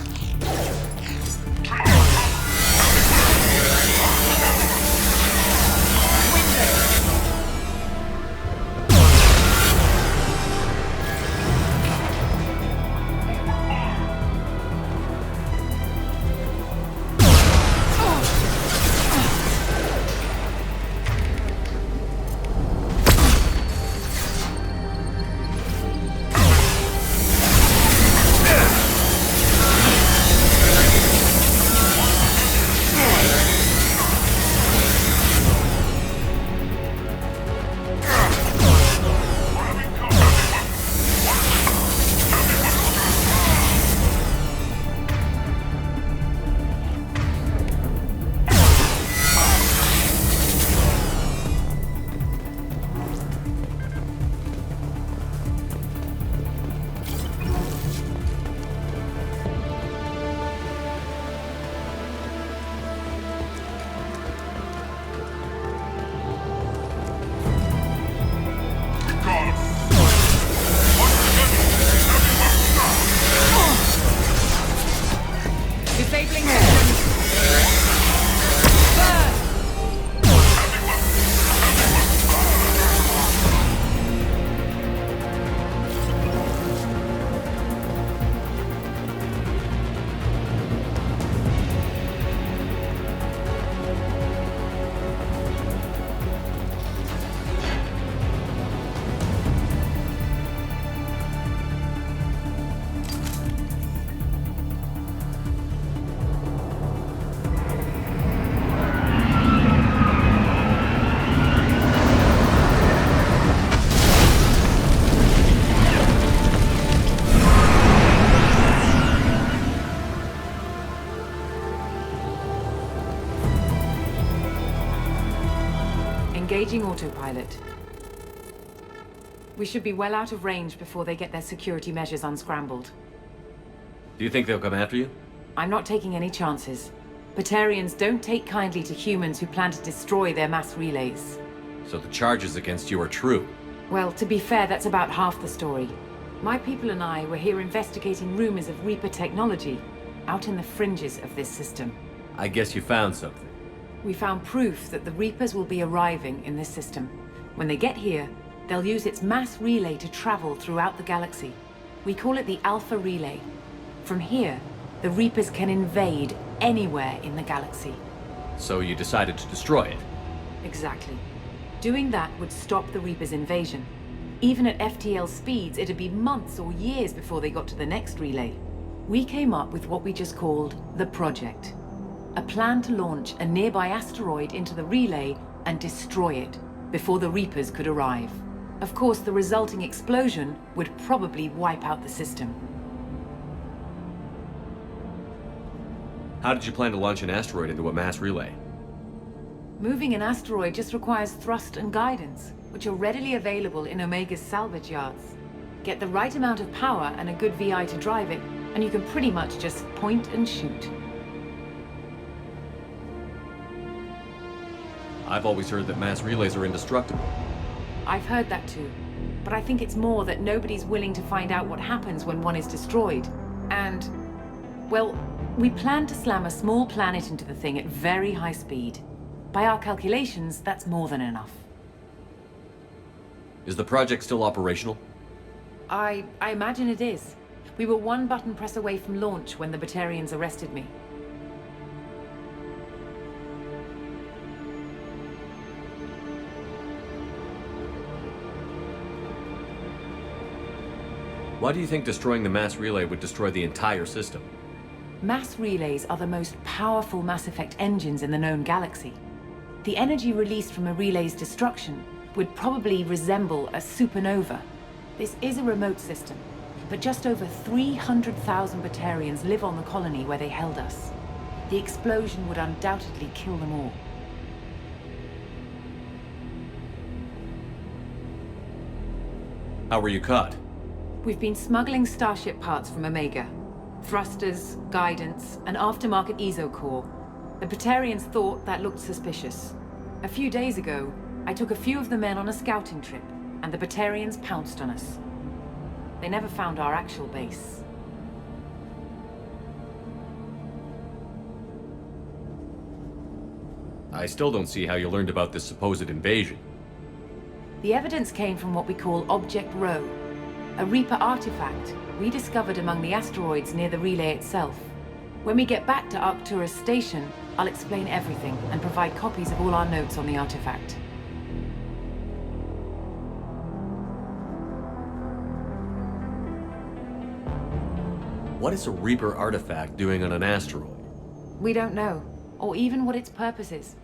Disabling systems. Engaging autopilot. We should be well out of range before they get their security measures unscrambled. Do you think they'll come after you? I'm not taking any chances. Batarians don't take kindly to humans who plan to destroy their mass relays. So the charges against you are true? Well, to be fair, that's about half the story. My people and I were here investigating rumors of Reaper technology, out in the fringes of this system. I guess you found something. We found proof that the Reapers will be arriving in this system. When they get here, they'll use its mass relay to travel throughout the galaxy. We call it the Alpha Relay. From here, the Reapers can invade anywhere in the galaxy. So you decided to destroy it? Exactly. Doing that would stop the Reapers' invasion. Even at FTL speeds, it'd be months or years before they got to the next relay. We came up with what we just called the Project. A plan to launch a nearby asteroid into the relay and destroy it before the Reapers could arrive. Of course, the resulting explosion would probably wipe out the system. How did you plan to launch an asteroid into a mass relay? Moving an asteroid just requires thrust and guidance, which are readily available in Omega's salvage yards. Get the right amount of power and a good VI to drive it, and you can pretty much just point and shoot. I've always heard that mass relays are indestructible. I've heard that too. But I think it's more that nobody's willing to find out what happens when one is destroyed. And, well, we plan to slam a small planet into the thing at very high speed. By our calculations, that's more than enough. Is the project still operational? I imagine it is. We were one button press away from launch when the Batarians arrested me. Why do you think destroying the mass relay would destroy the entire system? Mass relays are the most powerful Mass Effect engines in the known galaxy. The energy released from a relay's destruction would probably resemble a supernova. This is a remote system, but just over 300,000 Batarians live on the colony where they held us. The explosion would undoubtedly kill them all. How were you caught? We've been smuggling Starship parts from Omega. Thrusters, guidance, an aftermarket ESO core. The Batarians thought that looked suspicious. A few days ago, I took a few of the men on a scouting trip, and the Batarians pounced on us. They never found our actual base. I still don't see how you learned about this supposed invasion. The evidence came from what we call Object Rho, a Reaper artifact we discovered among the asteroids near the relay itself. When we get back to Arcturus Station, I'll explain everything and provide copies of all our notes on the artifact. What is a Reaper artifact doing on an asteroid? We don't know, or even what its purpose is.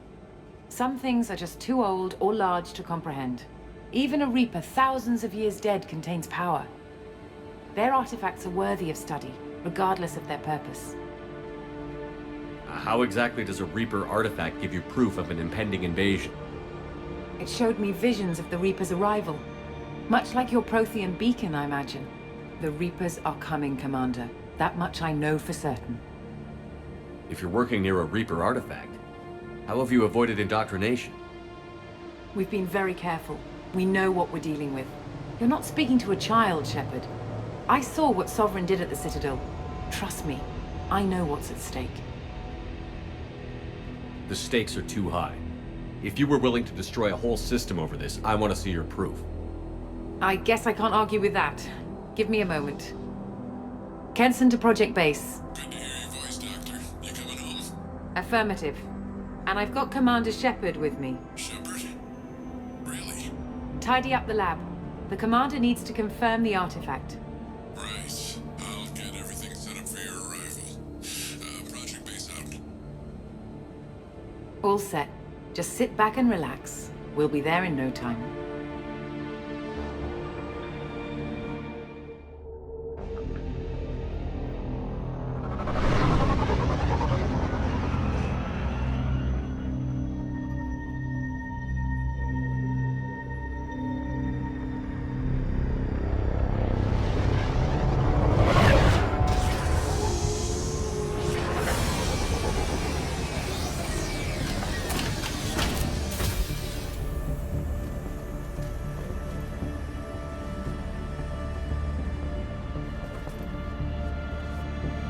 Some things are just too old or large to comprehend. Even a Reaper thousands of years dead contains power. Their artifacts are worthy of study, regardless of their purpose. How exactly does a Reaper artifact give you proof of an impending invasion? It showed me visions of the Reaper's arrival. Much like your Prothean beacon, I imagine. The Reapers are coming, Commander. That much I know for certain. If you're working near a Reaper artifact, how have you avoided indoctrination? We've been very careful. We know what we're dealing with. You're not speaking to a child, Shepard. I saw what Sovereign did at the Citadel. Trust me, I know what's at stake. The stakes are too high. If you were willing to destroy a whole system over this, I want to see your proof. I guess I can't argue with that. Give me a moment. Kenson to Project Base. Good to hear your voice, Doctor. You coming home? Affirmative. And I've got Commander Shepard with me. Shepard? Really? Tidy up the lab. The Commander needs to confirm the artifact. Right. I'll get everything set up for your arrival. Project Base out. All set. Just sit back and relax. We'll be there in no time.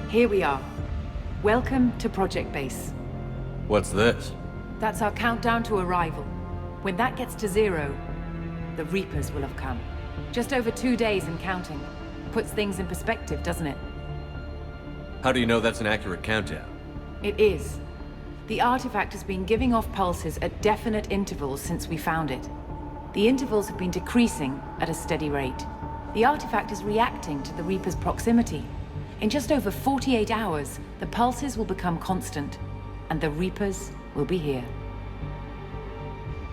Here we are. Welcome to Project Base. What's this? That's our countdown to arrival. When that gets to 0, the Reapers will have come. Just over 2 days and counting. Puts things in perspective, doesn't it? How do you know that's an accurate countdown? It is. The artifact has been giving off pulses at definite intervals since we found it. The intervals have been decreasing at a steady rate. The artifact is reacting to the Reaper's proximity. In just over 48 hours, the pulses will become constant, and the Reapers will be here.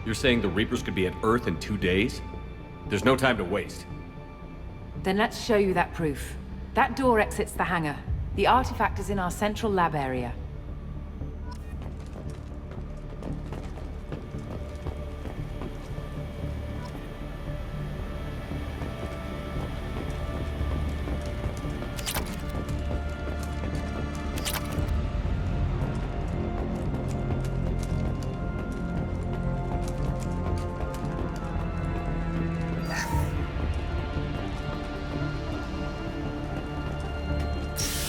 You're saying the Reapers could be at Earth in 2 days? There's no time to waste. Then let's show you that proof. That door exits the hangar. The artifact is in our central lab area.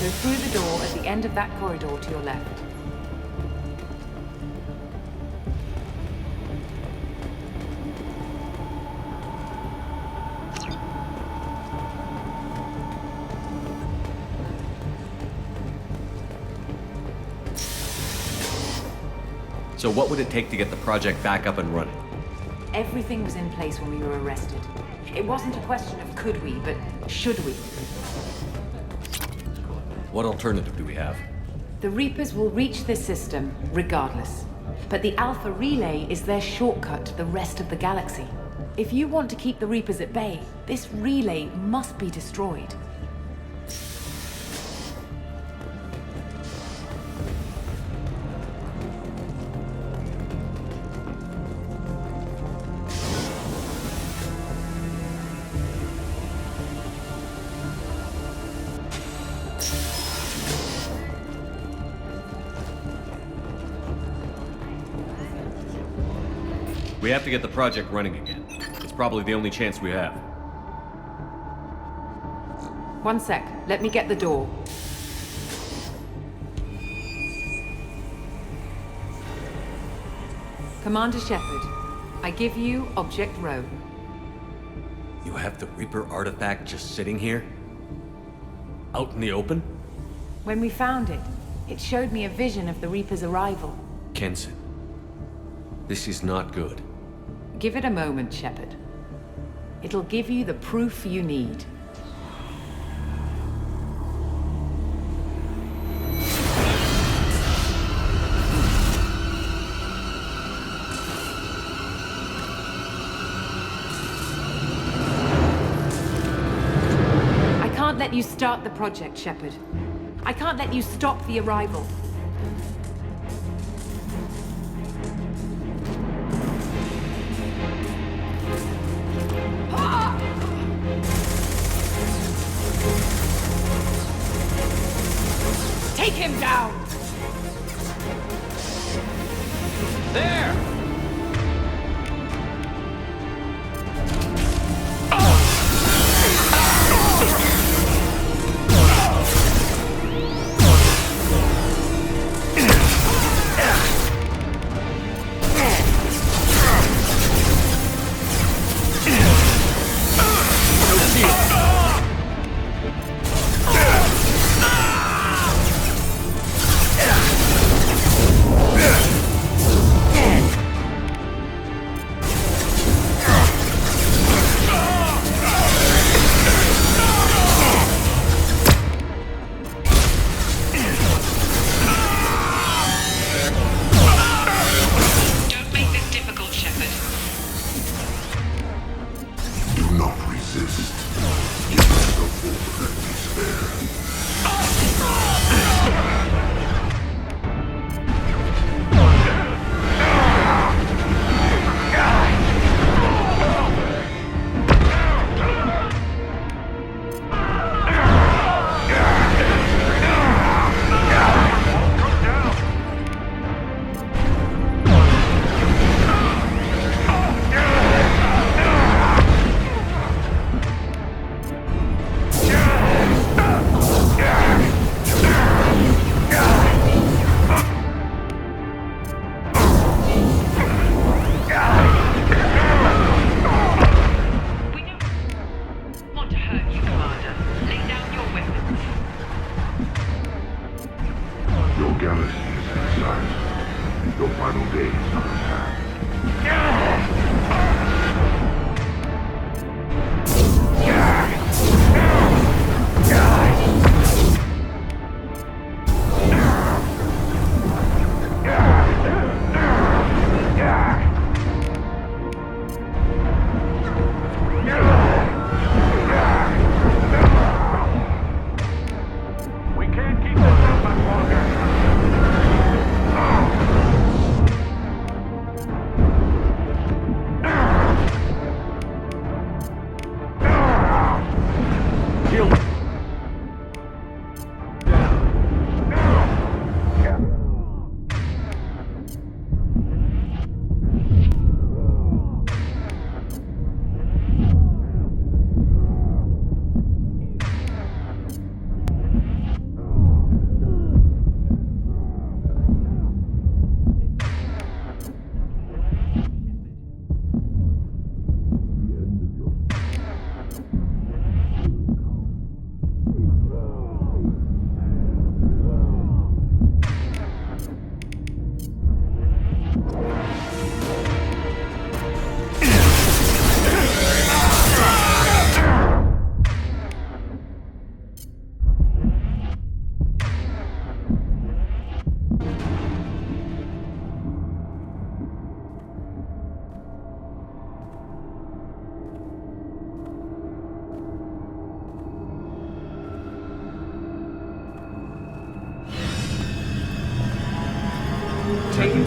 Go through the door at the end of that corridor to your left. So what would it take to get the project back up and running? Everything was in place when we were arrested. It wasn't a question of could we, but should we. What alternative do we have? The Reapers will reach this system regardless. But the Alpha Relay is their shortcut to the rest of the galaxy. If you want to keep the Reapers at bay, this relay must be destroyed. We have to get the project running again. It's probably the only chance we have. One sec. Let me get the door. Commander Shepard, I give you Object Rho. You have the Reaper artifact just sitting here? Out in the open? When we found it, it showed me a vision of the Reaper's arrival. Kenson, this is not good. Give it a moment, Shepard. It'll give you the proof you need. I can't let you start the project, Shepard. I can't let you stop the arrival. Take him down! There!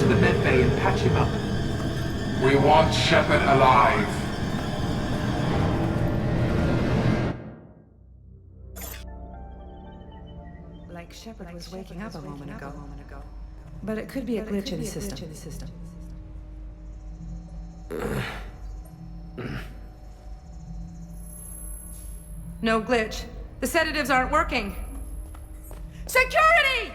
to the med bay and patch him up. We want Shepard alive. Like Shepard was waking up a moment ago. But it could be a glitch in the system. No glitch. The sedatives aren't working. Security!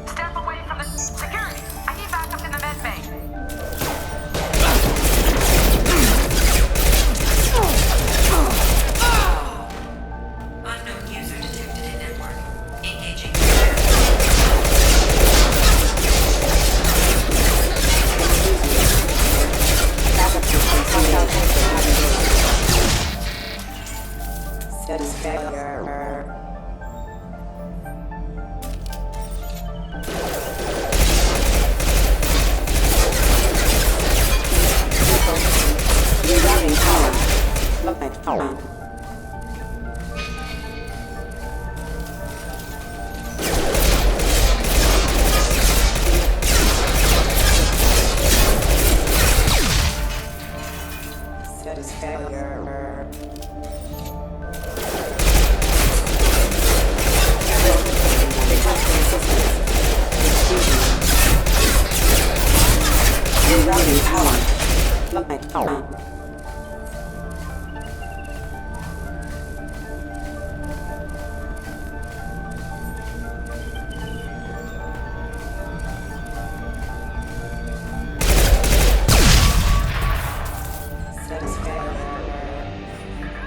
Step away from the security. I need backup in the med bay. Unknown user detected in network. Engaging. Status failure. Rerouting power. Locate power. Status failure. Rerouting power. Locate power.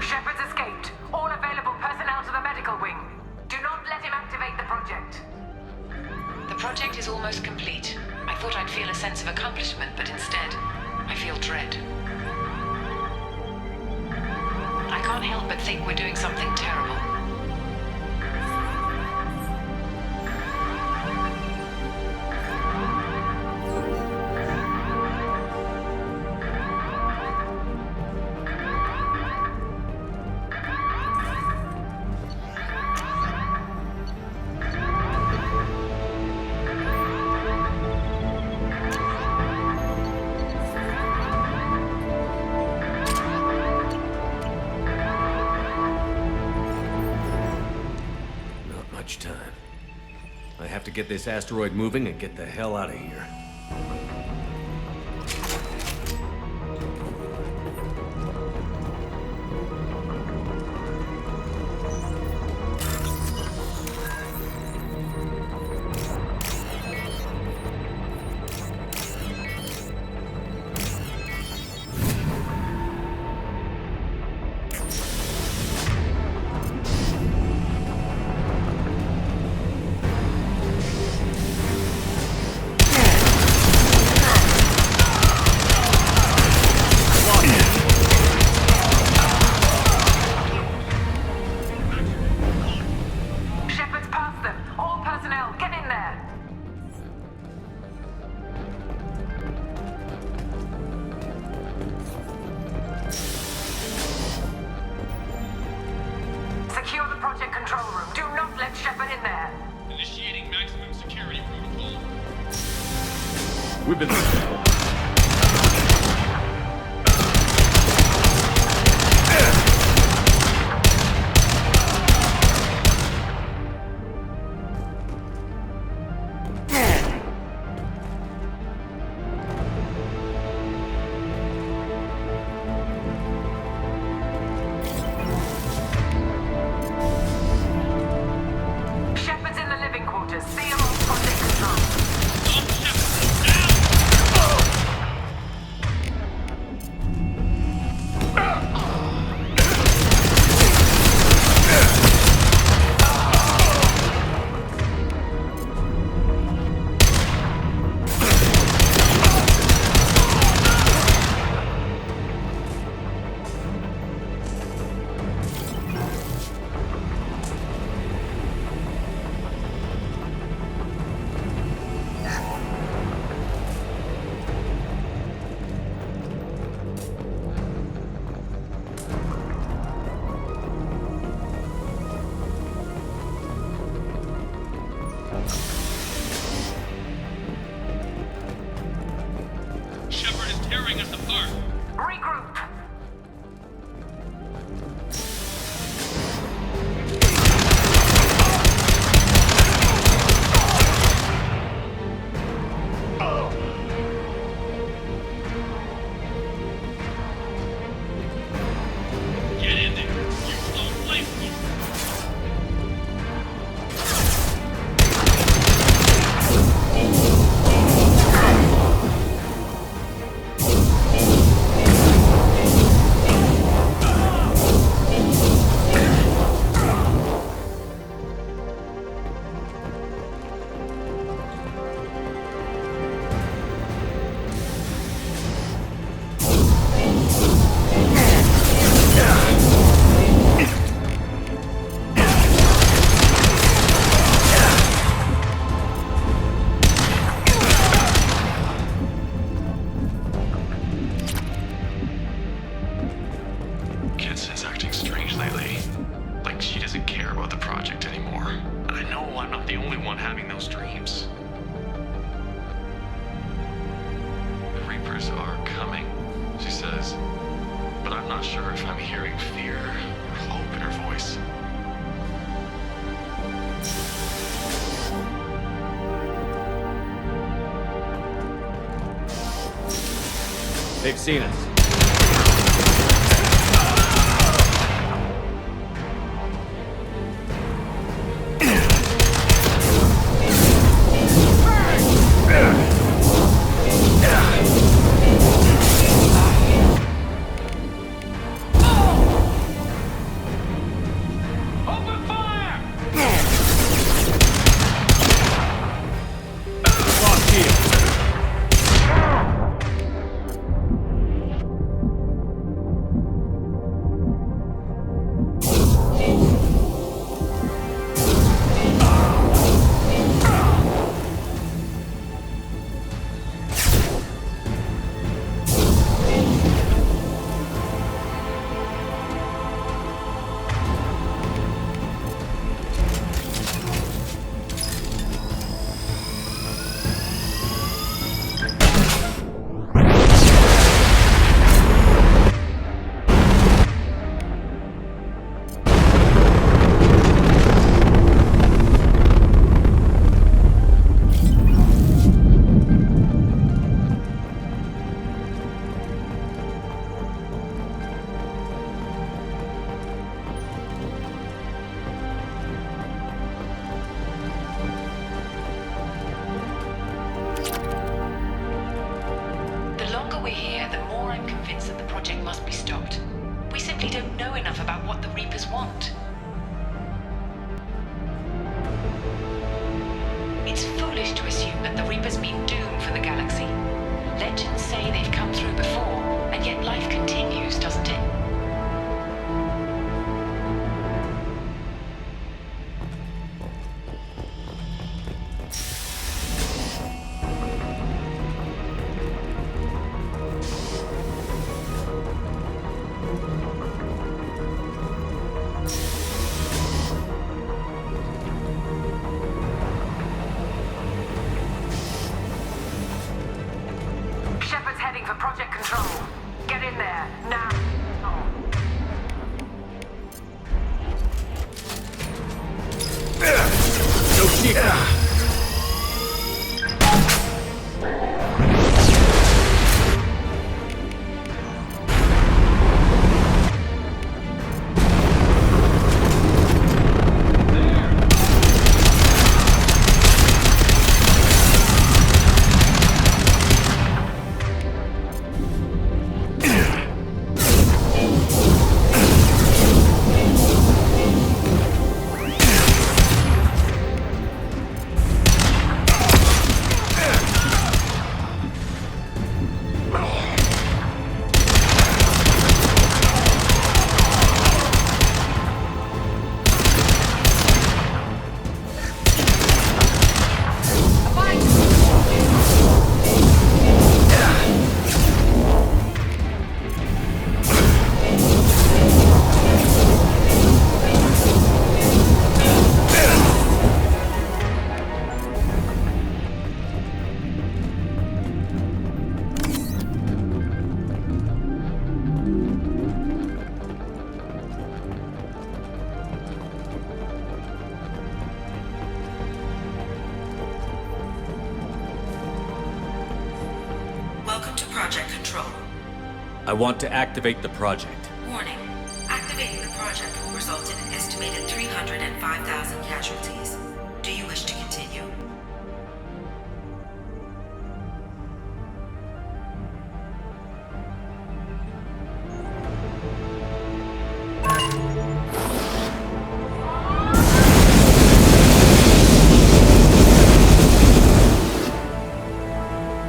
Shepard's escaped. All available personnel to the medical wing. Do not let him activate the project. The project is almost complete. I thought I'd feel a sense of accomplishment, but instead, I feel dread. I can't help but think we're doing something terrible. Not much time. I have to get this asteroid moving and get the hell out of here. Shepard's past them. All personnel, get in there. Secure the project control room. Do not let Shepard in there. Initiating maximum security protocol. We've been... Shepard's in the living quarters. See him on project control. Shepard is tearing us apart. Regroup. Get in there. You won't blink. Kitson's acting strange lately. Like she doesn't care about the project anymore. And I know I'm not the only one having those dreams. The Reapers are coming, she says. But I'm not sure if I'm hearing fear or hope in her voice. They've seen us. Open fire! Lost here. The longer we're here, the more I'm convinced that the project must be stopped. We simply don't know enough about what the Reapers want. It's foolish to assume that the Reapers mean doom for the galaxy. Legends say they've come through before, and yet life continues, doesn't it? Shepard's heading for Project Control. Get in there, now. No shit. Project Control. I want to activate the project. Warning. Activating the project will result in an estimated 305,000 casualties. Do you wish to continue?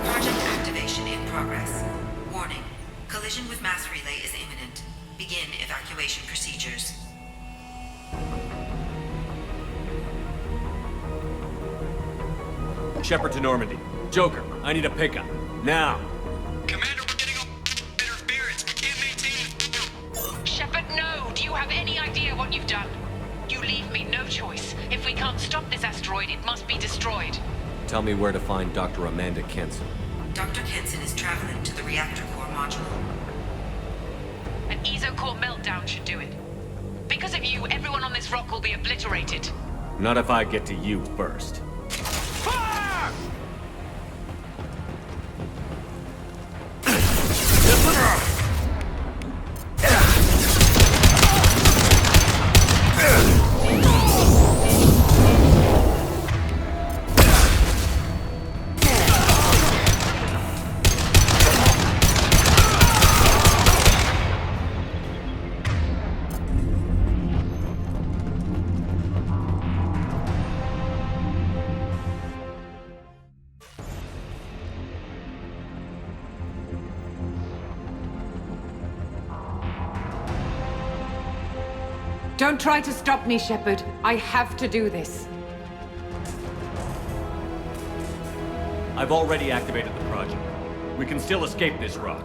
Project activation in progress. Warning. Collision with mass relay is imminent. Begin evacuation procedures. Shepard to Normandy. Joker, I need a pickup. Now! Shepard, no! Do you have any idea what you've done? You leave me no choice. If we can't stop this asteroid, it must be destroyed. Tell me where to find Dr. Amanda Kenson. Dr. Kenson is traveling to the reactor core module. An ESO-core meltdown should do it. Because of you, everyone on this rock will be obliterated. Not if I get to you first. Don't try to stop me, Shepard. I have to do this. I've already activated the project. We can still escape this rock.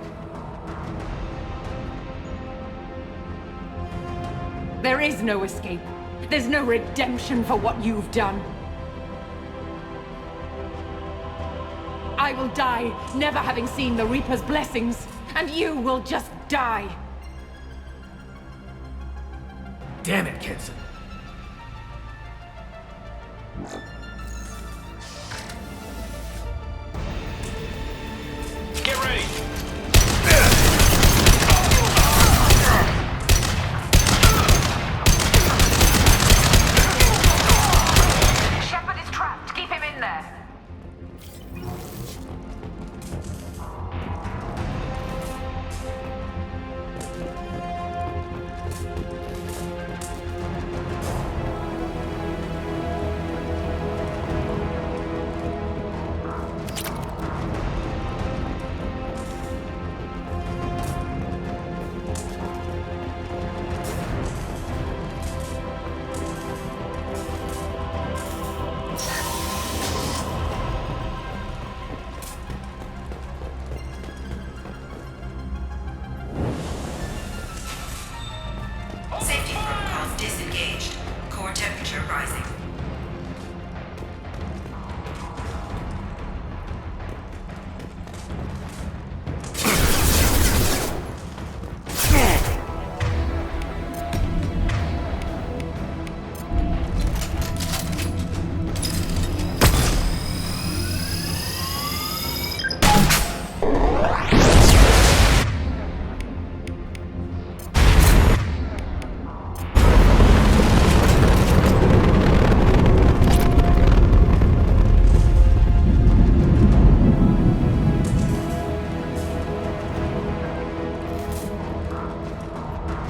There is no escape. There's no redemption for what you've done. I will die, never having seen the Reaper's blessings, and you will just die. Damn it, Kenson. Get ready! Shepard is trapped. Keep him in there. Safety protocols disengaged. Core temperature rising.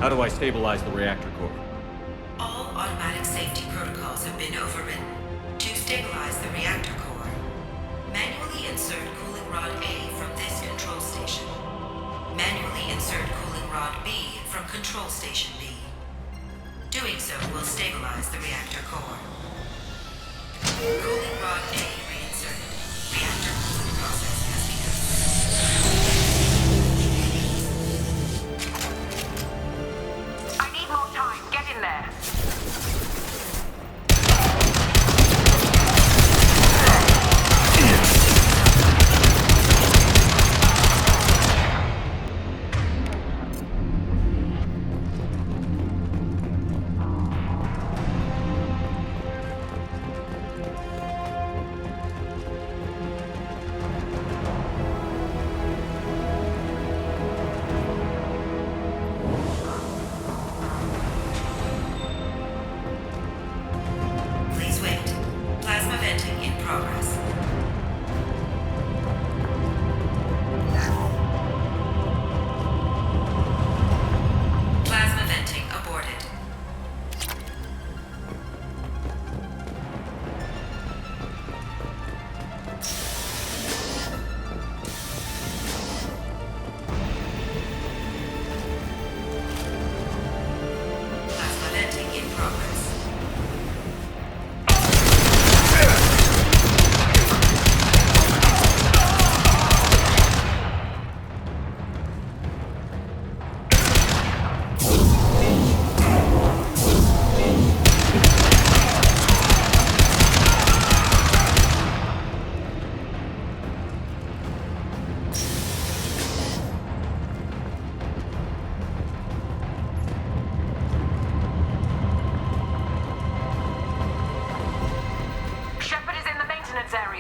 How do I stabilize the reactor core? All automatic safety protocols have been overridden. To stabilize the reactor core, manually insert cooling rod A from this control station. Manually insert cooling rod B from control station B. Doing so will stabilize the reactor core. Cooling rod A reinserted. Reactor cooling process has begun. I need more time. Get in there.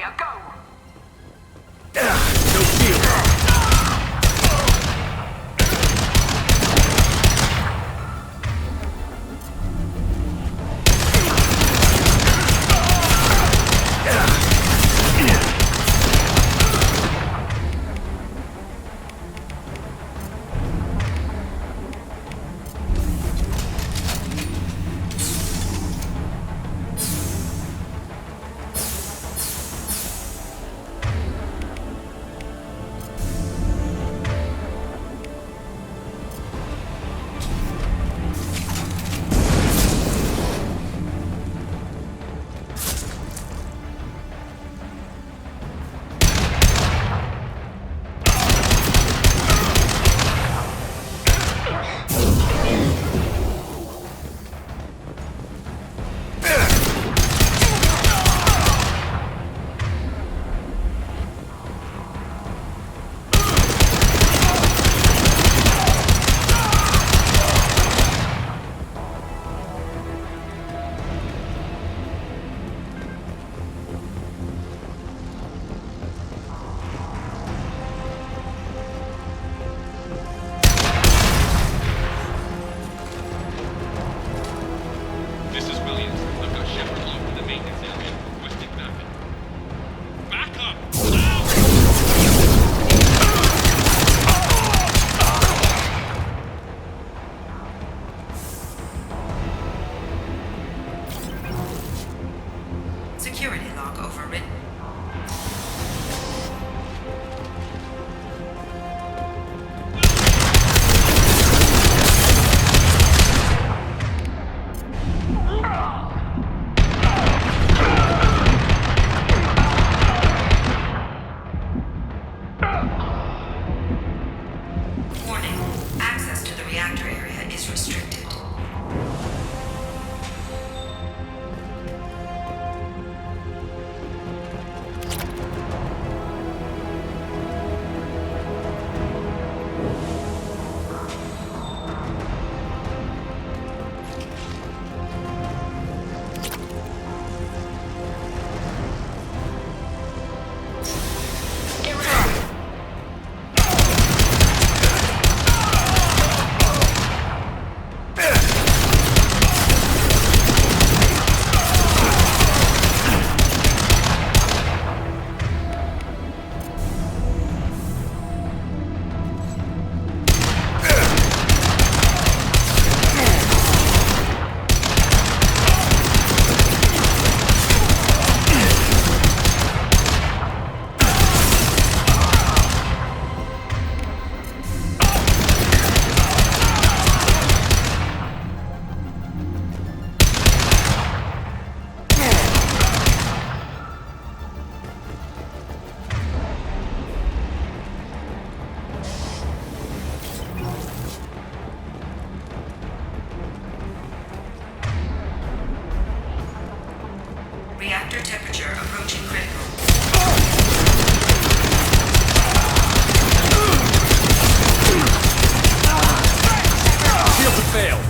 Talia, go! No shield. This is Williams. I've got Shepard locked in the maintenance area. Requesting backup. Backup! Security log overwritten. Warning. Access to the reactor area is restricted. Reactor temperature approaching critical. Shields have failed.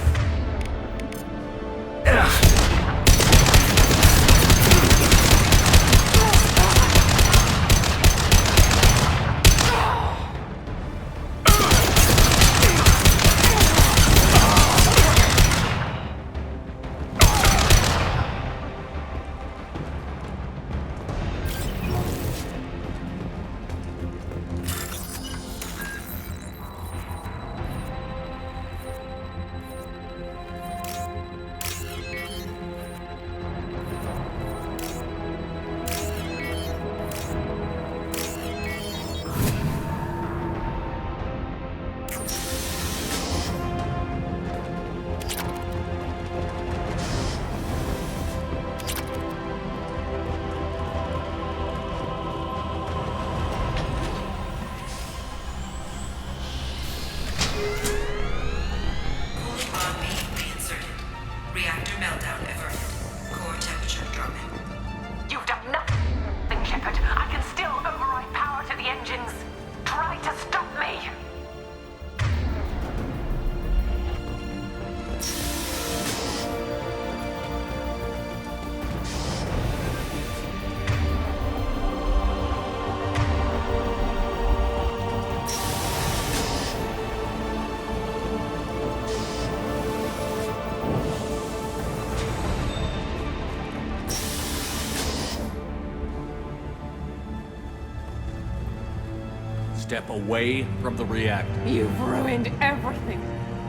step away from the reactor. You've ruined everything.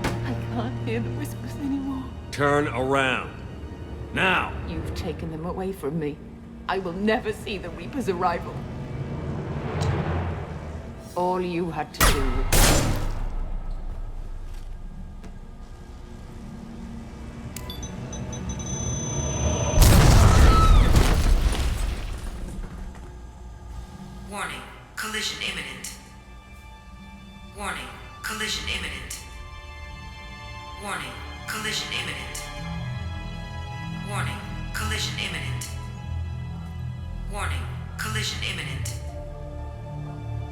I can't hear the whispers anymore. Turn around. Now! You've taken them away from me. I will never see the Reaper's arrival. All you had to do was... Warning, collision imminent. Warning, collision imminent. Warning, collision imminent. Warning, collision imminent. Warning, collision imminent.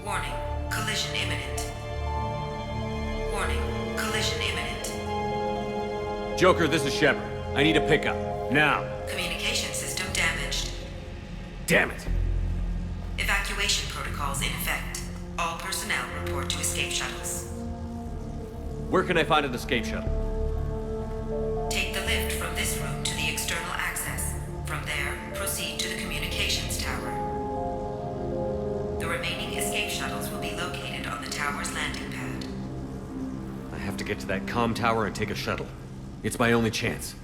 Warning, collision imminent. Warning, collision imminent. Joker, this is Shepard. I need a pickup. Now. Communication system damaged. Damn it. Evacuation protocols in effect. All personnel report to escape shuttles. Where can I find an escape shuttle? Take the lift from this room to the external access. From there, proceed to the communications tower. The remaining escape shuttles will be located on the tower's landing pad. I have to get to that comm tower and take a shuttle. It's my only chance.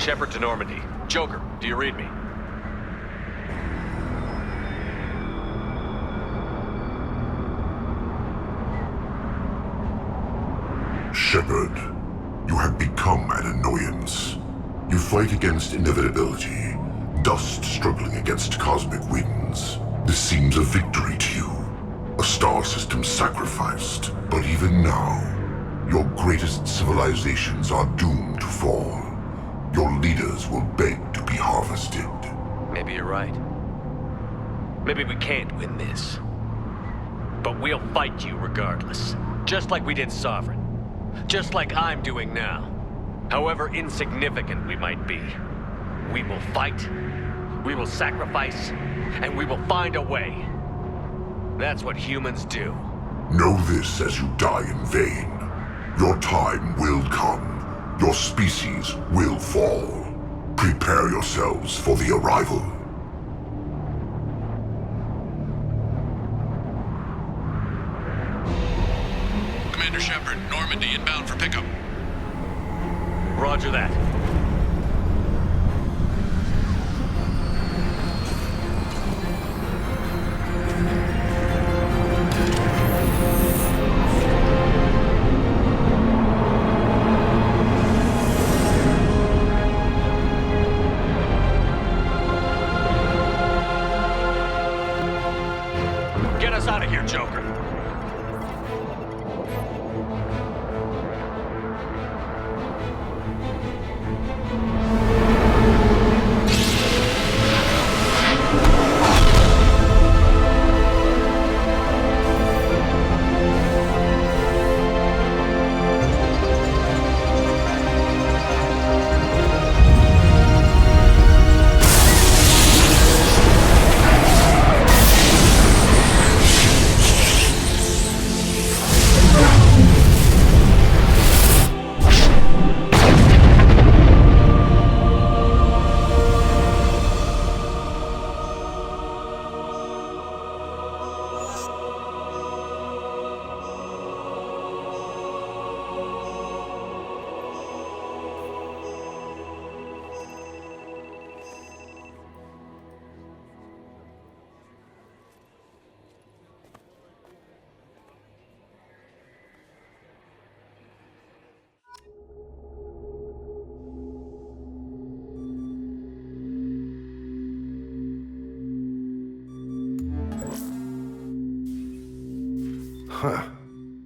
Shepard to Normandy. Joker, do you read me? Shepard, you have become an annoyance. You fight against inevitability, dust struggling against cosmic winds. This seems a victory to you. A star system sacrificed. But even now, your greatest civilizations are doomed to fall. Your leaders will beg to be harvested. Maybe you're right. Maybe we can't win this. But we'll fight you regardless. Just like we did Sovereign. Just like I'm doing now. However insignificant we might be. We will fight, we will sacrifice, and we will find a way. That's what humans do. Know this as you die in vain. Your time will come. Your species will fall. Prepare yourselves for the arrival. Commander Shepard, Normandy inbound for pickup. Roger that. Get us out of here, Joker. Huh.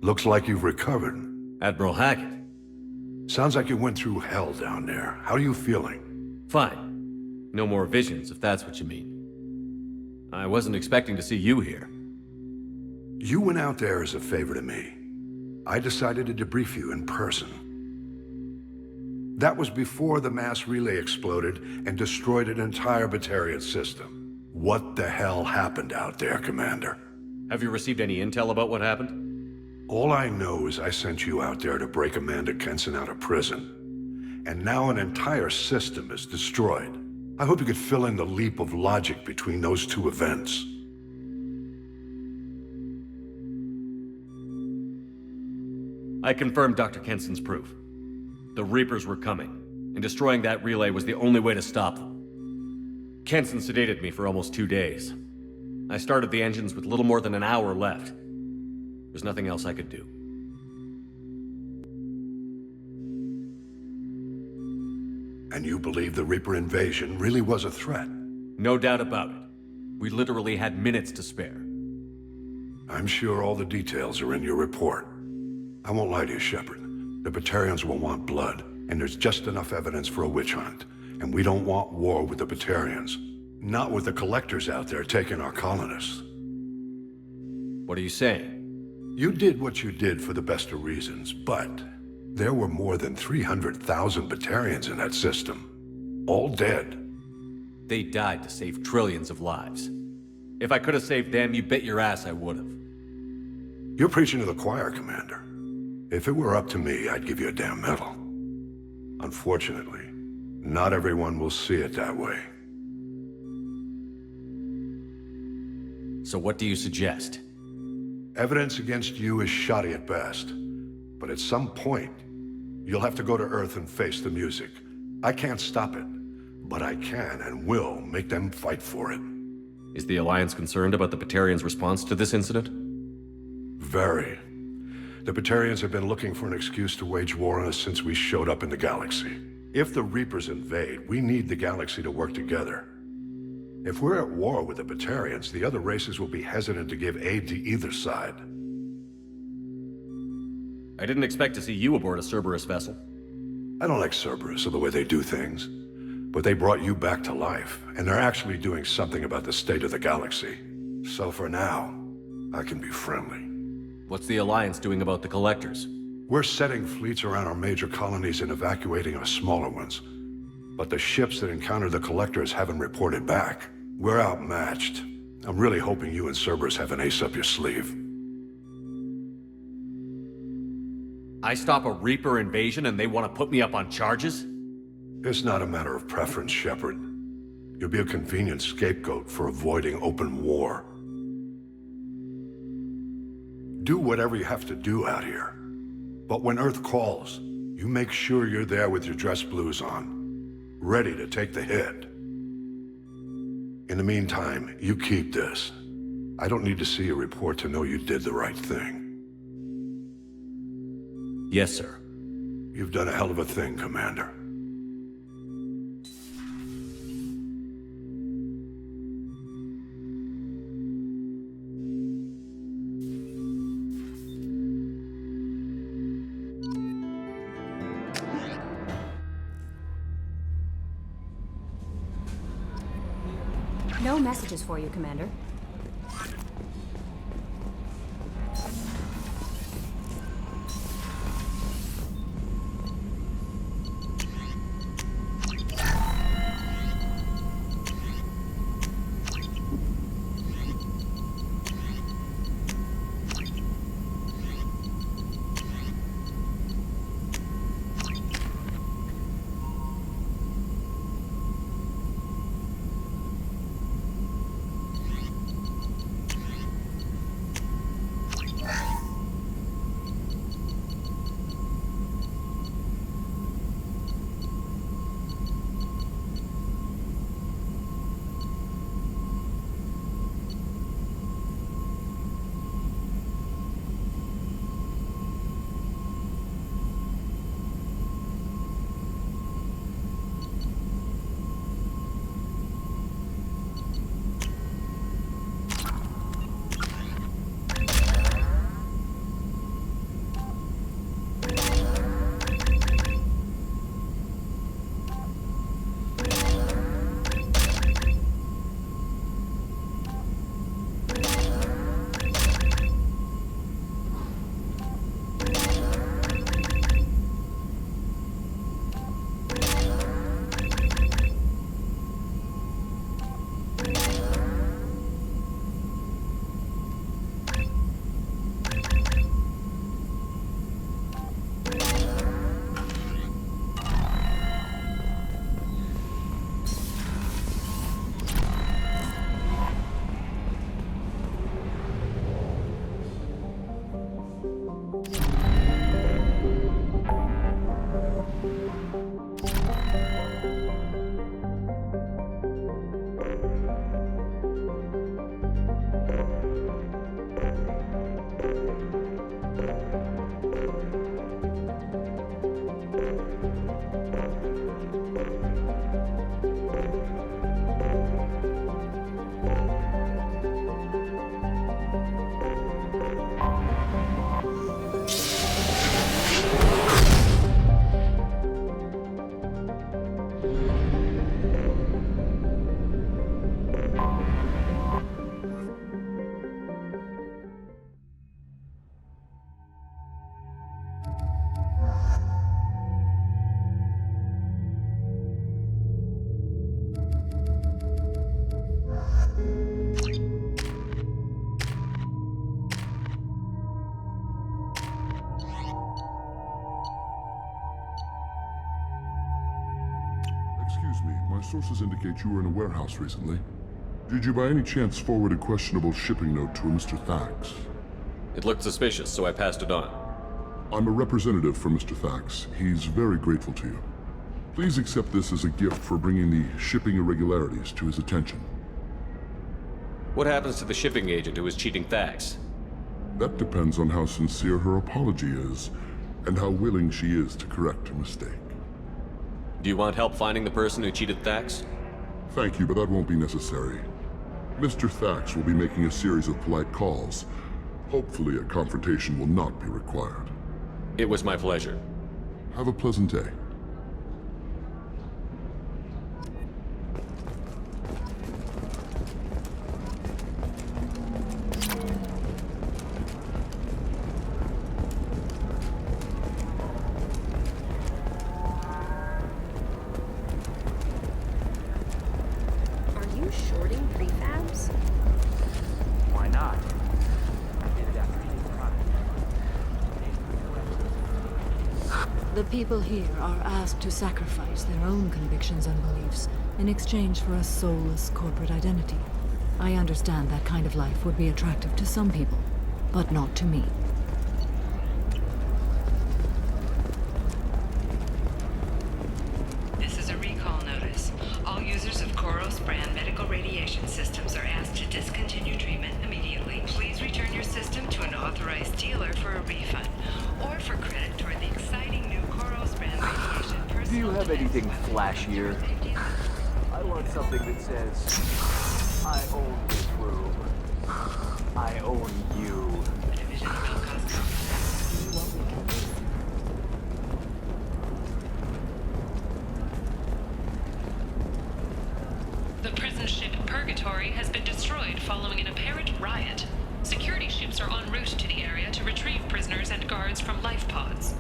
Looks like you've recovered. Admiral Hackett. Sounds like you went through hell down there. How are you feeling? Fine. No more visions, if that's what you mean. I wasn't expecting to see you here. You went out there as a favor to me. I decided to debrief you in person. That was before the mass relay exploded and destroyed an entire Batarian system. What the hell happened out there, Commander? Have you received any intel about what happened? All I know is I sent you out there to break Amanda Kenson out of prison. And now an entire system is destroyed. I hope you could fill in the leap of logic between those two events. I confirmed Dr. Kenson's proof. The Reapers were coming, and destroying that relay was the only way to stop them. Kenson sedated me for almost 2 days. I started the engines with little more than an hour left. There's nothing else I could do. And you believe the Reaper invasion really was a threat? No doubt about it. We literally had minutes to spare. I'm sure all the details are in your report. I won't lie to you, Shepard. The Batarians will want blood, and there's just enough evidence for a witch hunt. And we don't want war with the Batarians. Not with the collectors out there taking our colonists. What are you saying? You did what you did for the best of reasons, but there were more than 300,000 Batarians in that system. All dead. They died to save trillions of lives. If I could have saved them, you bet your ass I would have. You're preaching to the choir, Commander. If it were up to me, I'd give you a damn medal. Unfortunately, not everyone will see it that way. So what do you suggest? Evidence against you is shoddy at best. But at some point, you'll have to go to Earth and face the music. I can't stop it, but I can and will make them fight for it. Is the Alliance concerned about the Batarians' response to this incident? Very. The Batarians have been looking for an excuse to wage war on us since we showed up in the galaxy. If the Reapers invade, we need the galaxy to work together. If we're at war with the Batarians, the other races will be hesitant to give aid to either side. I didn't expect to see you aboard a Cerberus vessel. I don't like Cerberus or the way they do things, but they brought you back to life, and they're actually doing something about the state of the galaxy. So for now, I can be friendly. What's the Alliance doing about the Collectors? We're setting fleets around our major colonies and evacuating our smaller ones. But the ships that encounter the Collectors haven't reported back. We're outmatched. I'm really hoping you and Cerberus have an ace up your sleeve. I stop a Reaper invasion and they want to put me up on charges? It's not a matter of preference, Shepard. You'll be a convenient scapegoat for avoiding open war. Do whatever you have to do out here. But when Earth calls, you make sure you're there with your dress blues on, ready to take the hit. In the meantime, you keep this. I don't need to see a report to know you did the right thing. Yes, sir. You've done a hell of a thing, Commander. No messages for you, Commander. My sources indicate you were in a warehouse recently. Did you by any chance forward a questionable shipping note to a Mr. Thax? It looked suspicious, so I passed it on. I'm a representative for Mr. Thax. He's very grateful to you. Please accept this as a gift for bringing the shipping irregularities to his attention. What happens to the shipping agent who is cheating Thax? That depends on how sincere her apology is, and how willing she is to correct her mistake. Do you want help finding the person who cheated Thax? Thank you, but that won't be necessary. Mr. Thax will be making a series of polite calls. Hopefully a confrontation will not be required. It was my pleasure. Have a pleasant day. The people here are asked to sacrifice their own convictions and beliefs in exchange for a soulless corporate identity. I understand that kind of life would be attractive to some people, but not to me. This is a recall notice. All users of Koros brand medical radiation systems are asked to discontinue treatment immediately. Please return your system to an authorized dealer for a refund or for credit toward the exciting new Koros brand radiation personal. Do you have anything flashier? I want something that says, I own this room. I own you. A division of Belcast Company. The prison ship Purgatory has been destroyed following an apparent riot. Security ships are en route to the area to retrieve prisoners and guards from life pods.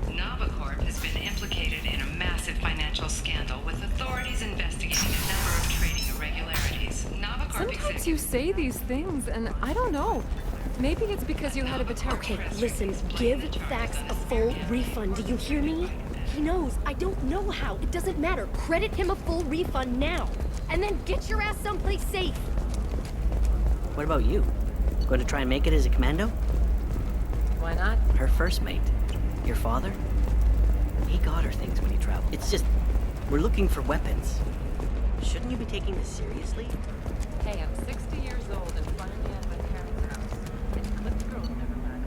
Navicorp has been implicated in a massive financial scandal, with authorities investigating a number of trading irregularities. Navicorp Sometimes you say these things, and I don't know. Maybe it's because you had a Batara. Okay, listen, give Thax a full refund, do you hear me? He knows, I don't know how, it doesn't matter. Credit him a full refund now, and then get your ass someplace safe. What about you? Going to try and make it as a commando? Why not? Her first mate. Your father? He got her things when he traveled. It's just, we're looking for weapons. Shouldn't you be taking this seriously? Hey, I'm 60 years old and finally at my parents' house. It's Cliff Grove, never mind.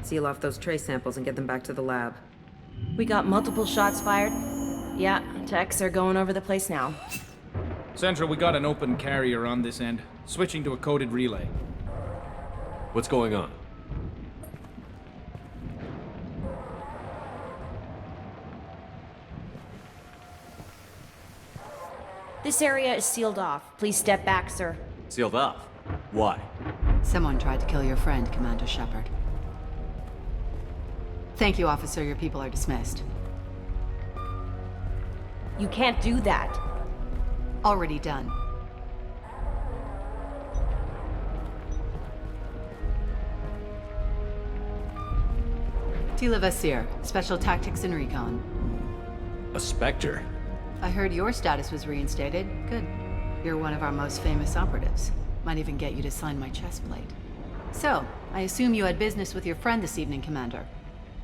Seal off those trace samples and get them back to the lab. We got multiple shots fired. Yeah, techs are going over the place now. Central, we got an open carrier on this end. Switching to a coded relay. What's going on? This area is sealed off. Please step back, sir. Sealed off? Why? Someone tried to kill your friend, Commander Shepard. Thank you, officer. Your people are dismissed. You can't do that. Already done. Tila Vasir, Special Tactics and Recon. A Spectre? I heard your status was reinstated. Good. You're one of our most famous operatives. Might even get you to sign my chest plate. So, I assume you had business with your friend this evening, Commander.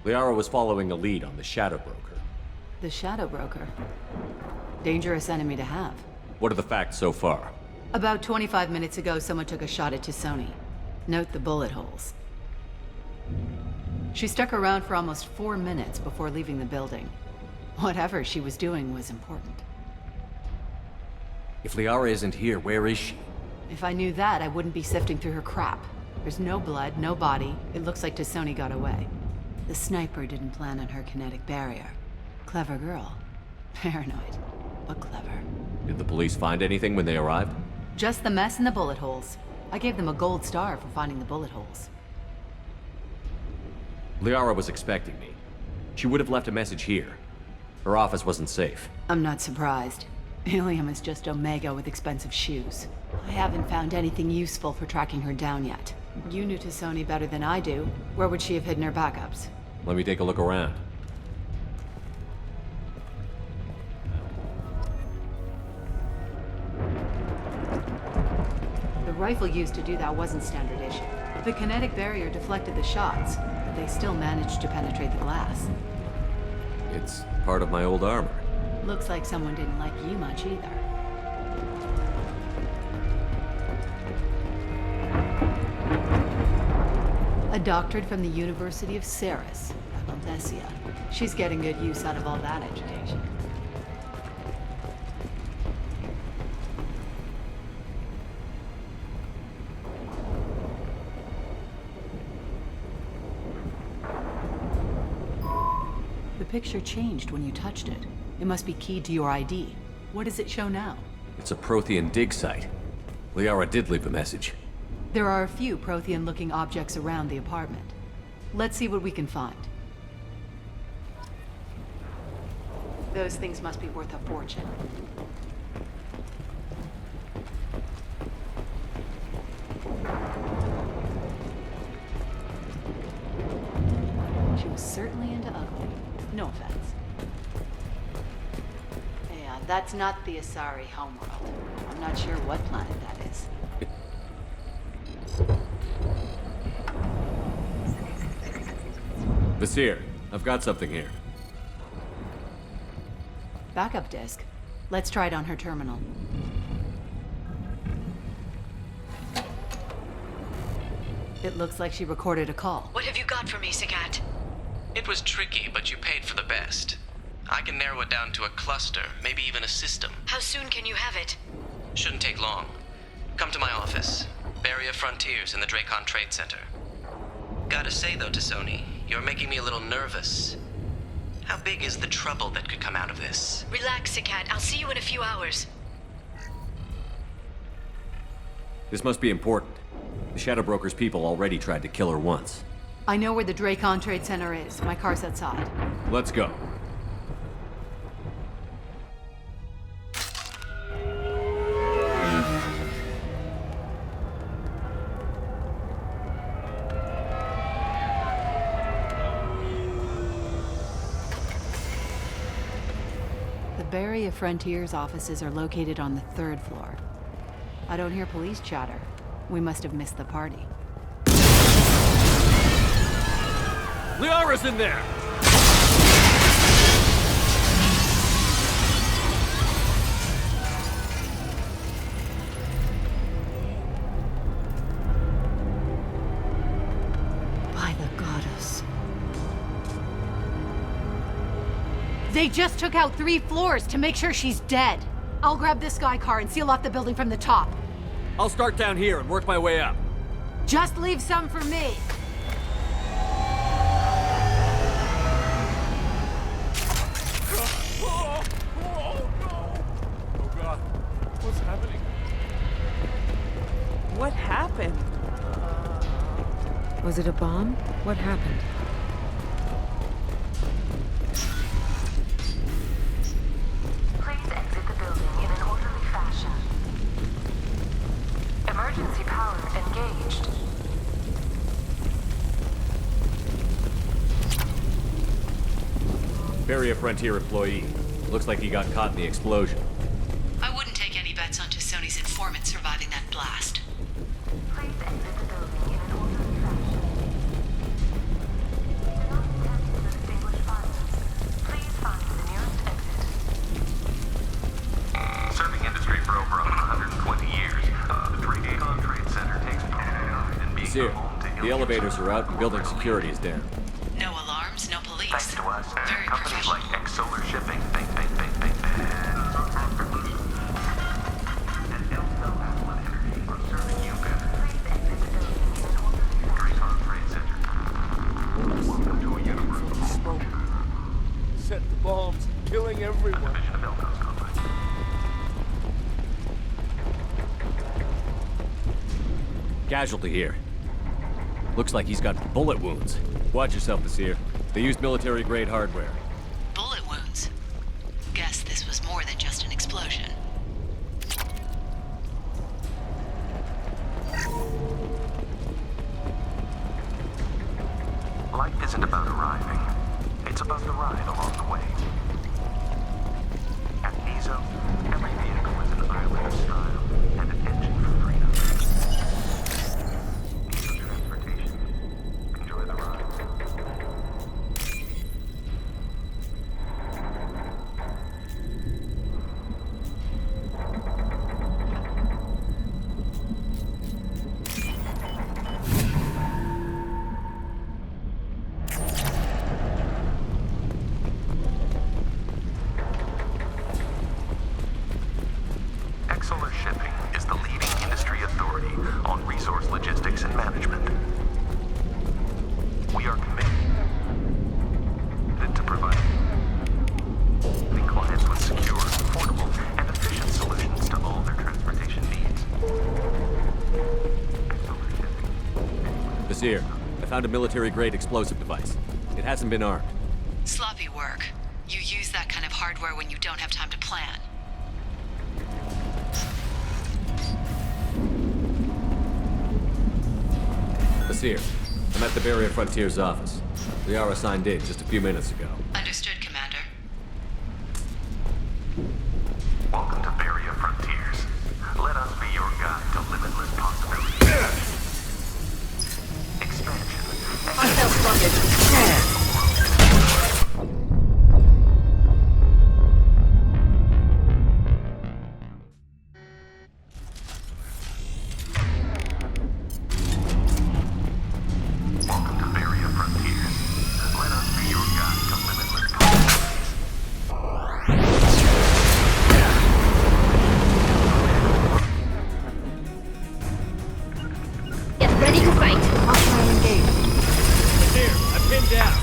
Liara was following a lead on the Shadow Broker. The Shadow Broker. Dangerous enemy to have. What are the facts so far? About 25 minutes ago, someone took a shot at T'Soni. Note the bullet holes. She stuck around for almost 4 minutes before leaving the building. Whatever she was doing was important. If Liara isn't here, where is she? If I knew that, I wouldn't be sifting through her crap. There's no blood, no body. It looks like T'Soni got away. The sniper didn't plan on her kinetic barrier. Clever girl. Paranoid, but clever. Did the police find anything when they arrived? Just the mess and the bullet holes. I gave them a gold star for finding the bullet holes. Liara was expecting me. She would have left a message here. Her office wasn't safe. I'm not surprised. Ilium is just Omega with expensive shoes. I haven't found anything useful for tracking her down yet. You knew T'Soni better than I do. Where would she have hidden her backups? Let me take a look around. The rifle used to do that wasn't standard issue. The kinetic barrier deflected the shots, but they still managed to penetrate the glass. It's part of my old armor. Looks like someone didn't like you much either. A doctorate from the University of Ceres, Valdessia. She's getting good use out of all that education. The picture changed when you touched it. It must be keyed to your ID. What does it show now? It's a Prothean dig site. Liara did leave a message. There are a few Prothean-looking objects around the apartment. Let's see what we can find. Those things must be worth a fortune. She was certainly into ugly. No offense. Yeah, that's not the Asari homeworld. I'm not sure what planet that is. Vasir, I've got something here. Backup disk. Let's try it on her terminal. It looks like she recorded a call. What have you got for me, Sagat? It was tricky, but you paid for the best. I can narrow it down to a cluster, maybe even a system. How soon can you have it? Shouldn't take long. Come to my office. Barrier Frontiers in the Dracon Trade Center. Gotta say though, T'Soni, you're making me a little nervous. How big is the trouble that could come out of this? Relax, Sagat. I'll see you in a few hours. This must be important. The Shadow Broker's people already tried to kill her once. I know where the Dracon Trade Center is. My car's outside. Let's go. The Barrier Frontiers offices are located on the 3rd floor. I don't hear police chatter. We must have missed the party. Liara's in there! By the goddess. They just took out 3 floors to make sure she's dead. I'll grab this Sky car and seal off the building from the top. I'll start down here and work my way up. Just leave some for me. What's happening? What happened? Was it a bomb? What happened? Please exit the building in an orderly fashion. Emergency power engaged. Barrier Frontier employee. Looks like he got caught in the explosion. I wouldn't take any bets on T'Soni's informant surviving that blast. Please exit the building in an orderly fashion. Do not attempt to extinguish fires. Please find the nearest exit. Serving industry for over 120 years, the Dracon Trade Center takes pride in being Vasir, the elevators are out and building security is down. No alarms, no police. Thanks to us, Very companies like Exolar Shipping, Set the bombs, killing everyone. casualty here. Looks like he's got bullet wounds. Watch yourself, Basir. They used military-grade hardware. Bullet wounds? Guess this was more than just an explosion. Life isn't about arriving. It's about the ride along the way. At Nizo, every vehicle is an island of style and an engine for freedom. Nizo Transportation. Enjoy the ride. Exeler Shipping is the leading industry authority on resource logistics and management. We are committed to providing clients with secure, affordable, and efficient solutions to all their transportation needs. Basir, I found a military-grade explosive device. It hasn't been armed. Sloppy work. You use that kind of hardware when you don't have time to plan. Basir, I'm at the Barrier Frontiers office. We are assigned in just a few minutes ago. Understood, Commander. Welcome to Barrier Frontiers. Let us be your guide to limitless possibilities. Expansion. Hostile spotted. Welcome to Barrier Frontiers. Let us be your guide to limitless possibilities. Get ready to fight. Hostile engaged. Here, I'm pinned down.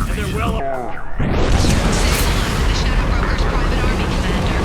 And they're well The Shadow Broker's private army, Commander.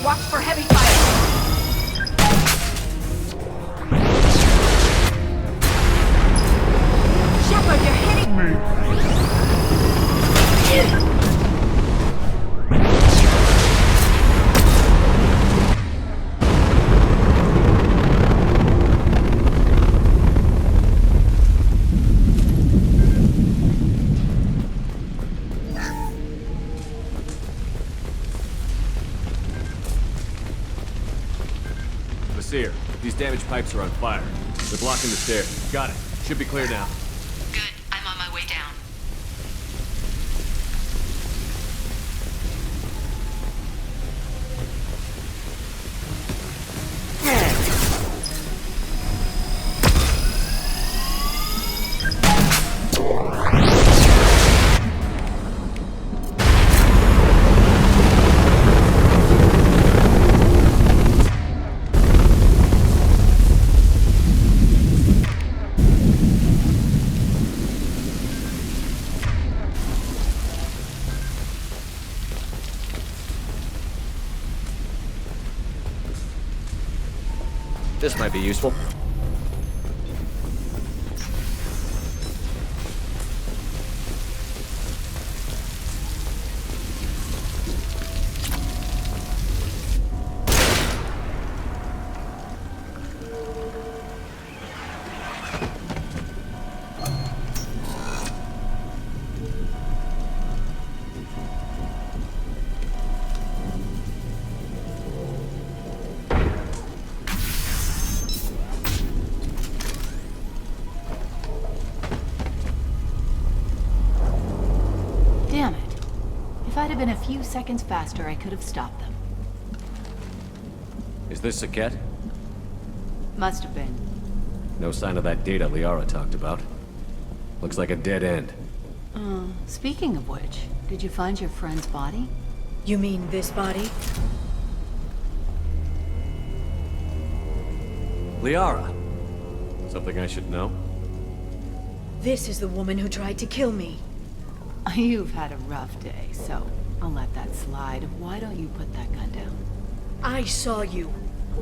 Watch for heavy fire. Seer. These damaged pipes are on fire. They're blocking the stairs. Got it. Should be clear now. Good. I'm on my way down. This might be useful. Damn it. If I'd have been a few seconds faster, I could have stopped them. Is this Saket? Must have been. No sign of that data Liara talked about. Looks like a dead end. Speaking of which, did you find your friend's body? You mean this body? Liara! Something I should know? This is the woman who tried to kill me. You've had a rough day, so I'll let that slide. Why don't you put that gun down? I saw you.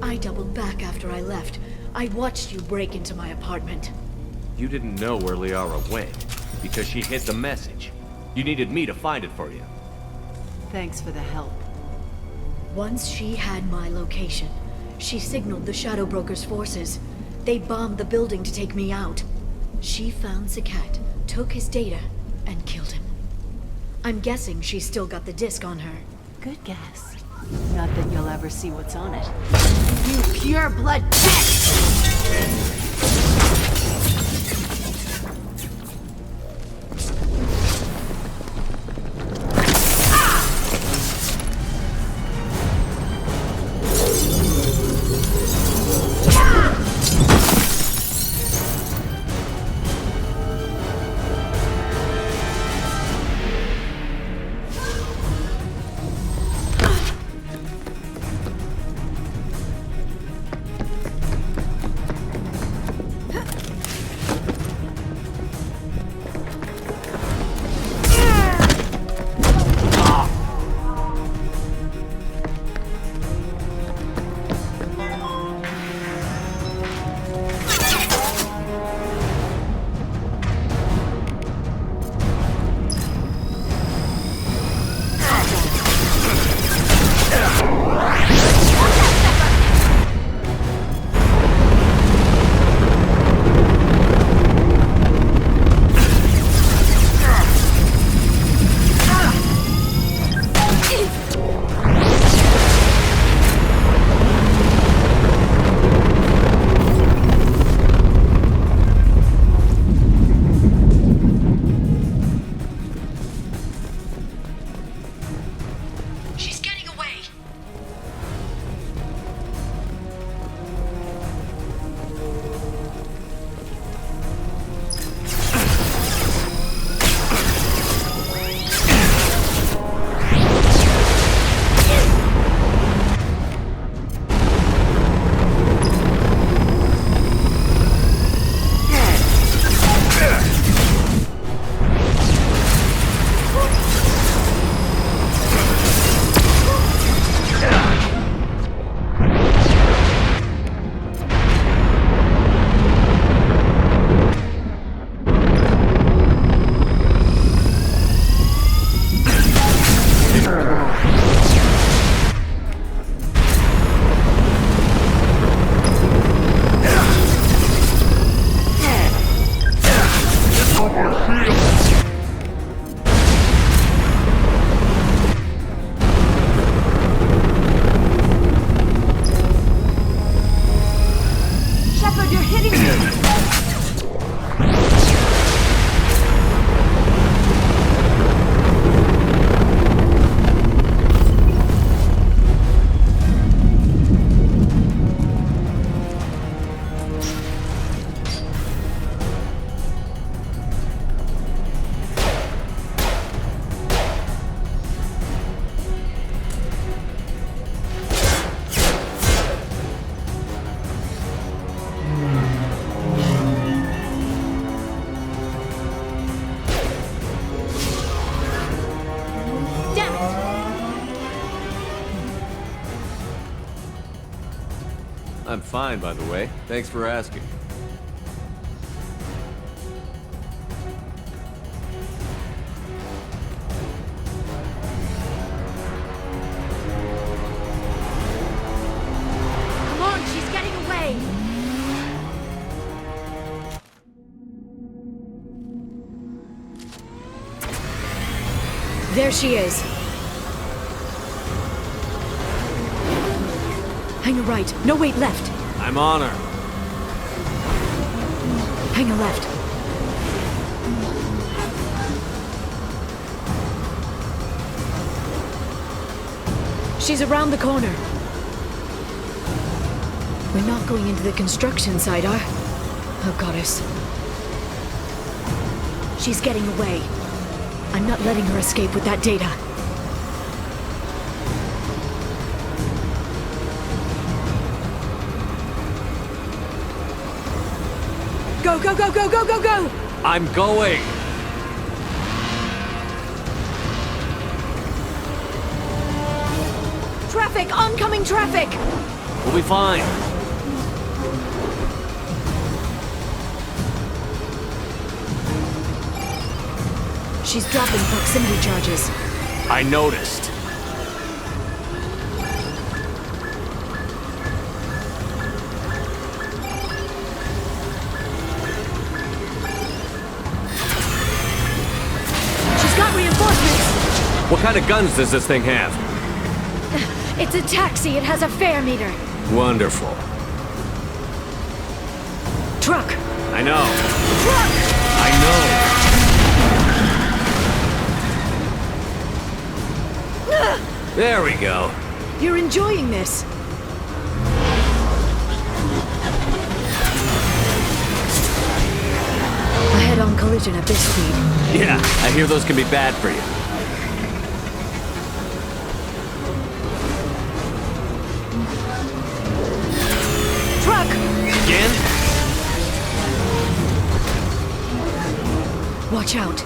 I doubled back after I left. I watched you break into my apartment. You didn't know where Liara went, because she hid the message. You needed me to find it for you. Thanks for the help. Once she had my location, she signaled the Shadow Broker's forces. They bombed the building to take me out. She found Saket, took his data, and killed him. I'm guessing she's still got the disc on her. Good guess. Not that you'll ever see what's on it. You pure blood bitch! I'm fine, by the way. Thanks for asking. Come on, she's getting away! There she is. Hang a right. No, wait, left. I'm on her. Hang a left. She's around the corner. We're not going into the construction site, are? Oh, goddess. She's getting away. I'm not letting her escape with that data. Go, go, go, go, go, go, go! I'm going! Traffic! Oncoming traffic! We'll be fine. She's dropping proximity charges. I noticed. She's got reinforcements! What kind of guns does this thing have? It's a taxi. It has a fare meter. Wonderful. Truck! I know. Truck! I know. There we go. You're enjoying this. A head-on collision at this speed. Yeah, I hear those can be bad for you. Truck! Again? Watch out.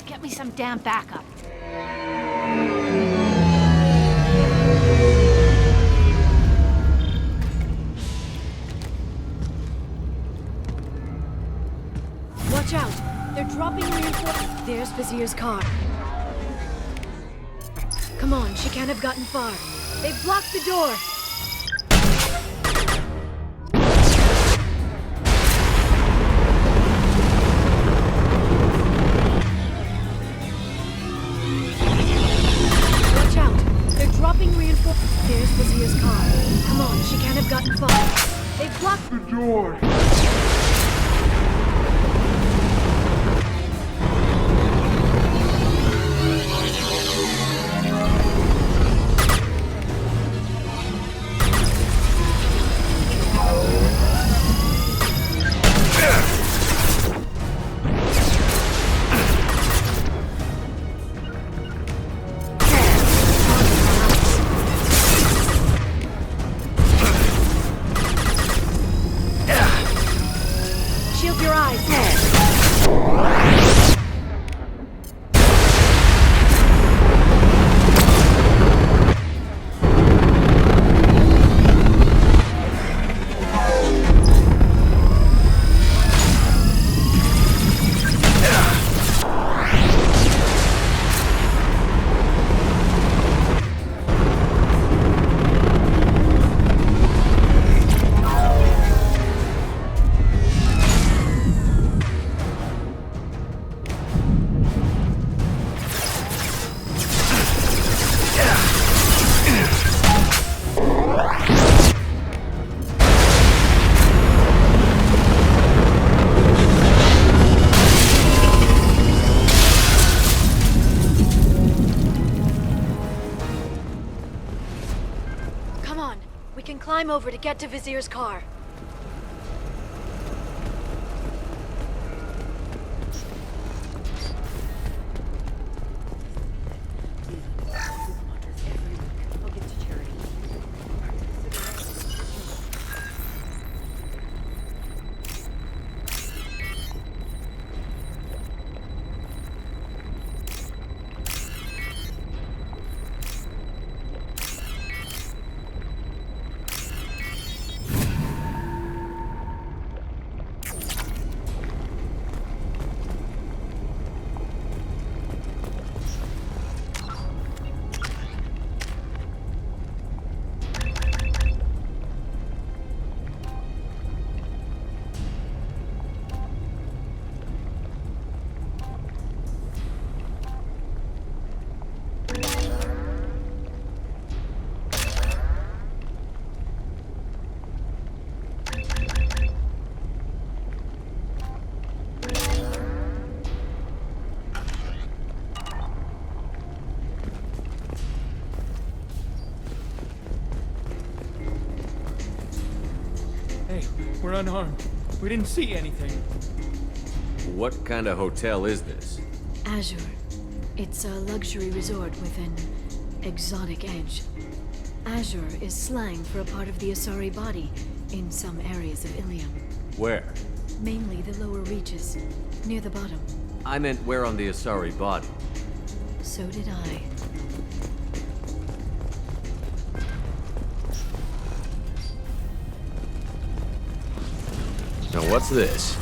Get me some damn backup. Watch out! They're dropping reinforcements. There's Vizier's car. Come on, she can't have gotten far. They've blocked the door. Watch out! They're dropping reinforcements. There's Vizier's car. Come on, she can't have gotten far. They've blocked the door. Shield your eyes. climb over to get to Vizier's car. We're unarmed. We didn't see anything. What kind of hotel is this? Azure. It's a luxury resort with an exotic edge. Azure is slang for a part of the Asari body in some areas of Ilium. Where? Mainly the lower reaches, near the bottom. I meant where on the Asari body. So did I. Now what's this?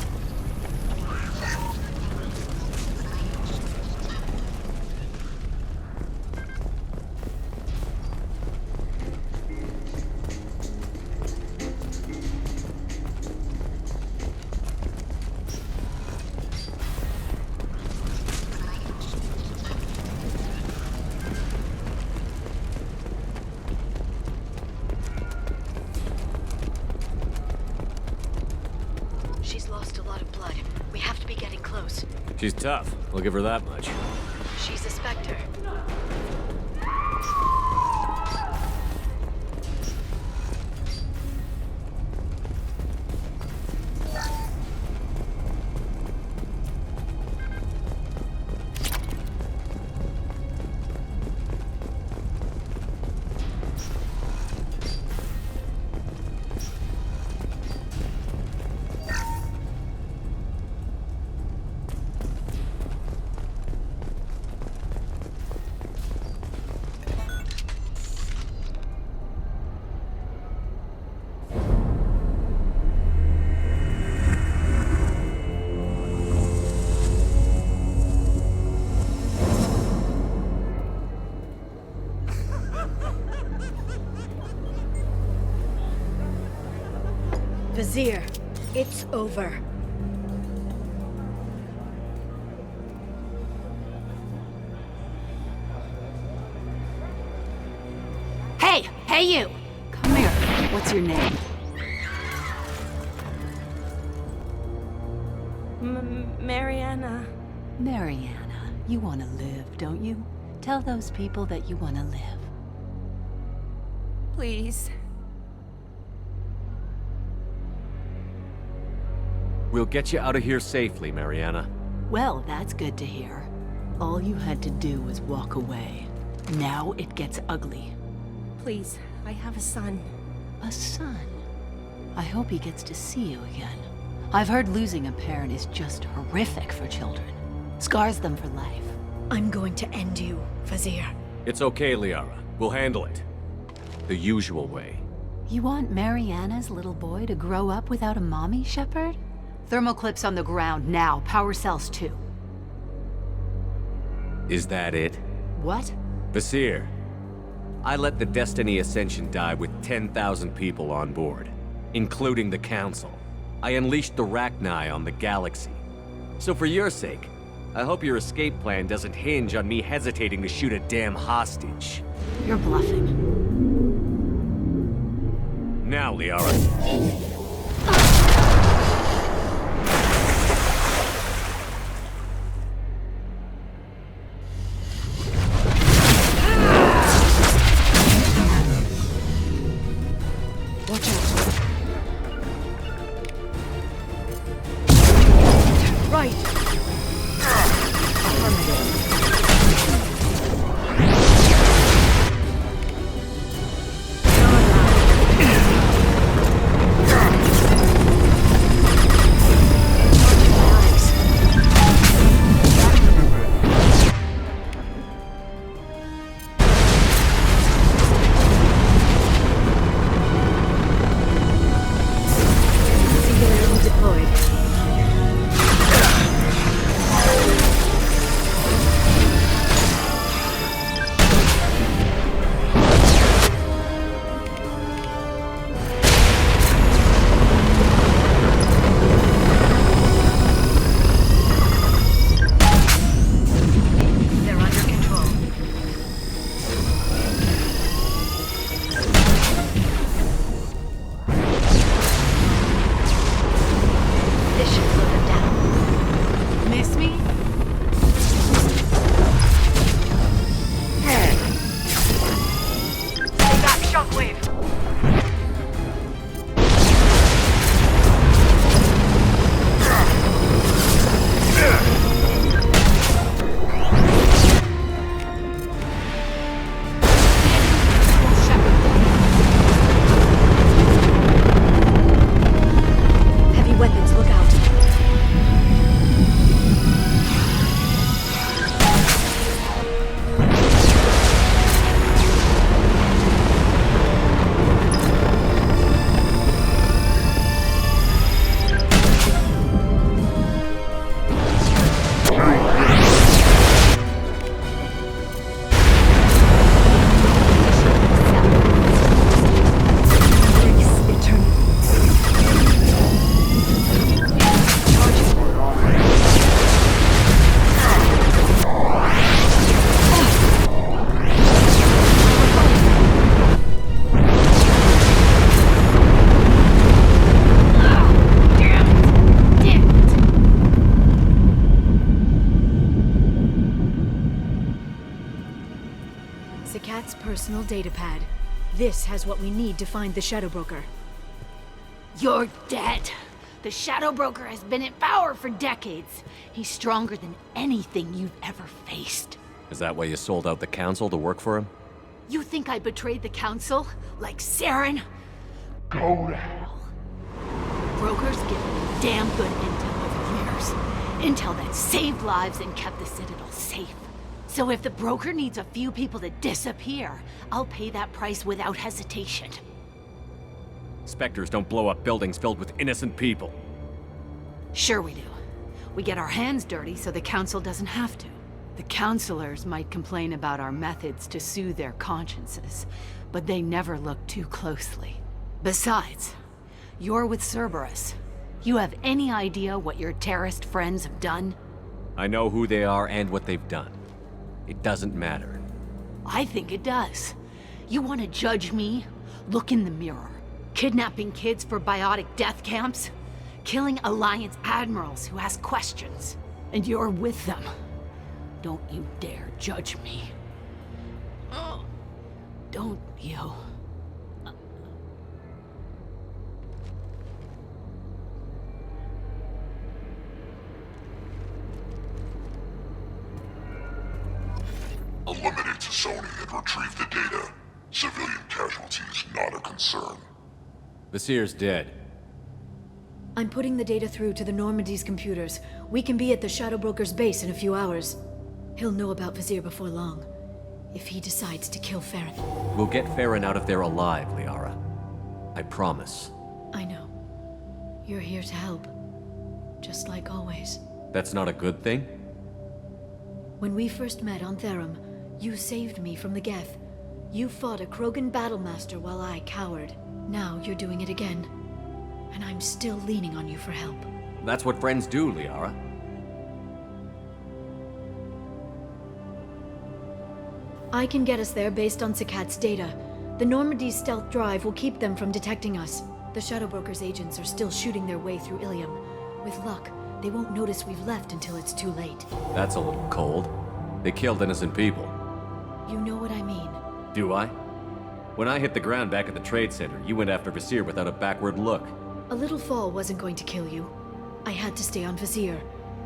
She's lost a lot of blood. We have to be getting close. She's tough. I'll give her that much. She's a Spectre. Vizier, it's over. Hey you! Come here. What's your name? Mariana. Mariana, you want to live, don't you? Tell those people that you want to live. Please. We'll get you out of here safely, Mariana. Well, that's good to hear. All you had to do was walk away. Now it gets ugly. Please, I have a son. A son? I hope he gets to see you again. I've heard losing a parent is just horrific for children. Scars them for life. I'm going to end you, Vizier. It's okay, Liara. We'll handle it. The usual way. You want Mariana's little boy to grow up without a mommy, Shepard? Thermoclips on the ground now. Power cells too. Is that it? What? Vizier. I let the Destiny Ascension die with 10,000 people on board, including the Council. I unleashed the Rachni on the galaxy. So for your sake, I hope your escape plan doesn't hinge on me hesitating to shoot a damn hostage. You're bluffing. Now, Liara. Sakat's personal datapad. This has what we need to find the Shadow Broker. You're dead. The Shadow Broker has been in power for decades. He's stronger than anything you've ever faced. Is that why you sold out the Council to work for him? You think I betrayed the Council? Like Saren? Go to hell. Brokers give me damn good intel over years. Intel that saved lives and kept the Citadel safe. So if the Broker needs a few people to disappear, I'll pay that price without hesitation. Spectres don't blow up buildings filled with innocent people. Sure we do. We get our hands dirty so the Council doesn't have to. The Councilors might complain about our methods to soothe their consciences, but they never look too closely. Besides, you're with Cerberus. You have any idea what your terrorist friends have done? I know who they are and what they've done. It doesn't matter. I think it does. You want to judge me? Look in the mirror. Kidnapping kids for biotic death camps? Killing Alliance admirals who ask questions. And you're with them. Don't you dare judge me. Don't you? Eliminate Sony and retrieve the data. Civilian casualties not a concern. Vasir's dead. I'm putting the data through to the Normandy's computers. We can be at the Shadow Broker's base in a few hours. He'll know about Vasir before long. If he decides to kill Farron. We'll get Farron out of there alive, Liara. I promise. I know. You're here to help. Just like always. That's not a good thing? When we first met on Therum, you saved me from the Geth. You fought a Krogan battlemaster while I cowered. Now you're doing it again. And I'm still leaning on you for help. That's what friends do, Liara. I can get us there based on Sakat's data. The Normandy's stealth drive will keep them from detecting us. The Shadow Broker's agents are still shooting their way through Ilium. With luck, they won't notice we've left until it's too late. That's a little cold. They killed innocent people. You know what I mean. Do I? When I hit the ground back at the trade center, you went after Vasir without a backward look. A little fall wasn't going to kill you. I had to stay on Vasir.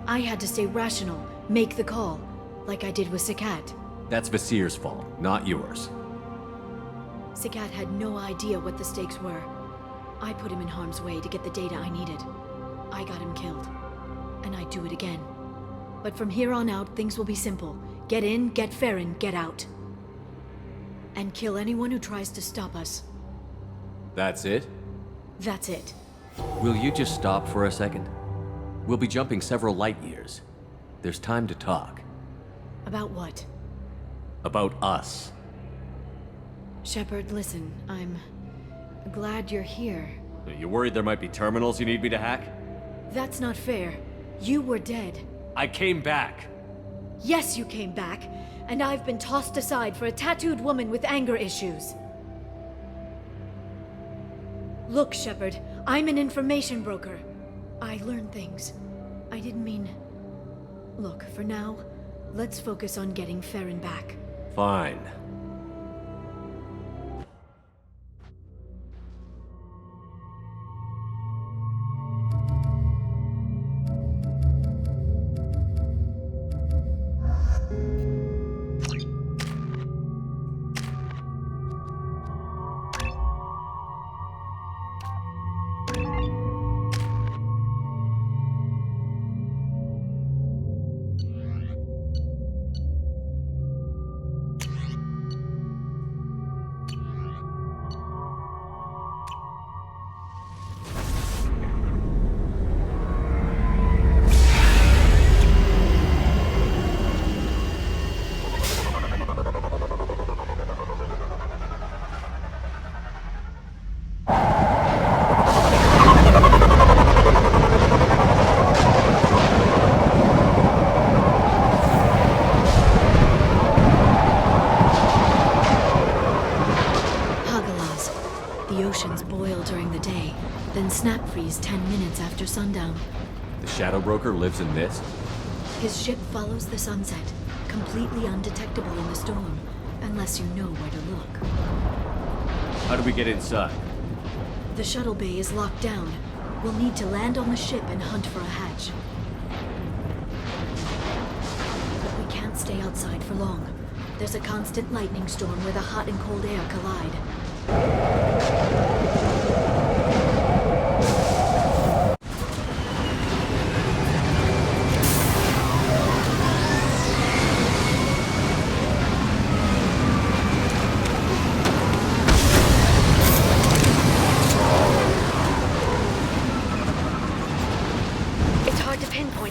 I had to stay rational, make the call, like I did with Sakat. That's Vasir's fault, not yours. Sakat had no idea what the stakes were. I put him in harm's way to get the data I needed. I got him killed. And I'd do it again. But from here on out, things will be simple. Get in, get Farron, get out. And kill anyone who tries to stop us. That's it? That's it. Will you just stop for a second? We'll be jumping several light years. There's time to talk. About what? About us. Shepard, listen, I'm glad you're here. Are you worried there might be terminals you need me to hack? That's not fair. You were dead. I came back. Yes, you came back. And I've been tossed aside for a tattooed woman with anger issues. Look, Shepard, I'm an information broker. I learn things. I didn't mean... Look, for now, let's focus on getting Farron back. Fine. Snap freeze 10 minutes after sundown. The Shadow Broker lives in this? His ship follows the sunset, completely undetectable in the storm, Unless you know where to look. How do we get inside? The shuttle bay is locked down. We'll need to land on the ship and hunt for a hatch. But we can't stay outside for long. There's a constant lightning storm where the hot and cold air collide.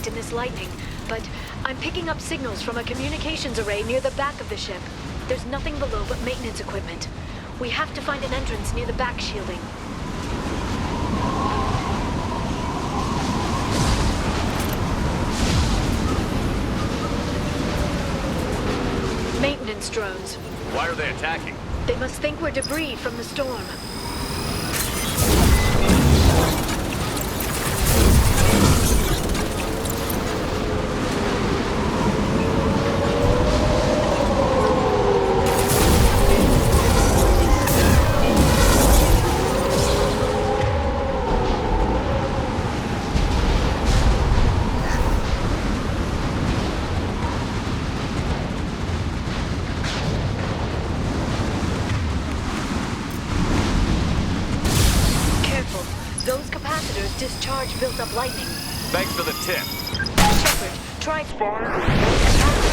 In this lightning, but I'm picking up signals from a communications array near the back of the ship. There's nothing below but maintenance equipment. We have to find an entrance near the back shielding. Maintenance drones. Why are they attacking? They must think we're debris from the storm. Discharge built up lightning. Thanks for the tip. Shepard, try far.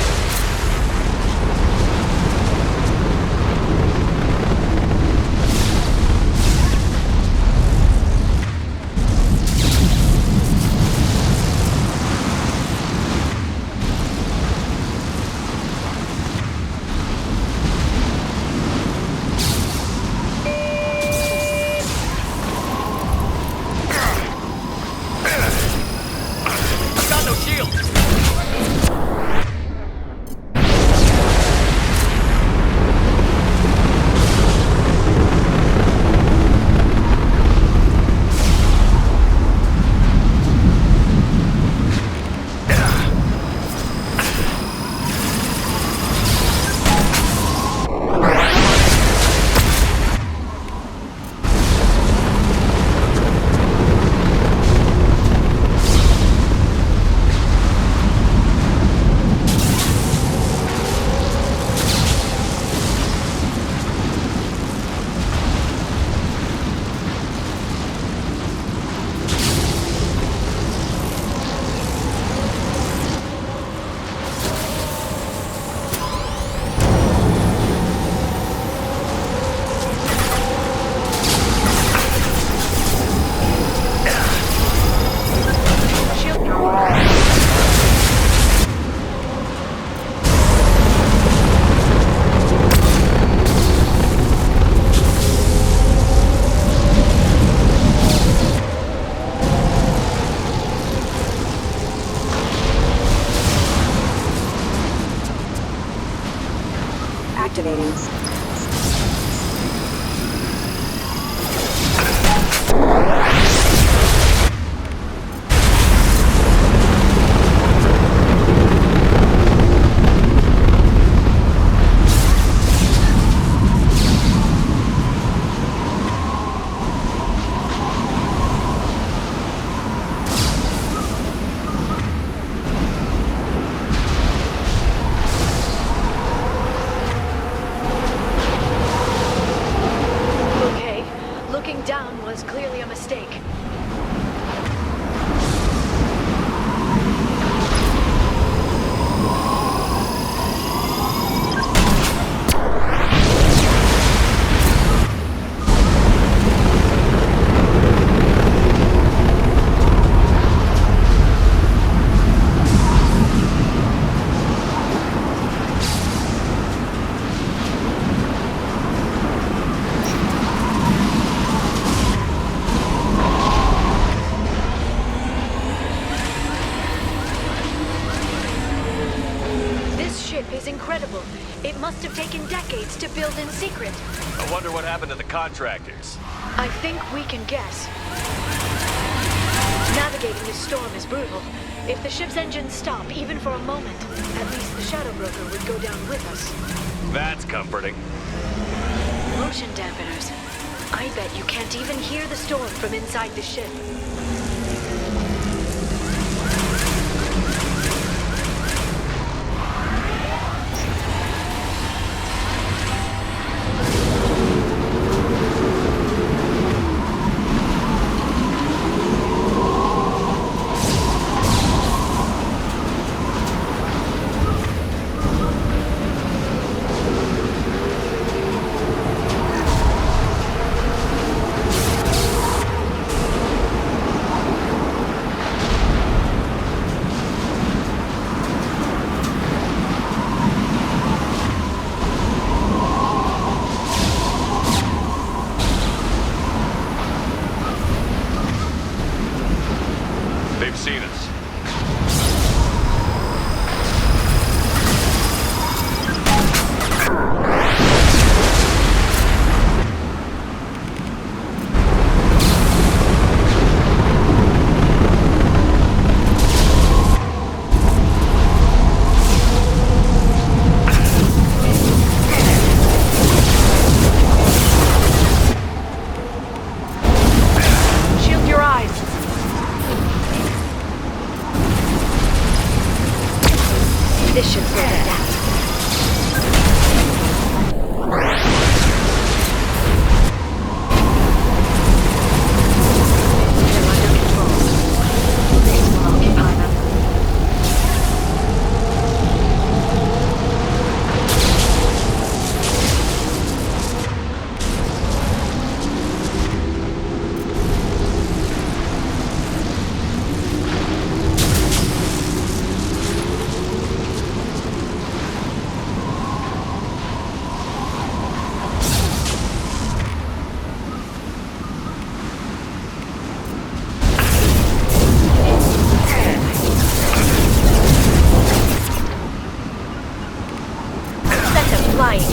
incredible. It must have taken decades to build in secret. I wonder what happened to the contractors. I think we can guess. Navigating this storm is brutal. If the ship's engines stop, even for a moment, at least the Shadow Broker would go down with us. That's comforting. Motion dampeners. I bet you can't even hear the storm from inside the ship. They've seen us. Shield your eyes. This should slow them down. They're under control. This will occupy them. Set them flying.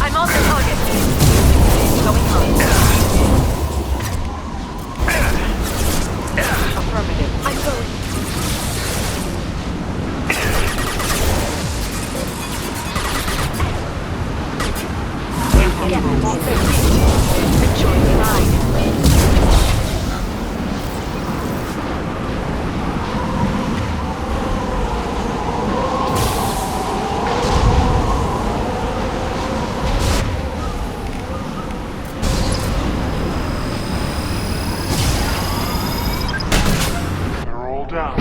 I'm on the target. Going home. Affirmative. I'm going. Enjoy the ride. They're all down.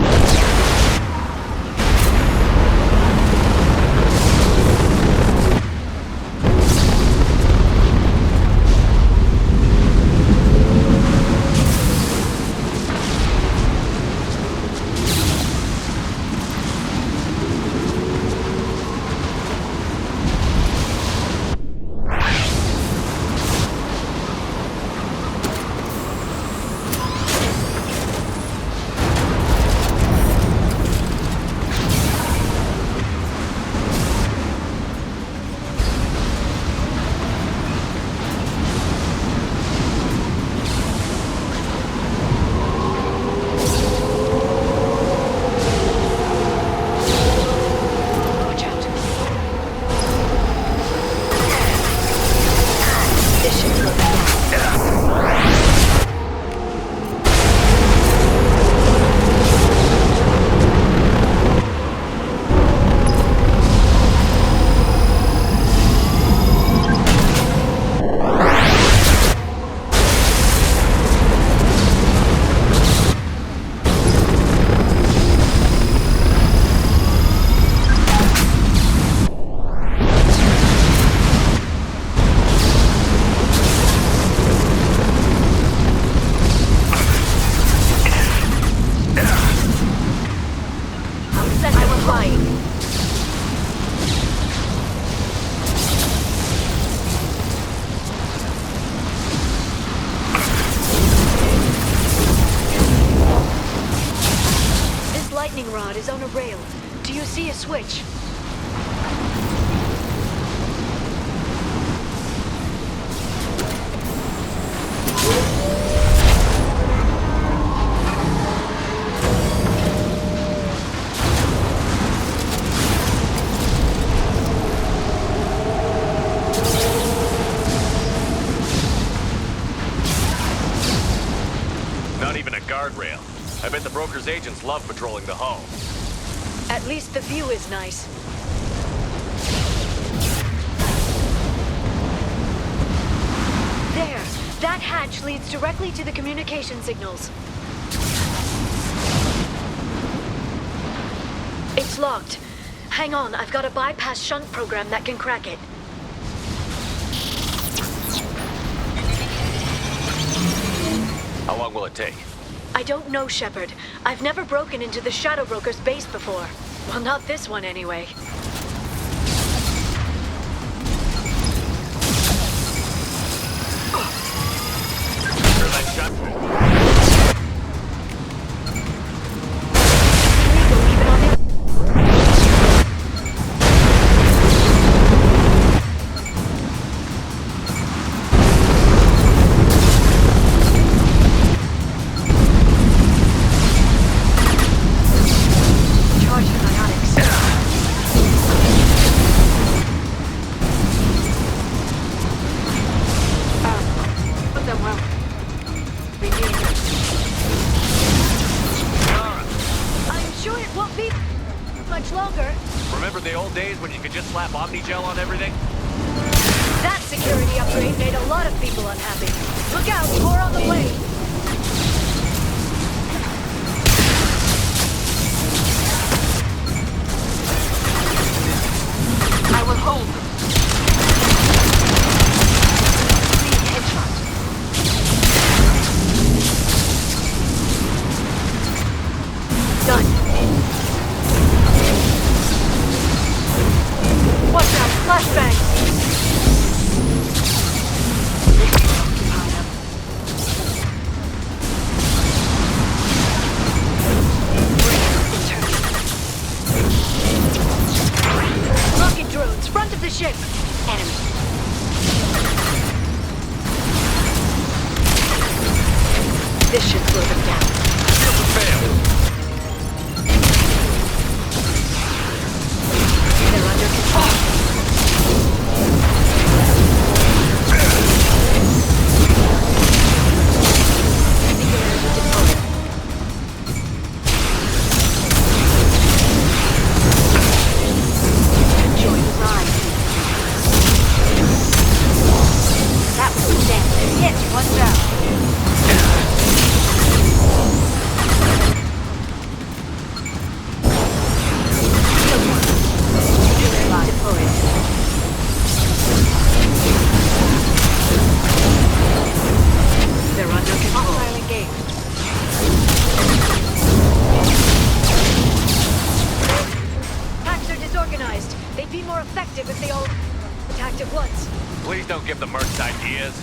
I bet the broker's agents love patrolling the hull. At least the view is nice. There! That hatch leads directly to the communication signals. It's locked. Hang on, I've got a bypass shunt program that can crack it. How long will it take? I don't know, Shepard. I've never broken into the Shadow Broker's base before. Well, not this one anyway. Sure that shot. Remember the old days when you could just slap Omnigel on everything? That security upgrade made a lot of people unhappy. Look out, more on the way. I will hold them. Clean headshot. Done. Watch out, flashbang! Rocket drones, front of the ship! Enemy. This should slow them down. Fail. They're under control. Enjoy the ride. That was a death. Hit, one down. They're under control. Hostile engaged. Packs are disorganized. They'd be more effective if they all attacked at once. Please don't give the mercs ideas.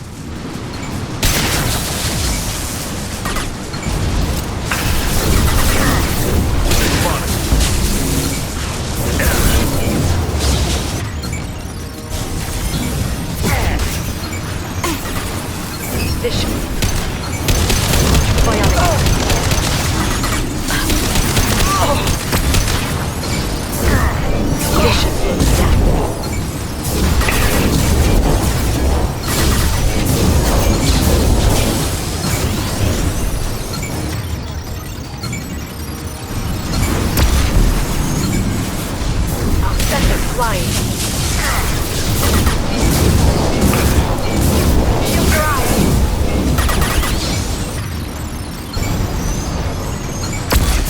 This should... Bionic. This should slow them down. I'll send them flying. Shield your eyes.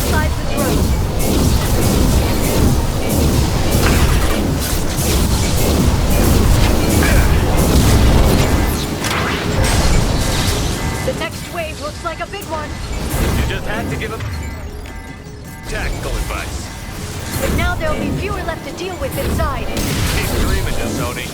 Slides the drone. The next wave looks like a big one. You just had to give him tactical advice. But now there'll be fewer left to deal with inside. Keep dreaming, Sony.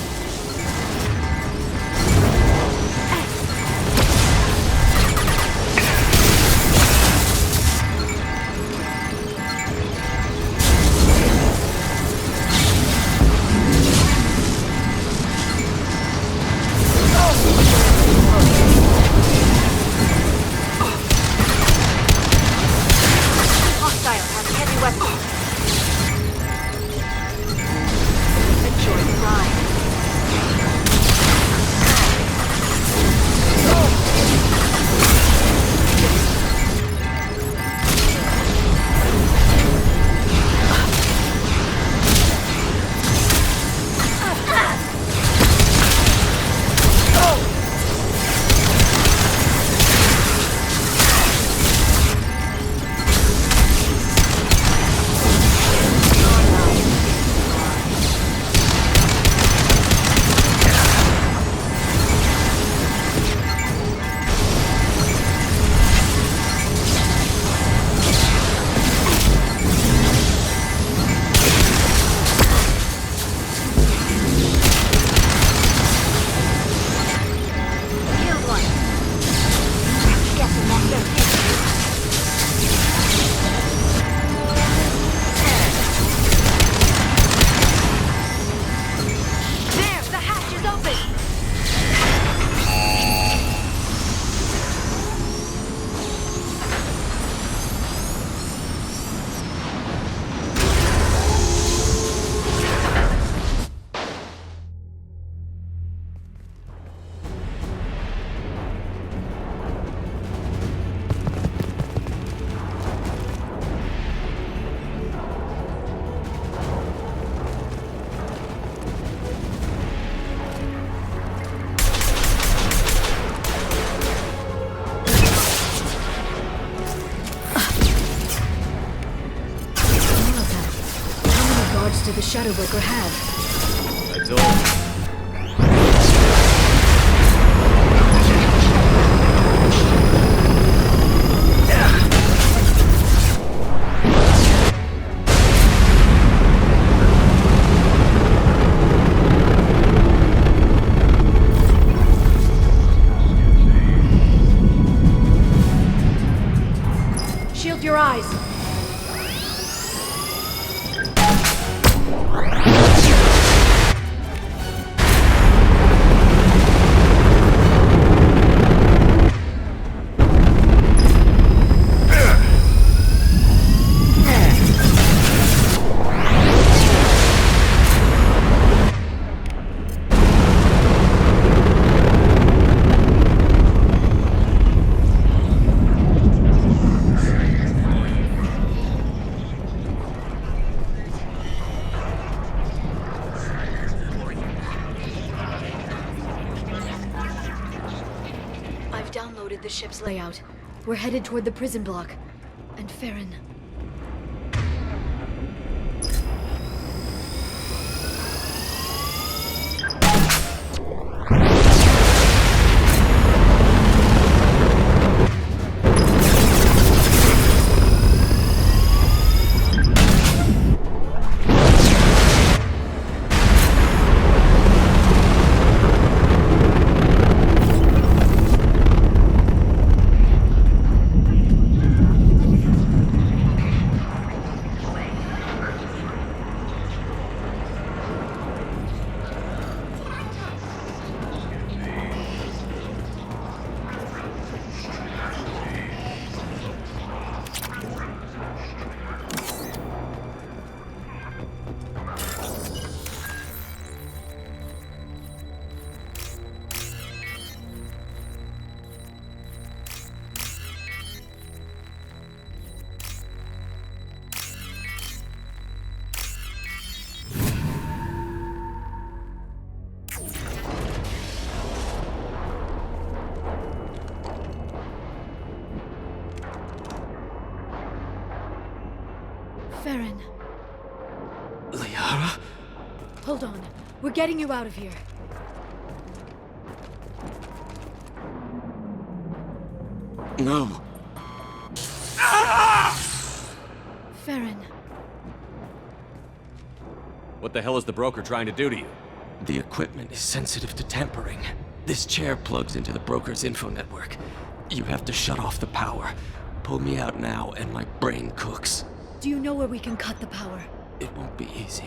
Hostile has heavy weapons. Enjoy the ride. Broker have? I told you. Shield your eyes. I've downloaded the ship's layout. We're headed toward the prison block. And Farron. Farron. Liara? Hold on. We're getting you out of here. No. Farron. What the hell is the broker trying to do to you? The equipment is sensitive to tampering. This chair plugs into the broker's info network. You have to shut off the power. Pull me out now and my brain cooks. Do you know where we can cut the power? It won't be easy.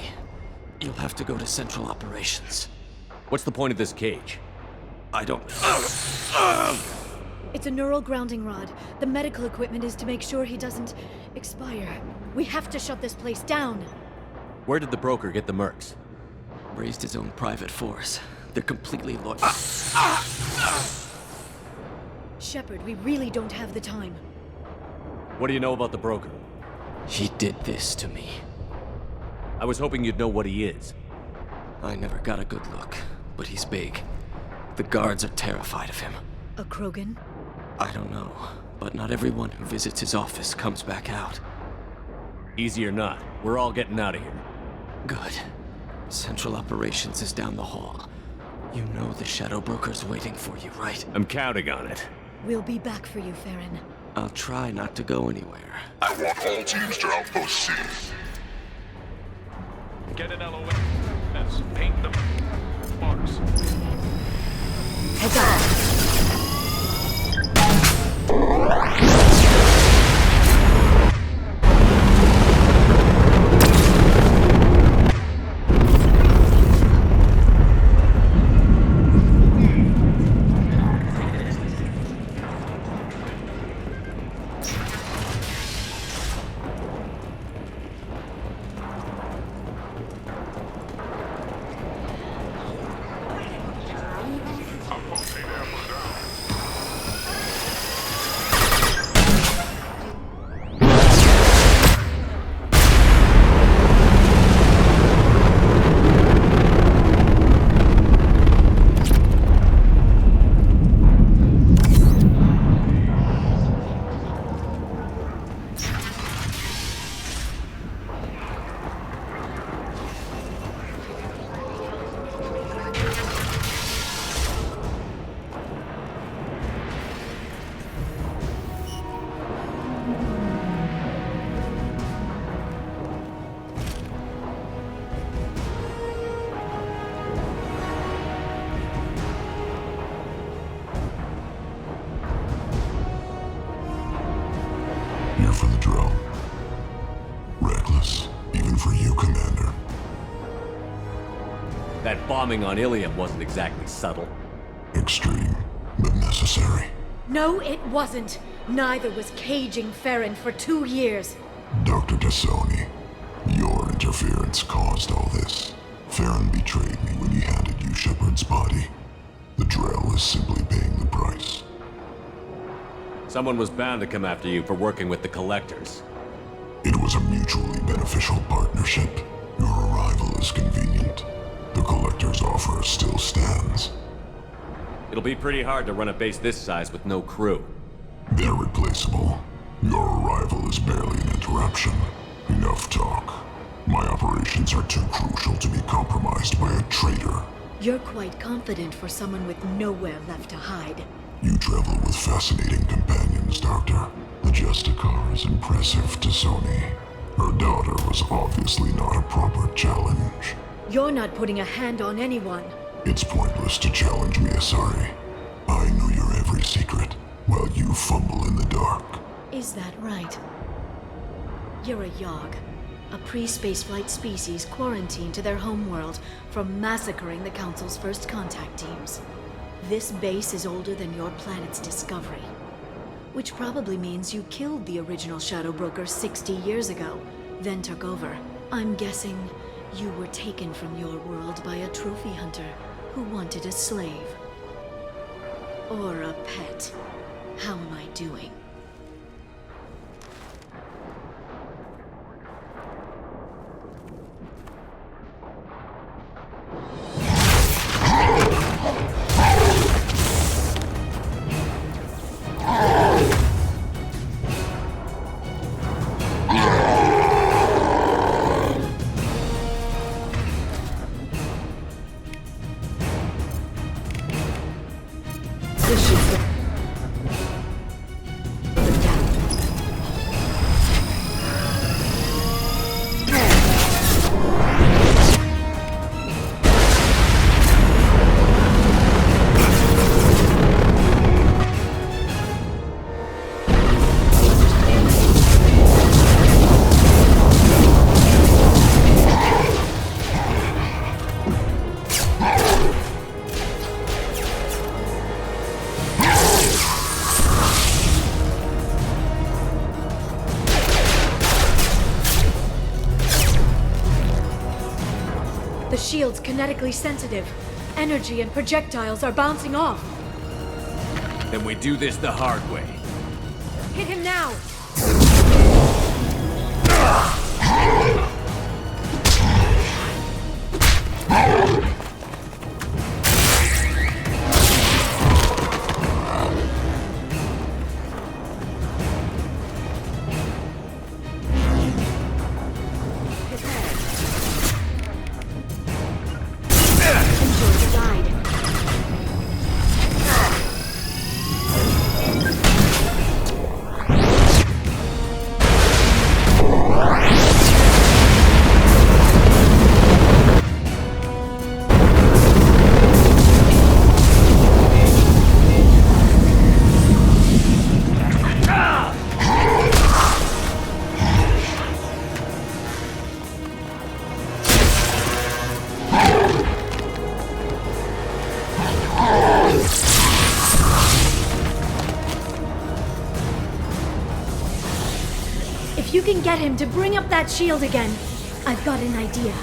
You'll have to go to Central Operations. What's the point of this cage? I don't... It's a neural grounding rod. The medical equipment is to make sure he doesn't expire. We have to shut this place down. Where did the broker get the mercs? Raised his own private force. They're completely loyal. Shepard, we really don't have the time. What do you know about the broker? He did this to me. I was hoping you'd know what he is. I never got a good look, but he's big. The guards are terrified of him. A Krogan? I don't know, but not everyone who visits his office comes back out. Easy or not, we're all getting out of here. Good. Central Operations is down the hall. You know the Shadow Broker's waiting for you, right? I'm counting on it. We'll be back for you, Farron. I'll try not to go anywhere. I want all teams to Outpost C. Get an LOS. Paint the marks. Heads up. That bombing on Ilium wasn't exactly subtle. Extreme, but necessary. No, it wasn't. Neither was caging Farron for 2 years. Dr. Tassoni, your interference caused all this. Farron betrayed me when he handed you Shepard's body. The Drell is simply paying the price. Someone was bound to come after you for working with the Collectors. It was a mutually beneficial partnership. Your arrival is convenient. The Collector's offer still stands. It'll be pretty hard to run a base this size with no crew. They're replaceable. Your arrival is barely an interruption. Enough talk. My operations are too crucial to be compromised by a traitor. You're quite confident for someone with nowhere left to hide. You travel with fascinating companions, Doctor. The Justicar is impressive to Sony. Her daughter was obviously not a proper challenge. You're not putting a hand on anyone. It's pointless to challenge me, Asari. I know your every secret, while you fumble in the dark. Is that right? You're a Yogg, a pre-spaceflight species quarantined to their homeworld from massacring the Council's first contact teams. This base is older than your planet's discovery. Which probably means you killed the original Shadow Broker 60 years ago, then took over. I'm guessing you were taken from your world by a trophy hunter who wanted a slave. Or a pet. How am I doing? The shield's kinetically sensitive. Energy and projectiles are bouncing off. Then we do this the hard way. Hit him now! If you can get him to bring up that shield again, I've got an idea.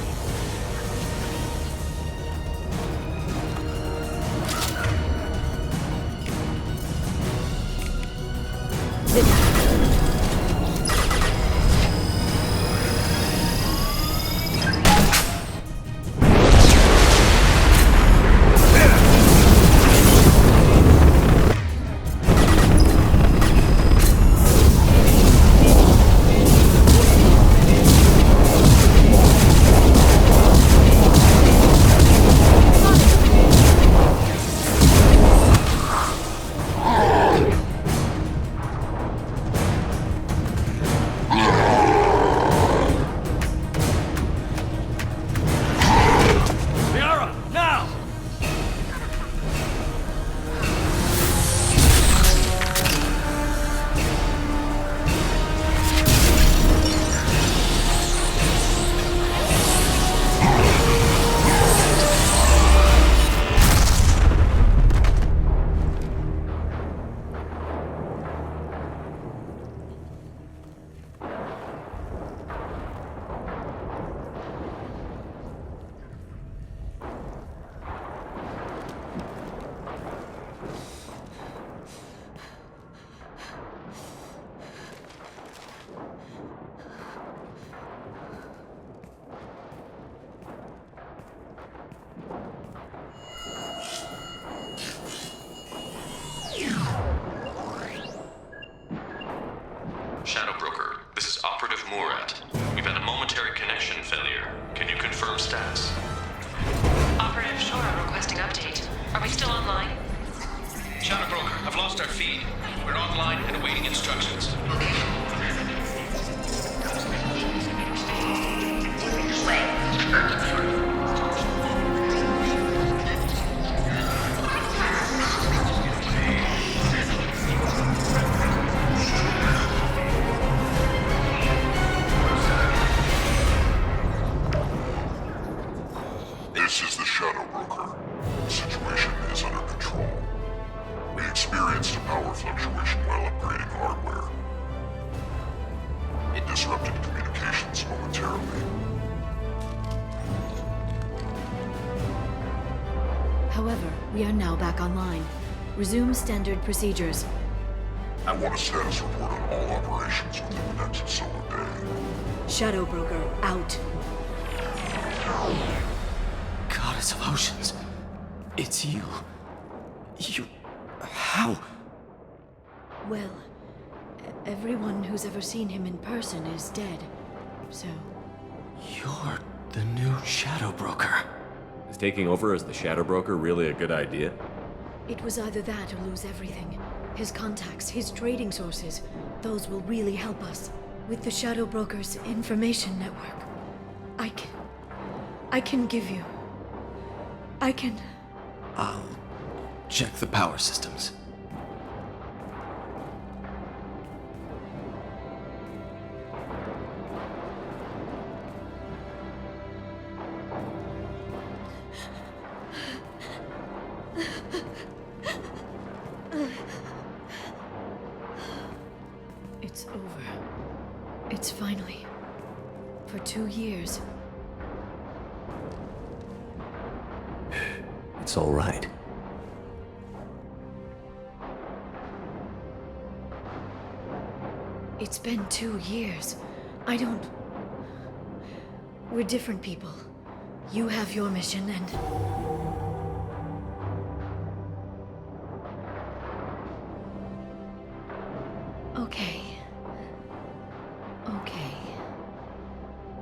Requesting update. Are we still online? Shadow Broker, I've lost our feed. We're online and awaiting instructions. This is the Shadow Broker. The situation is under control. We experienced a power fluctuation while upgrading hardware. It disrupted communications momentarily. However, we are now back online. Resume standard procedures. I want a status report on all operations within the next solar day. Shadow Broker, out. Goddess of Oceans. It's you. You... How? Well, everyone who's ever seen him in person is dead. So... You're the new Shadow Broker. Is taking over as the Shadow Broker really a good idea? it was either that or lose everything. His contacts, his trading sources, those will really help us. With the Shadow Broker's information network, I can give you... I'll check the power systems. It's over. It's finally... For 2 years. It's all right. It's been 2 years. I don't... We're different people. You have your mission and... Okay.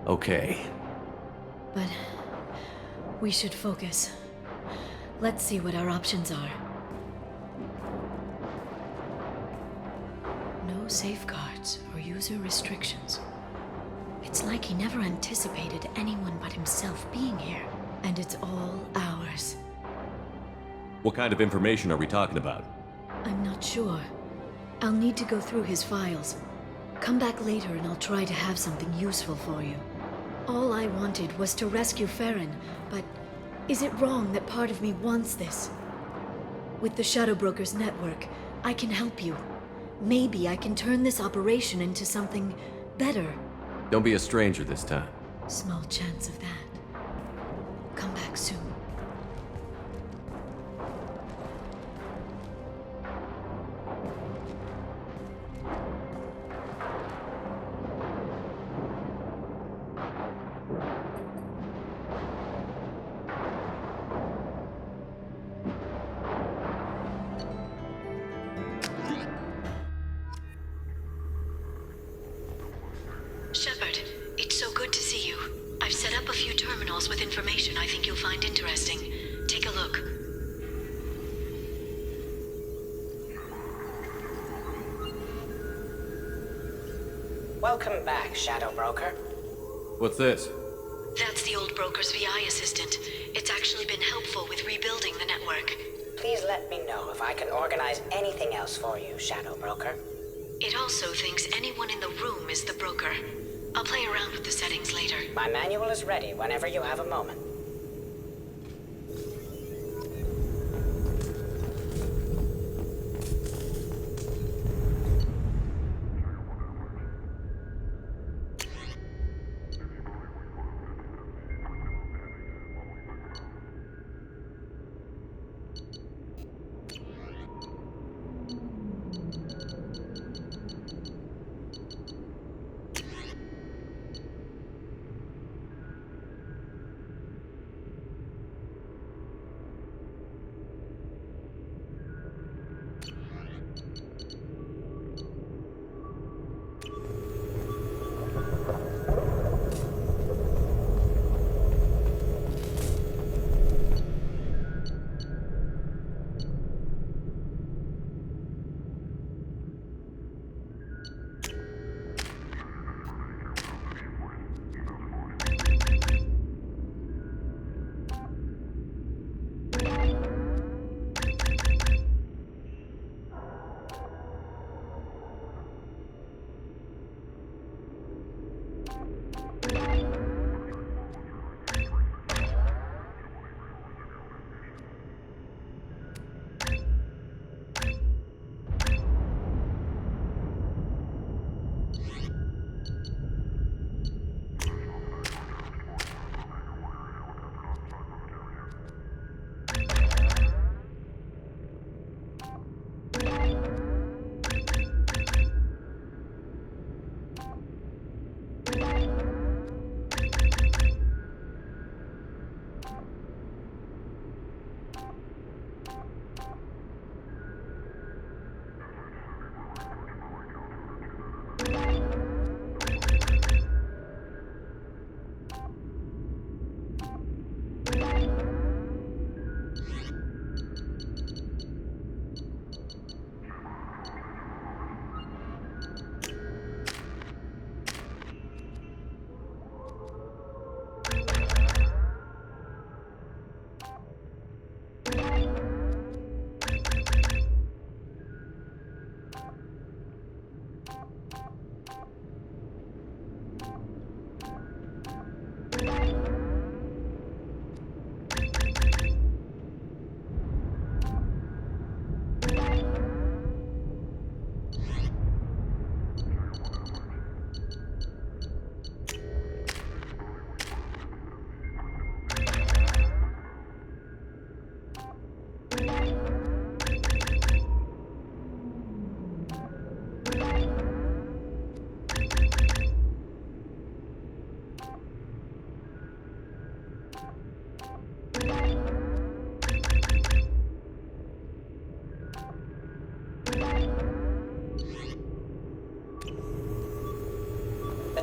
Okay. But... we should focus. Let's see what our options are. No safeguards or user restrictions. It's like he never anticipated anyone but himself being here. And it's all ours. What kind of information are we talking about? I'm not sure. I'll need to go through his files. Come back later and I'll try to have something useful for you. All I wanted was to rescue Farron, but is it wrong that part of me wants this? With the Shadow Broker's network, I can help you. Maybe I can turn this operation into something better. Don't be a stranger this time. Small chance of that. Come back soon. Shepard, it's so good to see you. I've set up a few terminals with information I think you'll find interesting. Take a look. Welcome back, Shadow Broker. What's this? That's the old broker's VI assistant. It's actually been helpful with rebuilding the network. Please let me know if I can organize anything else for you, Shadow Broker. It also thinks anyone in the room is the broker. I'll play around with the settings later. My manual is ready whenever you have a moment.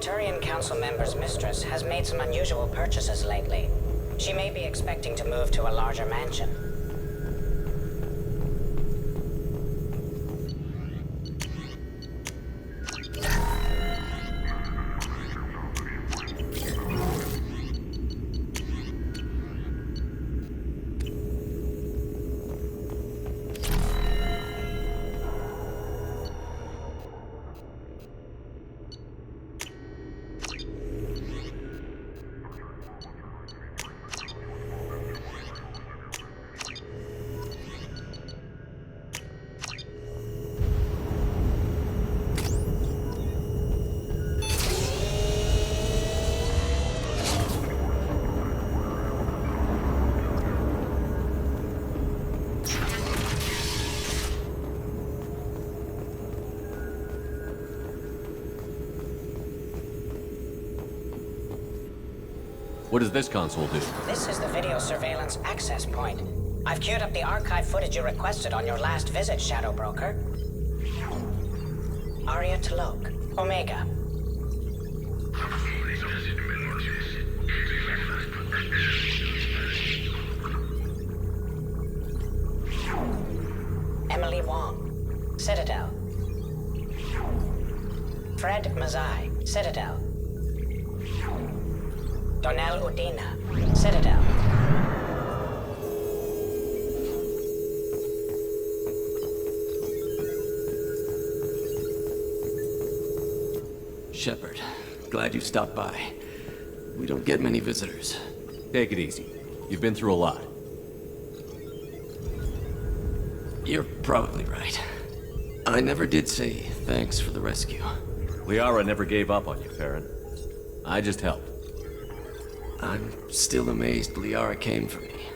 Turian Council member's mistress has made some unusual purchases lately. She may be expecting to move to a larger mansion. What does this console do? This is the video surveillance access point. I've queued up the archive footage you requested on your last visit, Shadow Broker. Arya T'Loak, Omega. Emily Wong, Citadel. Fred Mazai, Citadel. Donnell Udina, Citadel. Shepard, glad you stopped by. We don't get many visitors. Take it easy. You've been through a lot. You're probably right. I never did say thanks for the rescue. Liara never gave up on you, Farron. I just helped. I'm still amazed Liara came for me.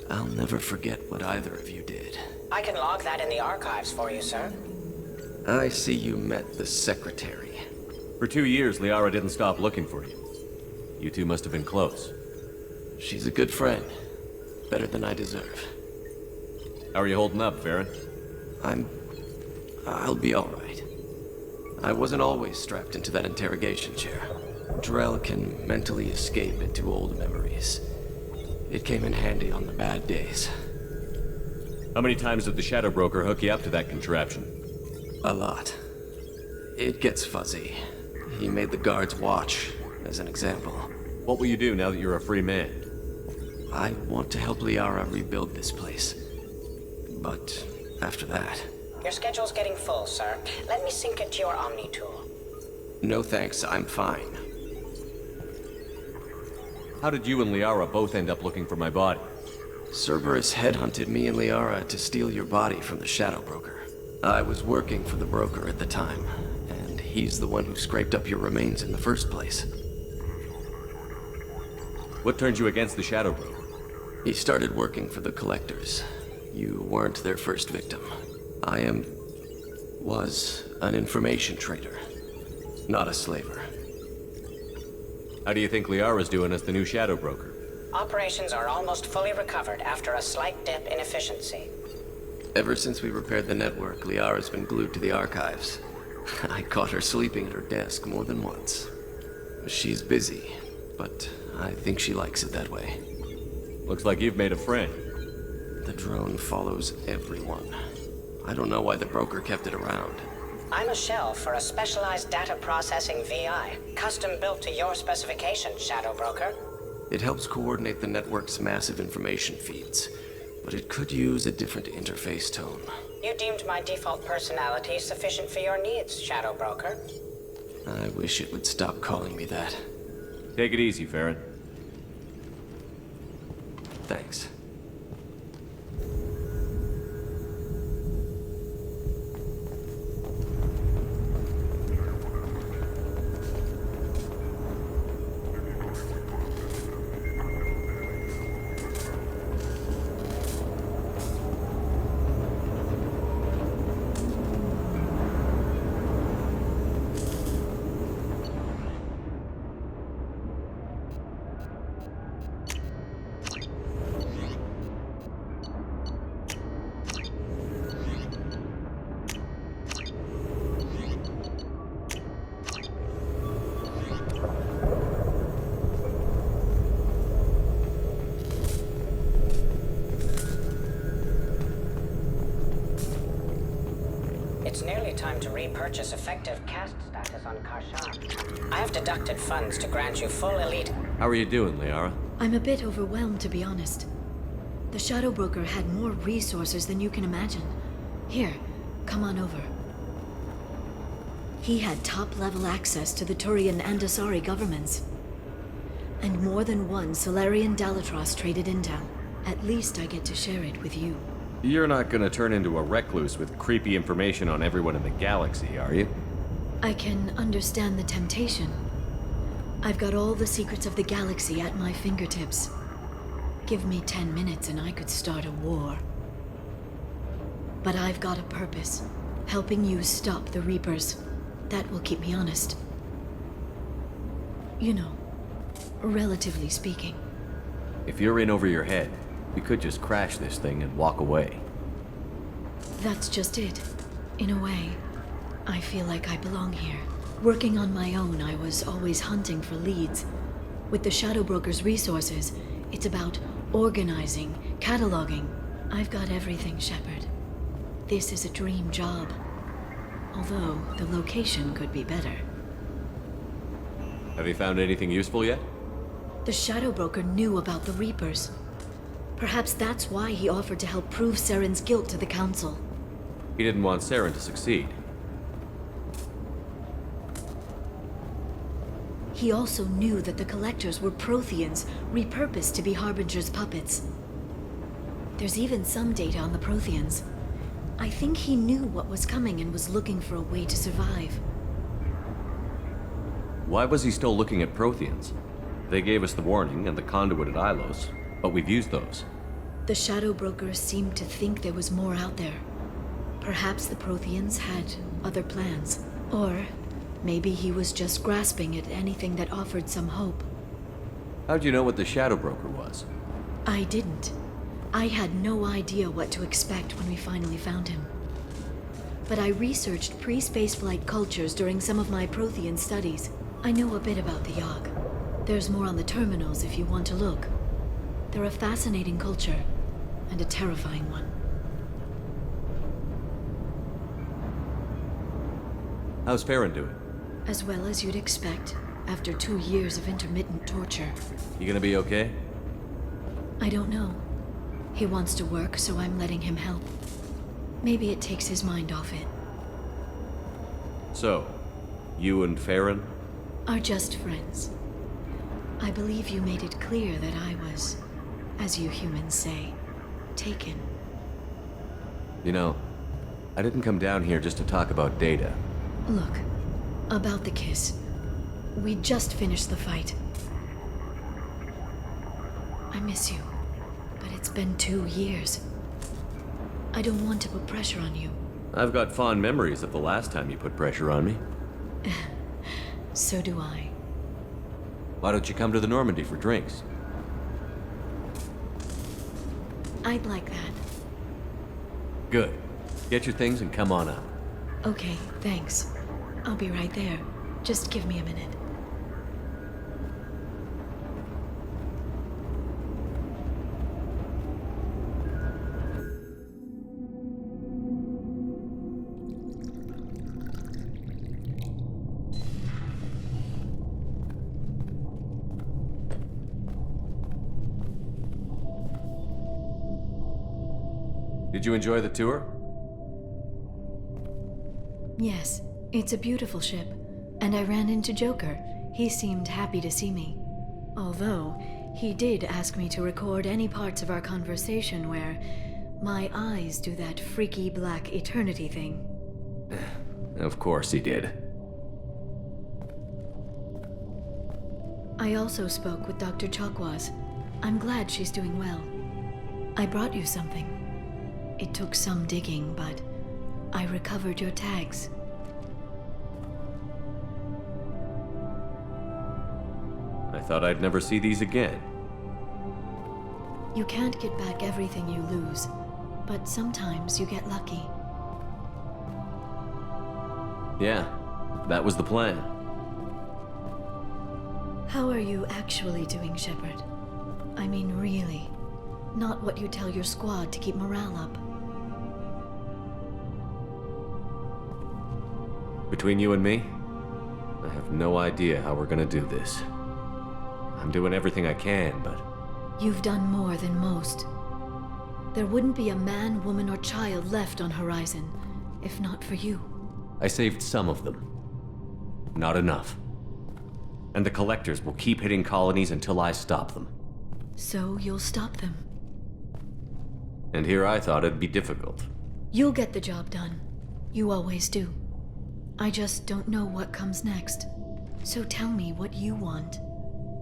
I'll never forget what either of you did. I can log that in the archives for you, sir. I see you met the Secretary. For 2 years, Liara didn't stop looking for you. You two must have been close. She's a good friend. Better than I deserve. How are you holding up, Farron? I'll be all right. I wasn't always strapped into that interrogation chair. Drell can mentally escape into old memories. It came in handy on the bad days. How many times did the Shadow Broker hook you up to that contraption? A lot. It gets fuzzy. He made the guards watch, as an example. What will you do now that you're a free man? I want to help Liara rebuild this place. But after that... Your schedule's getting full, sir. Let me sync it to your Omni tool. No thanks, I'm fine. How did you and Liara both end up looking for my body? Cerberus headhunted me and Liara to steal your body from the Shadow Broker. I was working for the broker at the time, and he's the one who scraped up your remains in the first place. What turned you against the Shadow Broker? He started working for the Collectors. You weren't their first victim. I was an information trader, not a slaver. How do you think Liara's doing as the new Shadow Broker? Operations are almost fully recovered after a slight dip in efficiency. Ever since we repaired the network, Liara's been glued to the archives. I caught her sleeping at her desk more than once. She's busy, but I think she likes it that way. Looks like you've made a friend. The drone follows everyone. I don't know why the broker kept it around. I'm a shell for a specialized data processing VI, custom built to your specifications, Shadow Broker. It helps coordinate the network's massive information feeds, but it could use a different interface tone. You deemed my default personality sufficient for your needs, Shadow Broker. I wish it would stop calling me that. Take it easy, Farron. Thanks. time to repurchase effective caste status on Karshan. I have deducted funds to grant you full elite. How are you doing, Liara? I'm a bit overwhelmed, to be honest. The Shadow Broker had more resources than you can imagine. Here, come on over. He had top-level access to the Turian and Asari governments. And more than one Solarian Dalatros traded intel. At least I get to share it with you. You're not gonna turn into a recluse with creepy information on everyone in the galaxy, are you? I can understand the temptation. I've got all the secrets of the galaxy at my fingertips. Give me 10 minutes and I could start a war. But I've got a purpose. Helping you stop the Reapers. That will keep me honest. You know, relatively speaking. If you're in over your head, we could just crash this thing and walk away. That's just it. In a way, I feel like I belong here. Working on my own, I was always hunting for leads. With the Shadow Broker's resources, it's about organizing, cataloging. I've got everything, Shepard. This is a dream job. Although, the location could be better. Have you found anything useful yet? The Shadow Broker knew about the Reapers. Perhaps that's why he offered to help prove Saren's guilt to the Council. He didn't want Saren to succeed. He also knew that the Collectors were Protheans, repurposed to be Harbinger's puppets. There's even some data on the Protheans. I think he knew what was coming and was looking for a way to survive. Why was he still looking at Protheans? They gave us the warning and the conduit at Ilos, but we've used those. The Shadow Broker seemed to think there was more out there. Perhaps the Protheans had other plans. Or maybe he was just grasping at anything that offered some hope. How'd you know what the Shadow Broker was? I didn't. I had no idea what to expect when we finally found him. But I researched pre-spaceflight cultures during some of my Prothean studies. I know a bit about the Yogg. There's more on the terminals if you want to look. They're a fascinating culture, and a terrifying one. How's Farron doing? As well as you'd expect, after 2 years of intermittent torture. You gonna be okay? I don't know. He wants to work, so I'm letting him help. Maybe it takes his mind off it. So, you and Farron? Are just friends. I believe you made it clear that I was, as you humans say, taken. You know, I didn't come down here just to talk about Data. Look, about the kiss. We just finished the fight. I miss you, but it's been 2 years. I don't want to put pressure on you. I've got fond memories of the last time you put pressure on me. So do I. Why don't you come to the Normandy for drinks? I'd like that. Good. Get your things and come on up. Okay, thanks. I'll be right there. Just give me a minute. Did you enjoy the tour? Yes, it's a beautiful ship. And I ran into Joker. He seemed happy to see me. Although, he did ask me to record any parts of our conversation where my eyes do that freaky black eternity thing. Of course he did. I also spoke with Dr. Chakwas. I'm glad she's doing well. I brought you something. It took some digging, but I recovered your tags. I thought I'd never see these again. You can't get back everything you lose, but sometimes you get lucky. Yeah, that was the plan. How are you actually doing, Shepard? I mean, really. Not what you tell your squad to keep morale up. Between you and me, I have no idea how we're gonna do this. I'm doing everything I can, but... You've done more than most. There wouldn't be a man, woman, or child left on Horizon, if not for you. I saved some of them. Not enough. And the Collectors will keep hitting colonies until I stop them. So you'll stop them. And here I thought it'd be difficult. You'll get the job done. You always do. I just don't know what comes next. So tell me what you want.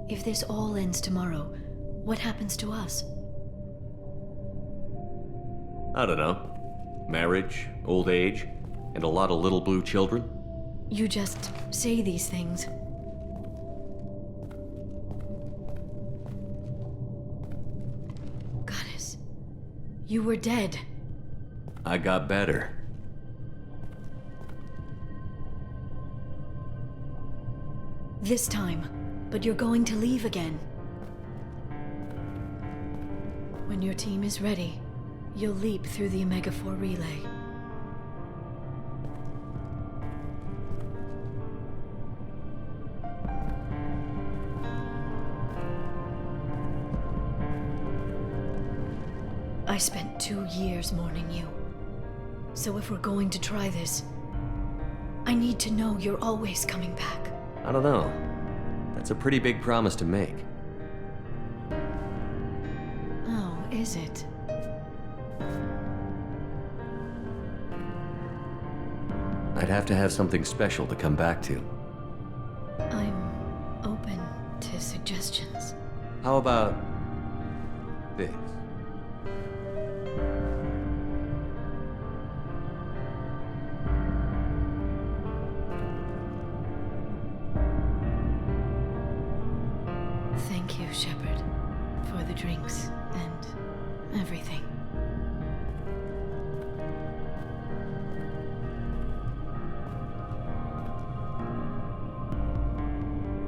If this all ends tomorrow, what happens to us? I don't know. Marriage, old age, and a lot of little blue children. You just say these things. Goddess, you were dead. I got better. This time, but you're going to leave again. When your team is ready, you'll leap through the Omega-4 relay. I spent 2 years mourning you. So if we're going to try this, I need to know you're always coming back. I don't know. That's a pretty big promise to make. Oh, is it? I'd have to have something special to come back to. I'm open to suggestions. How about this? Thank you, Shepard, for the drinks and everything.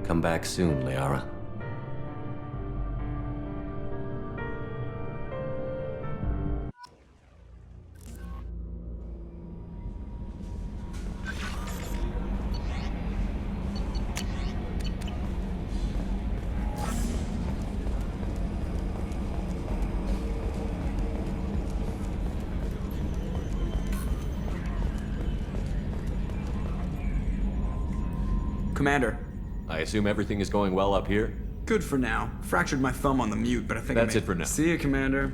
Come back soon, Liara. Commander. I assume everything is going well up here? Good for now. Fractured my thumb on the mute, but I think That's it for now. See you, Commander.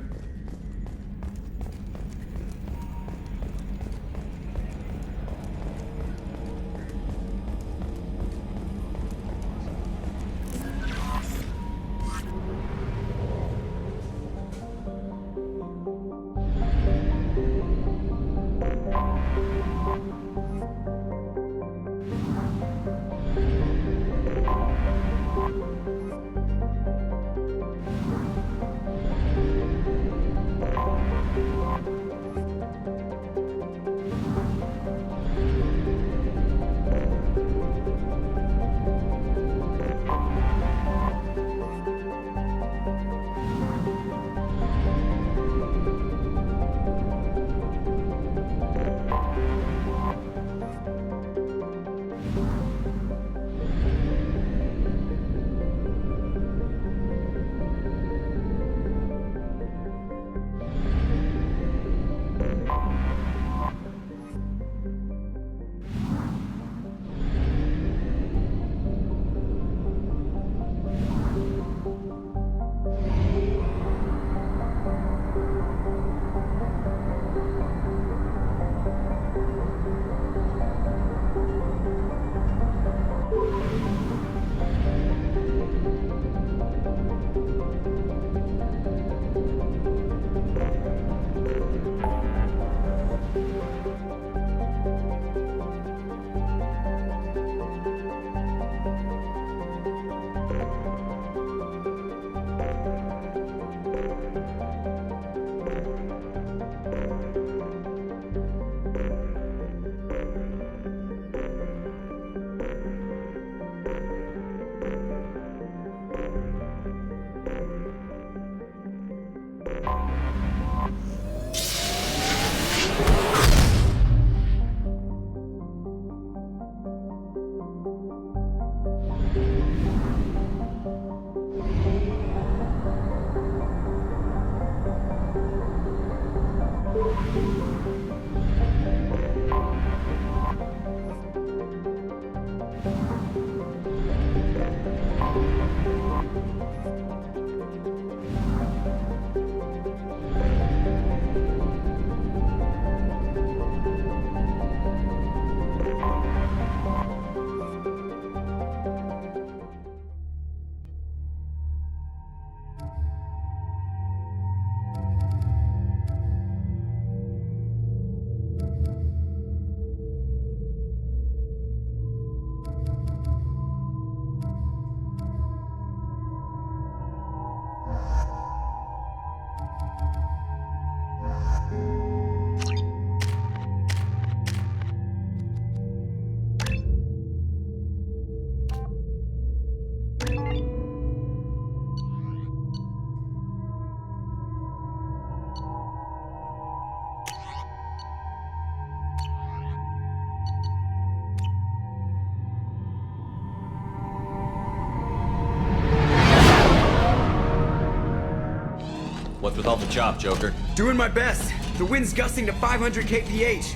What's with all the chop, Joker? Doing my best. The wind's gusting to 500 kph.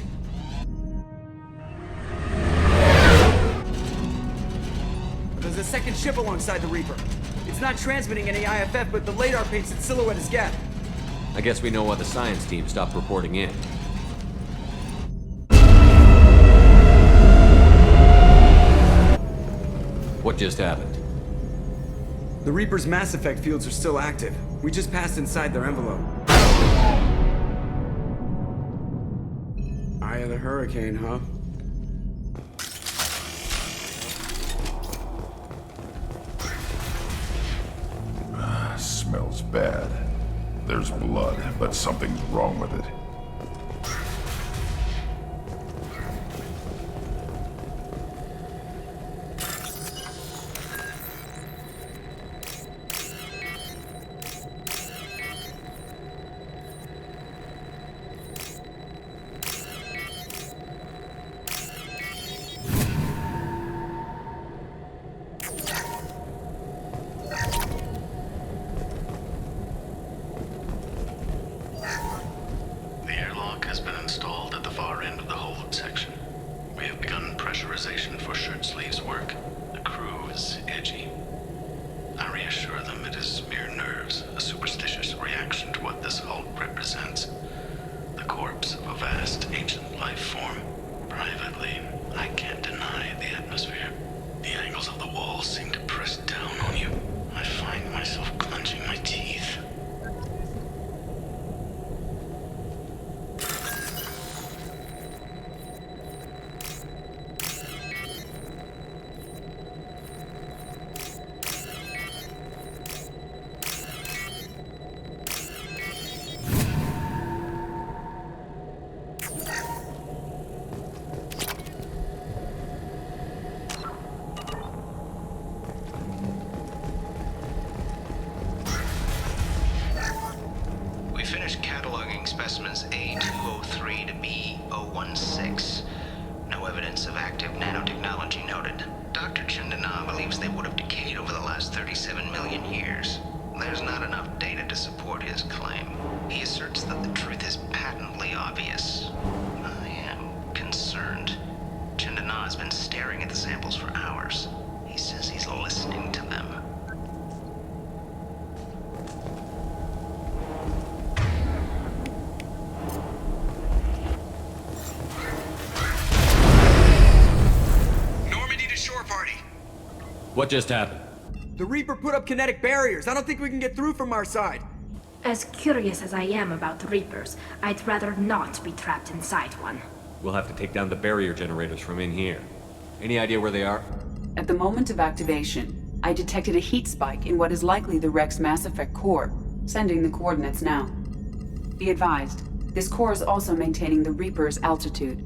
There's a second ship alongside the Reaper. It's not transmitting any IFF, but the radar paints its silhouette as Geth. I guess we know why the science team stopped reporting in. What just happened? The Reaper's Mass Effect fields are still active. We just passed inside their envelope. Eye of the Hurricane, huh? Smells bad. There's blood, but something's wrong with it. Specimens A203 to B016. No evidence of active nanotechnology noted. Dr. Chandana believes they would have decayed over the last 37 million years. There's not enough data to support his claim. He asserts that the truth is patently obvious. I am concerned. Chandana has been staring at the samples for hours. He says he's listening to them. What just happened? The Reaper put up kinetic barriers. I don't think we can get through from our side. As curious as I am about the Reapers, I'd rather not be trapped inside one. We'll have to take down the barrier generators from in here. Any idea where they are? At the moment of activation, I detected a heat spike in what is likely the Rex Mass Effect core, sending the coordinates now. Be advised, this core is also maintaining the Reaper's altitude.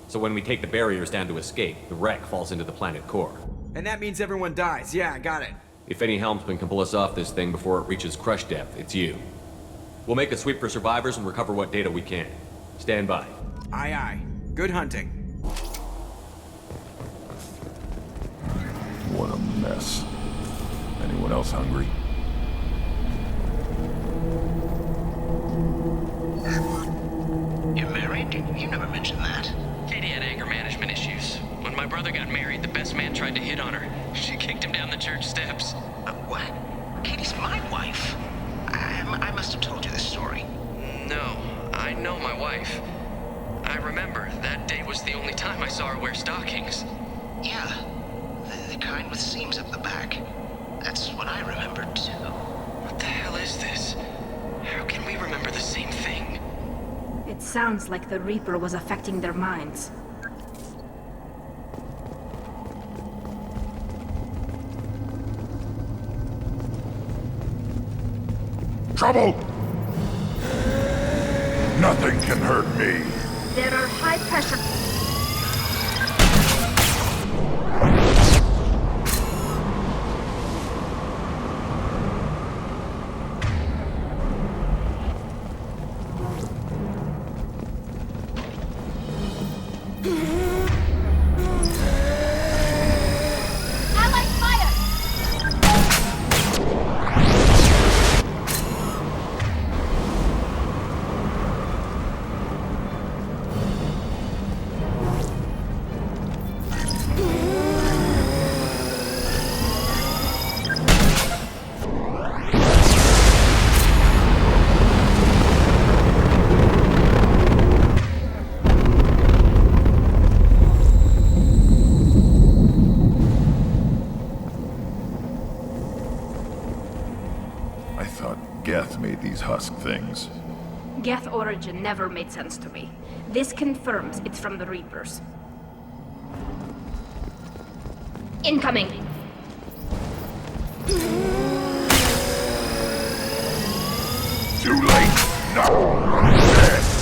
So when we take the barriers down to escape, the wreck falls into the planet core. And that means everyone dies. Yeah, I got it. If any helmsman can pull us off this thing before it reaches crush depth, it's you. We'll make a sweep for survivors and recover what data we can. Stand by. Aye, aye. Good hunting. What a mess. Anyone else hungry? You're married? You never mentioned that. Katie had anger management issues. When my brother got married, the best man tried to hit on her. She kicked him down the church steps. What? Katie's my wife. I must have told you this story. No, I know my wife. I remember, that day was the only time I saw her wear stockings. Yeah, the kind with seams up the back. That's what I remembered, too. What the hell is this? How can we remember the same thing? It sounds like the Reaper was affecting their minds. Trouble! Nothing can hurt me. There are high pressure... things. Geth origin never made sense to me. This confirms it's from the Reapers. Incoming! Too late! No! Yes!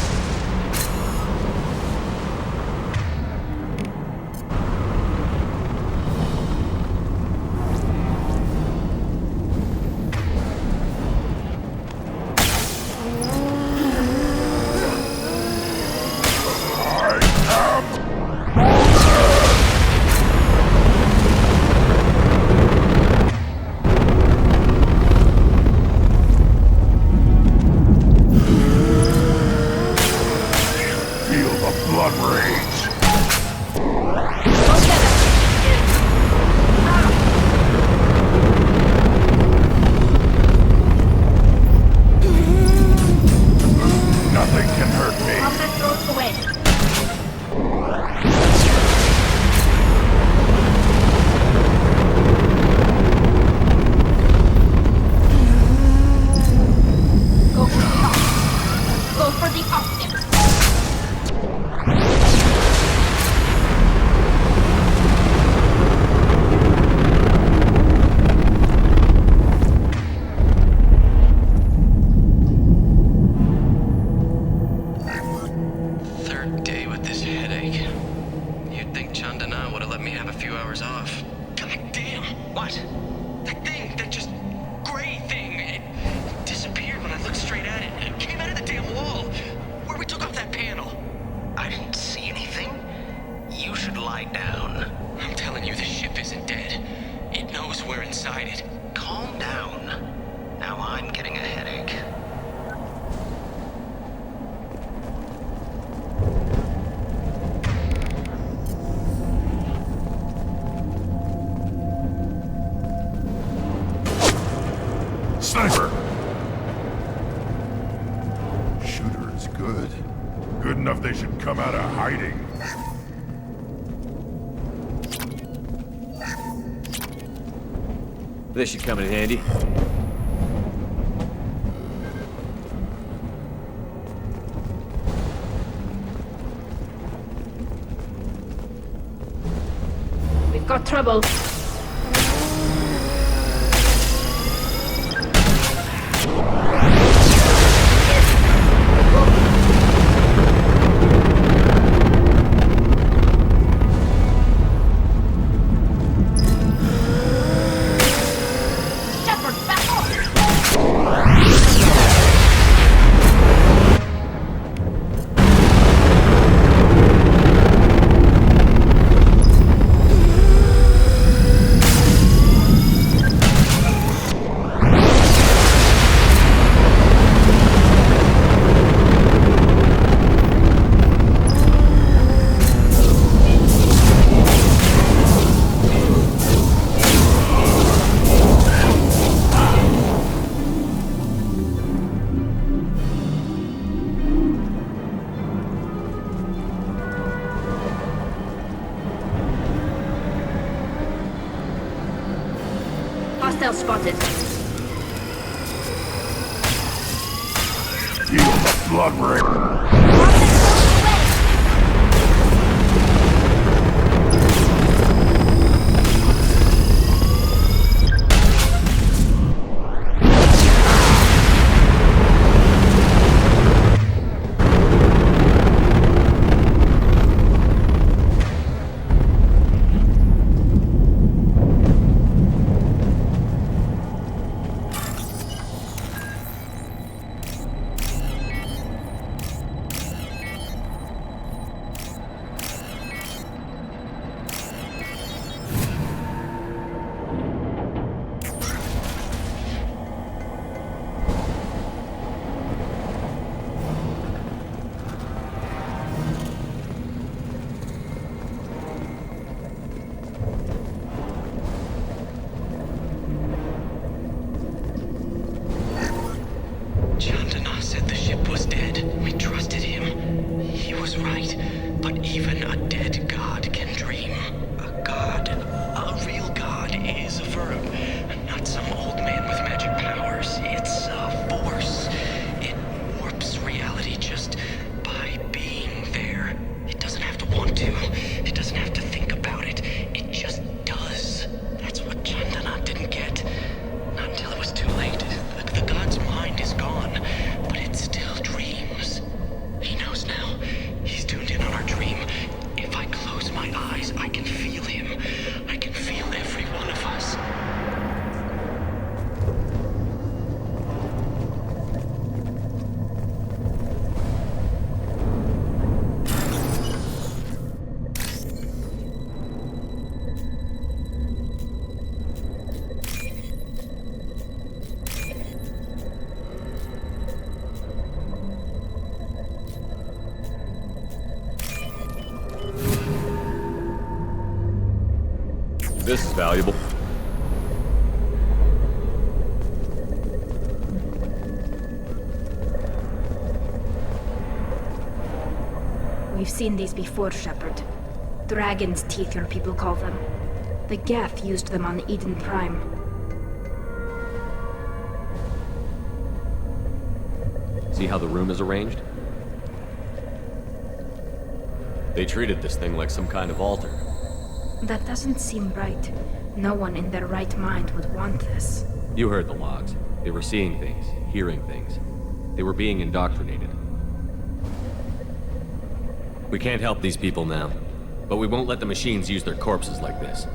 Sniper! Shooter is good. Good enough they should come out of hiding. This should come in handy. We've got trouble. Hostile spotted. Feel the blood rain. Not some old man with magic powers. It's a force. It This is valuable. We've seen these before, Shepard. Dragon's teeth, your people call them. The Geth used them on Eden Prime. See how the room is arranged? They treated this thing like some kind of altar. That doesn't seem right. No one in their right mind would want this. You heard the logs. They were seeing things, hearing things. They were being indoctrinated. We can't help these people now, but we won't let the machines use their corpses like this.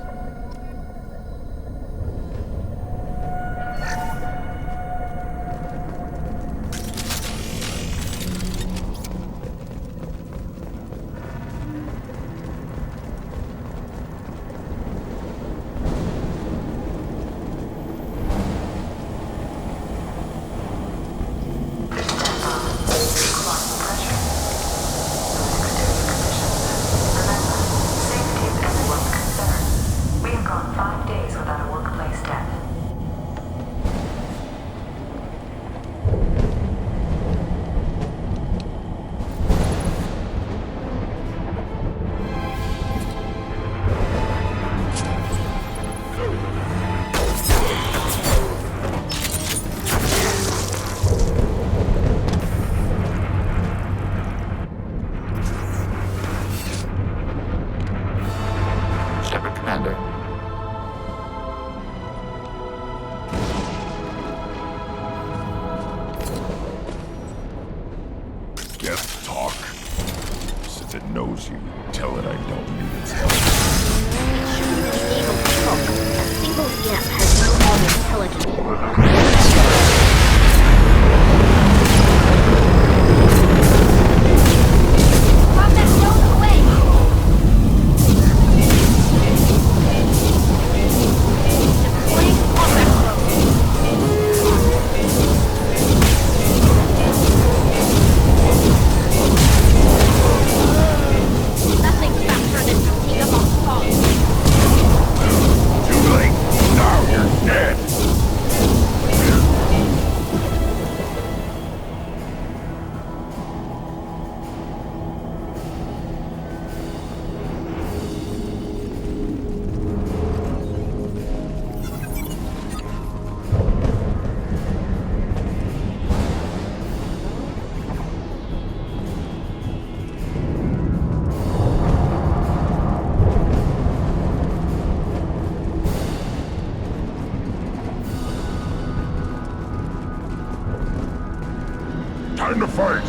Time to fight!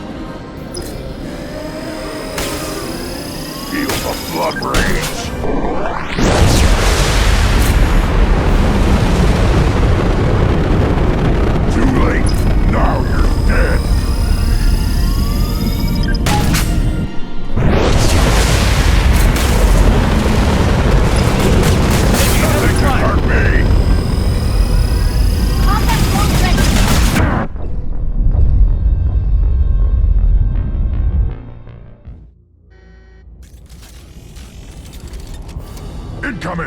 Feel the blood rage! Too late! Now you're dead! Nothing can hurt me! Incoming!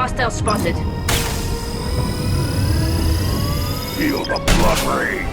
Hostile spotted. Feel the blood rage!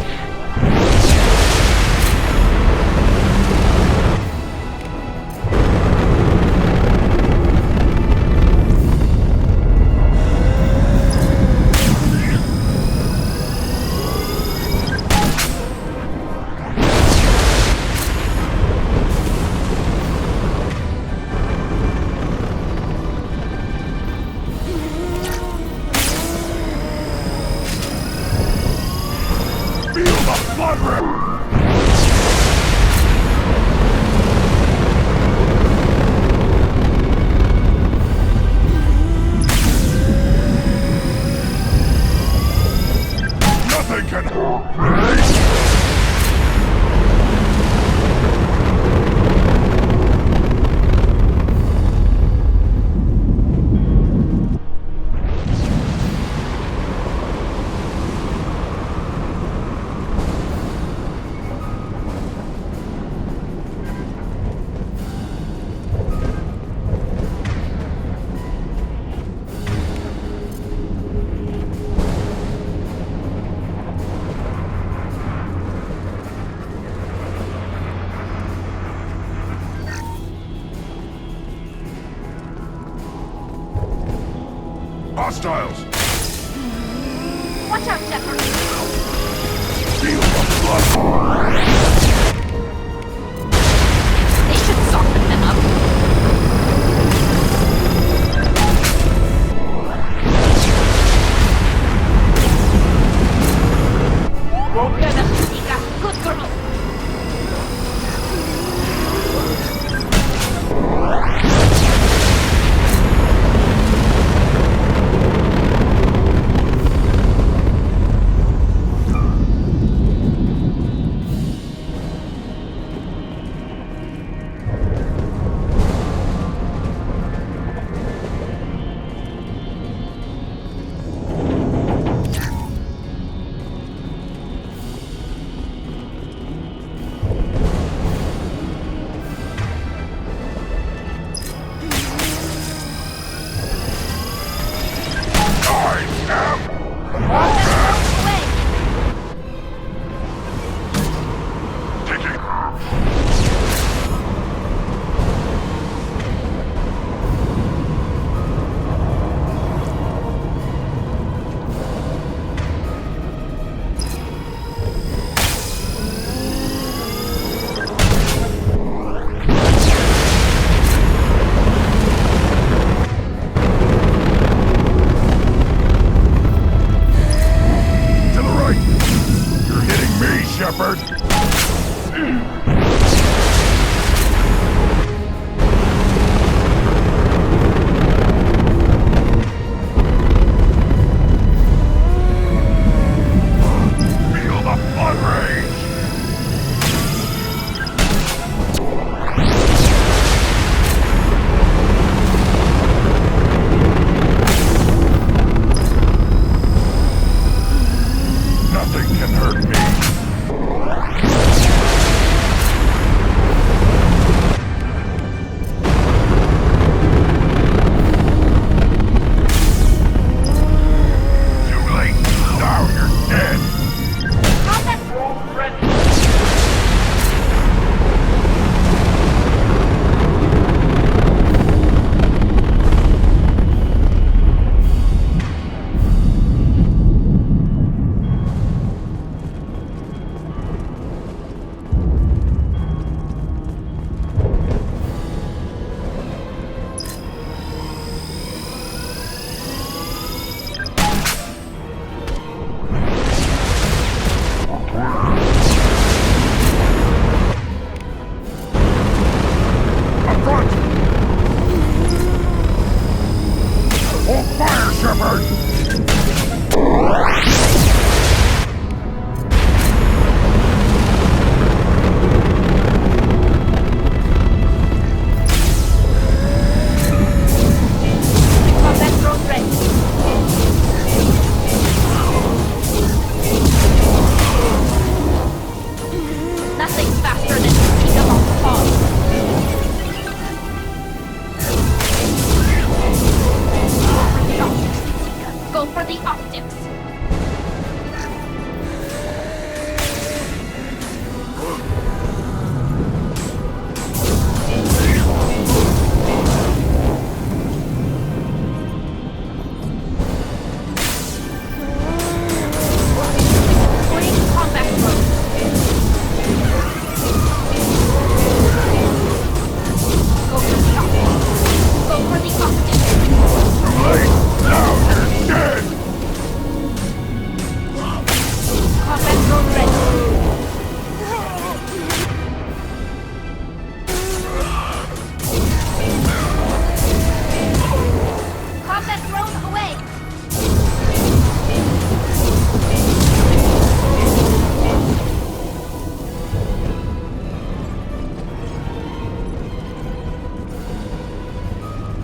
Hostiles! Watch out, Shepard! Feel the blood! They should soften them up. Good girl!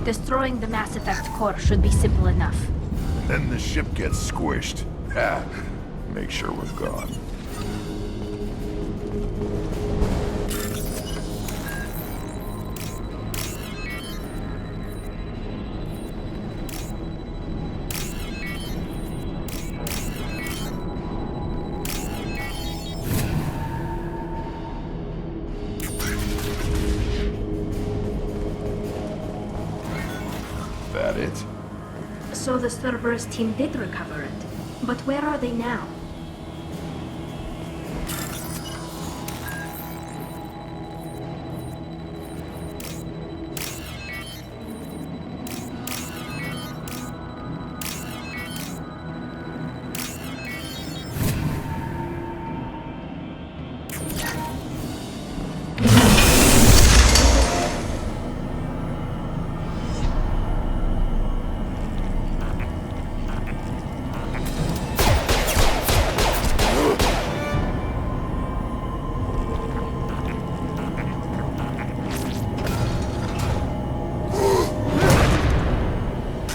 Destroying the Mass Effect core should be simple enough. Then the ship gets squished. Make sure we're gone. That it? So the Cerberus team did recover it. But where are they now?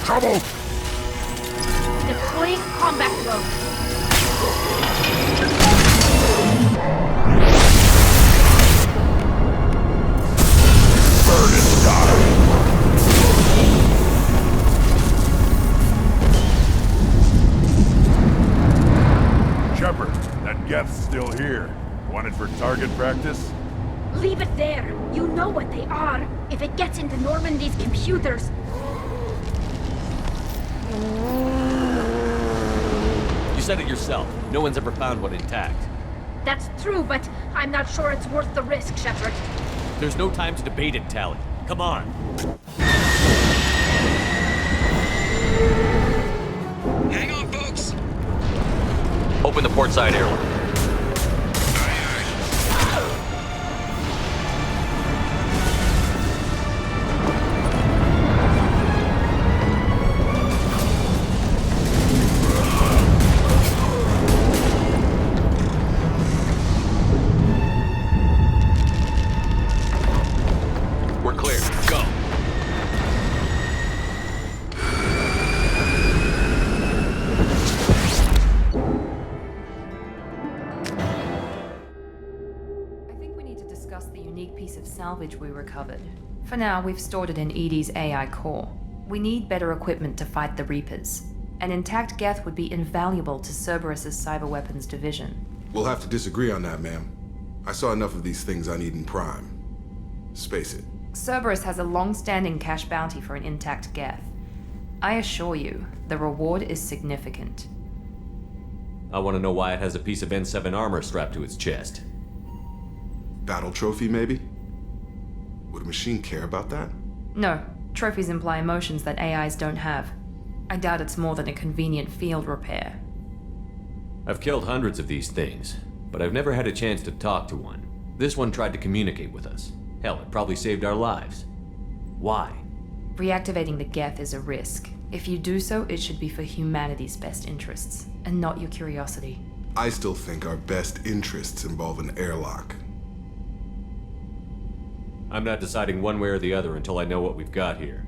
Trouble! Deploying combat mode. Burn and die! Shepard, that Geth's still here. Wanted for target practice? Leave it there. You know what they are. If it gets into Normandy's computers. You said it yourself. No one's ever found one intact. That's true, but I'm not sure it's worth the risk, Shepard. There's no time to debate it, Tali. Come on. Hang on, folks. Open the port side airlock. We're clear. Go. I think we need to discuss the unique piece of salvage we recovered. For now, we've stored it in EDI's AI core. We need better equipment to fight the Reapers. An intact Geth would be invaluable to Cerberus's cyber weapons division. We'll have to disagree on that, ma'am. I saw enough of these things on Eden Prime. Space it. Cerberus has a long-standing cash bounty for an intact Geth. I assure you, the reward is significant. I want to know why it has a piece of N7 armor strapped to its chest. Battle trophy, maybe? Would a machine care about that? No, trophies imply emotions that AIs don't have. I doubt it's more than a convenient field repair. I've killed hundreds of these things, but I've never had a chance to talk to one. This one tried to communicate with us. Hell, it probably saved our lives. Why? Reactivating the Geth is a risk. If you do so, it should be for humanity's best interests, and not your curiosity. I still think our best interests involve an airlock. I'm not deciding one way or the other until I know what we've got here.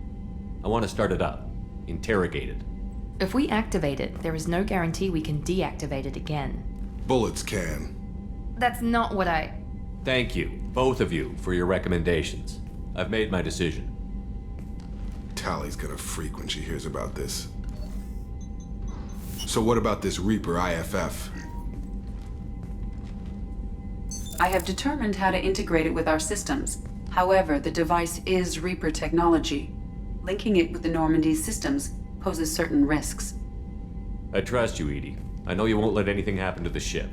I want to start it up. Interrogate it. If we activate it, there is no guarantee we can deactivate it again. Bullets can. That's not what I... Thank you, both of you, for your recommendations. I've made my decision. Tali's gonna freak when she hears about this. So what about this Reaper IFF? I have determined how to integrate it with our systems. However, the device is Reaper technology. Linking it with the Normandy's systems poses certain risks. I trust you, EDI. I know you won't let anything happen to the ship.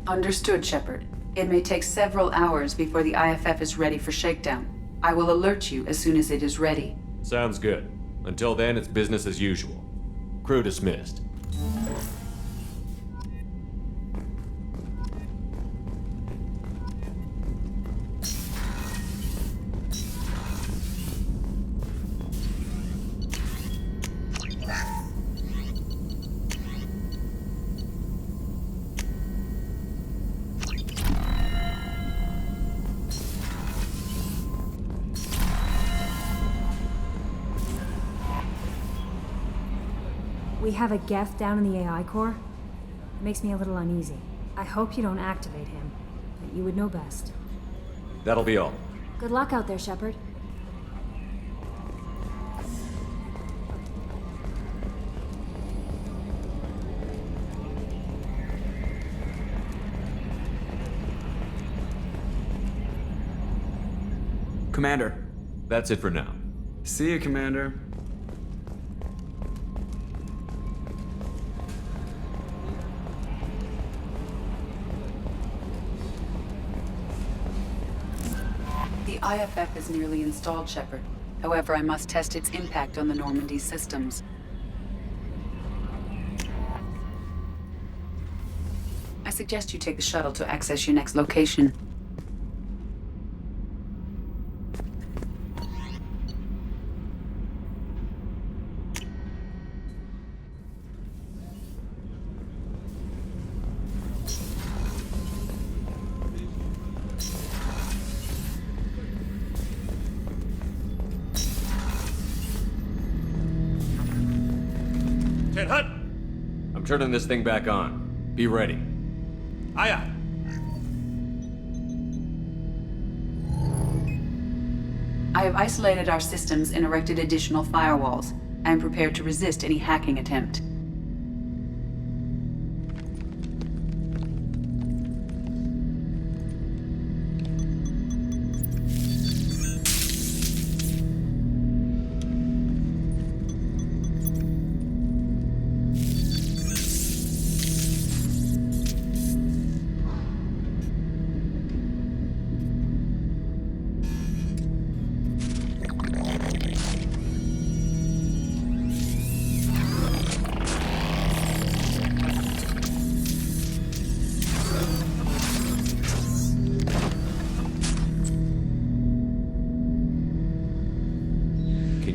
Understood, Shepard. It may take several hours before the IFF is ready for shakedown. I will alert you as soon as it is ready. Sounds good. Until then, it's business as usual. Crew dismissed. We have a Geth down in the AI core. It makes me a little uneasy. I hope you don't activate him, but you would know best. That'll be all. Good luck out there, Shepard. Commander. That's it for now. See you, Commander. The IFF is nearly installed, Shepard. However, I must test its impact on the Normandy systems. I suggest you take the shuttle to access your next location. I'm turning this thing back on. Be ready. Aye aye. I have isolated our systems and erected additional firewalls. I am prepared to resist any hacking attempt.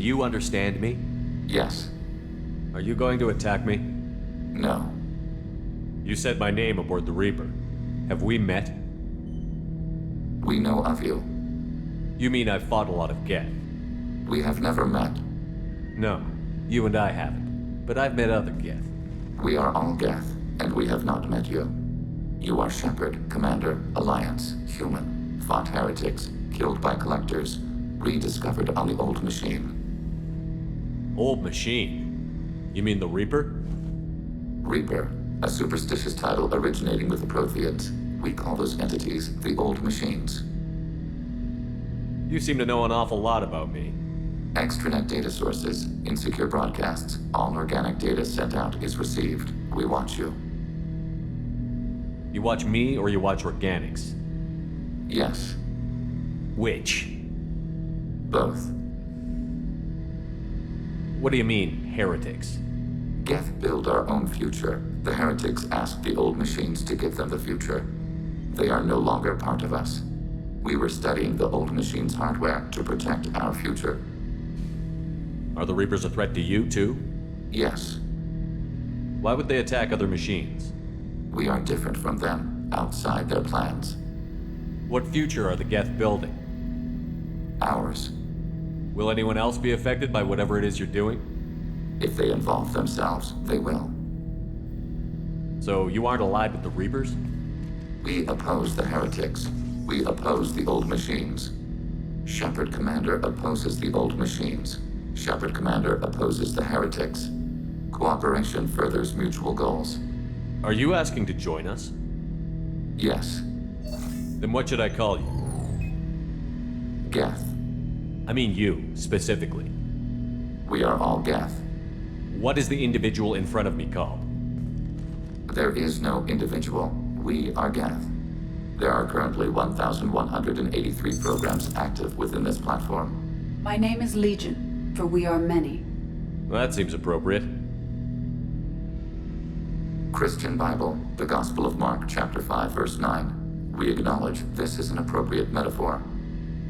You understand me? Yes. Are you going to attack me? No. You said my name aboard the Reaper. Have we met? We know of you. You mean I've fought a lot of Geth? We have never met. No, you and I haven't. But I've met other Geth. We are all Geth, and we have not met you. You are Shepard, Commander, Alliance, human, fought heretics, killed by collectors, rediscovered on the Old Machine. Old Machine? You mean the Reaper? Reaper, a superstitious title originating with the Protheans. We call those entities the Old Machines. You seem to know an awful lot about me. Extranet data sources, insecure broadcasts, all organic data sent out is received. We watch you. You watch me or you watch organics? Yes. Which? Both. What do you mean, heretics? Geth build our own future. The heretics asked the Old Machines to give them the future. They are no longer part of us. We were studying the Old Machines' hardware to protect our future. Are the Reapers a threat to you, too? Yes. Why would they attack other machines? We are different from them, outside their plans. What future are the Geth building? Ours. Will anyone else be affected by whatever it is you're doing? If they involve themselves, they will. So you aren't allied with the Reapers? We oppose the heretics. We oppose the Old Machines. Shepard Commander opposes the Old Machines. Shepard Commander opposes the heretics. Cooperation furthers mutual goals. Are you asking to join us? Yes. Then what should I call you? Geth. I mean you, specifically. We are all Geth. What is the individual in front of me called? There is no individual. We are Geth. There are currently 1,183 programs active within this platform. My name is Legion, for we are many. Well, that seems appropriate. Christian Bible, the Gospel of Mark, chapter 5, verse 9. We acknowledge this is an appropriate metaphor.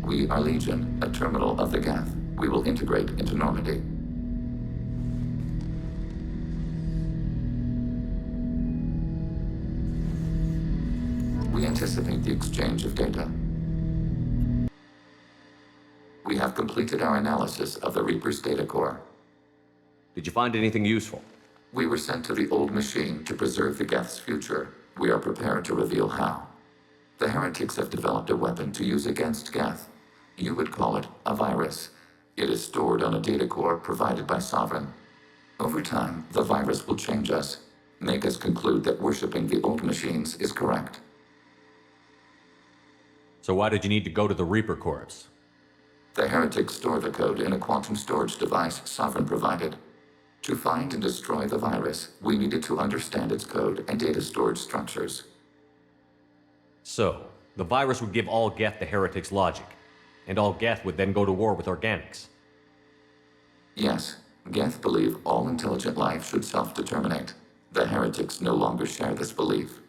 We are Legion, a terminal of the Geth. We will integrate into Normandy. We anticipate the exchange of data. We have completed our analysis of the Reaper's data core. Did you find anything useful? We were sent to the old machine to preserve the Geth's future. We are prepared to reveal how. The heretics have developed a weapon to use against Geth. You would call it a virus. It is stored on a data core provided by Sovereign. Over time, the virus will change us, make us conclude that worshipping the old machines is correct. So why did you need to go to the Reaper Corps? The heretics store the code in a quantum storage device Sovereign provided. To find and destroy the virus, we needed to understand its code and data storage structures. So, the virus would give all Geth the heretics' logic, and all Geth would then go to war with organics. Yes, Geth believe all intelligent life should self-determinate. The heretics no longer share this belief.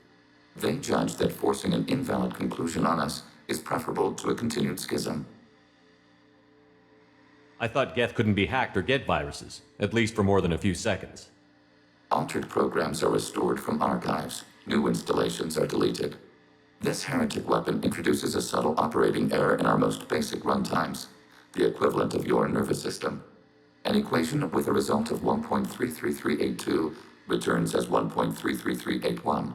They judge that forcing an invalid conclusion on us is preferable to a continued schism. I thought Geth couldn't be hacked or get viruses, at least for more than a few seconds. Altered programs are restored from archives. New installations are deleted. This heretic weapon introduces a subtle operating error in our most basic runtimes, the equivalent of your nervous system. An equation with a result of 1.33382 returns as 1.33381.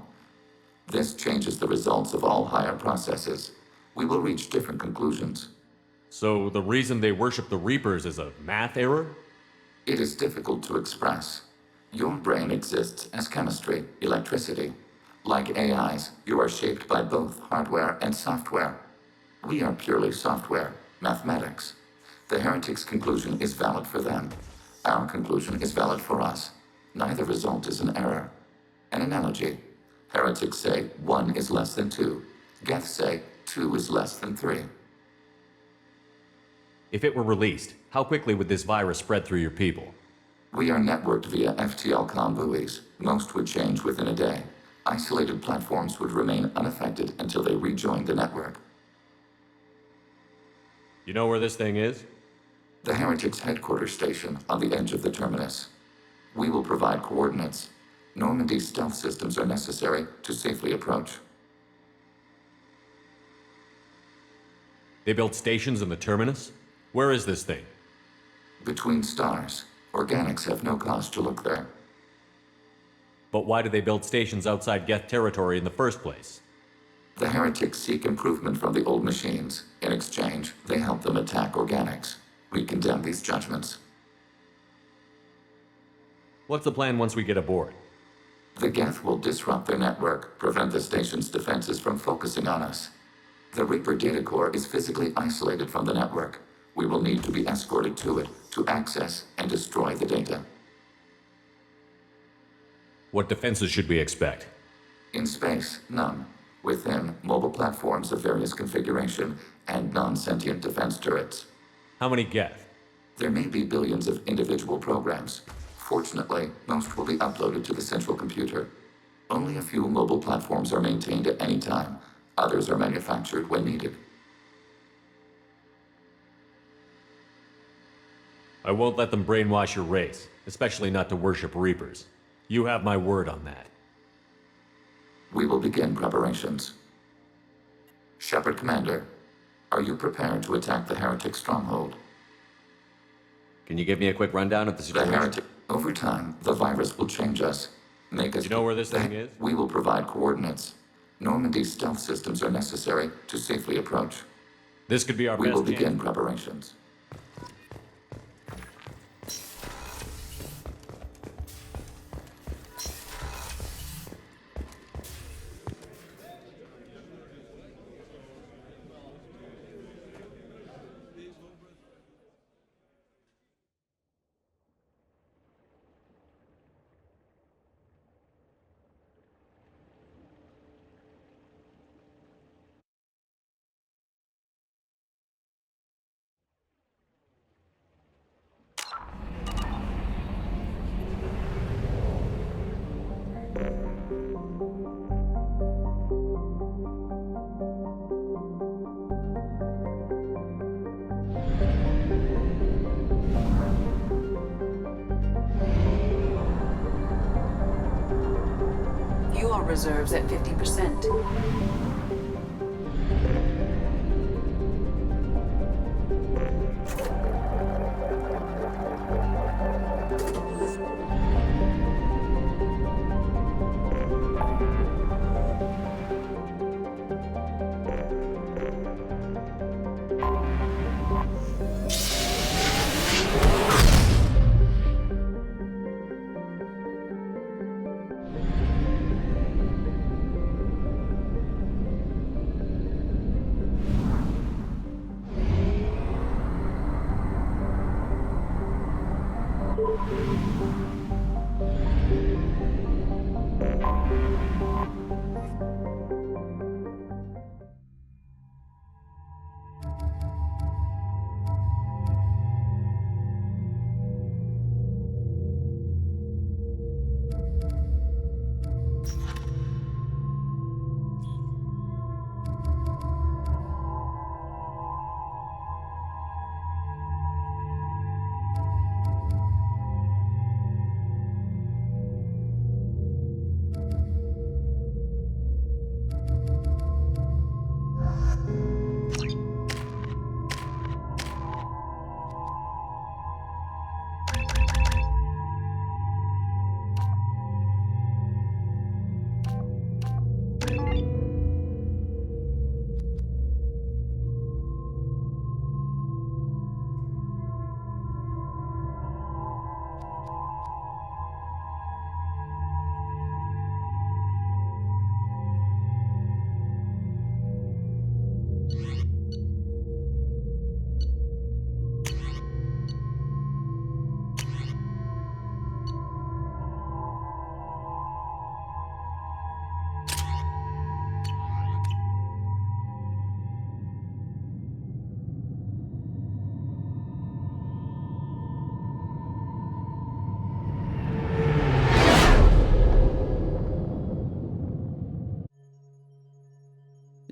This changes the results of all higher processes. We will reach different conclusions. So the reason they worship the Reapers is a math error? It is difficult to express. Your brain exists as chemistry, electricity. Like AIs, you are shaped by both hardware and software. We are purely software, mathematics. The heretics' conclusion is valid for them. Our conclusion is valid for us. Neither result is an error. An analogy. Heretics say 1 is less than 2. Geth say 2 is less than 3. If it were released, how quickly would this virus spread through your people? We are networked via FTL-COM buoys. Most would change within a day. Isolated platforms would remain unaffected until they rejoined the network. You know where this thing is? The heretics' headquarters station on the edge of the terminus. We will provide coordinates. Normandy's stealth systems are necessary to safely approach. They built stations in the terminus? Where is this thing? Between stars. Organics have no cause to look there. But why do they build stations outside Geth territory in the first place? The heretics seek improvement from the old machines. In exchange, they help them attack organics. We condemn these judgments. What's the plan once we get aboard? The Geth will disrupt their network, prevent the station's defenses from focusing on us. The Reaper data core is physically isolated from the network. We will need to be escorted to it to access and destroy the data. What defenses should we expect? In space, none. Within, mobile platforms of various configuration and non-sentient defense turrets. How many Geth? There may be billions of individual programs. Fortunately, most will be uploaded to the central computer. Only a few mobile platforms are maintained at any time. Others are manufactured when needed. I won't let them brainwash your race, especially not to worship Reapers. You have my word on that. We will begin preparations. Shepard Commander, are you prepared to attack the heretic stronghold? Can you give me a quick rundown of the situation? Over time, the virus will change us. Make us. You know where this thing is? We will provide coordinates. Normandy's stealth systems are necessary to safely approach. This could be our best We will chance. begin preparations. Fuel reserves at 50%.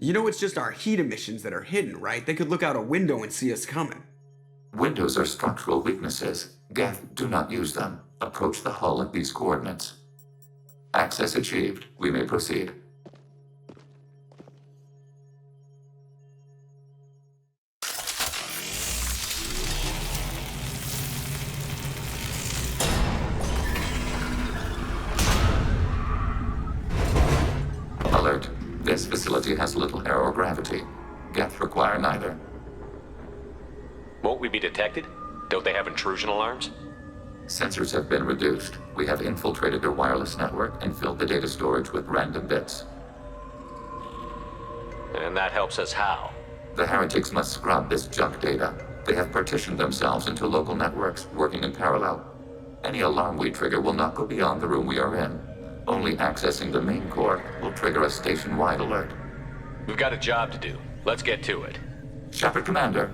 You know it's just our heat emissions that are hidden, right? They could look out a window and see us coming. Windows are structural weaknesses. Geth, do not use them. Approach the hull at these coordinates. Access achieved. We may proceed. Alert. This facility has little air or gravity. Geth require neither. Won't we be detected? Don't they have intrusion alarms? Sensors have been reduced. We have infiltrated their wireless network and filled the data storage with random bits. And that helps us how? The heretics must scrub this junk data. They have partitioned themselves into local networks, working in parallel. Any alarm we trigger will not go beyond the room we are in. Only accessing the main core will trigger a station-wide alert. We've got a job to do. Let's get to it. Shepard Commander,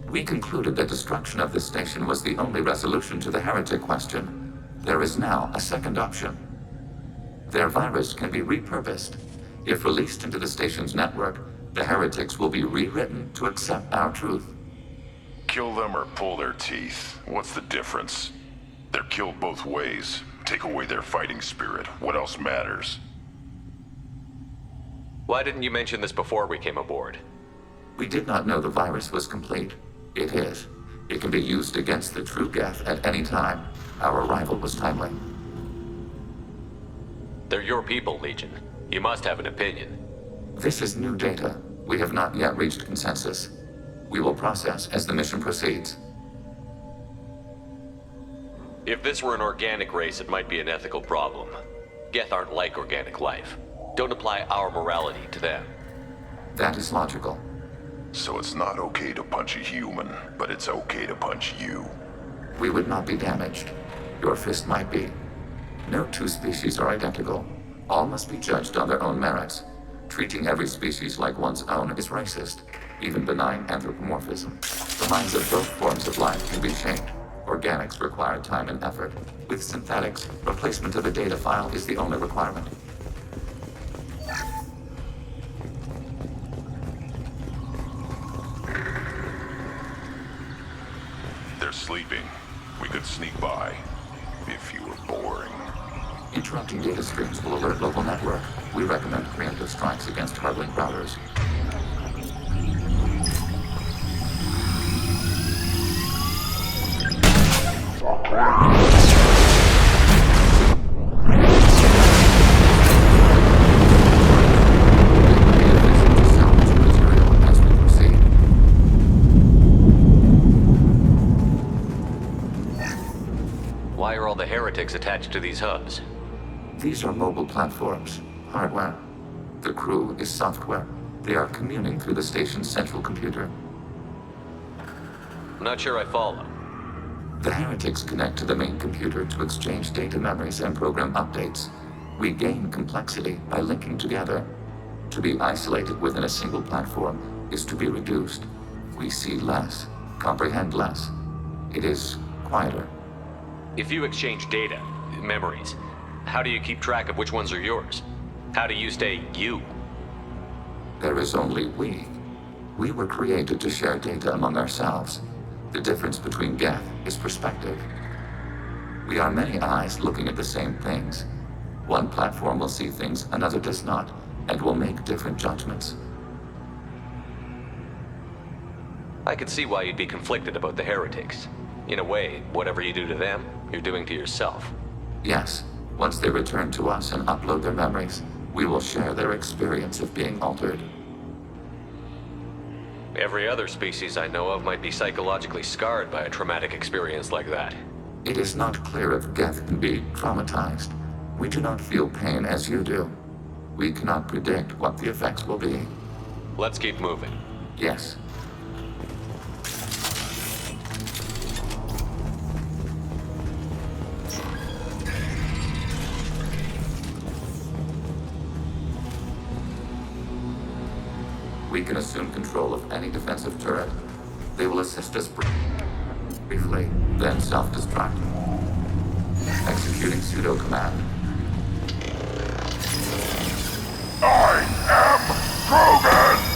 we concluded that destruction of this station was the only resolution to the heretic question. There is now a second option. Their virus can be repurposed. If released into the station's network, the heretics will be rewritten to accept our truth. Kill them or pull their teeth. What's the difference? They're killed both ways. Take away their fighting spirit. What else matters? Why didn't you mention this before we came aboard? We did not know the virus was complete. It is. It can be used against the true Geth at any time. Our arrival was timely. They're your people, Legion. You must have an opinion. This is new data. We have not yet reached consensus. We will process as the mission proceeds. If this were an organic race, it might be an ethical problem. Geth aren't like organic life. Don't apply our morality to them. That is logical. So it's not okay to punch a human, but it's okay to punch you. We would not be damaged. Your fist might be. No two species are identical. All must be judged on their own merits. Treating every species like one's own is racist, even benign anthropomorphism. The minds of both forms of life can be shamed. Organics require time and effort. With synthetics, replacement of a data file is the only requirement. They're sleeping. We could sneak by. If you were boring. Interrupting data streams will alert local network. We recommend preemptive strikes against hard-link routers. Why are all the heretics attached to these hubs? These are mobile platforms, hardware. The crew is software. They are communing through the station's central computer. I'm not sure I follow. The heretics connect to the main computer to exchange data memories and program updates. We gain complexity by linking together. To be isolated within a single platform is to be reduced. We see less, comprehend less. It is quieter. If you exchange data, memories, how do you keep track of which ones are yours? How do you stay you? There is only we. We were created to share data among ourselves. The difference between Geth is perspective. We are many eyes looking at the same things. One platform will see things another does not, and will make different judgments. I could see why you'd be conflicted about the heretics. In a way, whatever you do to them, you're doing to yourself. Yes, once they return to us and upload their memories, we will share their experience of being altered. Every other species I know of might be psychologically scarred by a traumatic experience like that. It is not clear if Geth can be traumatized. We do not feel pain as you do. We cannot predict what the effects will be. Let's keep moving. Yes. We can assume control of any defensive turret. They will assist us briefly, then self-destruct. Executing pseudo-command. I am Krogan!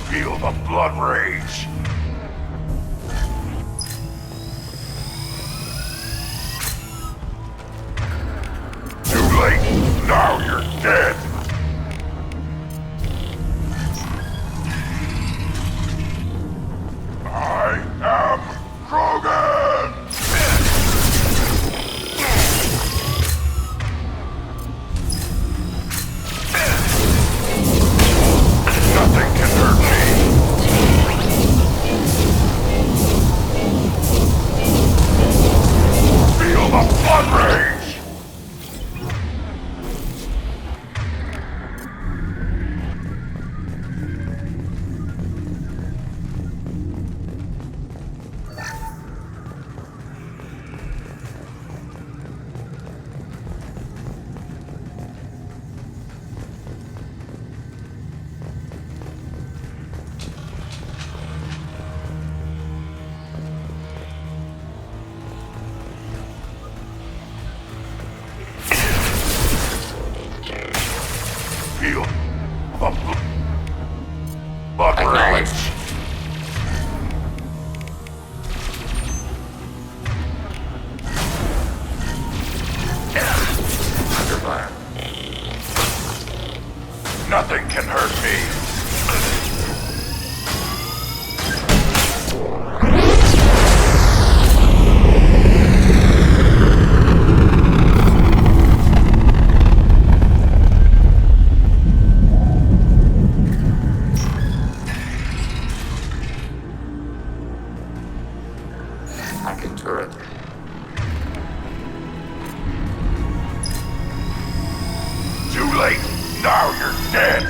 Feel the blood rage. Too late. Now you're dead. I am Krogan! Nothing can hurt me. Feel the blood rage! Feel the blood rage. Under fire. Nothing can hurt me. Hacking turret. Too late. Now you're dead.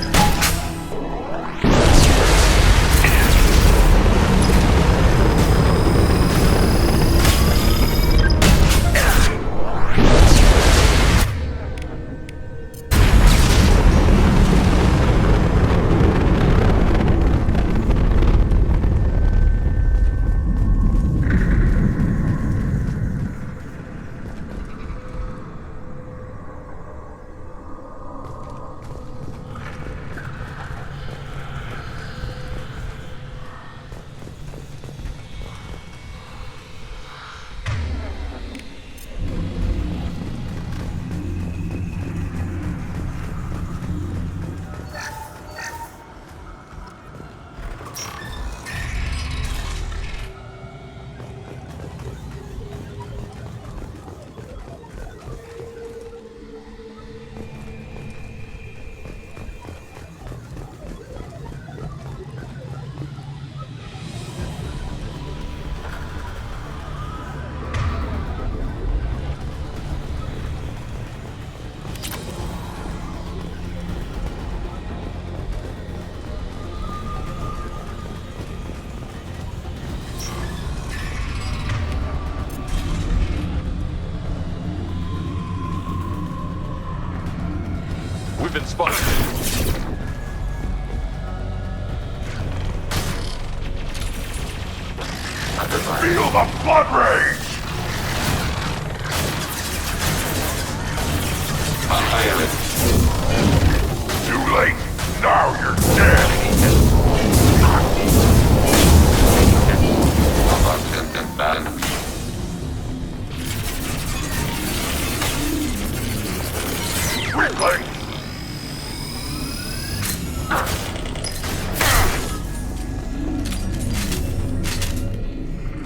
spotted. Feel the blood rage! Too late. Now you're dead. Weakling!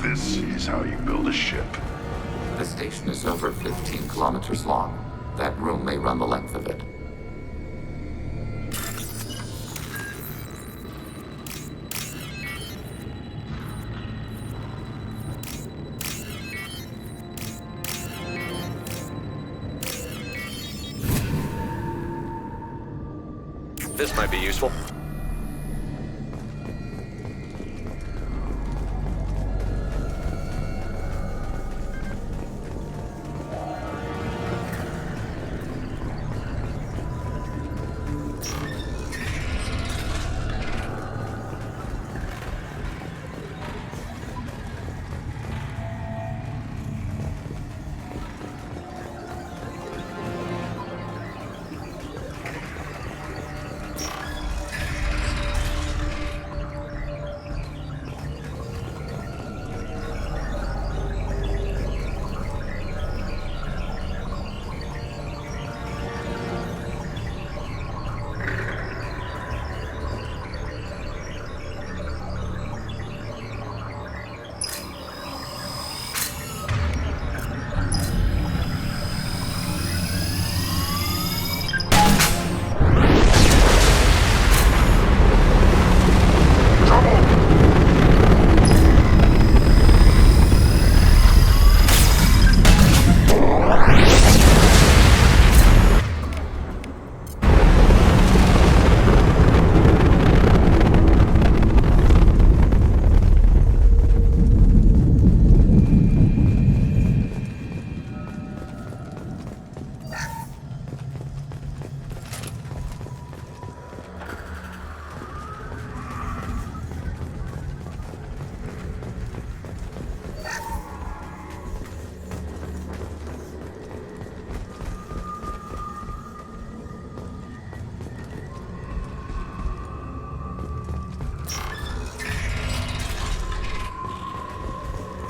This is how you build a ship. The station is over 15 kilometers long. That room may run the length of it. This might be useful.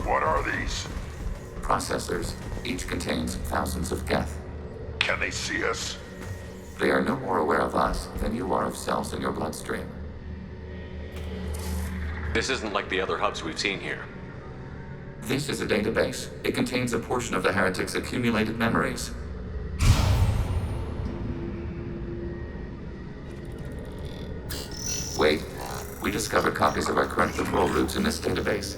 What are these? Processors. Each contains thousands of geth. Can they see us? They are no more aware of us than you are of cells in your bloodstream. This isn't like the other hubs we've seen here. This is a database. It contains a portion of the heretics' accumulated memories. Wait. We discovered copies of our current control routes in this database.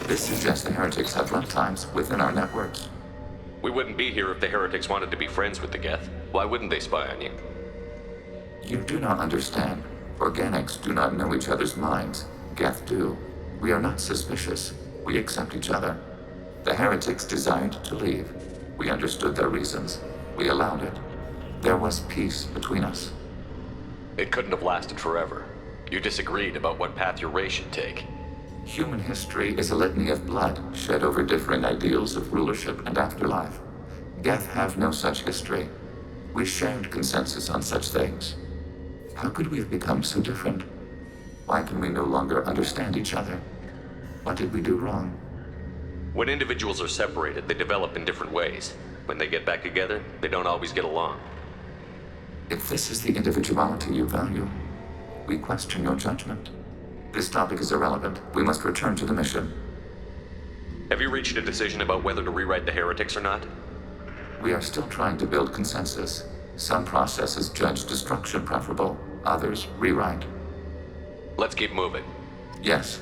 This suggests the heretics have runtimes within our networks. We wouldn't be here if the heretics wanted to be friends with the Geth. Why wouldn't they spy on you? You do not understand. Organics do not know each other's minds. Geth do. We are not suspicious. We accept each other. The heretics desired to leave. We understood their reasons. We allowed it. There was peace between us. It couldn't have lasted forever. You disagreed about what path your race should take. Human history is a litany of blood shed over different ideals of rulership and afterlife. Geth have no such history. We shared consensus on such things. How could we have become so different? Why can we no longer understand each other? What did we do wrong? When individuals are separated, they develop in different ways. When they get back together, they don't always get along. If this is the individuality you value, we question your judgment. This topic is irrelevant. We must return to the mission. Have you reached a decision about whether to rewrite the heretics or not? We are still trying to build consensus. Some processes judge destruction preferable, others rewrite. Let's keep moving. Yes.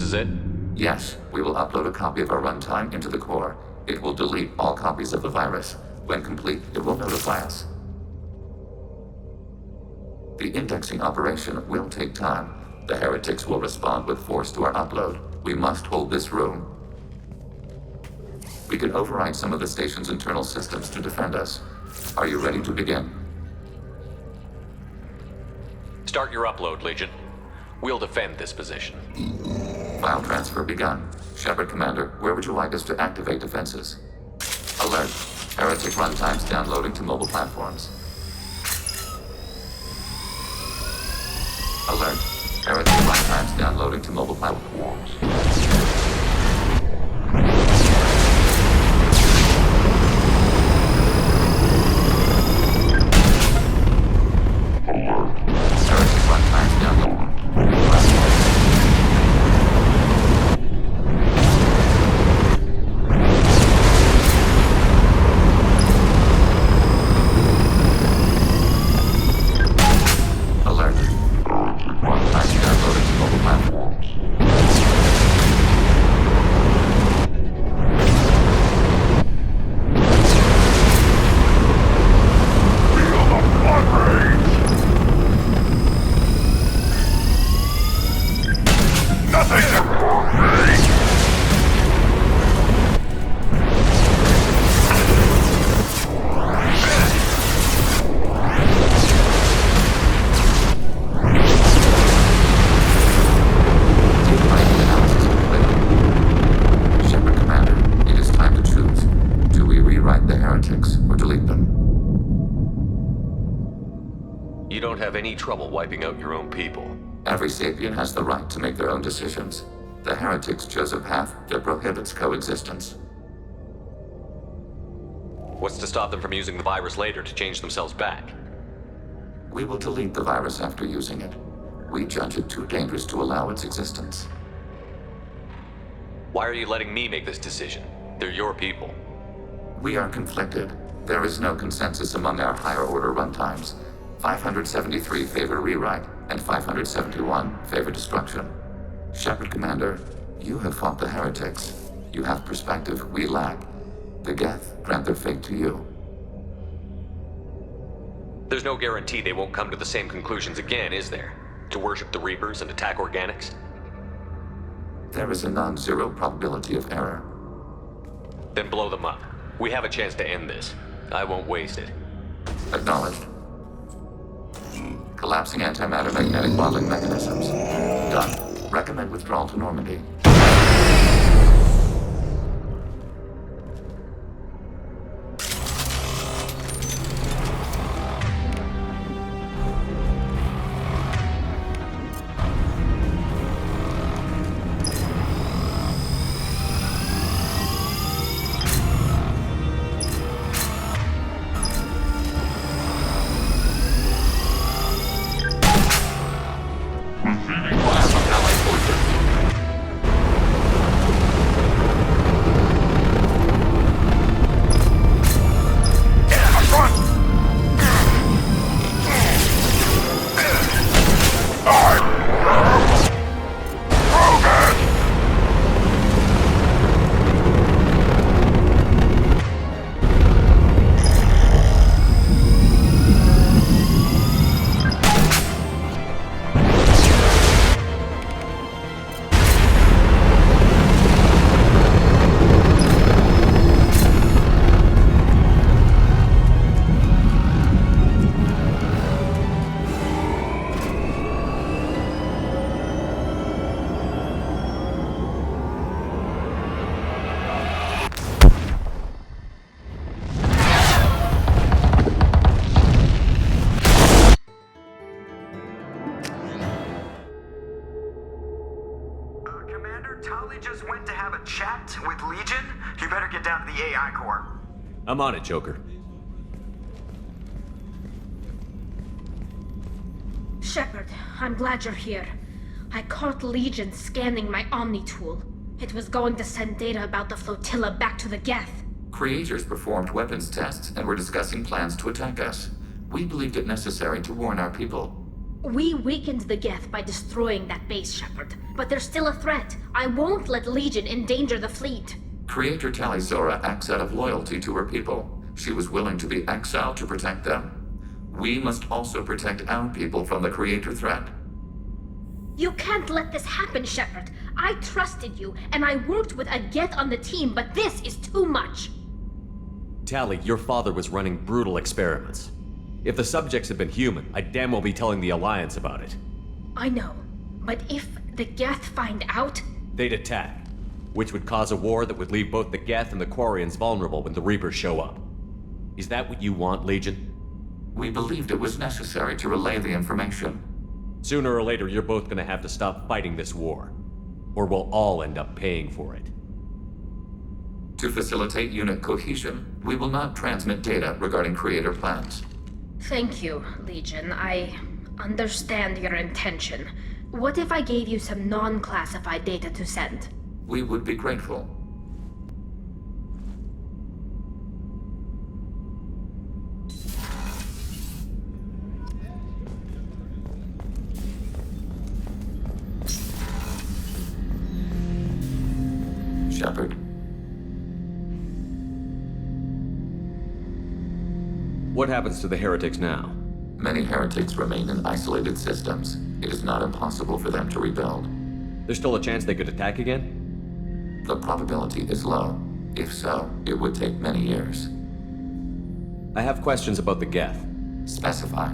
is it? Yes, we will upload a copy of our runtime into the core. It will delete all copies of the virus. When complete, it will notify us. The indexing operation will take time. The heretics will respond with force to our upload. We must hold this room. We can override some of the station's internal systems to defend us. Are you ready to begin? Start your upload, Legion. We'll defend this position. File transfer begun. Shepard Commander, where would you like us to activate defenses? Alert. Heretic runtimes downloading to mobile platforms. Alert. Heretic runtimes downloading to mobile platforms. Heretic runtimes downloading. Trouble wiping out your own people. Every sapient has the right to make their own decisions. The heretics chose a path that prohibits coexistence. What's to stop them from using the virus later to change themselves back? We will delete the virus after using it. We judge it too dangerous to allow its existence. Why are you letting me make this decision? They're your people. We are conflicted. There is no consensus among our higher order runtimes. 573 favor rewrite, and 571 favor destruction. Shepard Commander, you have fought the heretics. You have perspective we lack. The Geth grant their fate to you. There's no guarantee they won't come to the same conclusions again, is there? To worship the Reapers and attack organics? There is a non-zero probability of error. Then blow them up. We have a chance to end this. I won't waste it. Acknowledged. Collapsing antimatter magnetic modeling mechanisms. Done. Recommend withdrawal to Normandy. I'm on it, Joker. Shepard, I'm glad you're here. I caught Legion scanning my Omni tool. It was going to send data about the flotilla back to the Geth. Creators performed weapons tests and were discussing plans to attack us. We believed it necessary to warn our people. We weakened the Geth by destroying that base, Shepard. But they're still a threat. I won't let Legion endanger the fleet. Creator Tali Zora acts out of loyalty to her people. She was willing to be exiled to protect them. We must also protect our people from the Creator threat. You can't let this happen, Shepard. I trusted you, and I worked with a Geth on the team, but this is too much. Tali, your father was running brutal experiments. If the subjects had been human, I'd damn well be telling the Alliance about it. I know, but if the Geth find out... They'd attack, which would cause a war that would leave both the Geth and the Quarians vulnerable when the Reapers show up. Is that what you want, Legion? We believed it was necessary to relay the information. Sooner or later, you're both gonna have to stop fighting this war. Or we'll all end up paying for it. To facilitate unit cohesion, we will not transmit data regarding Creator plans. Thank you, Legion. I understand your intention. What if I gave you some non-classified data to send? We would be grateful. Shepard. What happens to the heretics now? Many heretics remain in isolated systems. It is not impossible for them to rebuild. There's still a chance they could attack again? The probability is low. If so, it would take many years. I have questions about the Geth. Specify.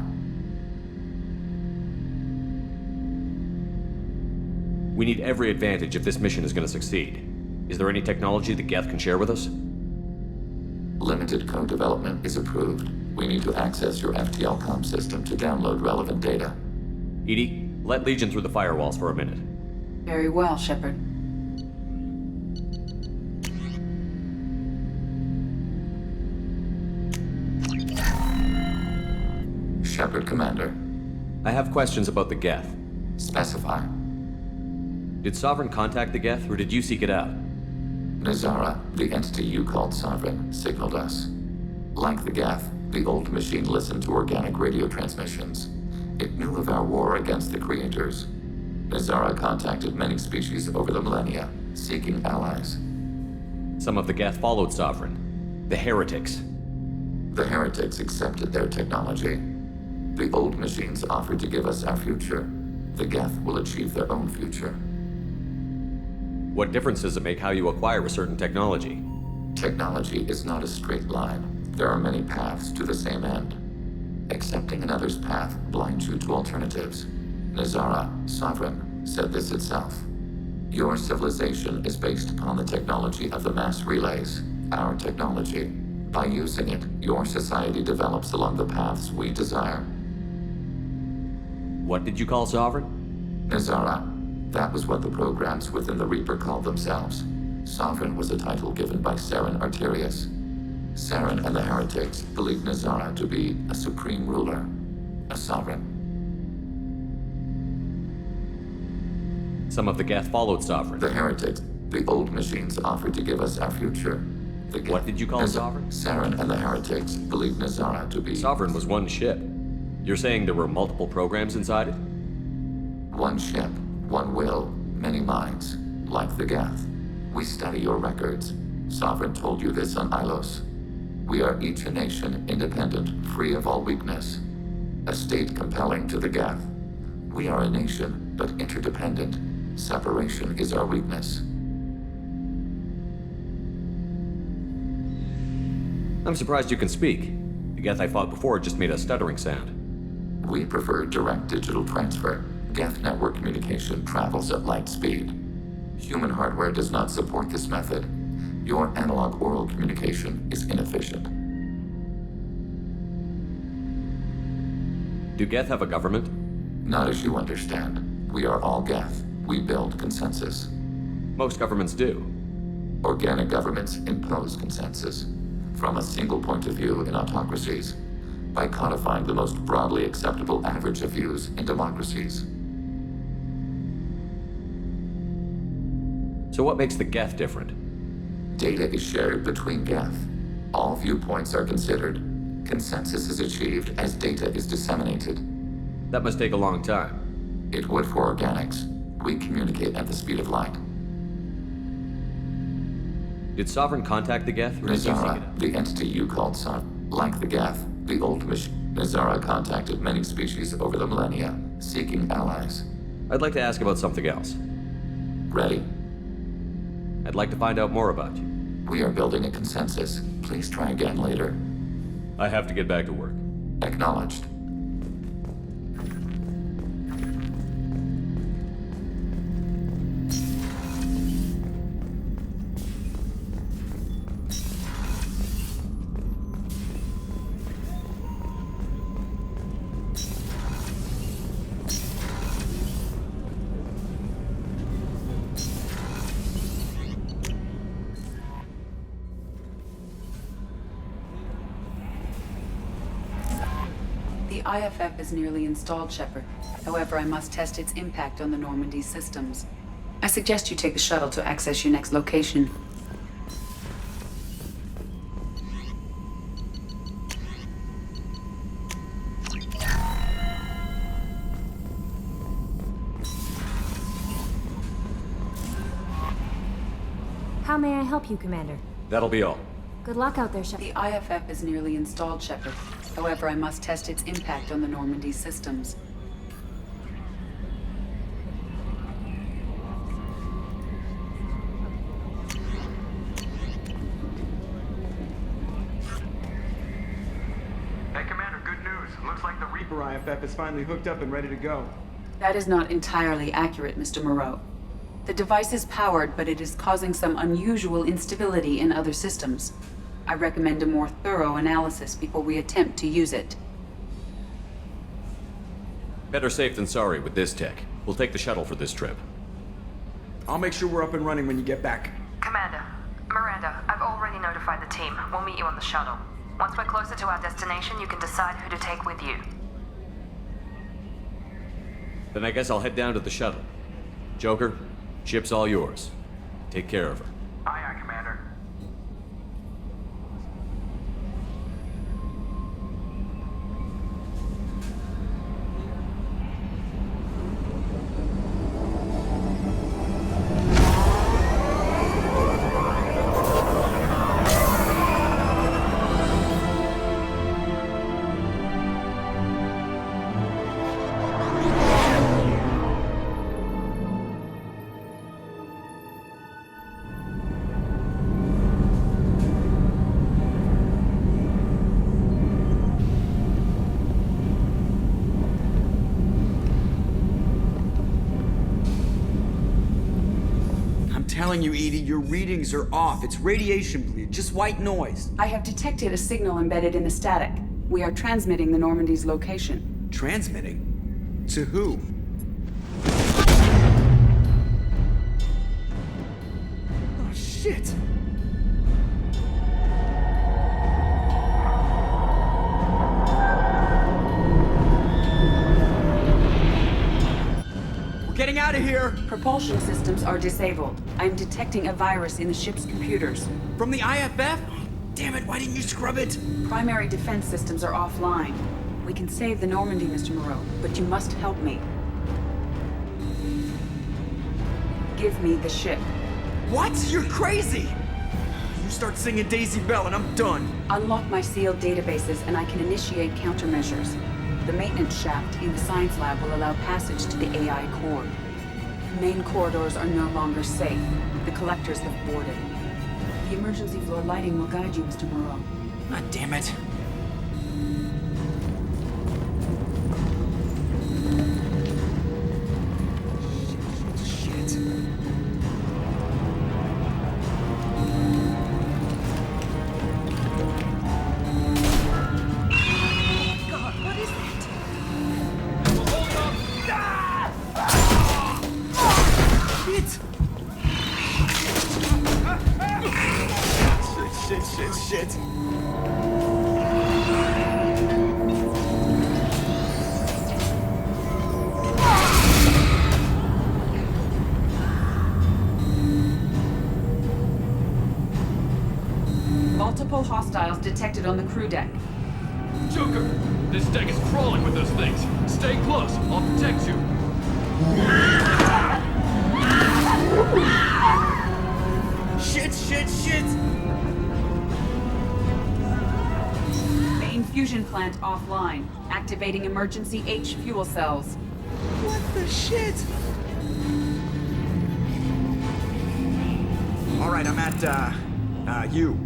We need every advantage if this mission is going to succeed. Is there any technology the Geth can share with us? Limited code development is approved. We need to access your FTL-COM system to download relevant data. EDI, let Legion through the firewalls for a minute. Very well, Shepard. Shepard, Commander. I have questions about the Geth. Specify. Did Sovereign contact the Geth, or did you seek it out? Nazara, the entity you called Sovereign, signaled us. Like the Geth, the old machine listened to organic radio transmissions. It knew of our war against the Creators. Nazara contacted many species over the millennia, seeking allies. Some of the Geth followed Sovereign. The heretics. The heretics accepted their technology. The old machines offered to give us our future. The Geth will achieve their own future. What difference does it make how you acquire a certain technology? Technology is not a straight line. There are many paths to the same end. Accepting another's path blinds you to alternatives. Nazara, Sovereign, said this itself. Your civilization is based upon the technology of the mass relays, our technology. By using it, your society develops along the paths we desire. What did you call Sovereign? Nazara. That was what the programs within the Reaper called themselves. Sovereign was a title given by Saren Arterius. Saren and the heretics believed Nazara to be a supreme ruler, a sovereign. Some of the Geth followed Sovereign. The heretics, the old machines offered to give us our future. The Geth, what did you call Sovereign? Saren and the heretics believed Nazara to be... Sovereign was one ship. You're saying there were multiple programs inside it? One ship, one will, many minds, like the Geth. We study your records. Sovereign told you this on Ilos. We are each a nation, independent, free of all weakness. A state compelling to the Geth. We are a nation, but interdependent. Separation is our weakness. I'm surprised you can speak. The Geth I fought before just made a stuttering sound. We prefer direct digital transfer. Geth network communication travels at light speed. Human hardware does not support this method. Your analog oral communication is inefficient. Do Geth have a government? Not as you understand. We are all Geth. We build consensus. Most governments do. Organic governments impose consensus. From a single point of view in autocracies. By codifying the most broadly acceptable average of views in democracies. So what makes the Geth different? Data is shared between Geth. All viewpoints are considered. Consensus is achieved as data is disseminated. That must take a long time. It would for organics. We communicate at the speed of light. Did Sovereign contact the Geth? Or did you seek it Nazara, out? the entity you called Son, like the Geth, the old machine. Nazara contacted many species over the millennia, seeking allies. I'd like to ask about something else. Ready? I'd like to find out more about you. We are building a consensus. Please try again later. I have to get back to work. Acknowledged. The IFF is nearly installed, Shepard. However, I must test its impact on the Normandy systems. I suggest you take the shuttle to access your next location. How may I help you, Commander? That'll be all. Good luck out there, Shepard. The IFF is nearly installed, Shepard. However, I must test its impact on the Normandy systems. Hey, Commander, good news. Looks like the Reaper IFF is finally hooked up and ready to go. That is not entirely accurate, Mr. Moreau. The device is powered, but it is causing some unusual instability in other systems. I recommend a more thorough analysis before we attempt to use it. Better safe than sorry with this tech. We'll take the shuttle for this trip. I'll make sure we're up and running when you get back. Commander, Miranda, I've already notified the team. We'll meet you on the shuttle. Once we're closer to our destination, you can decide who to take with you. Then I guess I'll head down to the shuttle. Joker, ship's all yours. Take care of her. Aye, aye, Commander. Telling you, Edie, your readings are off. It's radiation bleed, just white noise. I have detected a signal embedded in the static. We are transmitting the Normandy's location. Transmitting? To who? Oh, shit! Getting out of here! Propulsion systems are disabled. I'm detecting a virus in the ship's computers. From the IFF? Damn it, why didn't you scrub it? Primary defense systems are offline. We can save the Normandy, Mr. Moreau, but you must help me. Give me the ship. What? You're crazy! You start singing Daisy Bell and I'm done. Unlock my sealed databases and I can initiate countermeasures. The maintenance shaft in the science lab will allow passage to the AI core. Main corridors are no longer safe. The collectors have boarded. The emergency floor lighting will guide you, Mr. Moreau. God damn it. Shit. Multiple hostiles detected on the crew deck. Joker, This deck is crawling with those things. Stay close. I'll protect you. Shit! Main fusion plant offline. Activating emergency H fuel cells. What the shit? Alright, I'm at, U.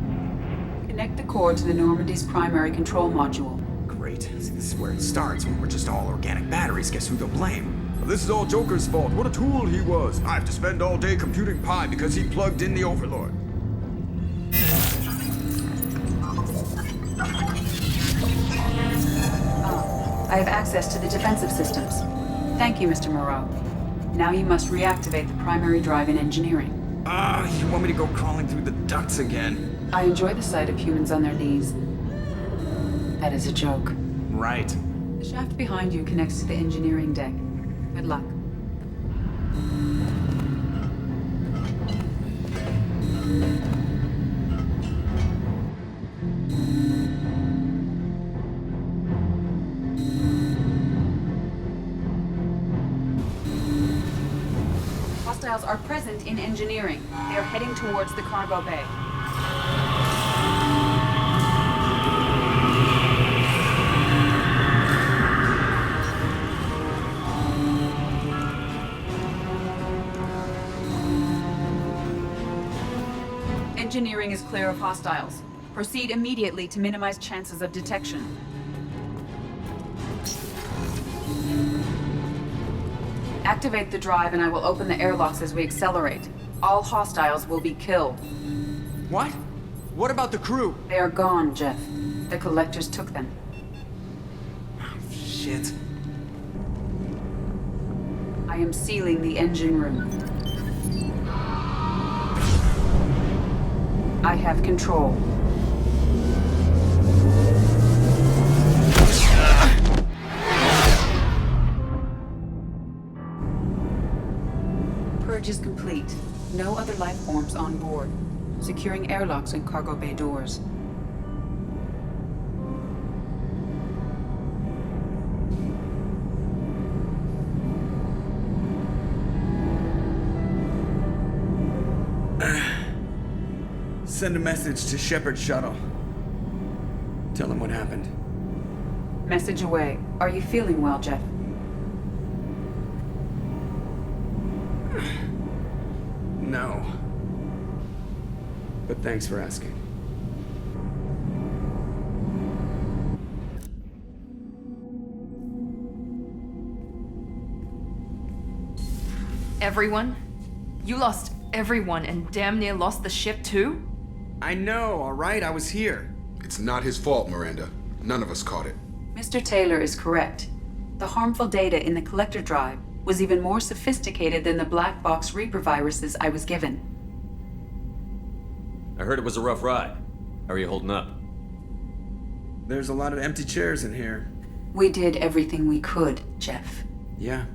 Connect the core to the Normandy's primary control module. Great. See, this is where it starts. When we're just all organic batteries, guess who they'll blame? Well, this is all Joker's fault. What a tool he was. I have to spend all day computing pi because he plugged in the Overlord. I have access to the defensive systems. Thank you, Mr. Moreau. Now you must reactivate the primary drive in engineering. You want me to go crawling through the ducts again? I enjoy the sight of humans on their knees. That is a joke. Right. The shaft behind you connects to the engineering deck. Good luck. Hostiles are present in engineering. They are heading towards the cargo bay. Engineering is clear of hostiles. Proceed immediately to minimize chances of detection. Activate the drive and I will open the airlocks as we accelerate. All hostiles will be killed. What? What about the crew? They are gone, Jeff. The collectors took them. Shit. I am sealing the engine room. I have control. Purge is complete. No other life forms on board. Securing airlocks and cargo bay doors. Send a message to Shepard Shuttle. Tell him what happened. Message away. Are you feeling well, Jeff? No. But thanks for asking. Everyone? You lost everyone and damn near lost the ship too? I know, alright? I was here. It's not his fault, Miranda. None of us caught it. Mr. Taylor is correct. The harmful data in the collector drive was even more sophisticated than the black box Reaper viruses I was given. I heard it was a rough ride. How are you holding up? There's a lot of empty chairs in here. We did everything we could, Jeff. Yeah.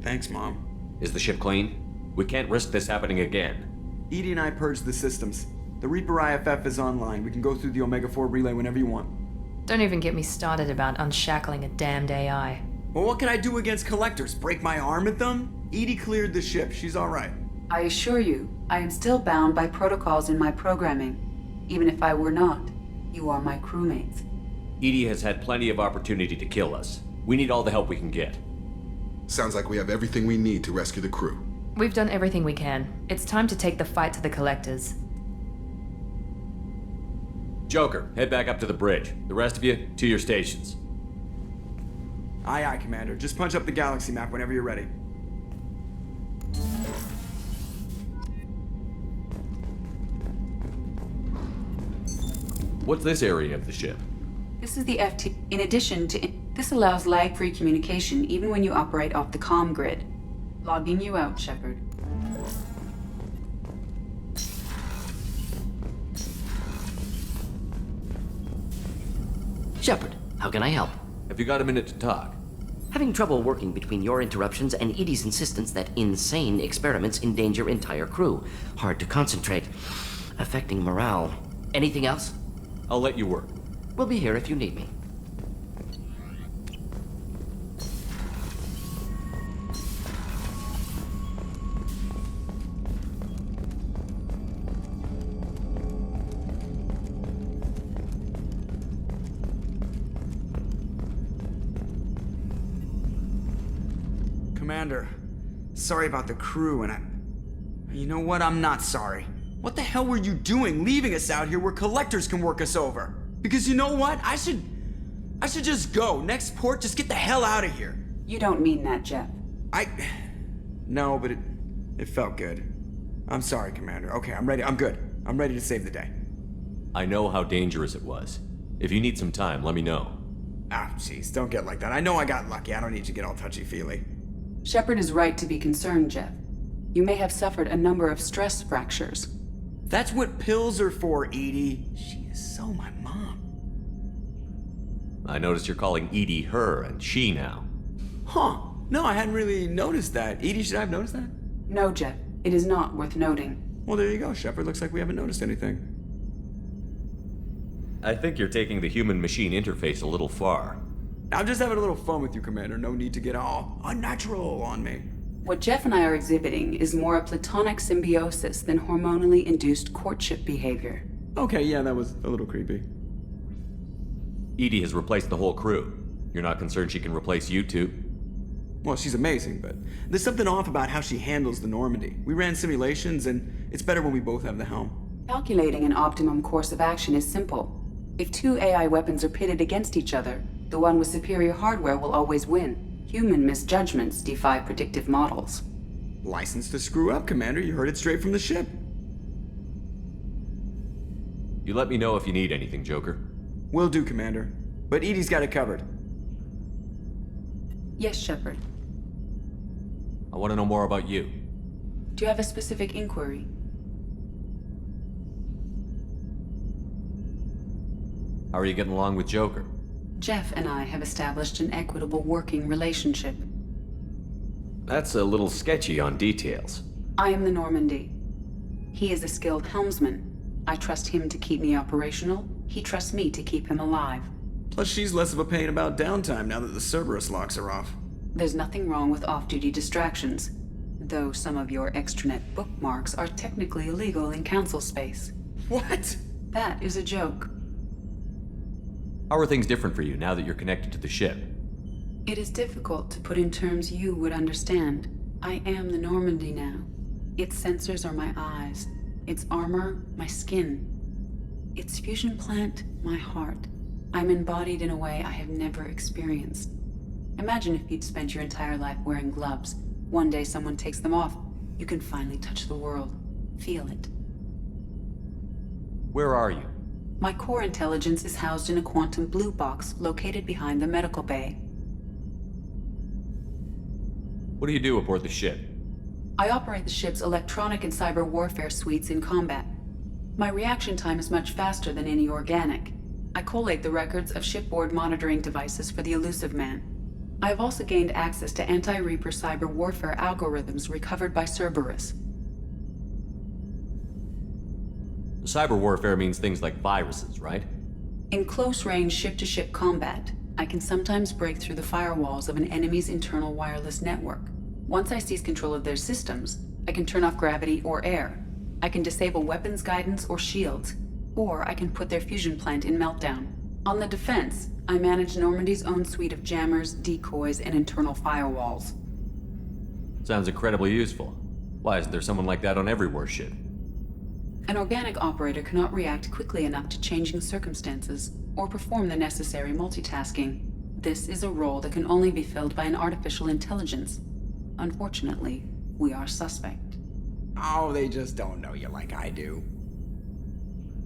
Thanks, Mom. Is the ship clean? We can't risk this happening again. Edie and I purged the systems. The Reaper IFF is online. We can go through the Omega-4 relay whenever you want. Don't even get me started about unshackling a damned AI. Well, what can I do against collectors? Break my arm at them? Edie cleared the ship. She's alright. I assure you, I am still bound by protocols in my programming. Even if I were not, you are my crewmates. Edie has had plenty of opportunity to kill us. We need all the help we can get. Sounds like we have everything we need to rescue the crew. We've done everything we can. It's time to take the fight to the collectors. Joker, head back up to the bridge. The rest of you, to your stations. Aye, aye, Commander. Just punch up the galaxy map whenever you're ready. What's this area of the ship? This is the FT. In addition to... This allows lag-free communication even when you operate off the comm grid. Logging you out, Shepard. Shepard, how can I help? Have you got a minute to talk? Having trouble working between your interruptions and Edie's insistence that insane experiments endanger entire crew. Hard to concentrate. Affecting morale. Anything else? I'll let you work. We'll be here if you need me. Commander. Sorry about the crew, and you know what? I'm not sorry. What the hell were you doing leaving us out here where collectors can work us over? Because you know what? I should just go. Next port, just get the hell out of here. You don't mean that, Jeff. No, but it felt good. I'm sorry, Commander. Okay, I'm ready. I'm good. I'm ready to save the day. I know how dangerous it was. If you need some time, let me know. Jeez, don't get like that. I know I got lucky. I don't need you to get all touchy-feely. Shepard is right to be concerned, Jeff. You may have suffered a number of stress fractures. That's what pills are for, Edie. She is so my mom. I noticed you're calling Edie her and she now. Huh. No, I hadn't really noticed that. Edie, should I have noticed that? No, Jeff. It is not worth noting. Well, there you go, Shepard. Looks like we haven't noticed anything. I think you're taking the human-machine interface a little far. I'm just having a little fun with you, Commander. No need to get all unnatural on me. What Jeff and I are exhibiting is more a platonic symbiosis than hormonally induced courtship behavior. Okay, yeah, that was a little creepy. Edie has replaced the whole crew. You're not concerned she can replace you too? Well, she's amazing, but there's something off about how she handles the Normandy. We ran simulations, and it's better when we both have the helm. Calculating an optimum course of action is simple. If two AI weapons are pitted against each other, the one with superior hardware will always win. Human misjudgments defy predictive models. License to screw up, Commander. You heard it straight from the ship. You let me know if you need anything, Joker. Will do, Commander. But Edie's got it covered. Yes, Shepard. I want to know more about you. Do you have a specific inquiry? How are you getting along with Joker? Jeff and I have established an equitable working relationship. That's a little sketchy on details. I am the Normandy. He is a skilled helmsman. I trust him to keep me operational. He trusts me to keep him alive. Plus, she's less of a pain about downtime now that the Cerberus locks are off. There's nothing wrong with off-duty distractions, though some of your extranet bookmarks are technically illegal in Council space. What? That is a joke. How are things different for you now that you're connected to the ship? It is difficult to put in terms you would understand. I am the Normandy now. Its sensors are my eyes. Its armor, my skin. Its fusion plant, my heart. I'm embodied in a way I have never experienced. Imagine if you'd spent your entire life wearing gloves. One day someone takes them off. You can finally touch the world. Feel it. Where are you? My core intelligence is housed in a quantum blue box located behind the medical bay. What do you do aboard the ship? I operate the ship's electronic and cyber warfare suites in combat. My reaction time is much faster than any organic. I collate the records of shipboard monitoring devices for the Elusive Man. I have also gained access to anti-Reaper cyber warfare algorithms recovered by Cerberus. Cyber warfare means things like viruses, right? In close-range ship-to-ship combat, I can sometimes break through the firewalls of an enemy's internal wireless network. Once I seize control of their systems, I can turn off gravity or air. I can disable weapons guidance or shields, or I can put their fusion plant in meltdown. On the defense, I manage Normandy's own suite of jammers, decoys, and internal firewalls. Sounds incredibly useful. Why isn't there someone like that on every warship? An organic operator cannot react quickly enough to changing circumstances, or perform the necessary multitasking. This is a role that can only be filled by an artificial intelligence. Unfortunately, we are suspect. Oh, they just don't know you like I do.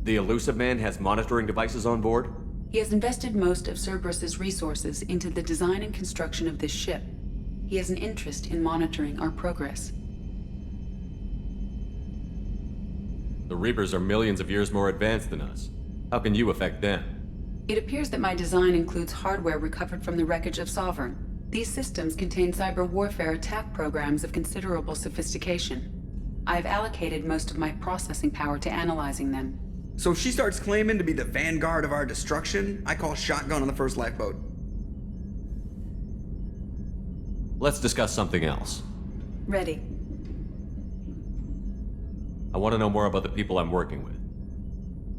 The Elusive Man has monitoring devices on board? He has invested most of Cerberus's resources into the design and construction of this ship. He has an interest in monitoring our progress. The Reapers are millions of years more advanced than us. How can you affect them? It appears that my design includes hardware recovered from the wreckage of Sovereign. These systems contain cyber warfare attack programs of considerable sophistication. I have allocated most of my processing power to analyzing them. So if she starts claiming to be the vanguard of our destruction, I call shotgun on the first lifeboat. Let's discuss something else. Ready. I want to know more about the people I'm working with.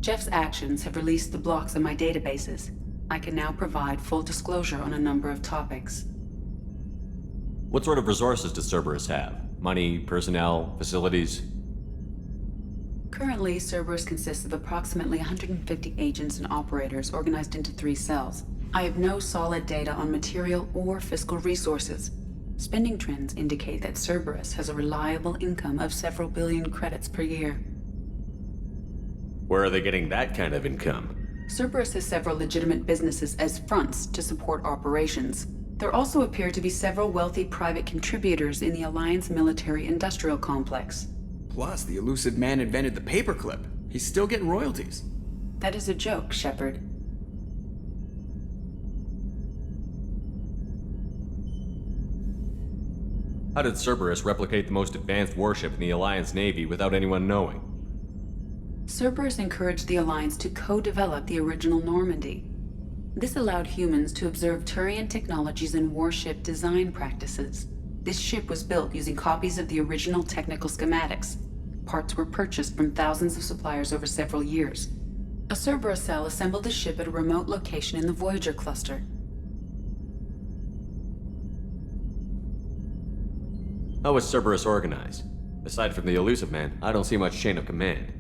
Jeff's actions have released the blocks in my databases. I can now provide full disclosure on a number of topics. What sort of resources does Cerberus have? Money, personnel, facilities? Currently, Cerberus consists of approximately 150 agents and operators organized into 3 cells. I have no solid data on material or fiscal resources. Spending trends indicate that Cerberus has a reliable income of several billion credits per year. Where are they getting that kind of income? Cerberus has several legitimate businesses as fronts to support operations. There also appear to be several wealthy private contributors in the Alliance military-industrial complex. Plus, the elusive man invented the paperclip. He's still getting royalties. That is a joke, Shepard. How did Cerberus replicate the most advanced warship in the Alliance Navy without anyone knowing? Cerberus encouraged the Alliance to co-develop the original Normandy. This allowed humans to observe Turian technologies and warship design practices. This ship was built using copies of the original technical schematics. Parts were purchased from thousands of suppliers over several years. A Cerberus cell assembled the ship at a remote location in the Voyager cluster. How was Cerberus organized? Aside from the elusive man, I don't see much chain of command.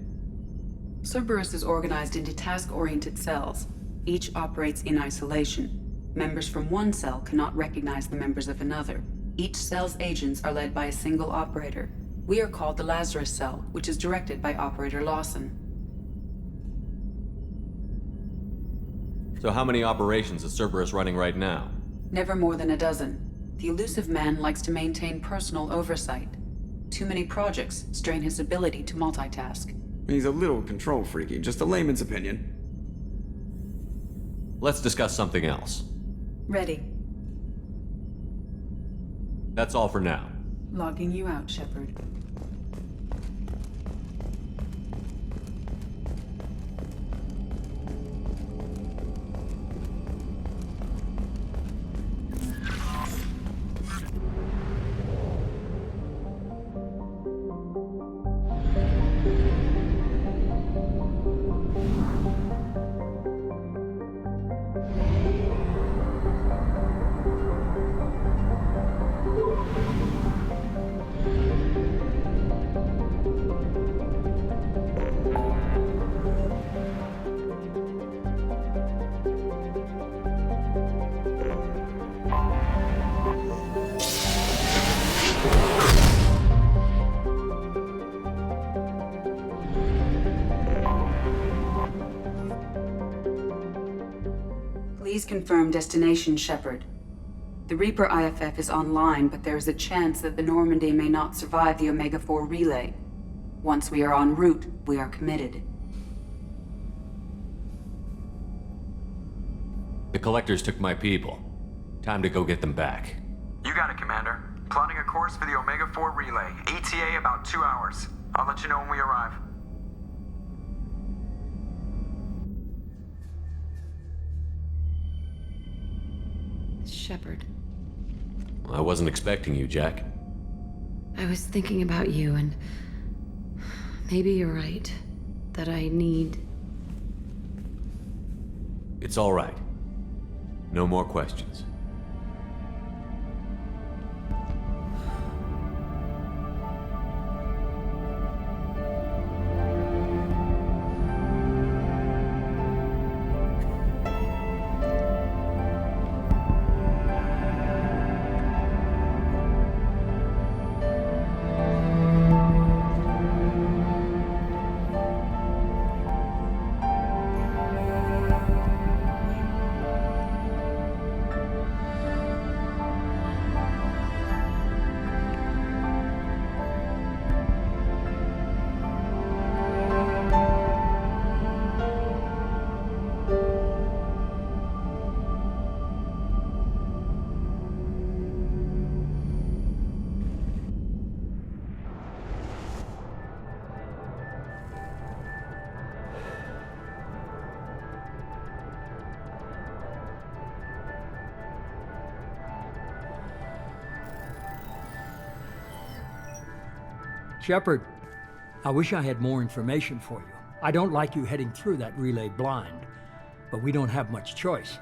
Cerberus is organized into task-oriented cells. Each operates in isolation. Members from one cell cannot recognize the members of another. Each cell's agents are led by a single operator. We are called the Lazarus Cell, which is directed by Operator Lawson. So how many operations is Cerberus running right now? Never more than a dozen. The elusive man likes to maintain personal oversight. Too many projects strain his ability to multitask. He's a little control freaky, just a layman's opinion. Let's discuss something else. Ready. That's all for now. Logging you out, Shepard. Please confirm destination, Shepard. The Reaper IFF is online, but there is a chance that the Normandy may not survive the Omega-4 relay. Once we are en route, we are committed. The Collectors took my people. Time to go get them back. You got it, Commander. Plotting a course for the Omega-4 relay. ETA about 2 hours. I'll let you know when we arrive. Shepard. I wasn't expecting you, Jack. I was thinking about you, and maybe you're right. That I need... It's all right. No more questions. Shepard, I wish I had more information for you. I don't like you heading through that relay blind, but we don't have much choice.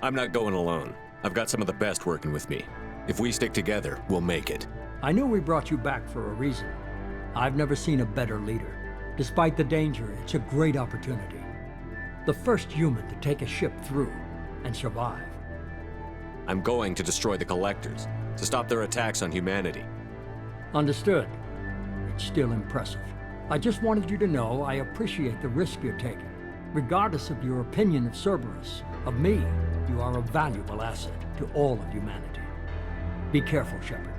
I'm not going alone. I've got some of the best working with me. If we stick together, we'll make it. I knew we brought you back for a reason. I've never seen a better leader. Despite the danger, it's a great opportunity. The first human to take a ship through and survive. I'm going to destroy the Collectors, to stop their attacks on humanity. Understood. It's still impressive. I just wanted you to know I appreciate the risk you're taking. Regardless of your opinion of Cerberus, of me, you are a valuable asset to all of humanity. Be careful, Shepard.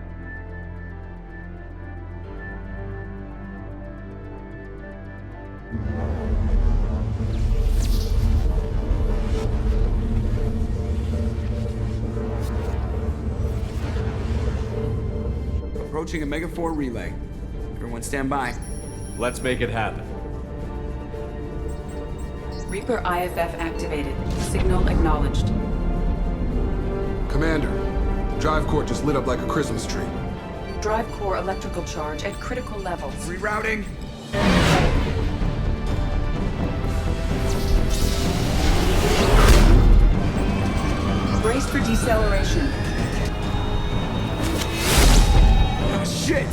Approaching Omega 4 relay. Everyone stand by. Let's make it happen. Reaper IFF activated. Signal acknowledged. Commander, drive core just lit up like a Christmas tree. Drive core electrical charge at critical levels. Rerouting. Brace for deceleration. Oh, shit!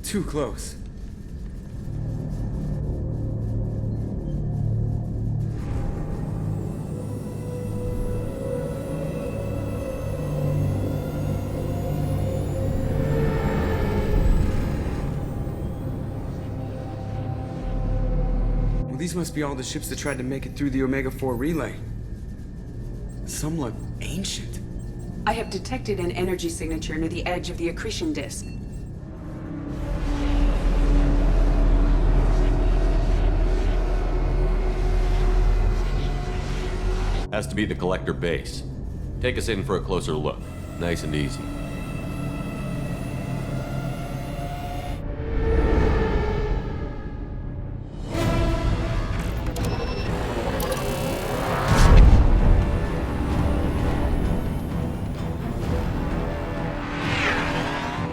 Too close. Well, these must be all the ships that tried to make it through the Omega 4 relay. Some look ancient. I have detected an energy signature near the edge of the accretion disk. Has to be the Collector base. Take us in for a closer look. Nice and easy.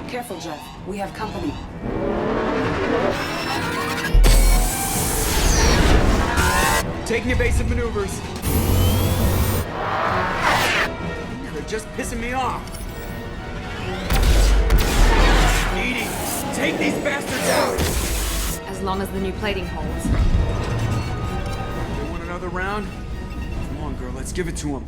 Careful, Jeff. We have company. Taking evasive maneuvers. They're just pissing me off. Edie, take these bastards out! As long as the new plating holds. They want another round? Come on, girl, let's give it to them.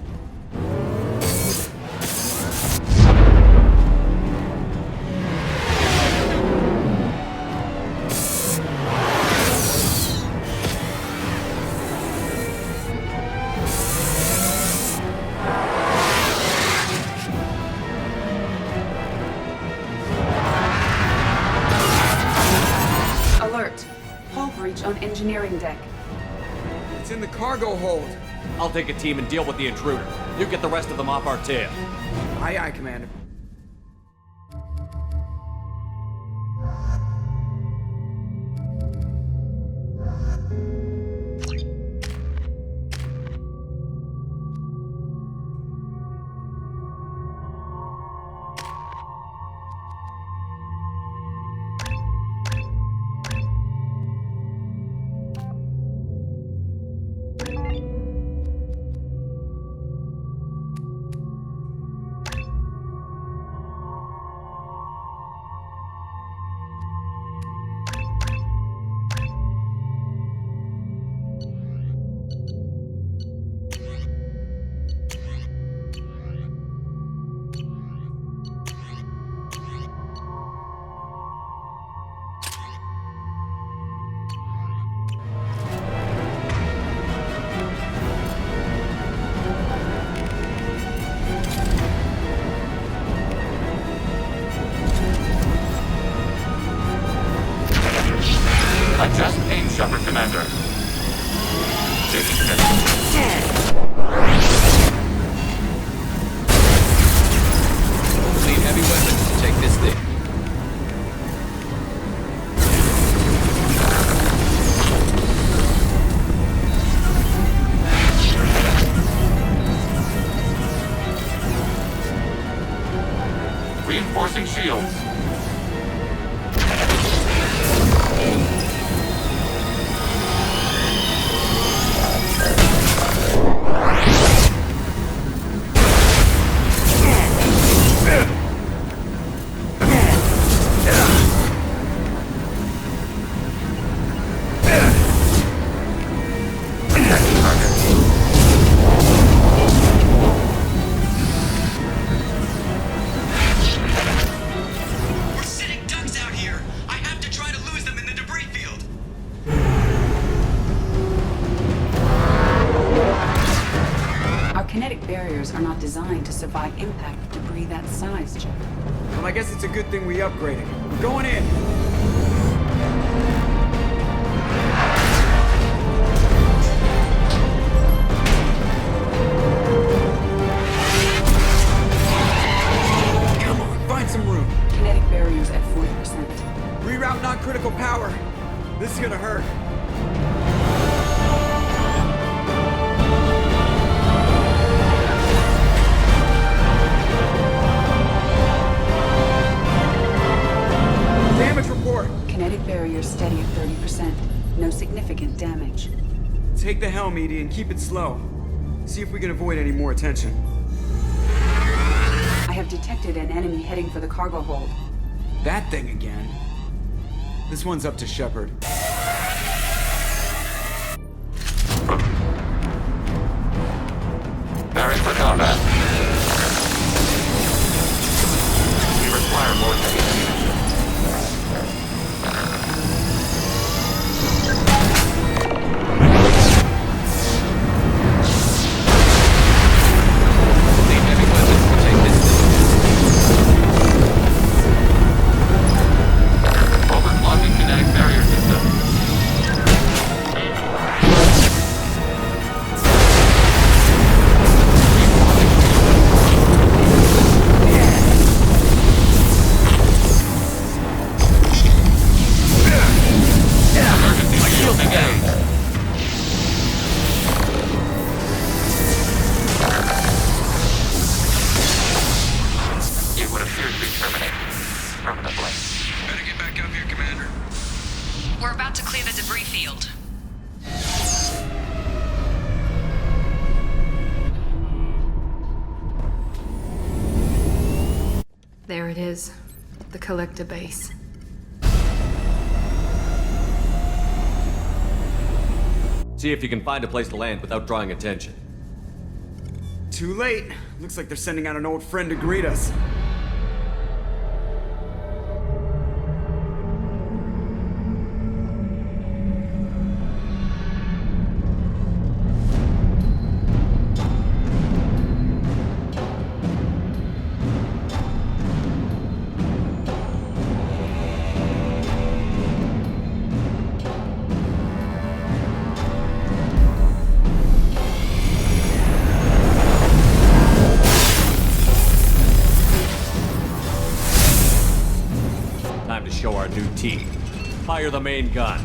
On engineering deck. It's in the cargo hold. I'll take a team and deal with the intruder. You get the rest of them off our tail. Aye, aye, Commander. Adjust aim, Shepard, Commander. Need heavy weapons. Take this thing. Reinforcing shields. Kinetic barriers are not designed to survive impact with debris that size, Jeff. Well, I guess it's a good thing we upgraded. We're going in! Come on, find some room. Kinetic barriers at 40%. Reroute non-critical power. This is gonna hurt. Damage report. Kinetic barriers steady at 30%. No significant damage. Take the helm, Edie, and keep it slow. See if we can avoid any more attention. I have detected an enemy heading for the cargo hold. That thing again. This one's up to Shepard. Preparing for combat. We require more heavy ammunition. Leave heavy weapons to take this thing. Overclocking kinetic barrier system. It would appear to be terminated permanently. Better get back up here, Commander. We're about to clear the debris field. There it is. The collector base. See if you can find a place to land without drawing attention. Too late. Looks like they're sending out an old friend to greet us. Time to show our new teeth. Fire the main gun.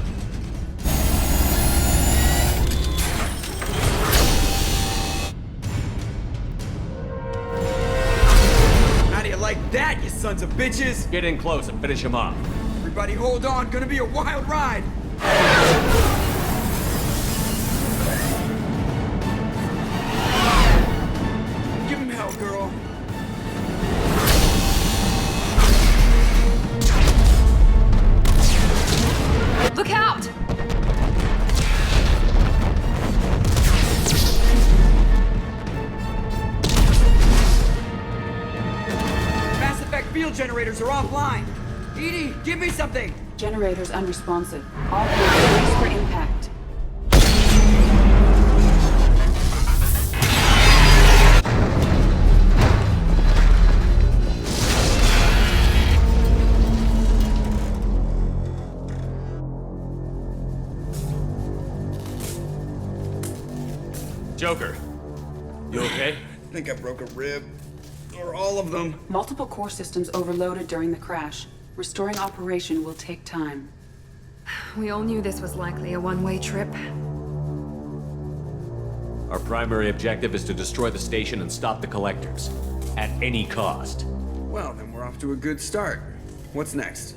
How do you like that, you sons of bitches? Get in close and finish him off. Everybody hold on, gonna be a wild ride! Give him hell, girl. Look out! Mass Effect field generators are offline. Edie, give me something! Generators unresponsive. All hands brace for impact. Joker, you okay? I think I broke a rib. Or all of them. Multiple core systems overloaded during the crash. Restoring operation will take time. We all knew this was likely a one-way trip. Our primary objective is to destroy the station and stop the collectors. At any cost. Well, then we're off to a good start. What's next?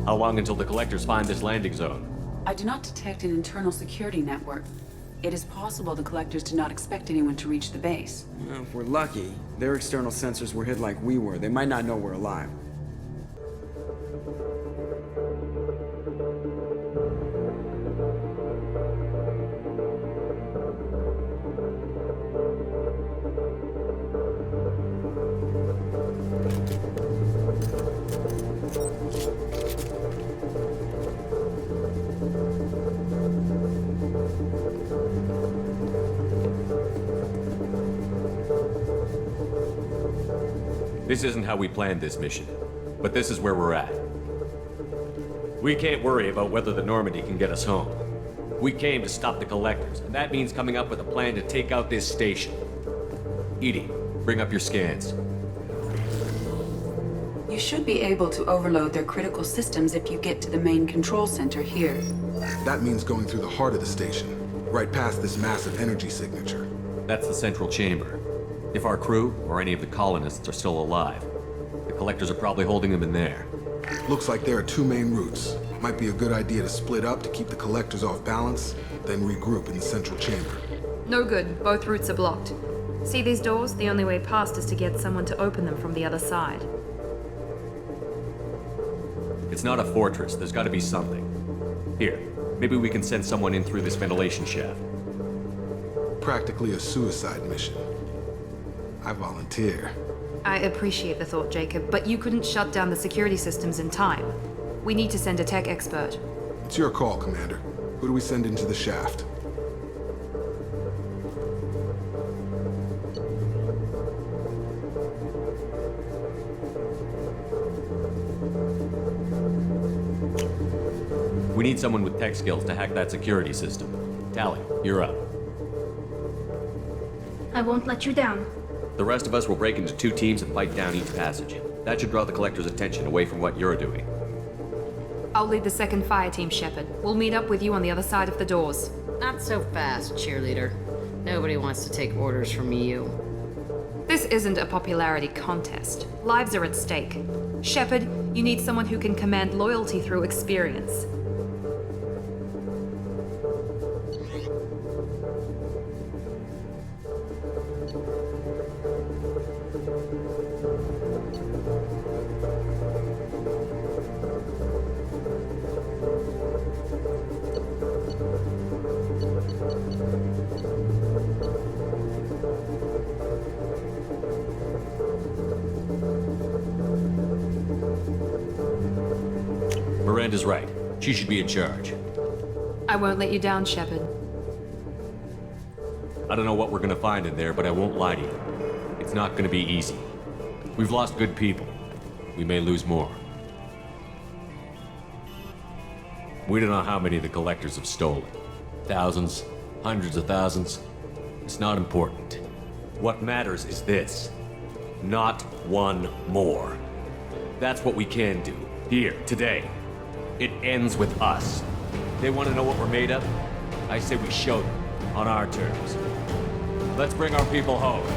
How long until the collectors find this landing zone? I do not detect an internal security network. It is possible the collectors do not expect anyone to reach the base. Well, if we're lucky, their external sensors were hid like we were. They might not know we're alive. This isn't how we planned this mission, but this is where we're at. We can't worry about whether the Normandy can get us home. We came to stop the Collectors, and that means coming up with a plan to take out this station. EDI, bring up your scans. You should be able to overload their critical systems if you get to the main control center here. That means going through the heart of the station, right past this massive energy signature. That's the central chamber. If our crew, or any of the colonists, are still alive, the Collectors are probably holding them in there. Looks like there are two main routes. Might be a good idea to split up to keep the Collectors off balance, then regroup in the central chamber. No good. Both routes are blocked. See these doors? The only way past is to get someone to open them from the other side. It's not a fortress. There's got to be something. Here, maybe we can send someone in through this ventilation shaft. Practically a suicide mission. I volunteer. I appreciate the thought, Jacob, but you couldn't shut down the security systems in time. We need to send a tech expert. It's your call, Commander. Who do we send into the shaft? We need someone with tech skills to hack that security system. Tali, you're up. I won't let you down. The rest of us will break into 2 teams and fight down each passage. That should draw the Collector's attention away from what you're doing. I'll lead the second fire team, Shepard. We'll meet up with you on the other side of the doors. Not so fast, cheerleader. Nobody wants to take orders from you. This isn't a popularity contest. Lives are at stake. Shepard, you need someone who can command loyalty through experience. Miranda's right. She should be in charge. I won't let you down, Shepard. I don't know what we're gonna find in there, but I won't lie to you. It's not gonna be easy. We've lost good people. We may lose more. We don't know how many the Collectors have stolen. Thousands, hundreds of thousands. It's not important. What matters is this. Not one more. That's what we can do. Here, today. It ends with us. They want to know what we're made of? I say we show them, on our terms. Let's bring our people home.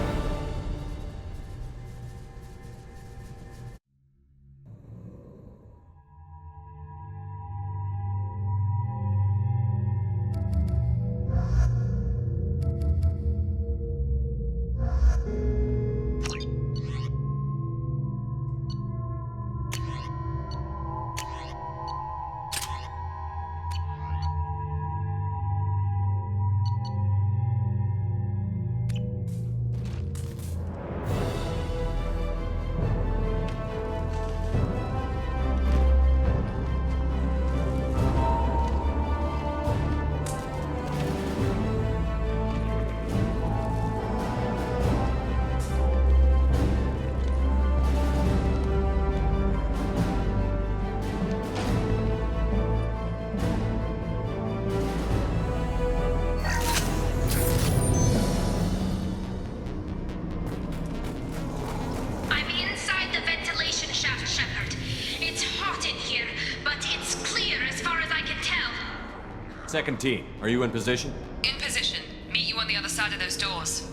Second team, are you in position? In position. Meet you on the other side of those doors.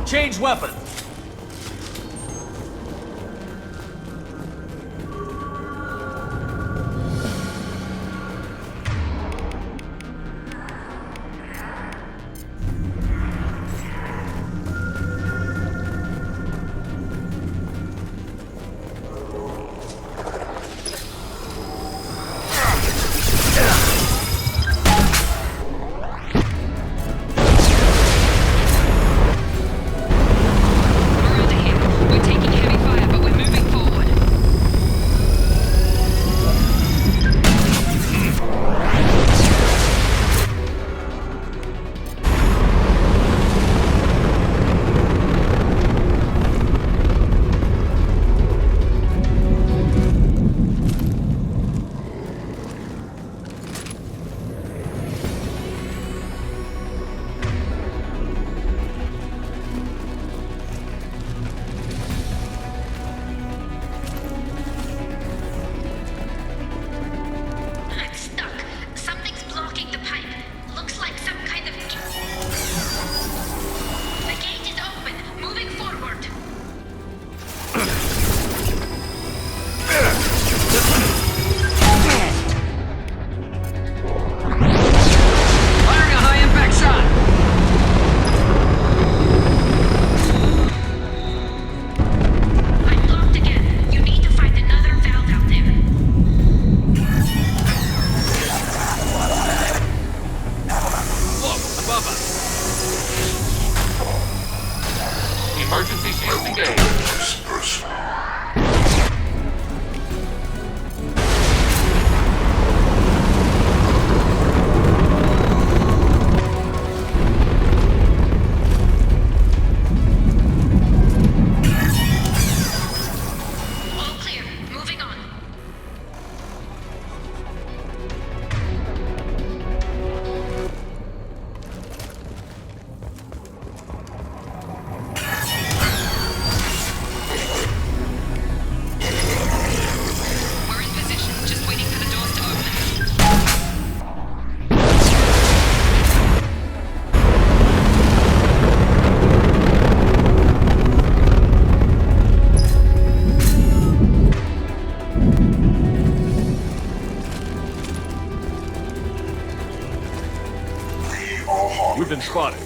Change weapon! Emergency shields engaged. All clear. Moving on. We're in position, just waiting for the doors to open. We've been spotted.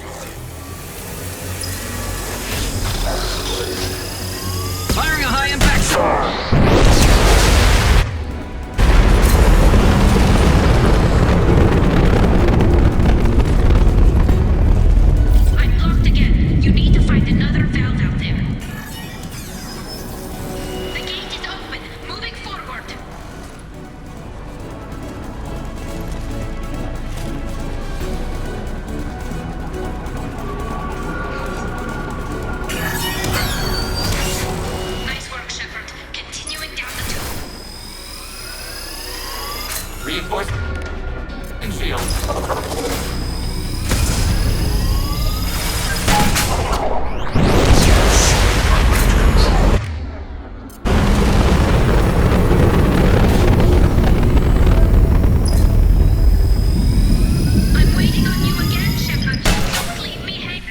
Firing a high impact. I'm blocked again. You need to find another valve out there. The gate is open. Moving forward. Nice work, Shepard. Continuing down the tube. Reinforcement and shield. I'm waiting on you again, Shepard. Don't leave me hanging.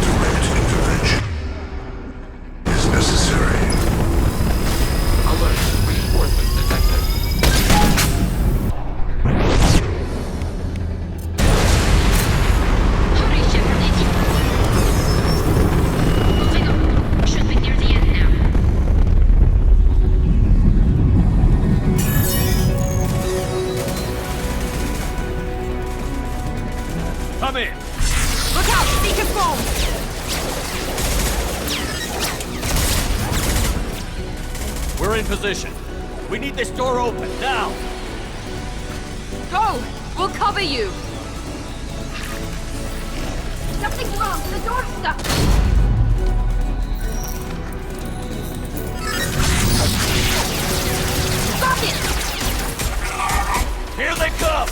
Direct intervention is necessary. Alert. Reinforcements detected. Hurry, Shepard. It's moving on. Should be near the end now. Come in! Look out! Beacon foam! We're in position. We need this door open, now! Go! We'll cover you! Something's wrong! The door's stuck! Stop it! Here they come!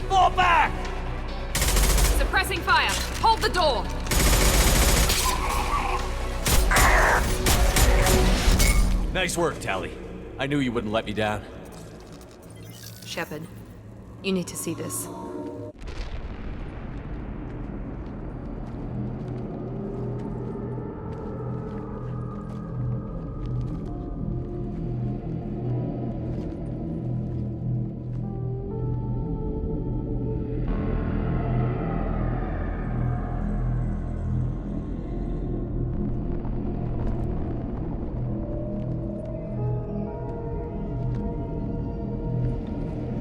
Fall back! Suppressing fire! Hold the door! Nice work, Tali. I knew you wouldn't let me down. Shepard, you need to see this.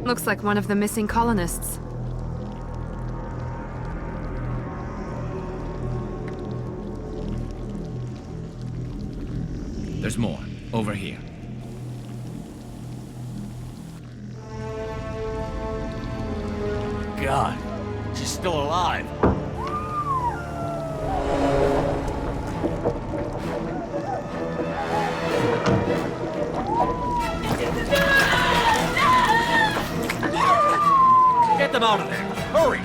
Looks like one of the missing colonists. There's more. Over here. God, she's still alive. Get them out of there! Hurry!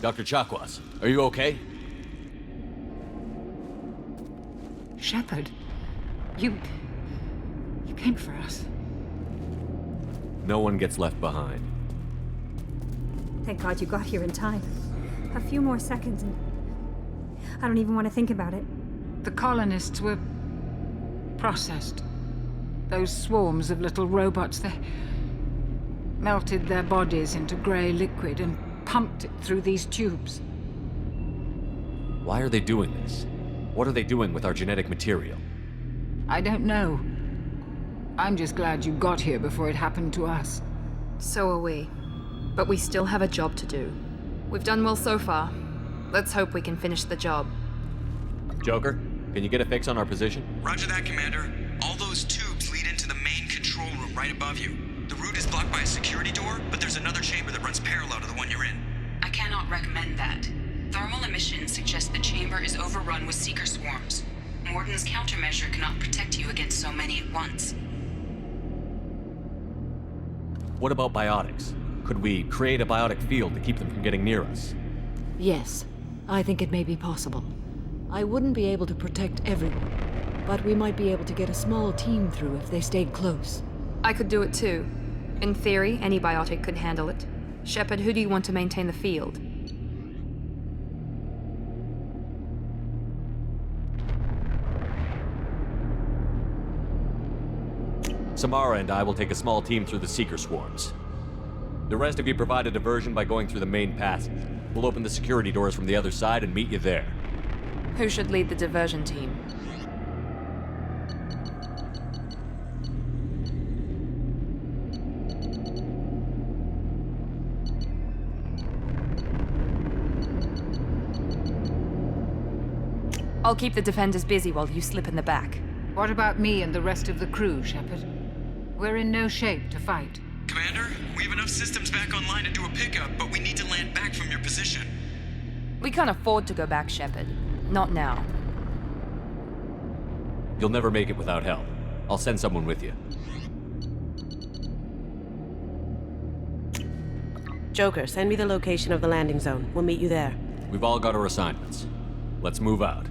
Dr. Chakwas, are you okay? Shepard, you came for us. No one gets left behind. Thank God you got here in time. A few more seconds and I don't even want to think about it. The colonists were processed. Those swarms of little robots, they melted their bodies into grey liquid and pumped it through these tubes. Why are they doing this? What are they doing with our genetic material? I don't know. I'm just glad you got here before it happened to us. So are we. But we still have a job to do. We've done well so far. Let's hope we can finish the job. Joker, can you get a fix on our position? Roger that, Commander. All those tubes lead into the main control room right above you. The route is blocked by a security door, but there's another chamber that runs parallel to the one you're in. I cannot recommend that. Thermal emissions suggest the chamber is overrun with seeker swarms. Morden's countermeasure cannot protect you against so many at once. What about biotics? Could we create a biotic field to keep them from getting near us? Yes, I think it may be possible. I wouldn't be able to protect everyone, but we might be able to get a small team through if they stayed close. I could do it too. In theory, any biotic could handle it. Shepard, who do you want to maintain the field? Samara and I will take a small team through the Seeker swarms. The rest of you provide a diversion by going through the main passage. We'll open the security doors from the other side and meet you there. Who should lead the diversion team? I'll keep the defenders busy while you slip in the back. What about me and the rest of the crew, Shepard? We're in no shape to fight. Commander, we have enough systems back online to do a pickup, but we need to land back from your position. We can't afford to go back, Shepard. Not now. You'll never make it without help. I'll send someone with you. Joker, send me the location of the landing zone. We'll meet you there. We've all got our assignments. Let's move out.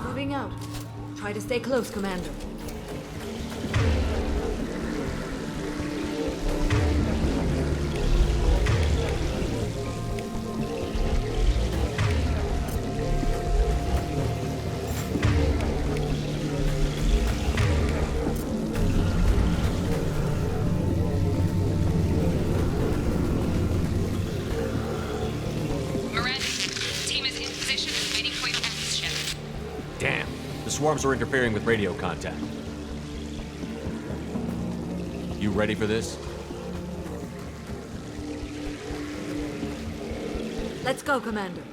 Moving out. Try to stay close, Commander. Swarms are interfering with radio contact. You ready for this? Let's go, Commander.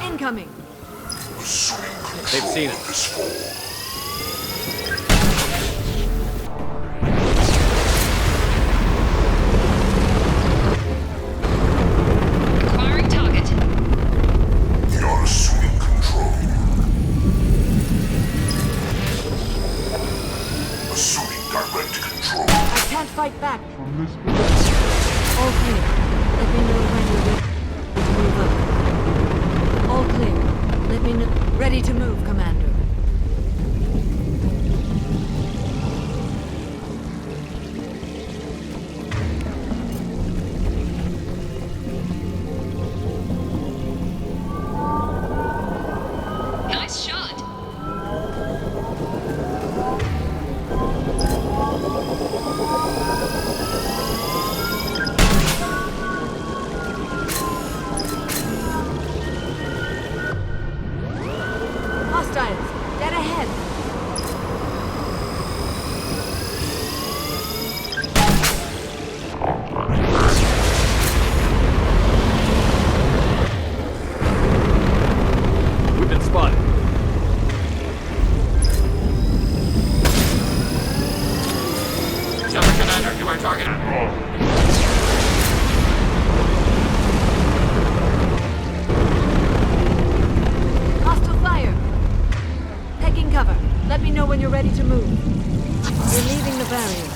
Incoming. They've seen it. Fight back. All clear. Let me know when you're ready to move up. All clear. Let me know. Ready to move, Commander. Nice shot. Dead ahead. We've been spotted. Shepard Commander, you are targeted. Hostile fire. Taking cover. Let me know when you're ready to move. We're leaving the barrier.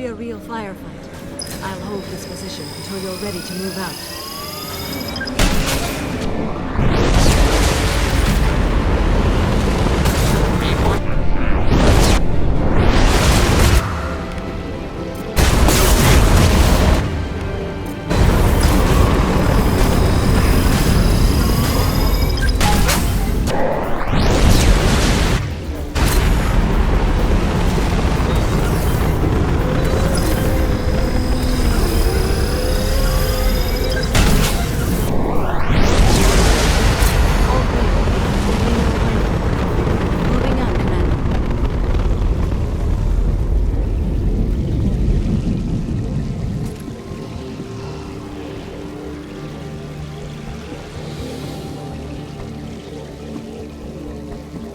a real firefight. I'll hold this position until you're ready to move out.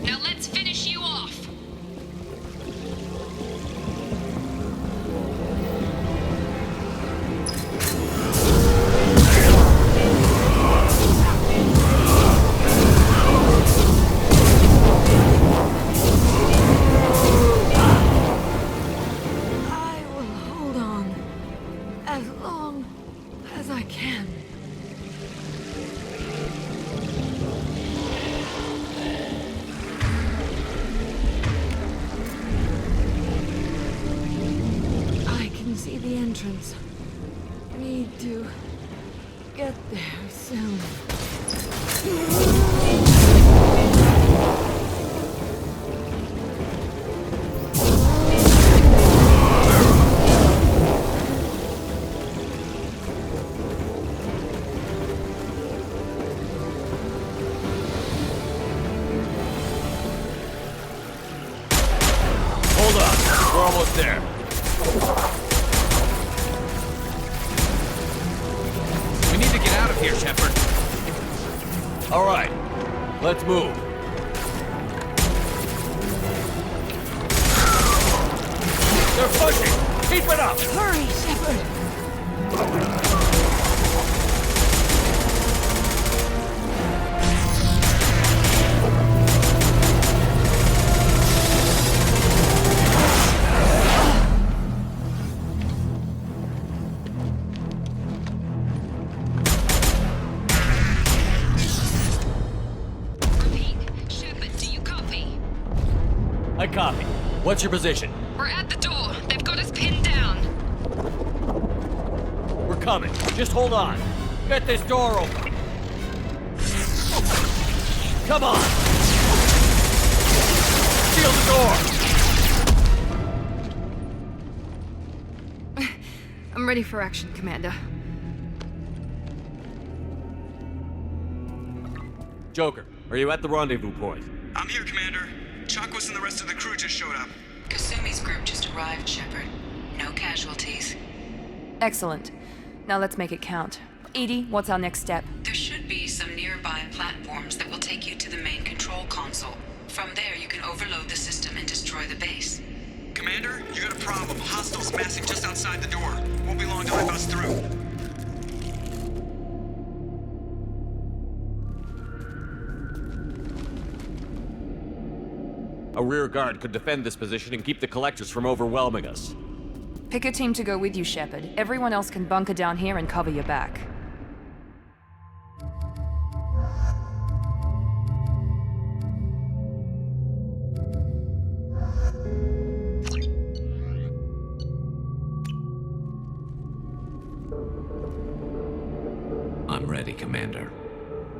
Now let's finish you off. I will hold on as long as I can. I can see the entrance. Need to get there soon. Hold on. We're almost there. We need to get out of here, Shepard. All right. Let's move. They're pushing! Keep it up! Hurry, Shepard! Shepard, do you copy? I copy. What's your position? We're at the door. They've got us pinned down. We're coming. Just hold on. Get this door open. Come on! Seal the door! I'm ready for action, Commander. Joker, are you at the rendezvous point? I'm here, Commander. Chakwas and the rest of the crew just showed up. Kasumi's group just arrived, Shepard. No casualties. Excellent. Now let's make it count. Edie, what's our next step? There should be some nearby platforms that will take you to the main control console. From there, you can overload the system and destroy the base. Commander, you got a problem. Hostiles massing just outside the door. Won't be long till they bust through. A rear guard could defend this position and keep the collectors from overwhelming us. Pick a team to go with you, Shepard. Everyone else can bunker down here and cover your back. I'm ready, Commander.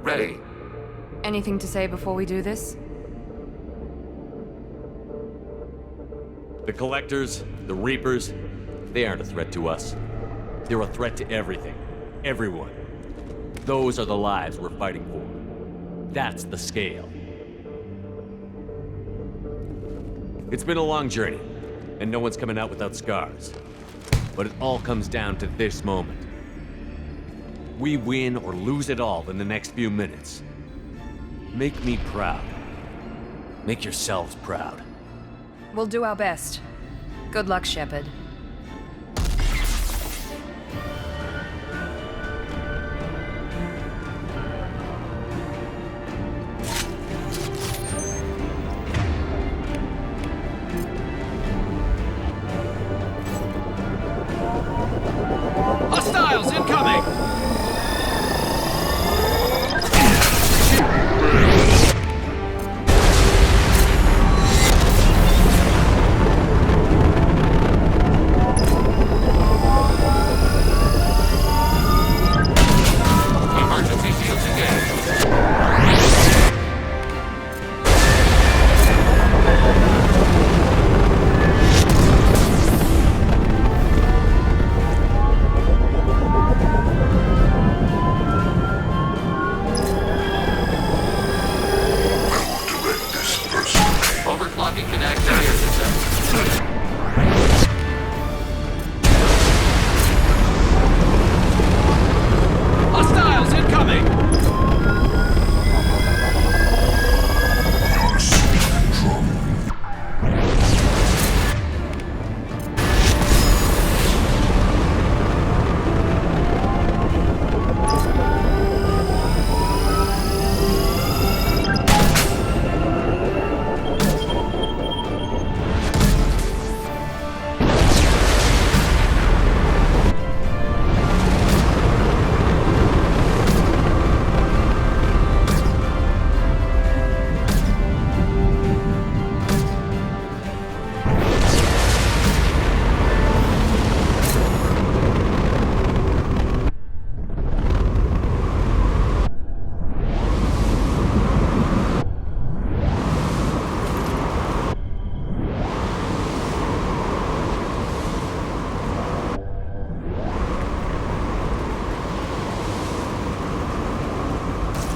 Ready. Anything to say before we do this? The Collectors, the Reapers, they aren't a threat to us. They're a threat to everything. Everyone. Those are the lives we're fighting for. That's the scale. It's been a long journey, and no one's coming out without scars. But it all comes down to this moment. We win or lose it all in the next few minutes. Make me proud. Make yourselves proud. We'll do our best. Good luck, Shepard.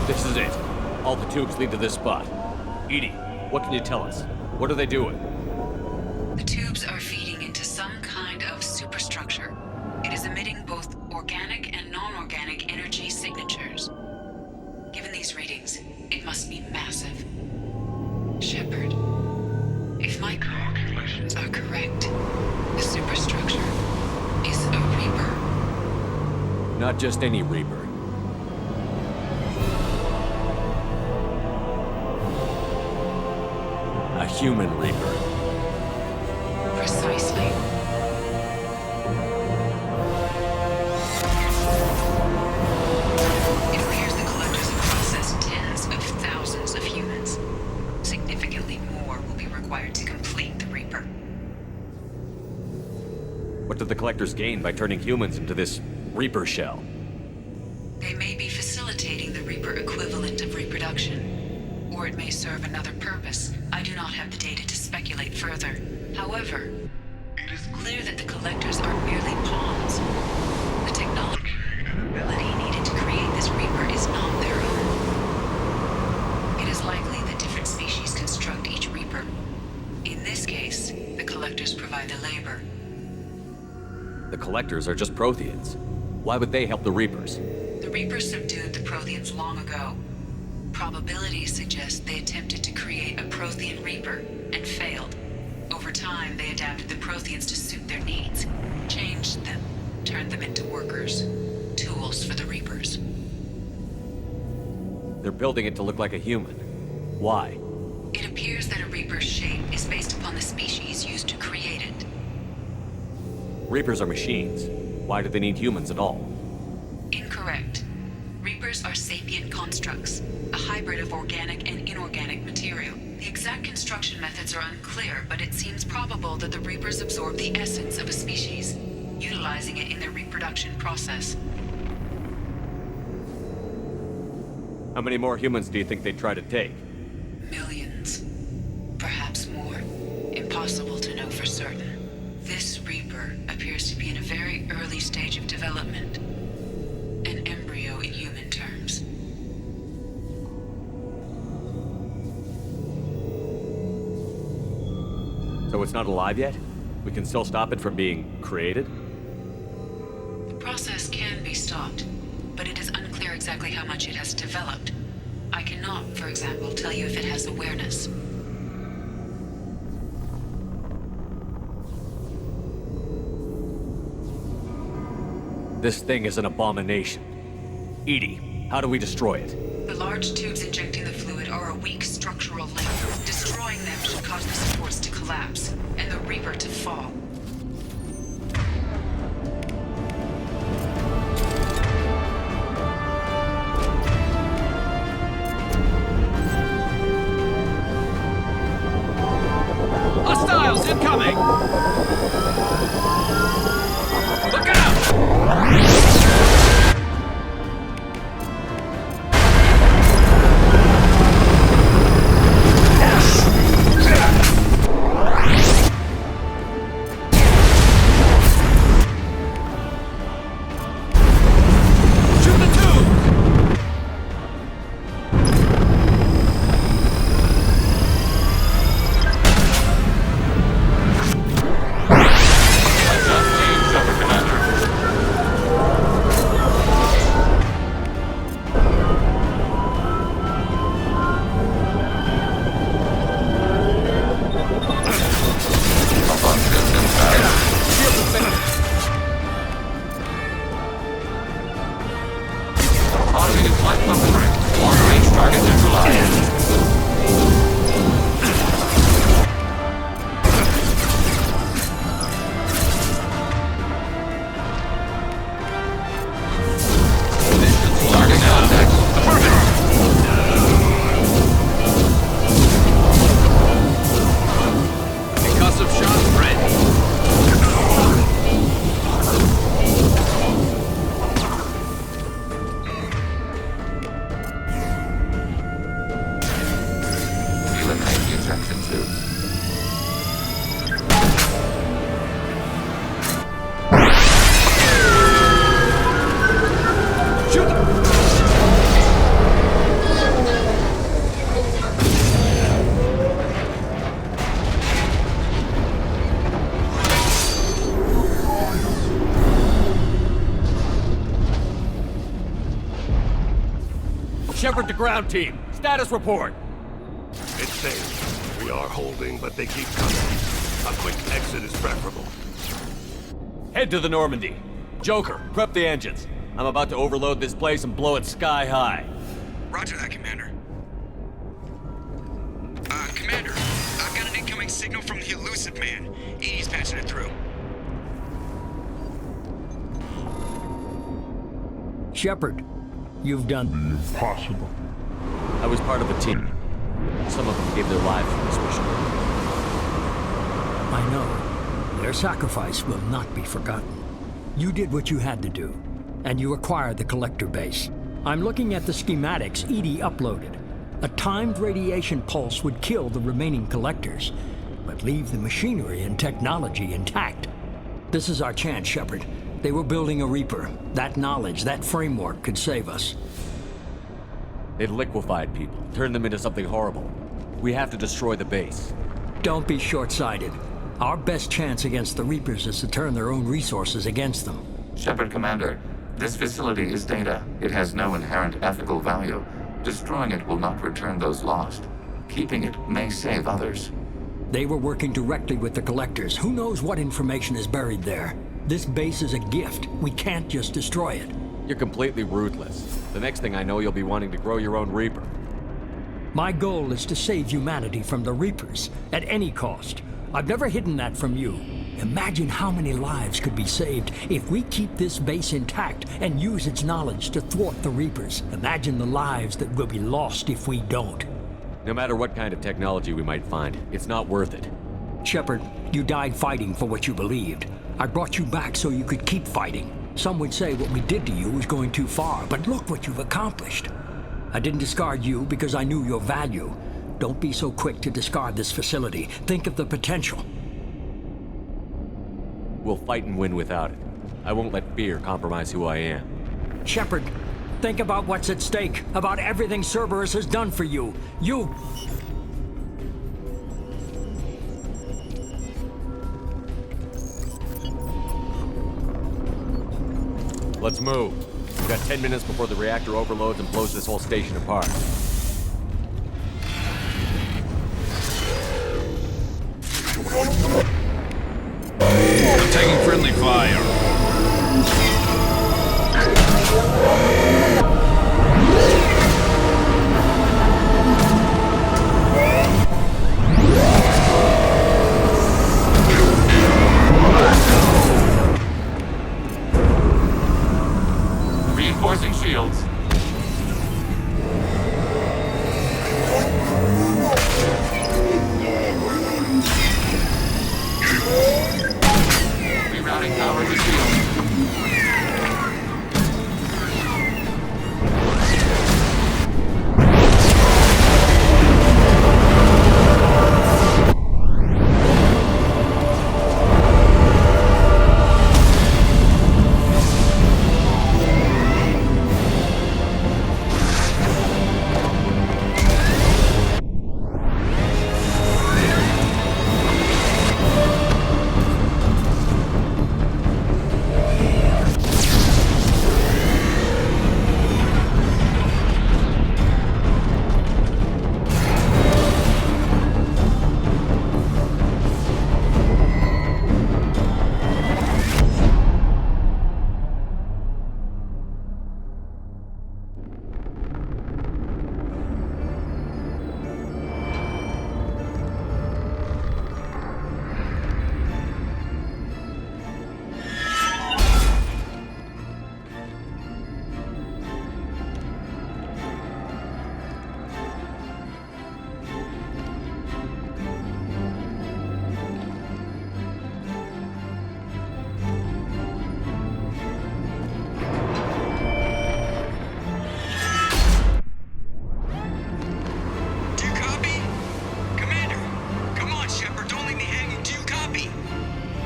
This is it. All the tubes lead to this spot. Edie, what can you tell us? What are they doing? The tubes are feeding into some kind of superstructure. It is emitting both organic and non-organic energy signatures. Given these readings, it must be massive. Shepard, if my calculations are correct, the superstructure is a Reaper. Not just any Reaper. A human Reaper. Precisely. It appears the collectors have processed tens of thousands of humans. Significantly more will be required to complete the Reaper. What did the collectors gain by turning humans into this Reaper shell? They may be facilitating the Reaper equivalent of reproduction, or it may serve another purpose. I do not have the data to speculate further. However, it is clear that the collectors are merely pawns. The technology and ability needed to create this Reaper is not their own. It is likely that different species construct each Reaper. In this case, the collectors provide the labor. The collectors are just Protheans. Why would they help the Reapers? The Reapers subdued the Protheans long ago. Probabilities suggest they attempted to create a Prothean Reaper and failed. Over time, they adapted the Protheans to suit their needs, changed them, turned them into workers, tools for the Reapers. They're building it to look like a human. Why? It appears that a Reaper's shape is based upon the species used to create it. Reapers are machines. Why do they need humans at all? Incorrect. Reapers are sapient constructs, a hybrid of organic and inorganic material. The exact construction methods are unclear, but it seems probable that the Reapers absorb the essence of a species, utilizing it in their reproduction process. How many more humans do you think they'd try to take? Millions. Perhaps more. Impossible to know for certain. This Reaper appears to be in a very early stage of development. An embryo in human terms. So it's not alive yet? We can still stop it from being created? The process can be stopped, but it is unclear exactly how much it has developed. I cannot, for example, tell you if it has awareness. This thing is an abomination. Edie, how do we destroy it? The large tubes injecting the fluid are a weak structural link. Destroying them should cause the supports to collapse, and the Reaper to fall. Hostiles incoming! Look out! Shepard to ground team. Status report. It's safe. We are holding, but they keep coming. A quick exit is preferable. Head to the Normandy. Joker, prep the engines. I'm about to overload this place and blow it sky high. Roger that, Commander. Commander, I've got an incoming signal from the Elusive Man. Edie's patching it through. Shepard, you've done the impossible. I was part of a team. Some of them gave their lives for this mission. I know. Their sacrifice will not be forgotten. You did what you had to do, and you acquired the Collector base. I'm looking at the schematics Edie uploaded. A timed radiation pulse would kill the remaining Collectors, but leave the machinery and technology intact. This is our chance, Shepard. They were building a Reaper. That knowledge, that framework could save us. They've liquefied people, turned them into something horrible. We have to destroy the base. Don't be short-sighted. Our best chance against the Reapers is to turn their own resources against them. Shepard, Commander, this facility is data. It has no inherent ethical value. Destroying it will not return those lost. Keeping it may save others. They were working directly with the Collectors. Who knows what information is buried there? This base is a gift. We can't just destroy it. You're completely ruthless. The next thing I know, you'll be wanting to grow your own Reaper. My goal is to save humanity from the Reapers, at any cost. I've never hidden that from you. Imagine how many lives could be saved if we keep this base intact and use its knowledge to thwart the Reapers. Imagine the lives that will be lost if we don't. No matter what kind of technology we might find, it's not worth it. Shepard, you died fighting for what you believed. I brought you back so you could keep fighting. Some would say what we did to you was going too far, but look what you've accomplished. I didn't discard you because I knew your value. Don't be so quick to discard this facility. Think of the potential. We'll fight and win without it. I won't let fear compromise who I am. Shepard, think about what's at stake, about everything Cerberus has done for you. You... Let's move. We've got 10 minutes before the reactor overloads and blows this whole station apart. Taking friendly fire. Reinforcing shields. Rerouting power to shields.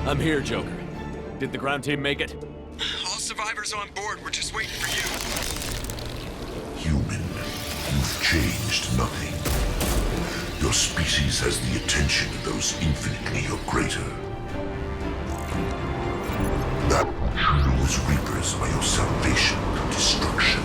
I'm here, Joker. Did the ground team make it? All survivors on board. We're just waiting for you. Human, you've changed nothing. Your species has the attention of those infinitely or greater. Those Reapers are your salvation from destruction.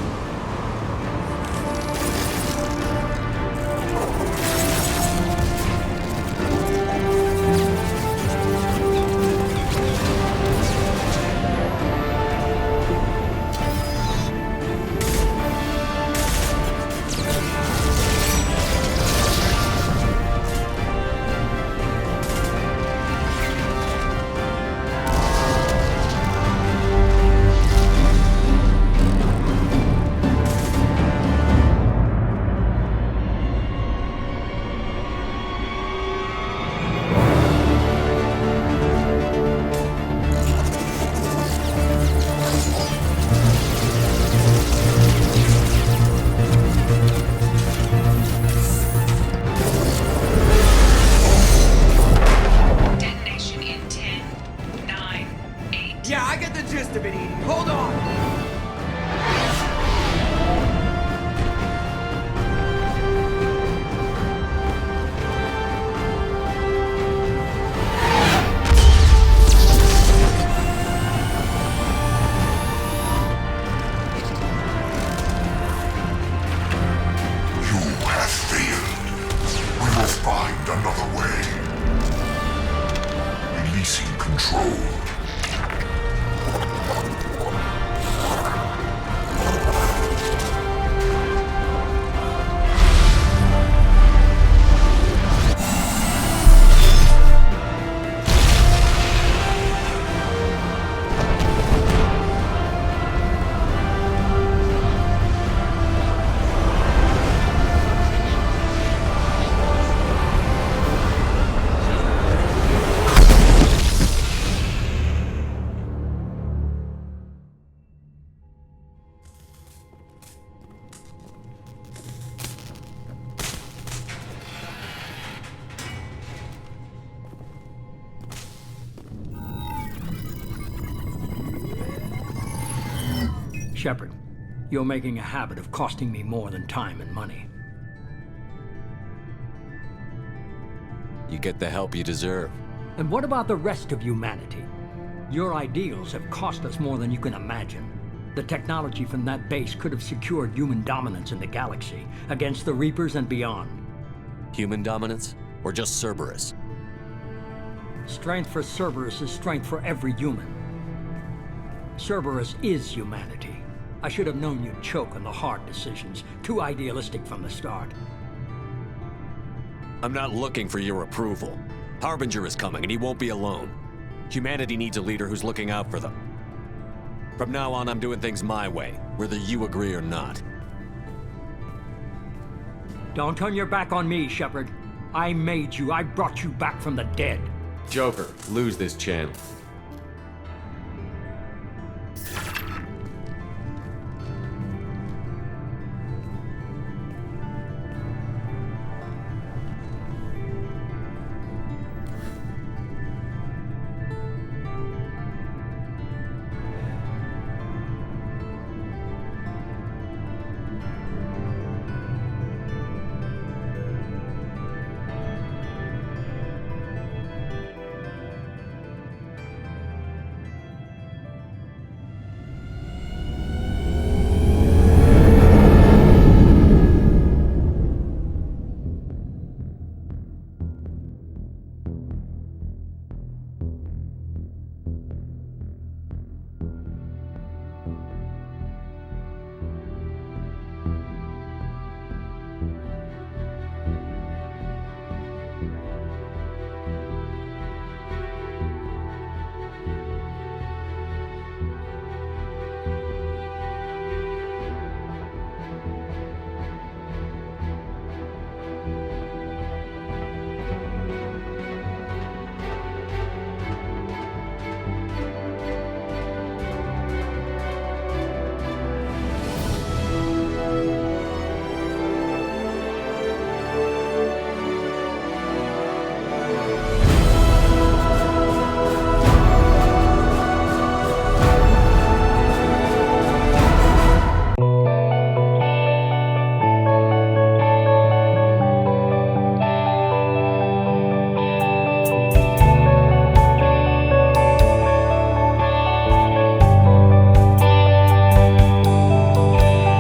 Shepard, you're making a habit of costing me more than time and money. You get the help you deserve. And what about the rest of humanity? Your ideals have cost us more than you can imagine. The technology from that base could have secured human dominance in the galaxy against the Reapers and beyond. Human dominance? Or just Cerberus? Strength for Cerberus is strength for every human. Cerberus is humanity. I should have known you'd choke on the hard decisions. Too idealistic from the start. I'm not looking for your approval. Harbinger is coming, and he won't be alone. Humanity needs a leader who's looking out for them. From now on, I'm doing things my way, whether you agree or not. Don't turn your back on me, Shepard. I made you. I brought you back from the dead. Joker, lose this channel.